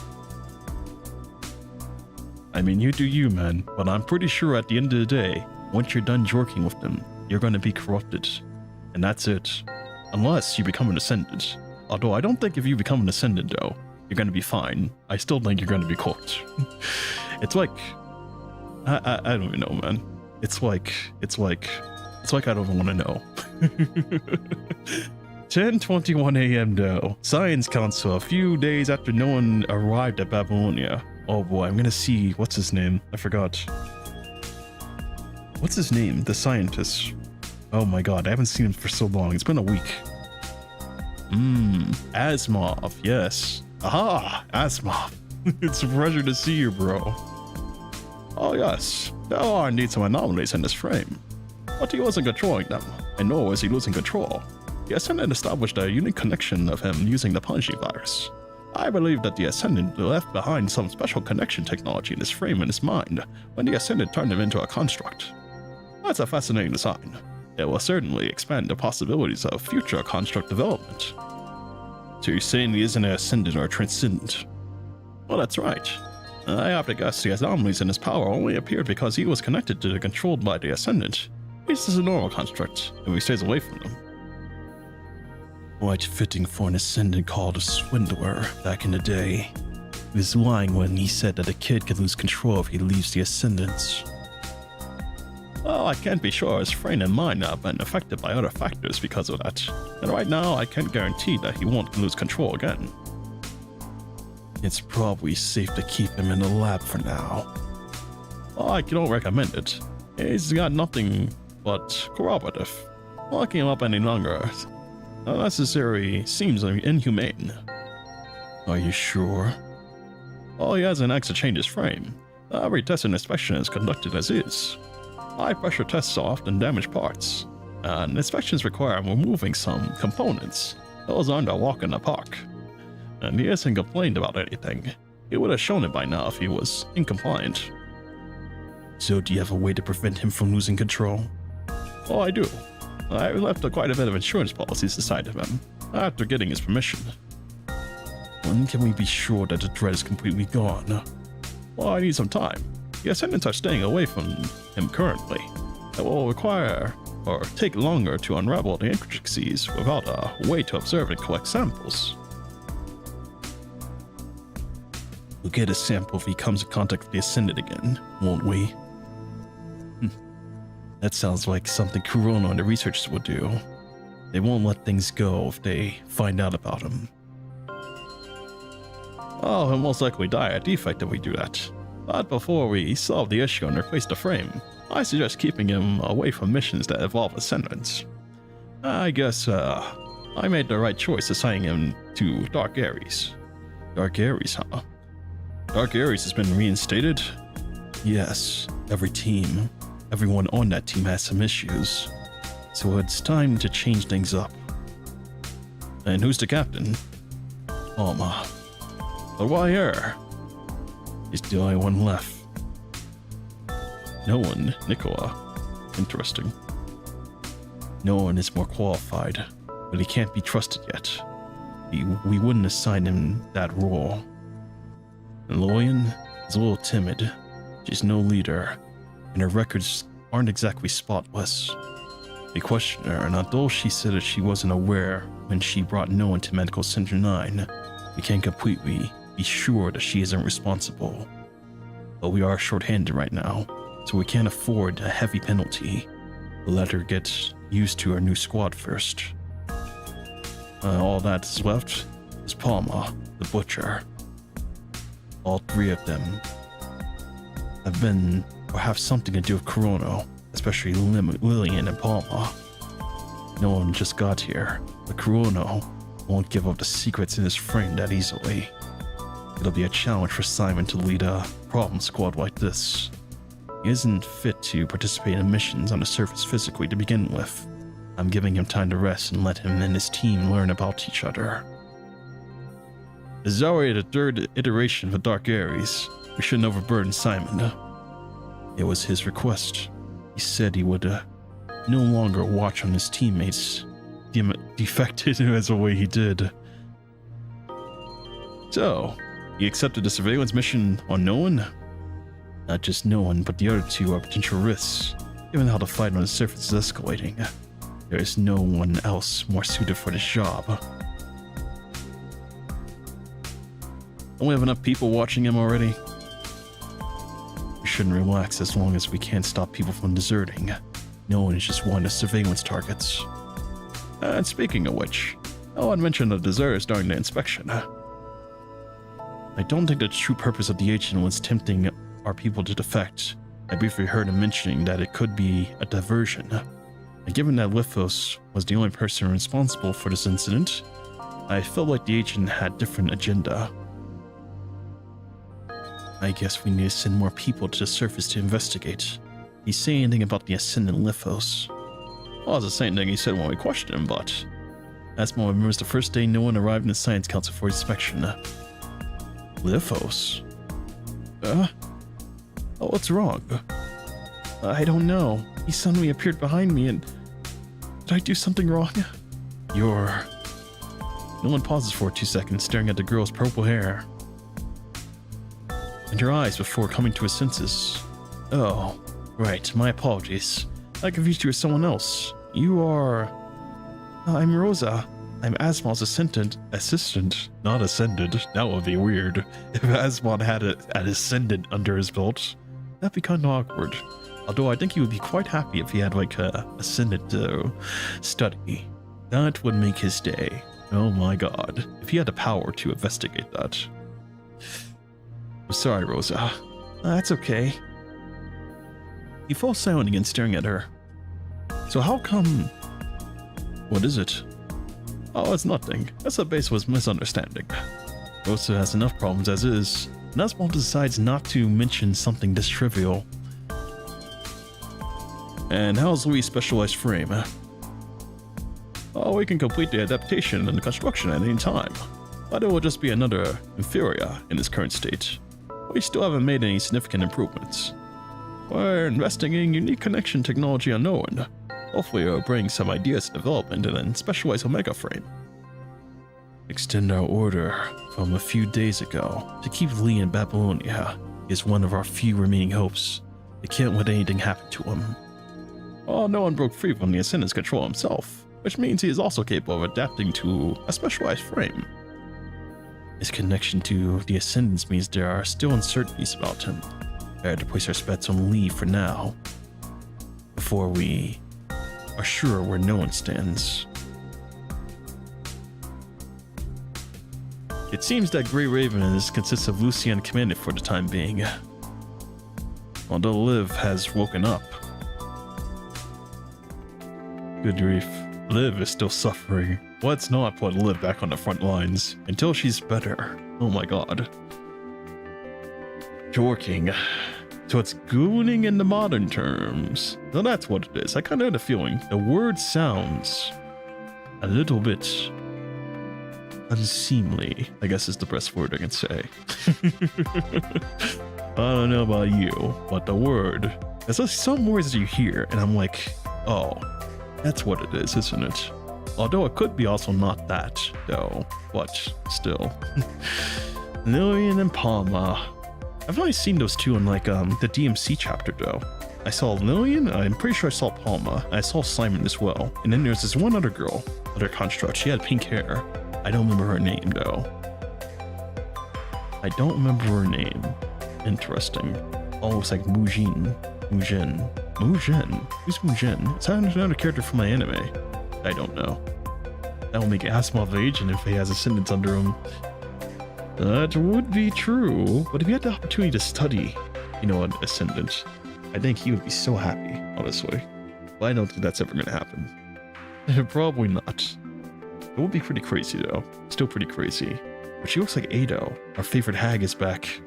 I mean, you do you, man, but I'm pretty sure at the end of the day, once you're done jorking with them, you're going to be corrupted. And that's it. Unless you become an ascendant. Although I don't think if you become an ascendant, though, you're going to be fine. I still think you're going to be cooked. It's like... I don't even know, man. It's like I don't even want to know. 10:21 a.m. though. Science Council, a few days after no one arrived at Babylonia. Oh boy, I'm gonna see, what's his name? I forgot. What's his name? The scientist. Oh my god, I haven't seen him for so long. It's been a week. Asimov, yes. Aha, Asimov. It's a pleasure to see you, bro. Oh yes, there are indeed some anomalies in this frame. But he wasn't controlling them, and nor was he losing control. The Ascendant established a unique connection of him using the Punji virus. I believe that the Ascendant left behind some special connection technology in his frame and his mind when the Ascendant turned him into a construct. That's a fascinating design. It will certainly expand the possibilities of future construct development. So you're saying he isn't an Ascendant or a Transcendent? Well, that's right. I have to guess the anomalies in his power only appeared because he was connected to the controlled by the Ascendant. This is a normal construct, if he stays away from them. Quite fitting for an Ascendant called a swindler back in the day. He was lying when he said that a kid could lose control if he leaves the Ascendants. Well, I can't be sure his brain and mind have been affected by other factors because of that, and right now I can't guarantee that he won't lose control again. It's probably safe to keep him in the lab for now. Well, I don't recommend it. He's got nothing but corroborative. Locking him up any longer unnecessary seems inhumane. Are you sure? Well, he has an axe to change his frame. Every test and inspection is conducted as is. High pressure tests often damage parts, and inspections require removing some components. Those aren't a walk in the park. And he hasn't complained about anything. He would have shown it by now if he was incompliant. So do you have a way to prevent him from losing control? Oh, I do. I left quite a bit of insurance policies aside of him, after getting his permission. When can we be sure that the threat is completely gone? Well, I need some time. The Ascendants are staying away from him currently. It will require or take longer to unravel the intricacies without a way to observe and collect samples. We'll get a sample if he comes in contact with the Ascendant again, won't we? That sounds like something Corona and the researchers will do. They won't let things go if they find out about him. Oh, he'll most likely die a defect if we do that. But before we solve the issue and replace the frame, I suggest keeping him away from missions that involve ascendants. I guess, I made the right choice assigning him to Dark Ares. Dark Ares, huh? Dark Ares has been reinstated? Yes, every team, everyone on that team has some issues. So it's time to change things up. And who's the captain? Alma. But why her? He's the only one left. No one, Nicola. Interesting. No one is more qualified, but he can't be trusted yet. We wouldn't assign him that role. And Loyan is a little timid. She's no leader, and her records aren't exactly spotless. We questioned her, and although she said that she wasn't aware when she brought no one to Medical Center 9, we can't completely be sure that she isn't responsible. But we are short-handed right now, so we can't afford a heavy penalty. We'll let her get used to our new squad first. All that's left is Palma, the butcher. All three of them have been or have something to do with Corono, especially Lillian and Palma. No one just got here, but Corono won't give up the secrets in his frame that easily. It'll be a challenge for Simon to lead a problem squad like this. He isn't fit to participate in missions on the surface physically to begin with. I'm giving him time to rest and let him and his team learn about each other. This is already the third iteration of the Dark Ares. We shouldn't overburden Simon. It was his request. He said he would no longer watch on his teammates defected as the way he did. So, he accepted the surveillance mission on no one? Not just no one, but the other two are potential risks, given how the fight on the surface is escalating. There is no one else more suited for this job. Don't we have enough people watching him already? We shouldn't relax as long as we can't stop people from deserting. No one is just one of surveillance targets. And speaking of which, no one mentioned the deserters during the inspection. I don't think the true purpose of the agent was tempting our people to defect. I briefly heard him mentioning that it could be a diversion. And given that Lithos was the only person responsible for this incident, I felt like the agent had a different agenda. I guess we need to send more people to the surface to investigate. Did he say anything about the Ascendant Lithos? Well, it's the same thing he said when we questioned him, but Asmo remembers the first day no one arrived in the Science Council for inspection. Lithos? Oh, what's wrong? I don't know. He suddenly appeared behind me and... Did I do something wrong? You're... No one pauses for 2 seconds, staring at the girl's purple hair and her eyes before coming to his senses. Oh, right, my apologies. I confused you with someone else. You are... I'm Rosa. I'm Asmon's assistant, not ascendant. That would be weird. If Asmon had an ascendant under his belt, that'd be kind of awkward. Although I think he would be quite happy if he had like a ascendant study. That would make his day. Oh my god. If he had the power to investigate that. I'm sorry, Rosa. That's okay. He falls silent again, staring at her. So how come... What is it? Oh, it's nothing. That's a baseless misunderstanding. Rosa has enough problems as is, and Asmal decides not to mention something this trivial. And how's Louis' specialized frame? Oh, we can complete the adaptation and the construction at any time, but it will just be another inferior in its current state. We still haven't made any significant improvements. We're investing in unique connection technology unknown. Hopefully it'll bring some ideas to development and then specialize Omega frame. Extend our order from a few days ago to keep Lee in Babylonia is one of our few remaining hopes. We can't let anything happen to him. Well, no one broke free from the Ascendant's control himself, which means he is also capable of adapting to a specialized frame. His connection to the Ascendants means there are still uncertainties about him. Better to place our bets on Lee for now, before we are sure where no one stands. It seems that Grey Raven consists of Lucy and Commandant for the time being. Although Liv has woken up. Good grief. Liv is still suffering. Let's not put Liv back on the front lines until she's better. Oh my god. Jorking. So it's gooning in the modern terms. Now that's what it is. I kind of had a feeling. The word sounds a little bit unseemly, I guess is the best word I can say. I don't know about you, but the word, there's just some words that you hear and I'm like, oh, that's what it is, isn't it? Although it could be also not that, though. But still. Lillian and Palma. I've only seen those two in like the DMC chapter though. I saw Lillian, I'm pretty sure I saw Palma, I saw Simon as well. And then there's this one other girl, other construct, she had pink hair. I don't remember her name though. I don't remember her name. Interesting. Oh, it's like Mujin. Mujin. Who's Mujin? Is that another character from my anime? I don't know. That will make Asimov agent if he has Ascendants under him. That would be true. But if he had the opportunity to study, you know, an Ascendant, I think he would be so happy, honestly. But I don't think that's ever going to happen. Probably not. It would be pretty crazy, though. Still pretty crazy. But she looks like Ado. Our favorite hag is back.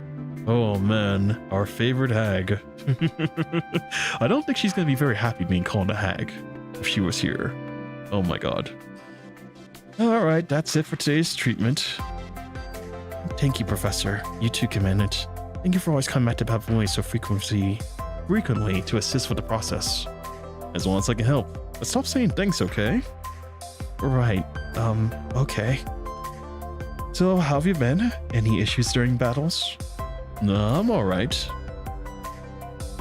Oh man, our favorite hag. I don't think she's going to be very happy being called a hag if she was here. Oh my god. Alright, that's it for today's treatment. Thank you, Professor. You too, Commandant. Thank you for always coming back to Babylonia so frequently to assist with the process. As long as I can help. But stop saying thanks, okay? Right, okay. So, how have you been? Any issues during battles? No, I'm alright.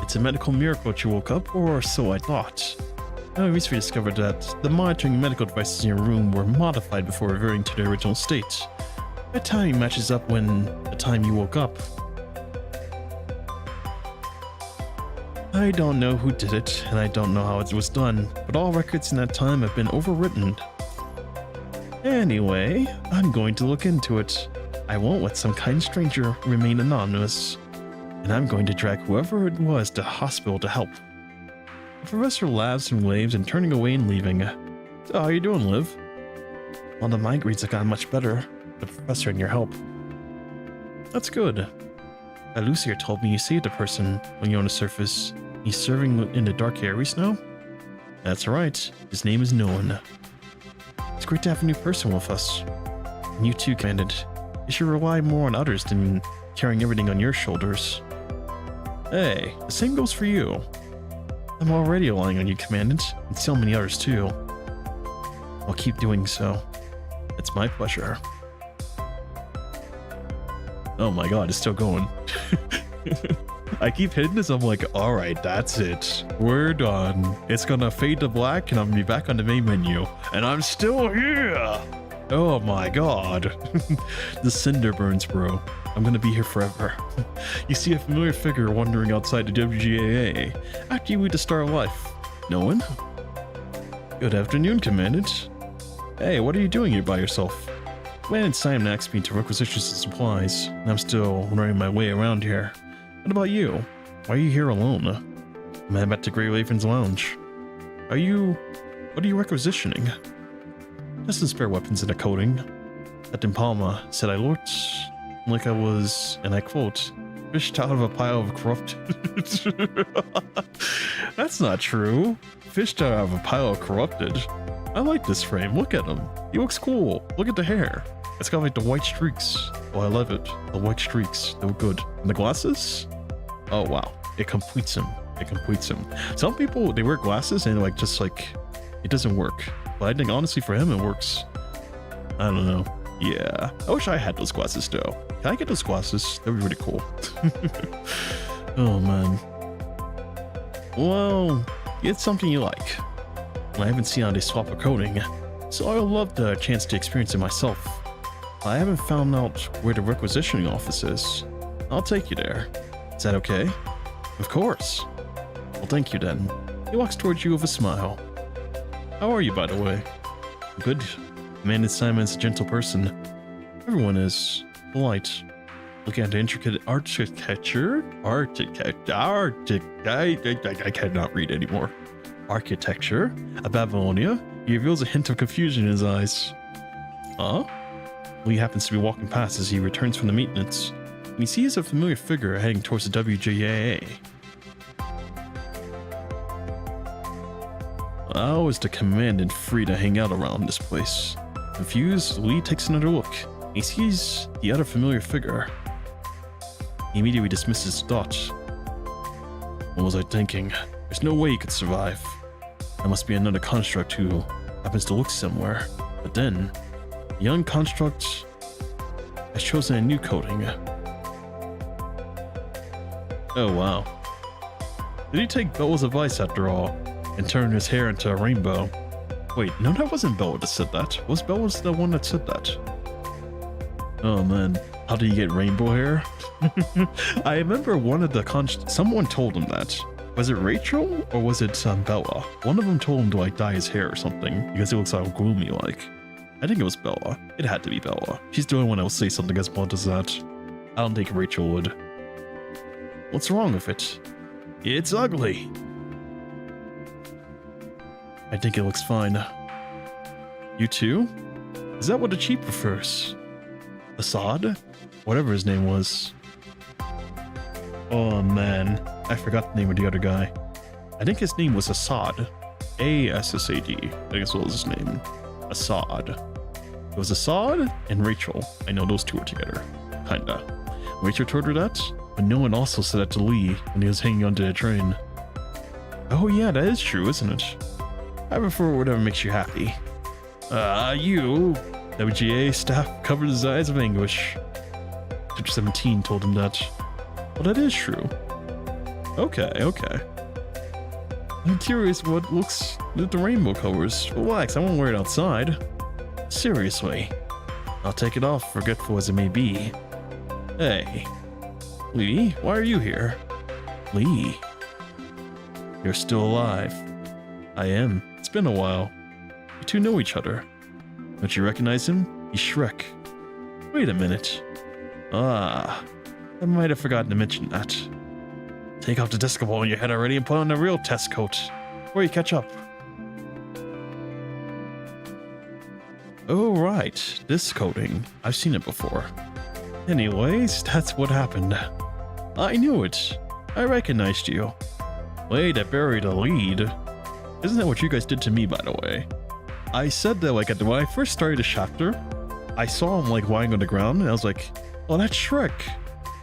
It's a medical miracle that you woke up, or so I thought. I recently discovered that the monitoring medical devices in your room were modified before reverting to their original state. That timing matches up when the time you woke up. I don't know who did it, and I don't know how it was done, but all records in that time have been overwritten. Anyway, I'm going to look into it. I won't let some kind stranger remain anonymous, and I'm going to drag whoever it was to hospital to help. The professor laughs and waves and turning away and leaving. So how you doing, Liv? Well, the migraines have gotten much better. The professor and your help. That's good. Lucia told me you saved a person when you're on the surface. He's serving in the dark areas now? That's right. His name is Nolan. It's great to have a new person with us. And you too, Commandant. You should rely more on others than carrying everything on your shoulders. Hey, the same goes for you. I'm already relying on you, Commandant, and so many others too. I'll keep doing so. It's my pleasure. Oh my god, it's still going. I keep hitting this, I'm like, alright, that's it. We're done. It's gonna fade to black and I'm gonna be back on the main menu. And I'm still here! Oh my god. The Cinder burns, bro. I'm gonna be here forever. You see a familiar figure wandering outside the WGAA after you lead the Star of Life. No one? Good afternoon, Commandant. Hey, what are you doing here by yourself? Commandant Simon asked me to requisition some supplies, and I'm still learning my way around here. What about you? Why are you here alone? I'm heading back to Grey Raven's lounge. What are you requisitioning? Just some spare weapons and a coating. Captain Palma said I looked like I was, and I quote, fished out of a pile of corrupted. That's not true. Fished out of a pile of corrupted. I like this frame. Look at him. He looks cool. Look at the hair. It's got like the white streaks. Oh, I love it. The white streaks. They look good. And the glasses? Oh, wow. It completes him. It completes him. Some people, they wear glasses and like, just like, it doesn't work. But I think honestly for him, it works. I don't know. Yeah. I wish I had those glasses though. Can I get those glasses? That'd be really cool. Oh, man. Well, it's something you like. I haven't seen how they swap a coating, so I would love the chance to experience it myself. I haven't found out where the requisitioning office is. I'll take you there. Is that okay? Of course. Well, thank you then. He walks towards you with a smile. How are you, by the way? Good. Commandant Simon's a gentle person. Everyone is polite. Looking at the intricate architecture. I cannot read anymore. Architecture of Babylonia. He reveals a hint of confusion in his eyes. Huh? Lee happens to be walking past as he returns from the maintenance, and he sees a familiar figure heading towards the WJA. How is the Commandant free to hang out around this place? Confused, Lee takes another look. He sees the other familiar figure. He immediately dismisses his thoughts. What was I thinking? There's no way he could survive. There must be another construct who happens to look similar. But then, the young construct has chosen a new coating. Oh wow. Did he take Bella's advice after all, and turn his hair into a rainbow? Wait, no, that wasn't Bella that said that. Was Bella the one that said that? Oh man, how did he get rainbow hair? I remember one of the someone told him that. Was it Rachel or was it Bella? One of them told him to like dye his hair or something because it looks all gloomy like. I think it was Bella. It had to be Bella. She's the only one that will say something as blunt as that. I don't think Rachel would. What's wrong with it? It's ugly. I think it looks fine. You too? Is that what the chief prefers? Assad? Whatever his name was. Oh man, I forgot the name of the other guy. I think his name was Assad. A-S-S-A-D, I think that was his name. Assad. It was Assad and Rachel. I know those two were together. Kinda. Rachel told her that, but no one also said that to Lee when he was hanging onto the train. Oh yeah, that is true, isn't it? I prefer whatever makes you happy. You! WGA staff covered his eyes of anguish. 17 told him that. Well, that is true. Okay. I'm curious what looks at the rainbow colors. Relax, I won't wear it outside. Seriously. I'll take it off, forgetful as it may be. Hey. Lee, why are you here? Lee. You're still alive. I am. It's been a while. You two know each other. Don't you recognize him? He's Shrek. Wait a minute. I might have forgotten to mention that. Take off the disco ball in your head already and put on the real test coat before you catch up. Oh right, this coating. I've seen it before. Anyways, that's what happened. I knew it. I recognized you. Way to bury the lead. Isn't that what you guys did to me, by the way? I said that like when I first started the chapter, I saw him like lying on the ground and I was like, oh, that's Shrek.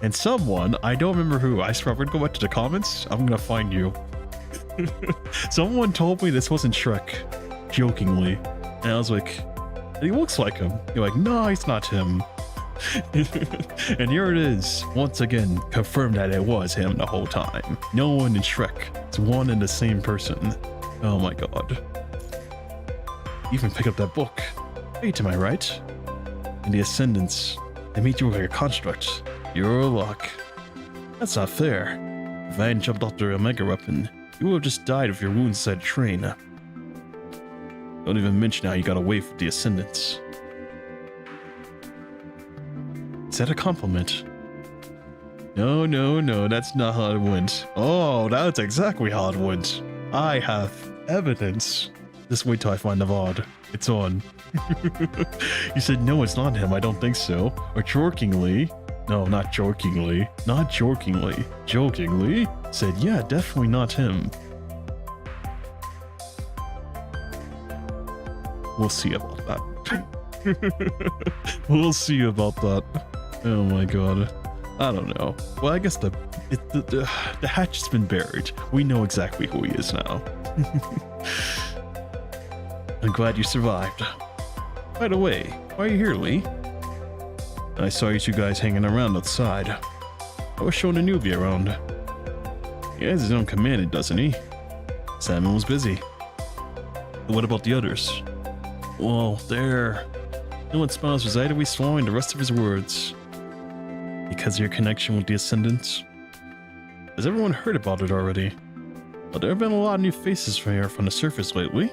And someone, I don't remember who, I swear, I'm gonna go back to the comments, I'm gonna find you. Someone told me this wasn't Shrek, jokingly. And I was like, he looks like him. You're like, no, it's not him. And here it is, once again, confirmed that it was him the whole time. No one in Shrek, it's one and the same person. Oh my god. Even pick up that book. Wait, am I right? In the Ascendants, they made you look like a construct. Your luck. That's not fair. If I hadn't jumped off the Omega weapon, you would have just died of your wounds inside the train. Don't even mention how you got away from the Ascendants. Is that a compliment? No, that's not how it went. Oh, that's exactly how it went. I have evidence. Just wait till I find the VOD. It's on. You said, no, it's not him. I don't think so. Or jokingly. No, not jokingly. Not jokingly. Jokingly. Said, yeah, definitely not him. We'll see about that. We'll see about that. Oh my god. I don't know. Well, I guess the hatch has been buried. We know exactly who he is now. I'm glad you survived. By the way, why are you here, Lee? I saw you two guys hanging around outside. I was showing a newbie around. He has his own commandant, doesn't he? Salmon was busy. But what about the others? Well, there. No one smiles was idly swallowing the rest of his words. Because of your connection with the Ascendants? Has everyone heard about it already? Well, there have been a lot of new faces from here from the surface lately.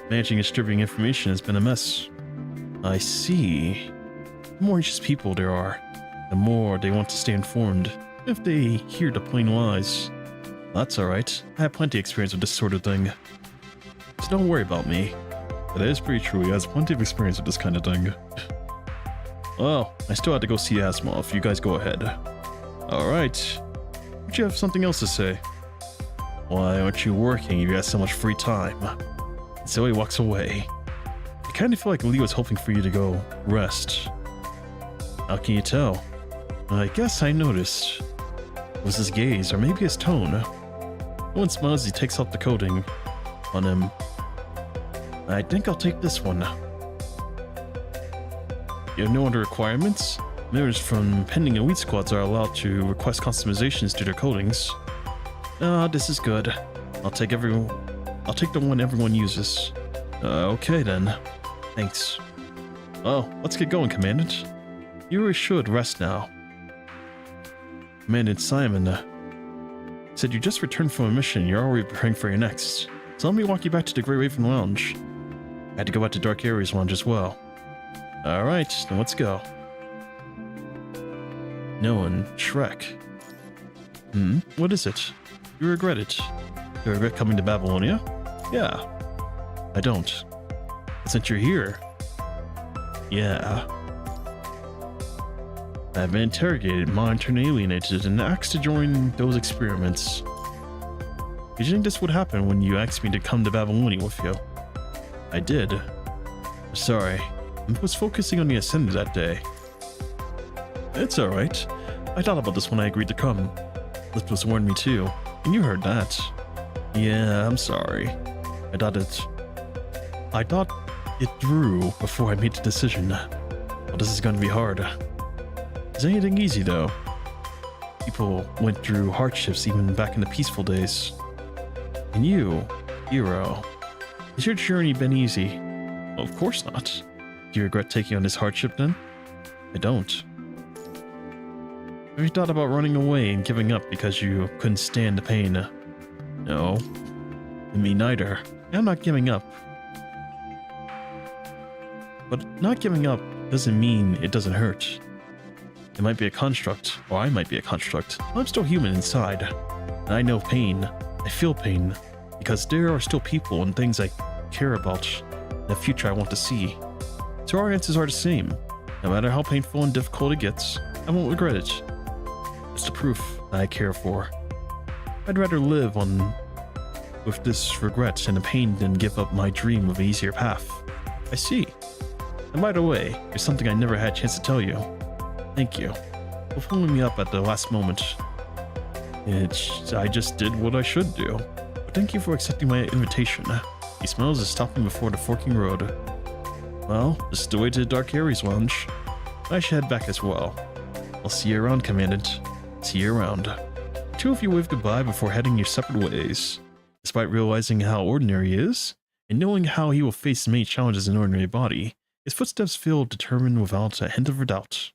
Managing and distributing information has been a mess. I see. the more anxious people there are, the more they want to stay informed if they hear the plain lies. That's alright. I have plenty of experience with this sort of thing. So don't worry about me. But it is pretty true, he has plenty of experience with this kind of thing. Well, I still have to go see Asimov. You guys go ahead. Alright. But you have something else to say. Why aren't you working if you have so much free time? And so he walks away. I kind of feel like Lee was hoping for you to go rest. How can you tell? I guess I noticed. It was his gaze, or maybe his tone. No one smiles as he takes off the coating on him. I think I'll take this one. You have no other requirements? Members from pending elite squads are allowed to request customizations to their coatings. This is good. I'll take the one everyone uses. Okay then. Thanks. Well, let's get going, Commandant. You really should rest now. Commandant Simon said you just returned from a mission. You're already preparing for your next. So let me walk you back to the Great Raven Lounge. I had to go back to Dark Ares Lounge as well. Alright, then let's go. No one, Shrek. What is it? You regret it. You regret coming to Babylonia? Yeah. I don't. But since you're here. Yeah. I've been interrogated, monitored, and alienated, and asked to join those experiments. Did you think this would happen when you asked me to come to Babylonia with you? I did. Sorry. I was focusing on the Ascendant that day. It's alright. I thought about this when I agreed to come. Lispus warned me too, and you heard that. Yeah, I'm sorry. I thought it through before I made the decision. Well, this is gonna be hard. Is anything easy though? People went through hardships even back in the peaceful days. And you, hero, has your journey been easy? Well, of course not. Do you regret taking on this hardship then? I don't. Have you thought about running away and giving up because you couldn't stand the pain? No. And me neither. I'm not giving up. But not giving up doesn't mean it doesn't hurt. It might be a construct, or I might be a construct. I'm still human inside. And I know pain. I feel pain. Because there are still people and things I care about. The future I want to see. So our answers are the same. No matter how painful and difficult it gets, I won't regret it. It's the proof that I care for. I'd rather live on with this regret and the pain than give up my dream of an easier path. I see. And by the way, there's something I never had a chance to tell you. Thank you for pulling me up at the last moment. I just did what I should do. But thank you for accepting my invitation. He smiles as stopping before the forking road. Well, this is the way to the Dark Ares Lounge. I should head back as well. I'll see you around, Commandant. See you around. Two of you wave goodbye before heading your separate ways. Despite realizing how ordinary he is, and knowing how he will face many challenges in an ordinary body, his footsteps feel determined without a hint of doubt.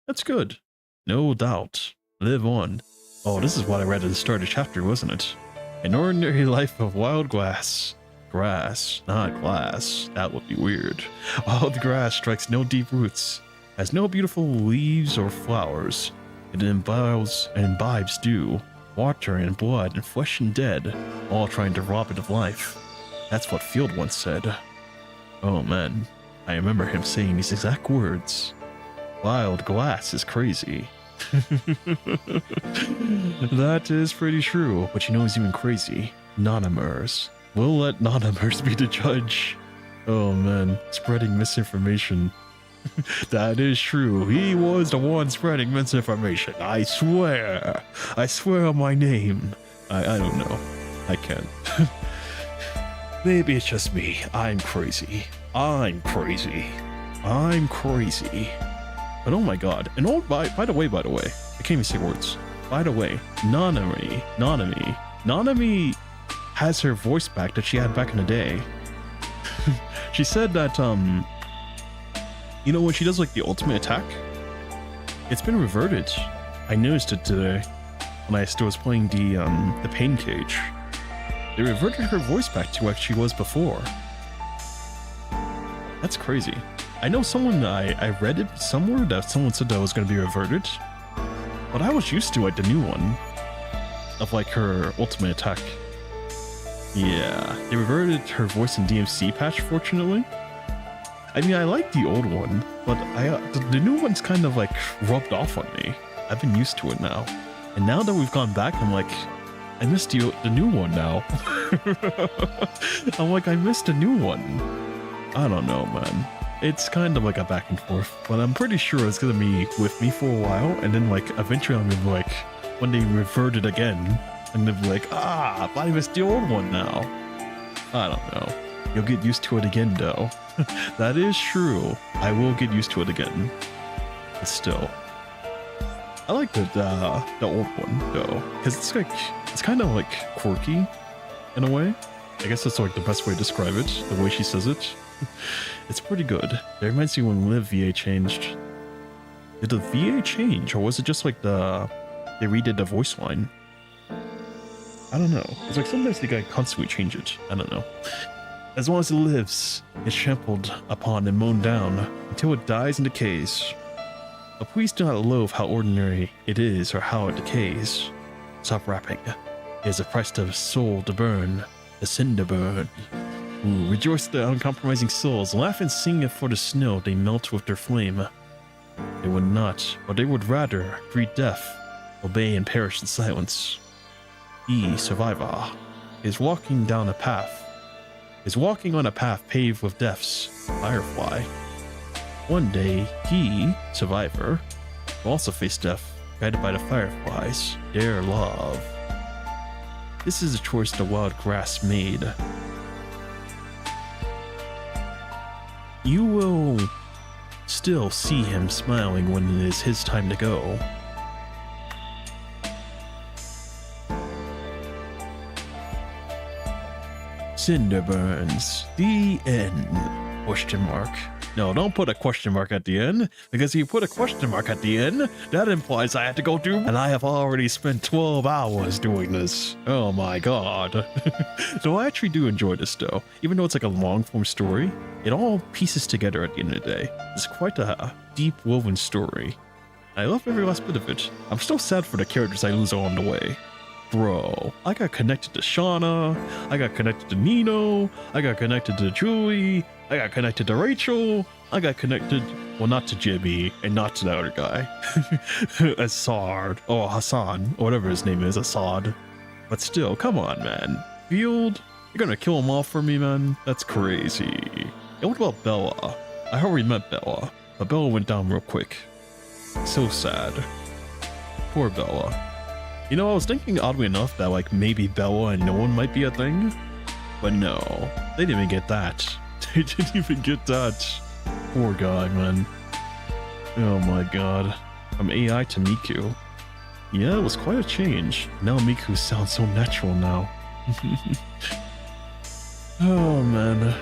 That's good. No doubt. Live on. Oh, this is what I read at the start of the chapter, wasn't it? An ordinary life of wild grass. Grass, not glass. That would be weird. Wild grass strikes no deep roots, has no beautiful leaves or flowers. It imbibes dew, water and blood and flesh and dead, all trying to rob it of life. That's what Field once said. Oh man, I remember him saying these exact words. Wild glass is crazy. That is pretty true, but you know who's even crazy? Nanamers. We'll let Nanamers be the judge. Oh man, spreading misinformation. That is true. He was the one spreading misinformation. I swear. I swear on my name. I don't know. I can't. Maybe it's just me. I'm crazy. I'm crazy. I'm crazy. But oh my god. And oh, by the way, I can't even say words. By the way, Nanami has her voice back that she had back in the day. She said that, you know, when she does like the ultimate attack, it's been reverted. I noticed it today when I still was playing the pain cage. They reverted her voice back to what she was before. That's crazy. I know someone, I read it somewhere that someone said that was going to be reverted, but I was used to like the new one of like her ultimate attack. Yeah, they reverted her voice in DMC patch, fortunately. I mean, I like the old one, but the new one's kind of like rubbed off on me. I've been used to it now. And now that we've gone back, I'm like, I missed the new one now. I'm like, I missed the new one. I don't know, man. It's kind of like a back and forth, but I'm pretty sure it's gonna be with me for a while, and then like eventually I'm gonna be like, when they revert it again, I'm gonna be like, ah, but I missed the old one now. I don't know. You'll get used to it again, though. That is true. I will get used to it again. But still, I like the old one though, because it's kind of like quirky in a way. I guess that's like the best way to describe it. The way she says it, it's pretty good. It reminds me when Liv VA changed. Did the VA change, or was it just like they redid the voice line? I don't know. It's like sometimes they constantly change it. I don't know. As long as it lives, it's trampled upon and mown down until it dies and decays. But please do not loathe how ordinary it is or how it decays. Stop rapping. It is a price to soul to burn, the cinder burn. Ooh, rejoice the uncompromising souls, laugh and sing for the snow they melt with their flame. They would not, but they would rather greet death, obey and perish in silence. He, survivor, is walking down a path. Is walking on a path paved with death's firefly. One day, he, survivor, will also face death, guided by the fireflies, their love. This is a choice the wild grass made. You will still see him smiling when it is his time to go. Cinder burns. The end. Question mark. No, don't put a question mark at the end, because if you put a question mark at the end, that implies I have to go through, and I have already spent 12 hours doing this. Oh my god. So I actually do enjoy this though. Even though it's like a long form story, it all pieces together at the end of the day. It's quite a deep woven story. I love every last bit of it. I'm still sad for the characters I lose along the way. Bro, I got connected to Shauna, I got connected to Nino, I got connected to Julie, I got connected to Rachel, I got connected, well, not to Jimmy, and not to the other guy. Assad, or Hassan, or whatever his name is, Assad. But still, come on, man. Field, you're gonna kill them all for me, man? That's crazy. And what about Bella? I already met Bella, but Bella went down real quick. So sad. Poor Bella. You know, I was thinking oddly enough that like maybe Bella and no one might be a thing, but no, they didn't even get that. They didn't even get that. Poor guy, man. Oh my god. From AI to Miku. Yeah, it was quite a change. Now Miku sounds so natural now. Oh man.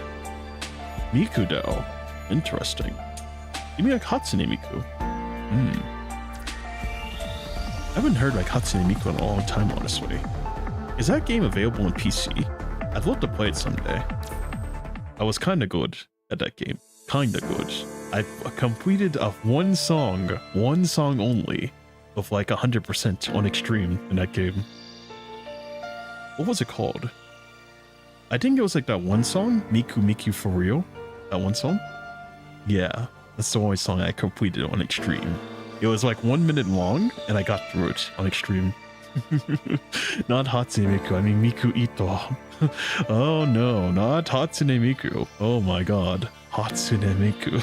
Miku though. Interesting. You mean like Hatsune Miku? I haven't heard like Hatsune Miku in a long time, honestly. Is that game available on PC? I'd love to play it someday. I was kinda good at that game. Kinda good. I completed one song only, of like 100% on extreme in that game. What was it called? I think it was like that one song, Miku Miku for real. That one song? Yeah, that's the only song I completed on extreme. It was like 1 minute long, and I got through it on extreme. Not Hatsune Miku, I mean Miku Ito. Oh no, not Hatsune Miku. Oh my god, Hatsune Miku.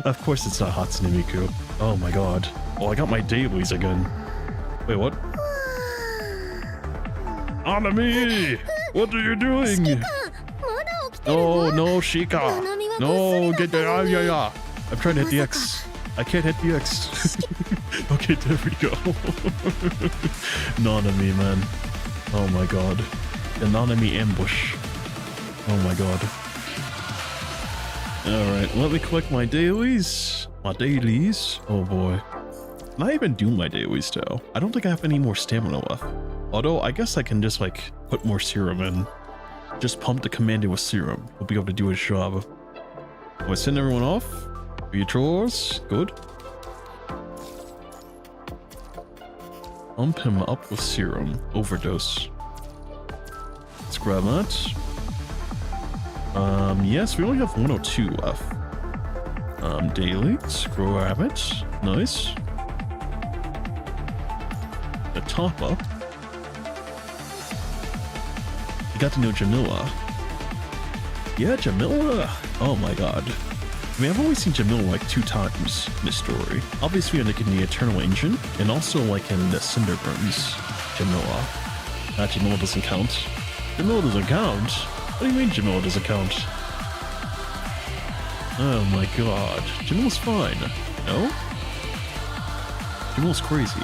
Of course it's not Hatsune Miku. Oh my god. Oh, I got my dailies again. Wait, what? Anami! What are you doing? Oh no, Shika! No, get there! Yeah. I'm trying to hit the X. I can't hit the X. Okay, there we go. Nanami, man. Oh my god. The Nanami ambush. Oh my god. Alright, let me collect my dailies. My dailies. Oh boy. Can I even do my dailies though? I don't think I have any more stamina left. Although, I guess I can just like put more serum in. just pump the Commandant with serum. He'll be able to do his job. We'll send everyone off. Do your chores. Good. Pump him up with serum. Overdose. Let's grab that. Yes, we only have 102 left. Daily. Let's grab it. Nice. The top up. You got to know Jamila. Yeah, Jamila. Oh my god. I mean, I've only seen Jamila like 2 times in this story. Obviously, like in the Eternal Engine, and also like in the Cinder Burns. Jamila. Jamila doesn't count. Jamila doesn't count? What do you mean Jamila doesn't count? Oh my god. Jamila's fine. No? Jamila's crazy.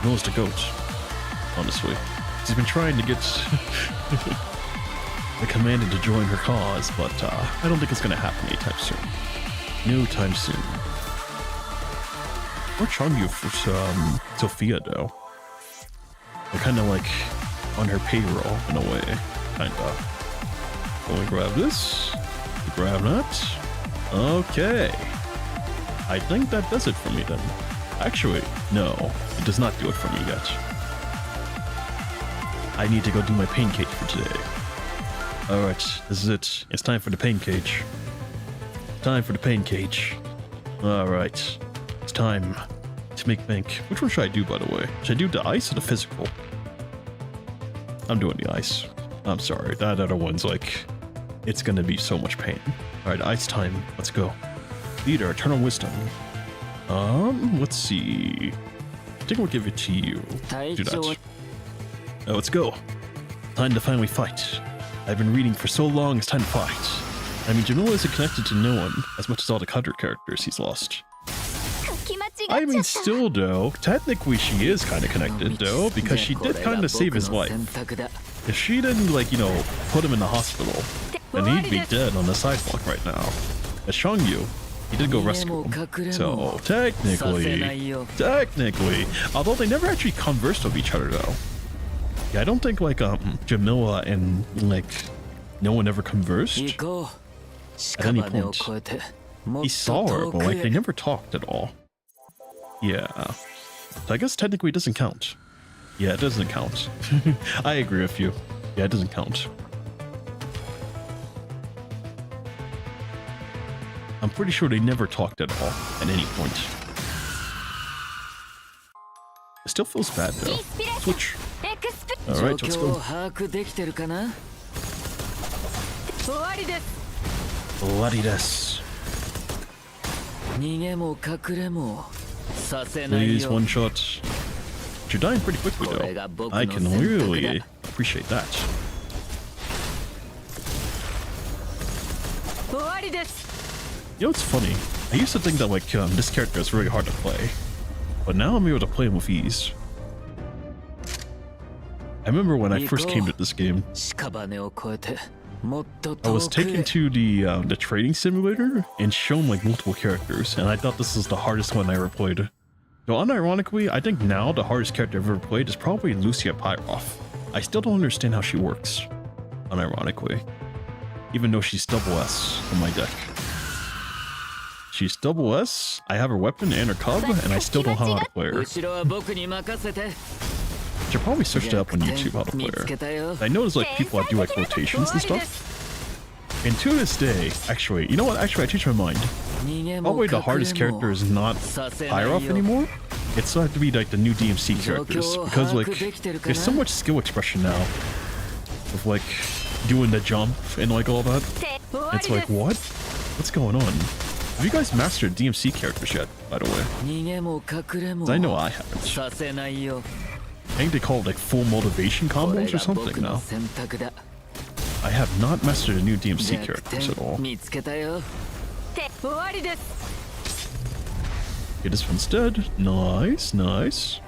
Jamila's the goat. Honestly. She's been trying to get the Commandant to join her cause, but I don't think it's gonna happen anytime soon. No time soon. Or Changyu for Sophia though. They're kinda like on her payroll in a way. Kinda. Let me grab this. Grab that. Okay. I think that does it for me then. Actually, no. It does not do it for me yet. I need to go do my pain cage for today. Alright, this is it. It's time for the pain cage. Time for the pain cage. Alright. It's time to make bank. Which one should I do, by the way? Should I do the ice or the physical? I'm doing the ice. I'm sorry. That other one's like... It's gonna be so much pain. Alright, ice time. Let's go. Leader, Eternal Wisdom. Let's see. I think we'll give it to you. Do that. Let's go. Time to finally fight. I've been reading for so long, it's time to fight. I mean, Jamila isn't connected to no one as much as all the Cutter characters he's lost. I mean, still though, technically she is kind of connected though, because she did kind of save his life. If she didn't, like, you know, put him in the hospital, then he'd be dead on the sidewalk right now. As Shangyu, he did go rescue him. So, technically, although they never actually conversed with each other though. Yeah, I don't think like Jamila and like no one ever conversed at any point. He saw her, but like they never talked at all. Yeah, so I guess technically it doesn't count. Yeah, it doesn't count. I agree with you. Yeah, it doesn't count. I'm pretty sure they never talked at all at any point. It still feels bad though. Switch. Alright, let's go. Bloody des. Please, one shot. But you're dying pretty quickly though. I can really appreciate that. You know, it's funny. I used to think that like this character is really hard to play, but now I'm able to play him with ease. I remember when I first came to this game, I was taken to the trading simulator and shown like multiple characters, and I thought this was the hardest one I ever played. Though unironically, I think now the hardest character I've ever played is probably Lucia Pyroff. I still don't understand how she works, unironically, even though she's double S on my deck. She's double S, I have her weapon and her cub, and I still don't know how to play her. I should probably search it up on YouTube how to play her. I noticed like people that do like rotations and stuff. And to this day, actually, you know what? Actually, I changed my mind. Probably the hardest character is not Pyroff anymore. It's have to be like the new DMC characters, because like there's so much skill expression now of like doing the jump and like all that. It's like, what? What's going on? Have you guys mastered DMC characters yet, by the way? I know I haven't. I think they call it like full motivation combos or something now. I have not mastered the new DMC characters at all. Okay, this one's dead. Nice, nice.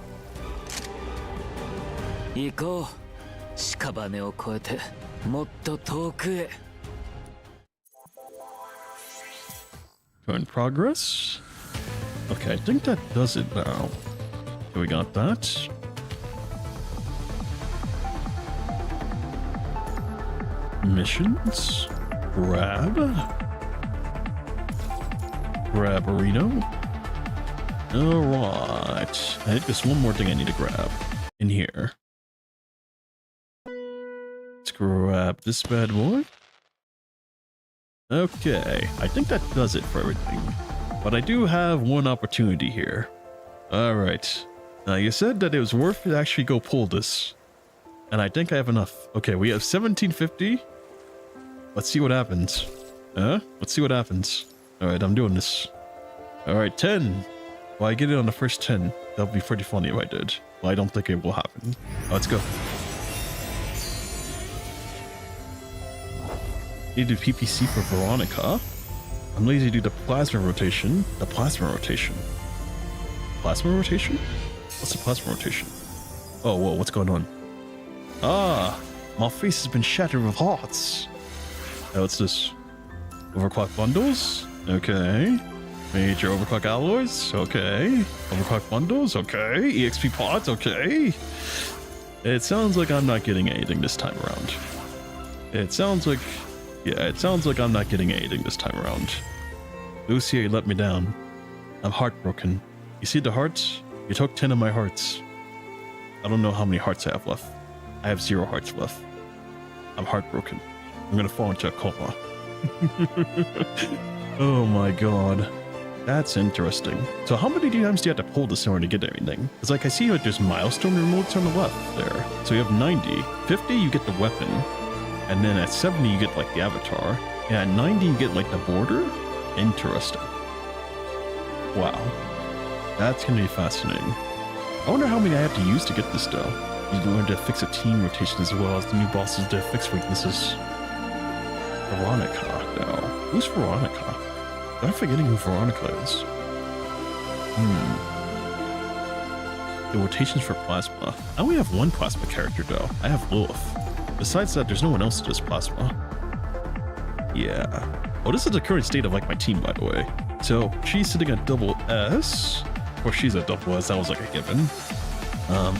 Turn progress. Okay, I think that does it now. Okay, we got that. Missions. Grab. Grab-a-reno. Alright. I think there's one more thing I need to grab in here. Let's grab this bad boy. Okay, I think that does it for everything. But I do have one opportunity here. Alright. Now you said that it was worth it to actually go pull this. And I think I have enough. Okay, we have 1750. Let's see what happens. Let's see what happens. Alright, I'm doing this. Alright, 10. Well, I get it on the first 10. That would be pretty funny if I did. Well, I don't think it will happen. Let's go. Need to do PPC for Veronica. I'm lazy to do the plasma rotation. The plasma rotation. Plasma rotation? What's the plasma rotation? Oh, whoa, what's going on? Ah, my face has been shattered with hearts. Oh, what's this? Overclock bundles? Okay. Major overclock alloys? Okay. Overclock bundles? Okay. EXP pods? Okay. It sounds like I'm not getting anything this time around. It sounds like... Yeah, it sounds like I'm not getting anything this time around. Lucia, you let me down. I'm heartbroken. You see the hearts? You took 10 of my hearts. I don't know how many hearts I have left. I have 0 hearts left. I'm heartbroken. I'm gonna fall into a coma. Oh my god. That's interesting. So how many times do you have to pull this in order to get everything? Because like I see like there's milestone remotes on the left there. So you have 90. 50 you get the weapon. And then at 70 you get like the avatar. And at 90 you get like the border. Interesting. Wow. That's gonna be fascinating. I wonder how many I have to use to get this though. You learn to fix a team rotation as well as the new bosses to fix weaknesses. Veronica though. Who's Veronica? Am I forgetting who Veronica is? The rotations for plasma. I only have one plasma character though. I have Lilith. Besides that, there's no one else that does plasma. Yeah. Oh, this is the current state of like my team, by the way. So she's sitting at double S. Of course, she's at double S. That was like a given.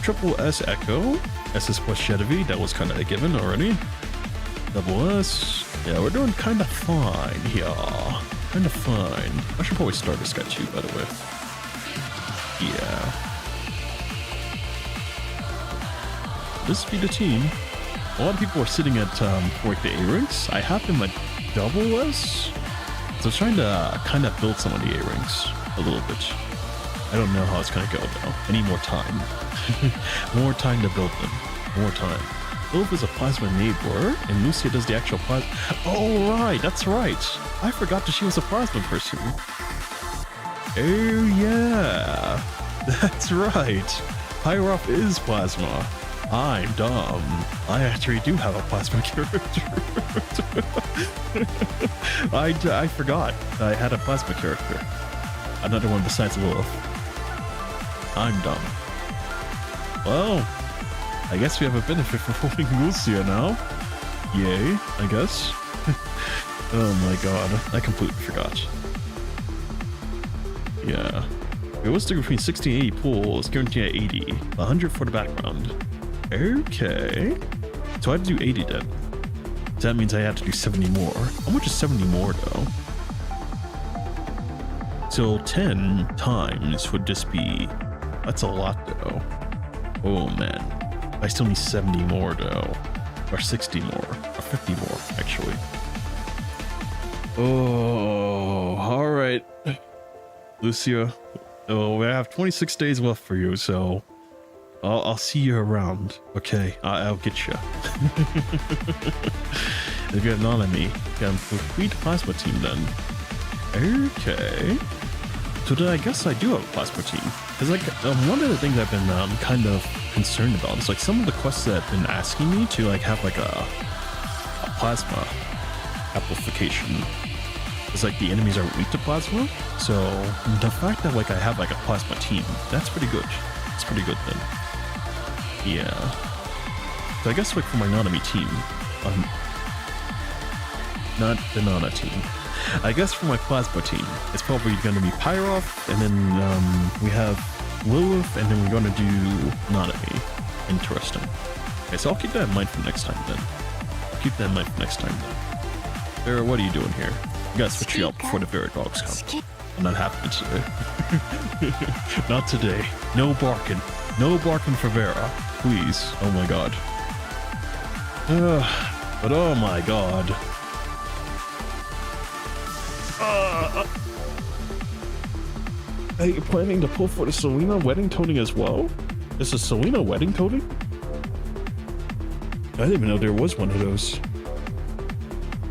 Triple S Echo. SS plus Genevieve. That was kind of a given already. Double S. Yeah, we're doing kind of fine here. Kind of fine. I should probably start this guy too, by the way. Yeah. This be the team. A lot of people are sitting at for like the A ranks. I have them at double S. So I was trying to kind of build some of the A ranks a little bit. I don't know how it's gonna go though. I need more time. More time to build them. More time. Lilith is a plasma enabler, and Lucia does the actual plasma. Oh right, that's right. I forgot that she was a plasma person. Oh yeah, that's right. Pyroth is plasma. I'm dumb. I actually do have a plasma character. I forgot I had a plasma character. Another one besides Lilith. I'm dumb. Well, I guess we have a benefit for holding Lucia now. Yay, I guess. Oh my god, I completely forgot. Yeah. It was between 60 and 80 pulls, guaranteed at 80. 100 for the background. Okay. So I had to do 80 then. So that means I had to do 70 more. How much is 70 more though? So 10 times would just be... That's a lot though. Oh man. I still need 70 more though. Or 60 more. Or 50 more actually. Oh, alright. Lucia. Oh, I have 26 days left for you, so... I'll see you around. Okay, I'll get you. If you have not on me, you got a complete plasma team then. Okay. So then I guess I do have a plasma team. Because like one of the things I've been kind of concerned about is like some of the quests that have been asking me to like have like a plasma amplification. It's like the enemies are weak to plasma. So the fact that like I have like a plasma team, that's pretty good. It's pretty good then. Yeah. So I guess like for my Nanami team, not the Nana team. I guess for my plasma team, it's probably going to be Pyroth, and then we have Lilith, and then we're going to do Nanami. Interesting. Okay, so I'll keep that in mind for next time then. keep that in mind for next time then. Vera, what are you doing here? You gotta switch you out before the Vera dogs come. I'm not happening today. Not today. No barking. No barking for Vera. Please. Oh my god. But oh my god. Are you planning to pull for the Selena wedding toting as well? Is the Selena wedding toting? I didn't even know there was one of those.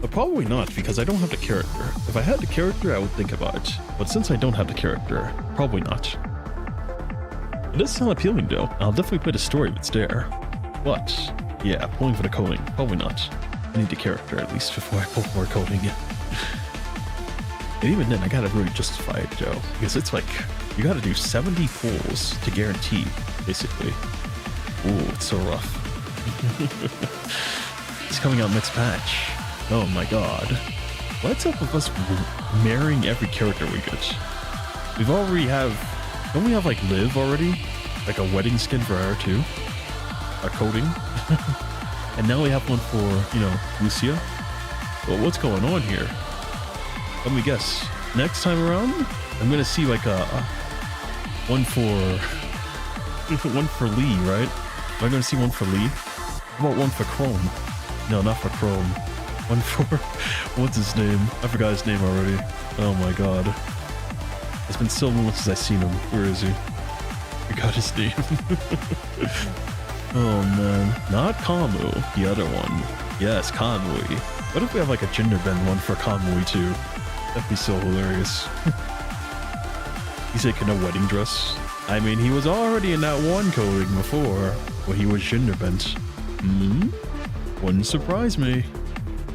But probably not, because I don't have the character. If I had the character, I would think about it. But since I don't have the character, probably not. It does sound appealing though. I'll definitely play the story if it's there. But, yeah, pulling for the coding, probably not. I need the character at least before I pull for coding. And even then, I gotta really justify it, Joe. Because it's like, you gotta do 70 pulls to guarantee, basically. Ooh, it's so rough. It's coming out next patch. Oh my god. What's up with us marrying every character we get? We've already have... Don't we have like Liv already? Like a wedding skin for her too? A coding? And now we have one for, you know, Lucia? Well, what's going on here? Let me guess. Next time around, I'm gonna see like a one for one for Lee, right? Am I gonna see one for Lee? How about one for Chrome? No, not for Chrome. One for what's his name? I forgot his name already. Oh my god. It's been so long since I've seen him. Where is he? I forgot his name. Oh man. Not Kamu, the other one. Yes, Kamui. What if we have like a gender bend one for Kamui too? That'd be so hilarious. He's like in a wedding dress. I mean, he was already in that one coding before, where he was gender bent. Wouldn't surprise me.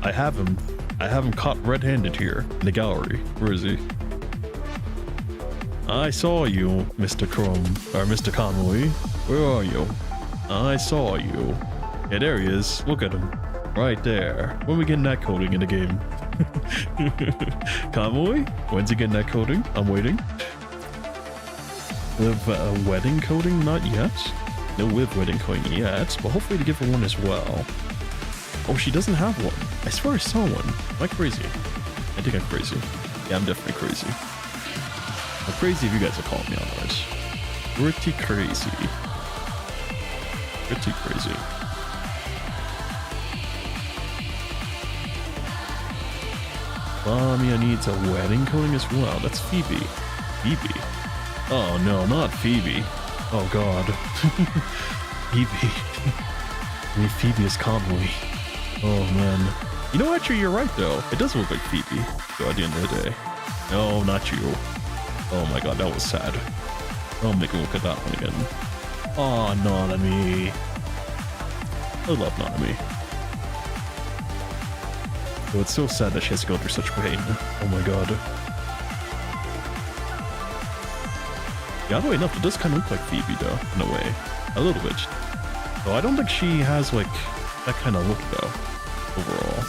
I have him caught red-handed here in the gallery. Where is he? I saw you, Mr. Chrome, or Mr. Kamui. Where are you? I saw you. Yeah, there he is. Look at him. Right there. When we getting that coding in the game? Kamui? When's he getting that coding? I'm waiting. With wedding coding? Not yet. No with wedding coding yet, but hopefully to give her one as well. Oh, she doesn't have one. I swear I saw one. Am I crazy? I think I'm crazy. Yeah, I'm definitely crazy. I'm crazy if you guys are calling me on that. Pretty crazy. Pretty crazy. Lamia needs a wedding coding as well. That's Phoebe. Phoebe. Oh no, not Phoebe. Oh god. Phoebe. I mean, Phoebe is Kamui. Oh man. You know, actually, you're right though. It does look like Phoebe. So at the end of the day. No, not you. Oh my god, that was sad. I'll make a look at that one again. Oh, Nanami. I love Nanami. So it's so sad that she has to go through such pain. Oh my god. Yeah, oddly enough, it does kind of look like Phoebe though, in a way. A little bit. Though I don't think she has like that kind of look though, overall.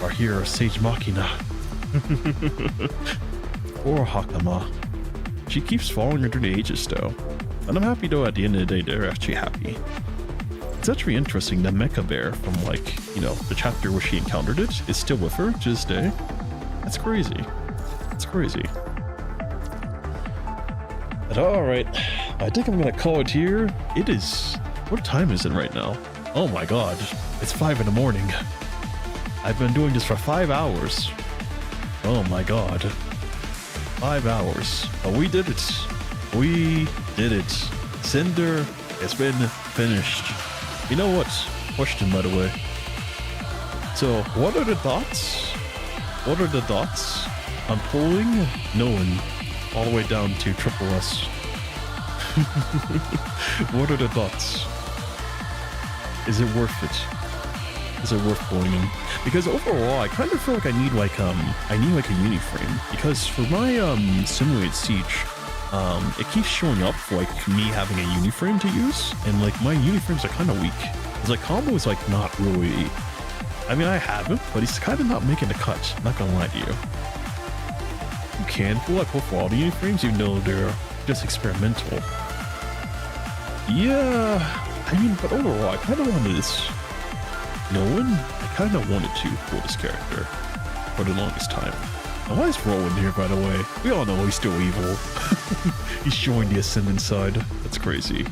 Our hero, Sage Machina. Or Hakama. She keeps following her through the ages though. And I'm happy though, at the end of the day, they're actually happy. It's actually interesting that Mecha Bear from like, you know, the chapter where she encountered it is still with her to this day. That's crazy. That's crazy. But alright, I think I'm gonna call it here. It is, what time is it right now? Oh my god, it's 5 in the morning. I've been doing this for 5 hours. Oh my god. 5 hours. But we did it. We did it. Cinder has been finished. You know what? Question, by the way. So, what are the thoughts? What are the thoughts on pulling Nolan all the way down to Triple S? What are the thoughts? Is it worth it? Is it worth pulling him? Because overall, I kind of feel like I need like a uniframe. Because for my simulated siege, it keeps showing up for like me having a uniframe to use, and like my uniframes are kind of weak. It's like combo is like not really. I mean, I have it, but he's kind of not making the cut. Not gonna lie to you. You can pull for all the uniframes, even though they're just experimental. Yeah, I mean, but overall, I kind of wanted this Nolan, I kind of wanted to for this character for the longest time. And why is Rowan here, by the way? We all know he's still evil. He's showing the Ascendant side. That's crazy.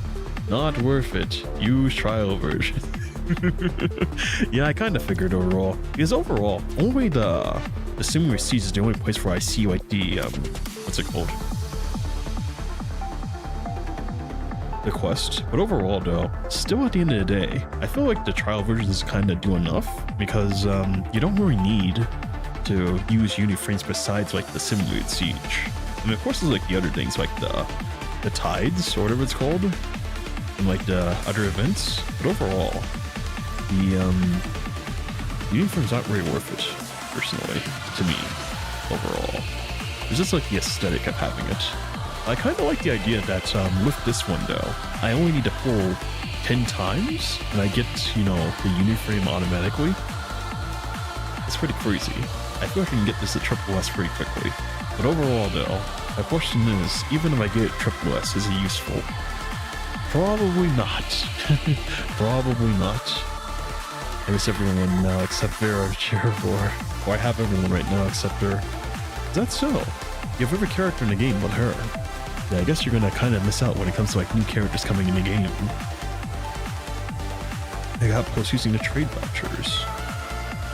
Not worth it. Use trial version. Yeah, I kind of figured overall. Because overall, only the Simulator Siege is the only place where I see like the, what's it called? The quest. But overall though, still at the end of the day, I feel like the trial versions kind of do enough because you don't really need to use uniframes besides like the Simulated Siege. And of course there's like the other things like the tides or whatever it's called and like the other events. But overall, the uniframes aren't really worth it, personally, to me, overall. It's just like the aesthetic of having it. I kind of like the idea that with this one though, I only need to pull 10 times and I get, you know, the uniframe automatically. It's pretty crazy. I feel like I can get this at triple S pretty quickly. But overall though, my question is, even if I get triple S, is it useful? Probably not. Probably not. I miss everyone now except Vera Cherivor. Or I have everyone right now except her. Is that so? You have every character in the game but her. Yeah, I guess you're gonna kind of miss out when it comes to like new characters coming in the game. I got plus using the trade vouchers.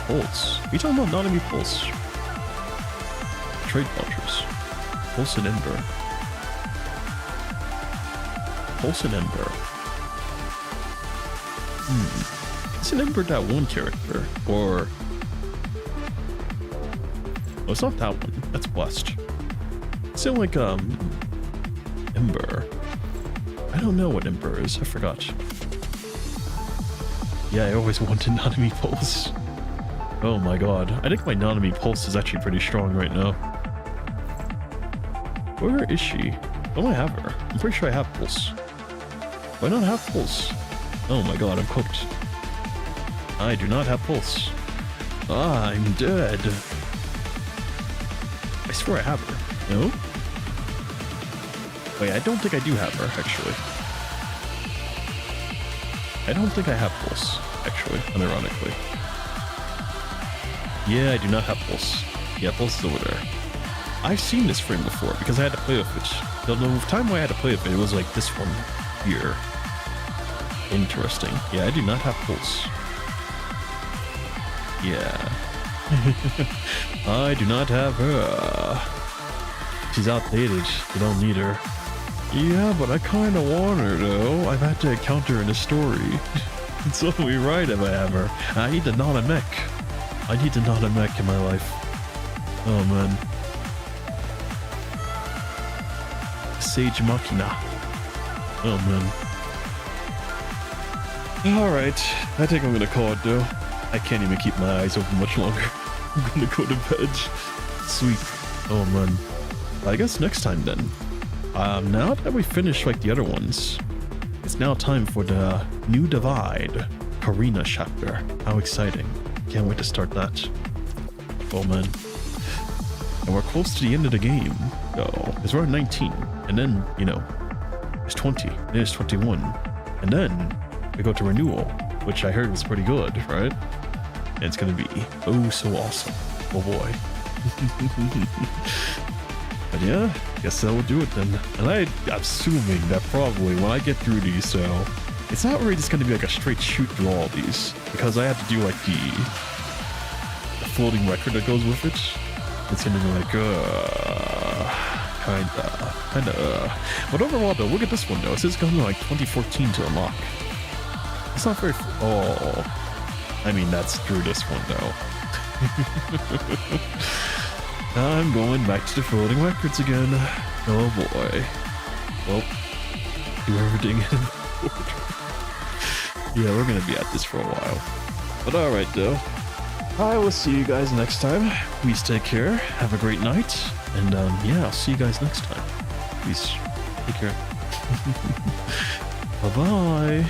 Pulse. Are you talking about Nanami Pulse? Trade vouchers. Pulse and Ember. Pulse and Ember. Isn't Ember that one character? Or... oh, it's not that one. That's Blessed. It's still like, Ember. I don't know what Ember is. I forgot. Yeah, I always wanted Nanami Pulse. Oh my god. I think my Nanami Pulse is actually pretty strong right now. Where is she? Don't I have her? I'm pretty sure I have Pulse. Why not have Pulse? Oh my god, I'm cooked. I do not have Pulse. Ah, I'm dead. I swear I have her. No? Wait, I don't think I do have her, actually. I don't think I have Pulse, actually, unironically. Yeah, I do not have Pulse. Yeah, Pulse is over there. I've seen this frame before, because I had to play with it. The time I had to play with it, it was like this one here. Interesting. Yeah, I do not have Pulse. Yeah. I do not have her. She's outdated. You don't need her. Yeah, but I kind of want her, though. I've had to encounter her in a story. It's only right if I have her. I need to not a mech. I need to not a mech in my life. Oh, man. Sage Machina. Oh, man. Alright. I think I'm gonna call it, though. I can't even keep my eyes open much longer. I'm gonna go to bed. Sweet. Oh, man. I guess next time, then. Now that we finished like the other ones, it's now time for the new Divide Karina chapter. How exciting. Can't wait to start that. Oh man. And we're close to the end of the game, though. Because we're at 19. And then, you know, it's 20. Then it's 21. And then we go to Renewal, which I heard was pretty good, right? And it's gonna be oh so awesome. Oh boy. But yeah, guess that will do it then. And I'm assuming that probably when I get through these, so it's not really just going to be like a straight shoot through all of these, because I have to do like the floating record that goes with it. It's going to be like, kinda. But overall though, look at this one though. It says it's going to be like 2014 to unlock. It's not very, oh, I mean, that's through this one though. I'm going back to the floating records again. Oh boy. Well, do everything in order. Yeah, we're gonna be at this for a while. But alright though. I will see you guys next time. Please take care. Have a great night. And yeah, I'll see you guys next time. Please take care. Bye-bye.